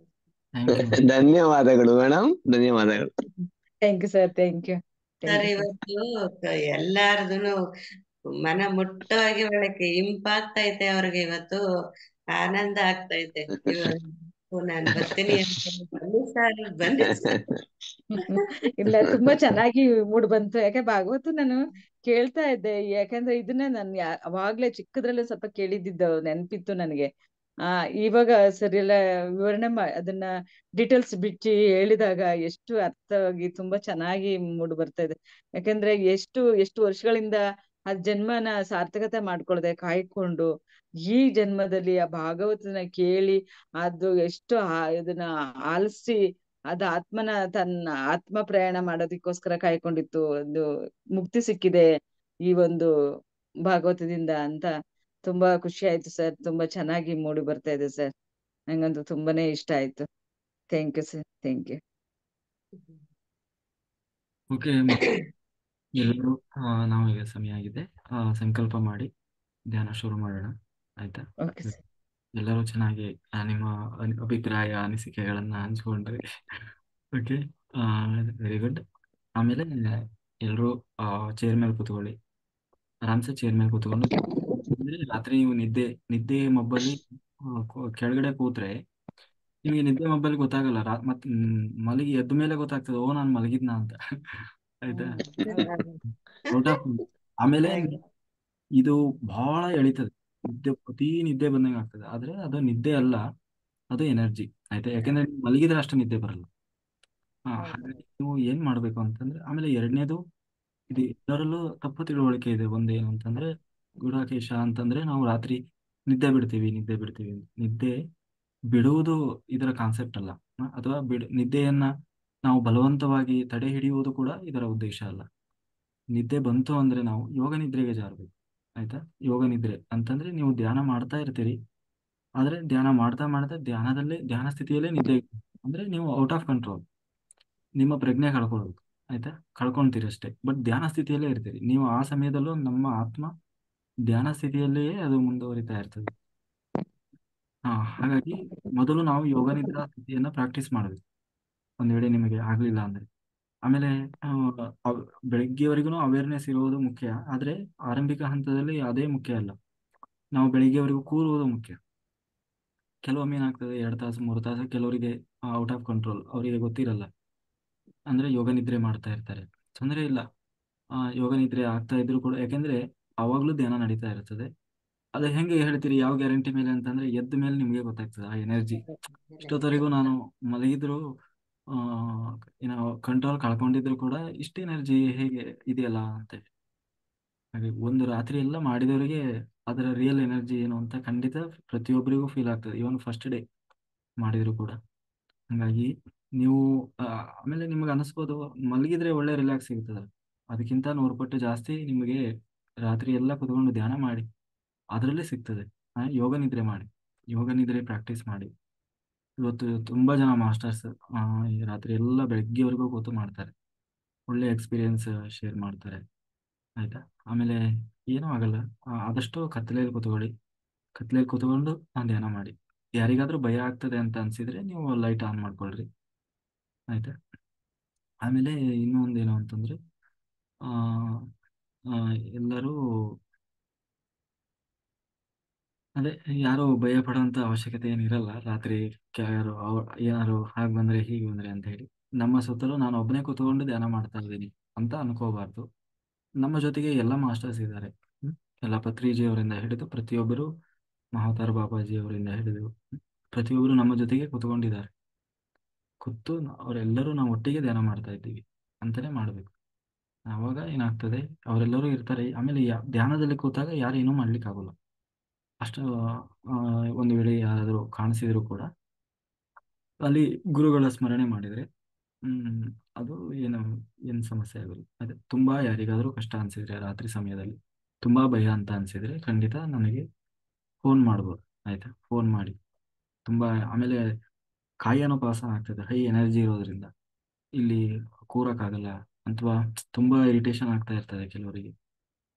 ಧನ್ಯವಾದಗಳು ಮೇಡಮ್, ಧನ್ಯವಾದಗಳು. Thank you sir. Thank you sir. ಇವತ್ತು ಎಲ್ಲಾರ್ದುನು ಮನ ಮುಟ್ಟವಾಗಿ ಒಳಕ್ಕೆ ಇಂಪಾಗ್ತೈತೆ. ಅವ್ರಿಗೆ ಇವತ್ತು ಆನಂದ ಆಗ್ತೈತೆ. ನಾನ್ ಬರ್ತೀನಿ ಬನ್ನಿ ಸರ್. ಇಲ್ಲ, ತುಂಬಾ ಚೆನ್ನಾಗಿ ಮೂಡ್ ಬಂತು. ಯಾಕೆ ಭಾಗವತ ನಾನು ಕೇಳ್ತಾ ಇದ್ದೆ. ಯಾಕಂದ್ರೆ ಇದನ್ನ ನಾನು ಅವಾಗ್ಲೇ ಚಿಕ್ಕದ್ರಲ್ಲೇ ಸ್ವಲ್ಪ ಕೇಳಿದ್ದಿದ್ದು ನೆನಪಿತ್ತು ನನಗೆ. ಇವಾಗ ಸರಿ ಎಲ್ಲ ವಿವರಣೆ ಅದನ್ನ ಡೀಟೇಲ್ಸ್ ಬಿಚ್ಚಿ ಹೇಳಿದಾಗ ಎಷ್ಟು ಅರ್ಥವಾಗಿ ತುಂಬಾ ಚೆನ್ನಾಗಿ ಮೂಡ್ ಬರ್ತಾ ಇದೆ. ಯಾಕಂದ್ರೆ ಎಷ್ಟು ವರ್ಷಗಳಿಂದ ಆ ಜನ್ಮನ ಸಾರ್ಥಕತೆ ಮಾಡ್ಕೊಳ್ದೆ ಕಾಯ್ಕೊಂಡು ಈ ಜನ್ಮದಲ್ಲಿ ಆ ಭಾಗವತನ ಕೇಳಿ ಅದು ಎಷ್ಟು ಇದನ್ನ ಆಲಿಸಿ ಅದು ತನ್ನ ಆತ್ಮ ಪ್ರಯಾಣ ಮಾಡೋದಕ್ಕೋಸ್ಕರ ಕಾಯ್ಕೊಂಡಿತ್ತು. ಒಂದು ಮುಕ್ತಿ ಸಿಕ್ಕಿದೆ ಈ ಒಂದು ಭಾಗವತದಿಂದ ಅಂತ ತುಂಬಾ ಖುಷಿ ಆಯ್ತು ಸರ್. ತುಂಬಾ ಚೆನ್ನಾಗಿ ಮೂಡಿ ಬರ್ತಾ ಇದೆ ಸರ್. ನಂಗಂತೂ ತುಂಬಾನೇ ಇಷ್ಟ ಆಯ್ತು. Thank you sir. Thank you. Okay, ಎಲ್ಲರೂ ನಾವೀಗ ಸಮಯ ಆಗಿದೆ. ಸಂಕಲ್ಪ ಮಾಡಿ ಧ್ಯಾನ ಶುರು ಮಾಡೋಣ. ಆಯ್ತಾ? Okay sir. ಎಲ್ಲರೂ ಚೆನ್ನಾಗಿ ನಿಮ್ಮ ಅಭಿಪ್ರಾಯ ಅನಿಸಿಕೆಗಳನ್ನ ಹಂಚ್ಕೊಂಡ್ರಿ. Okay, very good. ಆಮೇಲೆ ಎಲ್ಲರೂ ಚೇರ್ ಮೇಲೆ ಕೂತ್ಕೊಳ್ಳಿ, ಆರಾಮ್ಸೆ ಚೇರ್ ಮೇಲೆ ಕೂತ್ಕೊಂಡು. ಅಂದ್ರೆ ರಾತ್ರಿ ನೀವು ನಿದ್ದೆ ಮಬ್ಬಲ್ಲಿ ಕೆಳಗಡೆ ಕೂತ್ರೆ ನಿಮಗೆ ನಿದ್ದೆ ಮಬ್ಬಲ್ಲಿ ಗೊತ್ತಾಗಲ್ಲ. ಮತ್ತೆ ಮಲಗಿ ಎದ್ದ ಮೇಲೆ ಗೊತ್ತಾಗ್ತದೆ, ಓ ನಾನು ಮಲಗಿದ್ನ ಅಂತ. ಆಯ್ತಾ? Out of. ಆಮೇಲೆ ಇದು ಬಹಳ ಎಳಿತದೆ, ನಿದ್ದೆ ಬಂದಂಗೆ ಆಗ್ತದೆ. ಆದ್ರೆ ಅದು ನಿದ್ದೆ ಅಲ್ಲ, ಅದು ಎನರ್ಜಿ. ಆಯ್ತಾ? ಯಾಕಂದ್ರೆ ನೀವು ಮಲಗಿದ್ರೆ ಅಷ್ಟು ನಿದ್ದೆ ಬರಲ್ಲ. ಹಾಗಾಗಿ ನೀವು ಏನ್ ಮಾಡ್ಬೇಕು ಅಂತಂದ್ರೆ, ಆಮೇಲೆ ಎರಡನೇದು, ಇದು ಎಲ್ಲರಲ್ಲೂ ತಪ್ಪು ತಿಳುವಳಿಕೆ ಇದೆ. ಒಂದೇನು ಅಂತಂದ್ರೆ, ಗುಡಾಕೇಶ ಅಂತಂದ್ರೆ ನಾವು ರಾತ್ರಿ ನಿದ್ದೆ ಬಿಡ್ತೀವಿ ಅಂತ. ನಿದ್ದೆ ಬಿಡುವುದು ಇದರ ಕಾನ್ಸೆಪ್ಟ್ ಅಲ್ಲ. ಅಥವಾ ನಿದ್ದೆಯನ್ನ ನಾವು ಬಲವಂತವಾಗಿ ತಡೆ ಹಿಡಿಯುವುದು ಕೂಡ ಇದರ ಉದ್ದೇಶ ಅಲ್ಲ. ನಿದ್ದೆ ಬಂತು ಅಂದ್ರೆ ನಾವು ಯೋಗ ನಿದ್ರೆಗೆ ಜಾರಬೇಕು. ಆಯ್ತಾ? ಯೋಗ ನಿದ್ರೆ ಅಂತಂದ್ರೆ ನೀವು ಧ್ಯಾನ ಮಾಡ್ತಾ ಇರ್ತೀರಿ, ಆದ್ರೆ ಧ್ಯಾನ ಮಾಡ್ತಾ ಮಾಡ್ತಾ ಧ್ಯಾನ ಸ್ಥಿತಿಯಲ್ಲೇ ನಿದ್ದೆ, ಅಂದ್ರೆ ನೀವು ಔಟ್ ಆಫ್ ಕಂಟ್ರೋಲ್, ನಿಮ್ಮ ಪ್ರಜ್ಞೆ ಕಳ್ಕೊಳ್ಬೇಕು. ಆಯ್ತಾ? ಕಳ್ಕೊಂತೀರಿ ಅಷ್ಟೇ, ಬಟ್ ಧ್ಯಾನ ಸ್ಥಿತಿಯಲ್ಲೇ ಇರ್ತೀರಿ ನೀವು. ಆ ಸಮಯದಲ್ಲೂ ನಮ್ಮ ಆತ್ಮ ಧ್ಯಾನ ಸ್ಥಿತಿಯಲ್ಲಿಯೇ ಅದು ಮುಂದುವರಿತಾ ಇರ್ತದೆ. ಹಾಗಾಗಿ ಮೊದಲು ನಾವು ಯೋಗ ನಿದ್ರಾ ಸ್ಥಿತಿಯನ್ನ ಪ್ರಾಕ್ಟೀಸ್ ಮಾಡಬೇಕು, ಒಂದ್ ವೇಳೆ ನಿಮಗೆ ಆಗ್ಲಿಲ್ಲ ಅಂದ್ರೆ. ಆಮೇಲೆ ಬೆಳಿಗ್ಗೆವರೆಗೂ ಅವೇರ್ನೆಸ್ ಇರುವುದು ಮುಖ್ಯ, ಆದ್ರೆ ಆರಂಭಿಕ ಹಂತದಲ್ಲಿ ಅದೇ ಮುಖ್ಯ ಅಲ್ಲ. ನಾವು ಬೆಳಿಗ್ಗೆವರೆಗೂ ಕೂರುವುದು ಮುಖ್ಯ. ಕೆಲವೊಮ್ಮೆ ಏನಾಗ್ತದೆ, 2 ತಾಸು 3 ತಾಸು ಕೆಲವರಿಗೆ ಔಟ್ ಆಫ್ ಕಂಟ್ರೋಲ್, ಅವರಿಗೆ ಗೊತ್ತಿರಲ್ಲ, ಅಂದ್ರೆ ಯೋಗ ನಿದ್ರೆ ಮಾಡ್ತಾ ಇರ್ತಾರೆ, ತೊಂದರೆ ಇಲ್ಲ. ಯೋಗ ನಿದ್ರೆ ಆಗ್ತಾ ಇದ್ರು ಕೂಡ, ಯಾಕೆಂದ್ರೆ ಅವಾಗ್ಲೂ ಧ್ಯಾನ ನಡೀತಾ ಇರ್ತದೆ. ಅದು ಹೆಂಗೆ ಹೇಳ್ತೀರಿ, ಯಾವ ಗ್ಯಾರಂಟಿ ಮೇಲೆ ಅಂತಂದ್ರೆ, ಎದ್ದ ಮೇಲೆ ನಿಮಗೆ ಗೊತ್ತಾಗ್ತದೆ ಆ ಎನರ್ಜಿ. ಇಷ್ಟೊತ್ತವರೆಗೂ ನಾನು ಮಲಗಿದ್ರು, ಆ ಏನೋ ಕಂಟ್ರೋಲ್ ಕಳ್ಕೊಂಡಿದ್ರು ಕೂಡ ಇಷ್ಟು ಎನರ್ಜಿ ಹೇಗೆ ಇದೆಯಲ್ಲ ಅಂತ. ಹಾಗೆ ಒಂದು ರಾತ್ರಿ ಎಲ್ಲ ಮಾಡಿದವರಿಗೆ ಅದರ ರಿಯಲ್ ಎನರ್ಜಿ ಏನು ಅಂತ ಖಂಡಿತ ಪ್ರತಿಯೊಬ್ಬರಿಗೂ ಫೀಲ್ ಆಗ್ತದೆ, ಇವನ್ ಫಸ್ಟ್ ಡೇ ಮಾಡಿದ್ರು ಕೂಡ. ಹಂಗಾಗಿ ನೀವು ಆಮೇಲೆ ನಿಮಗೆ ಅನಿಸ್ಬೋದು, ಮಲಗಿದ್ರೆ ಒಳ್ಳೆ ರಿಲ್ಯಾಕ್ಸ್ ಸಿಗ್ತದೆ. ಅದಕ್ಕಿಂತ 100 ಪಟ್ಟು ಜಾಸ್ತಿ ನಿಮಗೆ ರಾತ್ರಿ ಎಲ್ಲ ಕುತ್ಕೊಂಡು ಧ್ಯಾನ ಮಾಡಿ ಅದರಲ್ಲೇ ಸಿಗ್ತದೆ. ಯೋಗ ನಿದ್ರೆ ಮಾಡಿ, ಯೋಗ ನಿದ್ರೆ ಪ್ರಾಕ್ಟೀಸ್ ಮಾಡಿ. ಇವತ್ತು ತುಂಬಾ ಜನ ಮಾಸ್ಟರ್ಸ್ ಈ ರಾತ್ರಿ ಎಲ್ಲ ಬೆಳಗ್ಗೆವರೆಗೂ ಕೂತು ಮಾಡ್ತಾರೆ, ಒಳ್ಳೆ ಎಕ್ಸ್ಪೀರಿಯನ್ಸ್ ಶೇರ್ ಮಾಡ್ತಾರೆ. ಆಯ್ತಾ? ಆಮೇಲೆ ಏನೂ ಆಗಲ್ಲ, ಆದಷ್ಟು ಕತ್ತಲೆಯಲ್ಲಿ ಕೂತ್ಕೊಂಡು ಧ್ಯಾನ ಮಾಡಿ. ಯಾರಿಗಾದ್ರೂ ಭಯ ಆಗ್ತದೆ ಅಂತ ಅನ್ಸಿದ್ರೆ ನೀವು ಲೈಟ್ ಆನ್ ಮಾಡ್ಕೊಳ್ರಿ. ಆಯ್ತಾ? ಆಮೇಲೆ ಇನ್ನೂ ಒಂದೇನು ಅಂತಂದ್ರೆ, ಆ ಎಲ್ಲರೂ ಅದೇ, ಯಾರು ಭಯ ಪಡುವಂತ ಅವಶ್ಯಕತೆ ಏನಿರಲ್ಲ. ರಾತ್ರಿ ಯಾರು ಹಾಗೆ ಬಂದ್ರೆ ಹೀಗೆ ಬಂದ್ರೆ ಅಂತ ಹೇಳಿ ನಮ್ಮ ಸುತ್ತಲೂ ನಾನು ಒಬ್ಬನೇ ಕೂತ್ಕೊಂಡು ಧ್ಯಾನ ಮಾಡ್ತಾ ಇದ್ದೀನಿ ಅಂತ ಅನ್ಕೋಬಾರ್ದು. ನಮ್ಮ ಜೊತೆಗೆ ಎಲ್ಲ ಮಾಸ್ಟರ್ಸ್ ಇದ್ದಾರೆ. ಎಲ್ಲ ಪತ್ರಿಜಿ ಅವರಿಂದ ಹಿಡಿದು ಪ್ರತಿಯೊಬ್ಬರು, ಮಹಾತಾರ್ ಬಾಬಾಜಿ ಅವರಿಂದ ಹಿಡಿದು ಪ್ರತಿಯೊಬ್ಬರು ನಮ್ಮ ಜೊತೆಗೆ ಕೂತ್ಕೊಂಡಿದ್ದಾರೆ. ಅವರೆಲ್ಲರೂ ನಾವು ಒಟ್ಟಿಗೆ ಧ್ಯಾನ ಮಾಡ್ತಾ ಇದ್ದೀವಿ ಅಂತಾನೆ ಮಾಡ್ಬೇಕು. ಆವಾಗ ಏನಾಗ್ತದೆ, ಅವರೆಲ್ಲರೂ ಇರ್ತಾರೆ. ಆಮೇಲೆ ಧ್ಯಾನದಲ್ಲಿ ಕೂತಾಗ ಯಾರು ಏನೂ ಮಾಡ್ಲಿಕ್ಕೆ ಆಗೋಲ್ಲ. ಅಷ್ಟು ಒಂದು ವೇಳೆ ಯಾರಾದರೂ ಕಾಣಿಸಿದ್ರು ಕೂಡ ಅಲ್ಲಿ ಗುರುಗಳ ಸ್ಮರಣೆ ಮಾಡಿದ್ರೆ ಅದು ಏನು ಸಮಸ್ಯೆ ಆಗೋಲ್ಲ. ಅದೇ ತುಂಬಾ ಯಾರಿಗಾದ್ರೂ ಕಷ್ಟ ಅನ್ಸಿದ್ರೆ, ರಾತ್ರಿ ಸಮಯದಲ್ಲಿ ತುಂಬಾ ಭಯ ಅಂತ ಅನ್ಸಿದ್ರೆ ಖಂಡಿತ ನನಗೆ ಫೋನ್ ಮಾಡ್ಬೋದು. ಆಯ್ತಾ? ಫೋನ್ ಮಾಡಿ. ತುಂಬಾ ಆಮೇಲೆ ಕಾಯೋಪಾಸನ ಆಗ್ತದೆ, ಹೈ ಎನರ್ಜಿ ಇರೋದ್ರಿಂದ ಇಲ್ಲಿ ಕೂರಕ್ಕಾಗಲ್ಲ, ಅಥವಾ ತುಂಬಾ ಇರಿಟೇಷನ್ ಆಗ್ತಾ ಇರ್ತದೆ ಕೆಲವರಿಗೆ.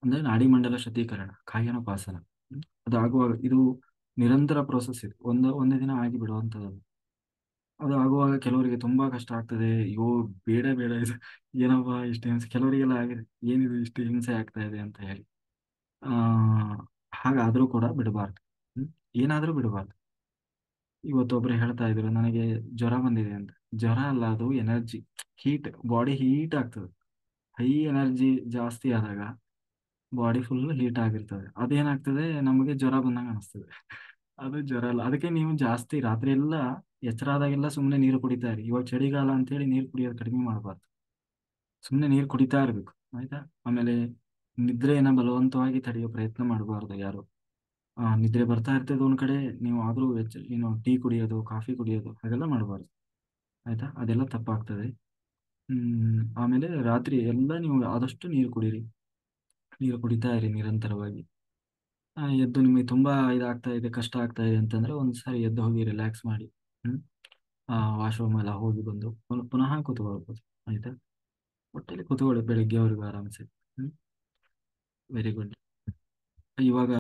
ಅಂದ್ರೆ ನಾಡಿ ಮಂಡಲ ಶುದ್ಧೀಕರಣ, ಕಾಯೋಪಾಸನ. ಅದು ಆಗುವಾಗ, ಇದು ನಿರಂತರ ಪ್ರೋಸೆಸ್, ಇದು ಒಂದೇ ದಿನ ಆಗಿ ಬಿಡುವಂಥದ್ದು. ಅದು ಆಗುವಾಗ ಕೆಲವರಿಗೆ ತುಂಬಾ ಕಷ್ಟ ಆಗ್ತದೆ. ಅಯ್ಯೋ ಬೇಡ ಬೇಡ, ಇದು ಏನಪ್ಪ ಇಷ್ಟು ಹಿಂಸೆ, ಕೆಲವರಿಗೆಲ್ಲ ಆಗಿದೆ, ಏನಿದು ಇಷ್ಟು ಹಿಂಸೆ ಆಗ್ತಾ ಇದೆ ಅಂತ ಹೇಳಿ. ಹಾಗಾದ್ರೂ ಕೂಡ ಬಿಡಬಾರ್ದು. ಏನಾದ್ರೂ ಬಿಡಬಾರ್ದು. ಇವತ್ತೊಬ್ರು ಹೇಳ್ತಾ ಇದ್ರು, ನನಗೆ ಜ್ವರ ಬಂದಿದೆ ಅಂತ. ಜ್ವರ ಅಲ್ಲ, ಅದು ಎನರ್ಜಿ, ಹೀಟ್, ಬಾಡಿ ಹೀಟ್ ಆಗ್ತದೆ. ಹೈ ಎನರ್ಜಿ ಜಾಸ್ತಿ ಆದಾಗ ಬಾಡಿ ಫುಲ್ ಹೀಟ್ ಆಗಿರ್ತದೆ. ಅದೇನಾಗ್ತದೆ, ನಮಗೆ ಜ್ವರ ಬಂದಂಗೆ ಅನಿಸ್ತದೆ. ಅದು ಜ್ವರ ಅಲ್ಲ. ಅದಕ್ಕೆ ನೀವು ಜಾಸ್ತಿ ರಾತ್ರಿ ಎಲ್ಲ ಎಚ್ಚರ ಆದಾಗೆಲ್ಲ ಸುಮ್ಮನೆ ನೀರು ಕುಡಿತಾ ಇರಿ. ಇವಾಗ ಚಳಿಗಾಲ ಅಂತೇಳಿ ನೀರು ಕುಡಿಯೋದು ಕಡಿಮೆ ಮಾಡಬಾರ್ದು, ಸುಮ್ಮನೆ ನೀರು ಕುಡಿತಾ ಇರ್ಬೇಕು. ಆಯ್ತಾ? ಆಮೇಲೆ ನಿದ್ರೆಯನ್ನ ಬಲವಂತವಾಗಿ ತಡೆಯೋ ಪ್ರಯತ್ನ ಮಾಡಬಾರ್ದು ಯಾರು. ನಿದ್ರೆ ಬರ್ತಾ ಇರ್ತದೆ ಒಂದ್ ಕಡೆ, ನೀವು ಆದ್ರೂ ಟೀ ಕುಡಿಯೋದು, ಕಾಫಿ ಕುಡಿಯೋದು ಹಾಗೆಲ್ಲ ಮಾಡಬಾರ್ದು. ಆಯ್ತಾ? ಅದೆಲ್ಲ ತಪ್ಪಾಗ್ತದೆ. ಆಮೇಲೆ ರಾತ್ರಿ ಎಲ್ಲ ನೀವು ಆದಷ್ಟು ನೀರು ಕುಡಿತಾ ಇರಿ ನಿರಂತರವಾಗಿ. ಎದ್ದು ನಿಮಗೆ ತುಂಬಾ ಇದಾಗ್ತಾ ಇದೆ, ಕಷ್ಟ ಆಗ್ತಾ ಇದೆ ಅಂತಂದ್ರೆ ಒಂದ್ಸಾರಿ ಎದ್ದು ಹೋಗಿ ರಿಲ್ಯಾಕ್ಸ್ ಮಾಡಿ, ವಾಶ್ರೂಮ್ ಎಲ್ಲ ಹೋಗಿ ಬಂದು ಪುನಃ ಕೂತ್ಕೊಳ್ಬೋದು. ಆಯ್ತಾ? ಒಟ್ಟಲ್ಲಿ ಕೂತ್ಕೊಳ್ಳಿ ಬೆಳಿಗ್ಗೆವರೆಗೂ ಆರಾಮ್ಸೆ. Very good. ಇವಾಗ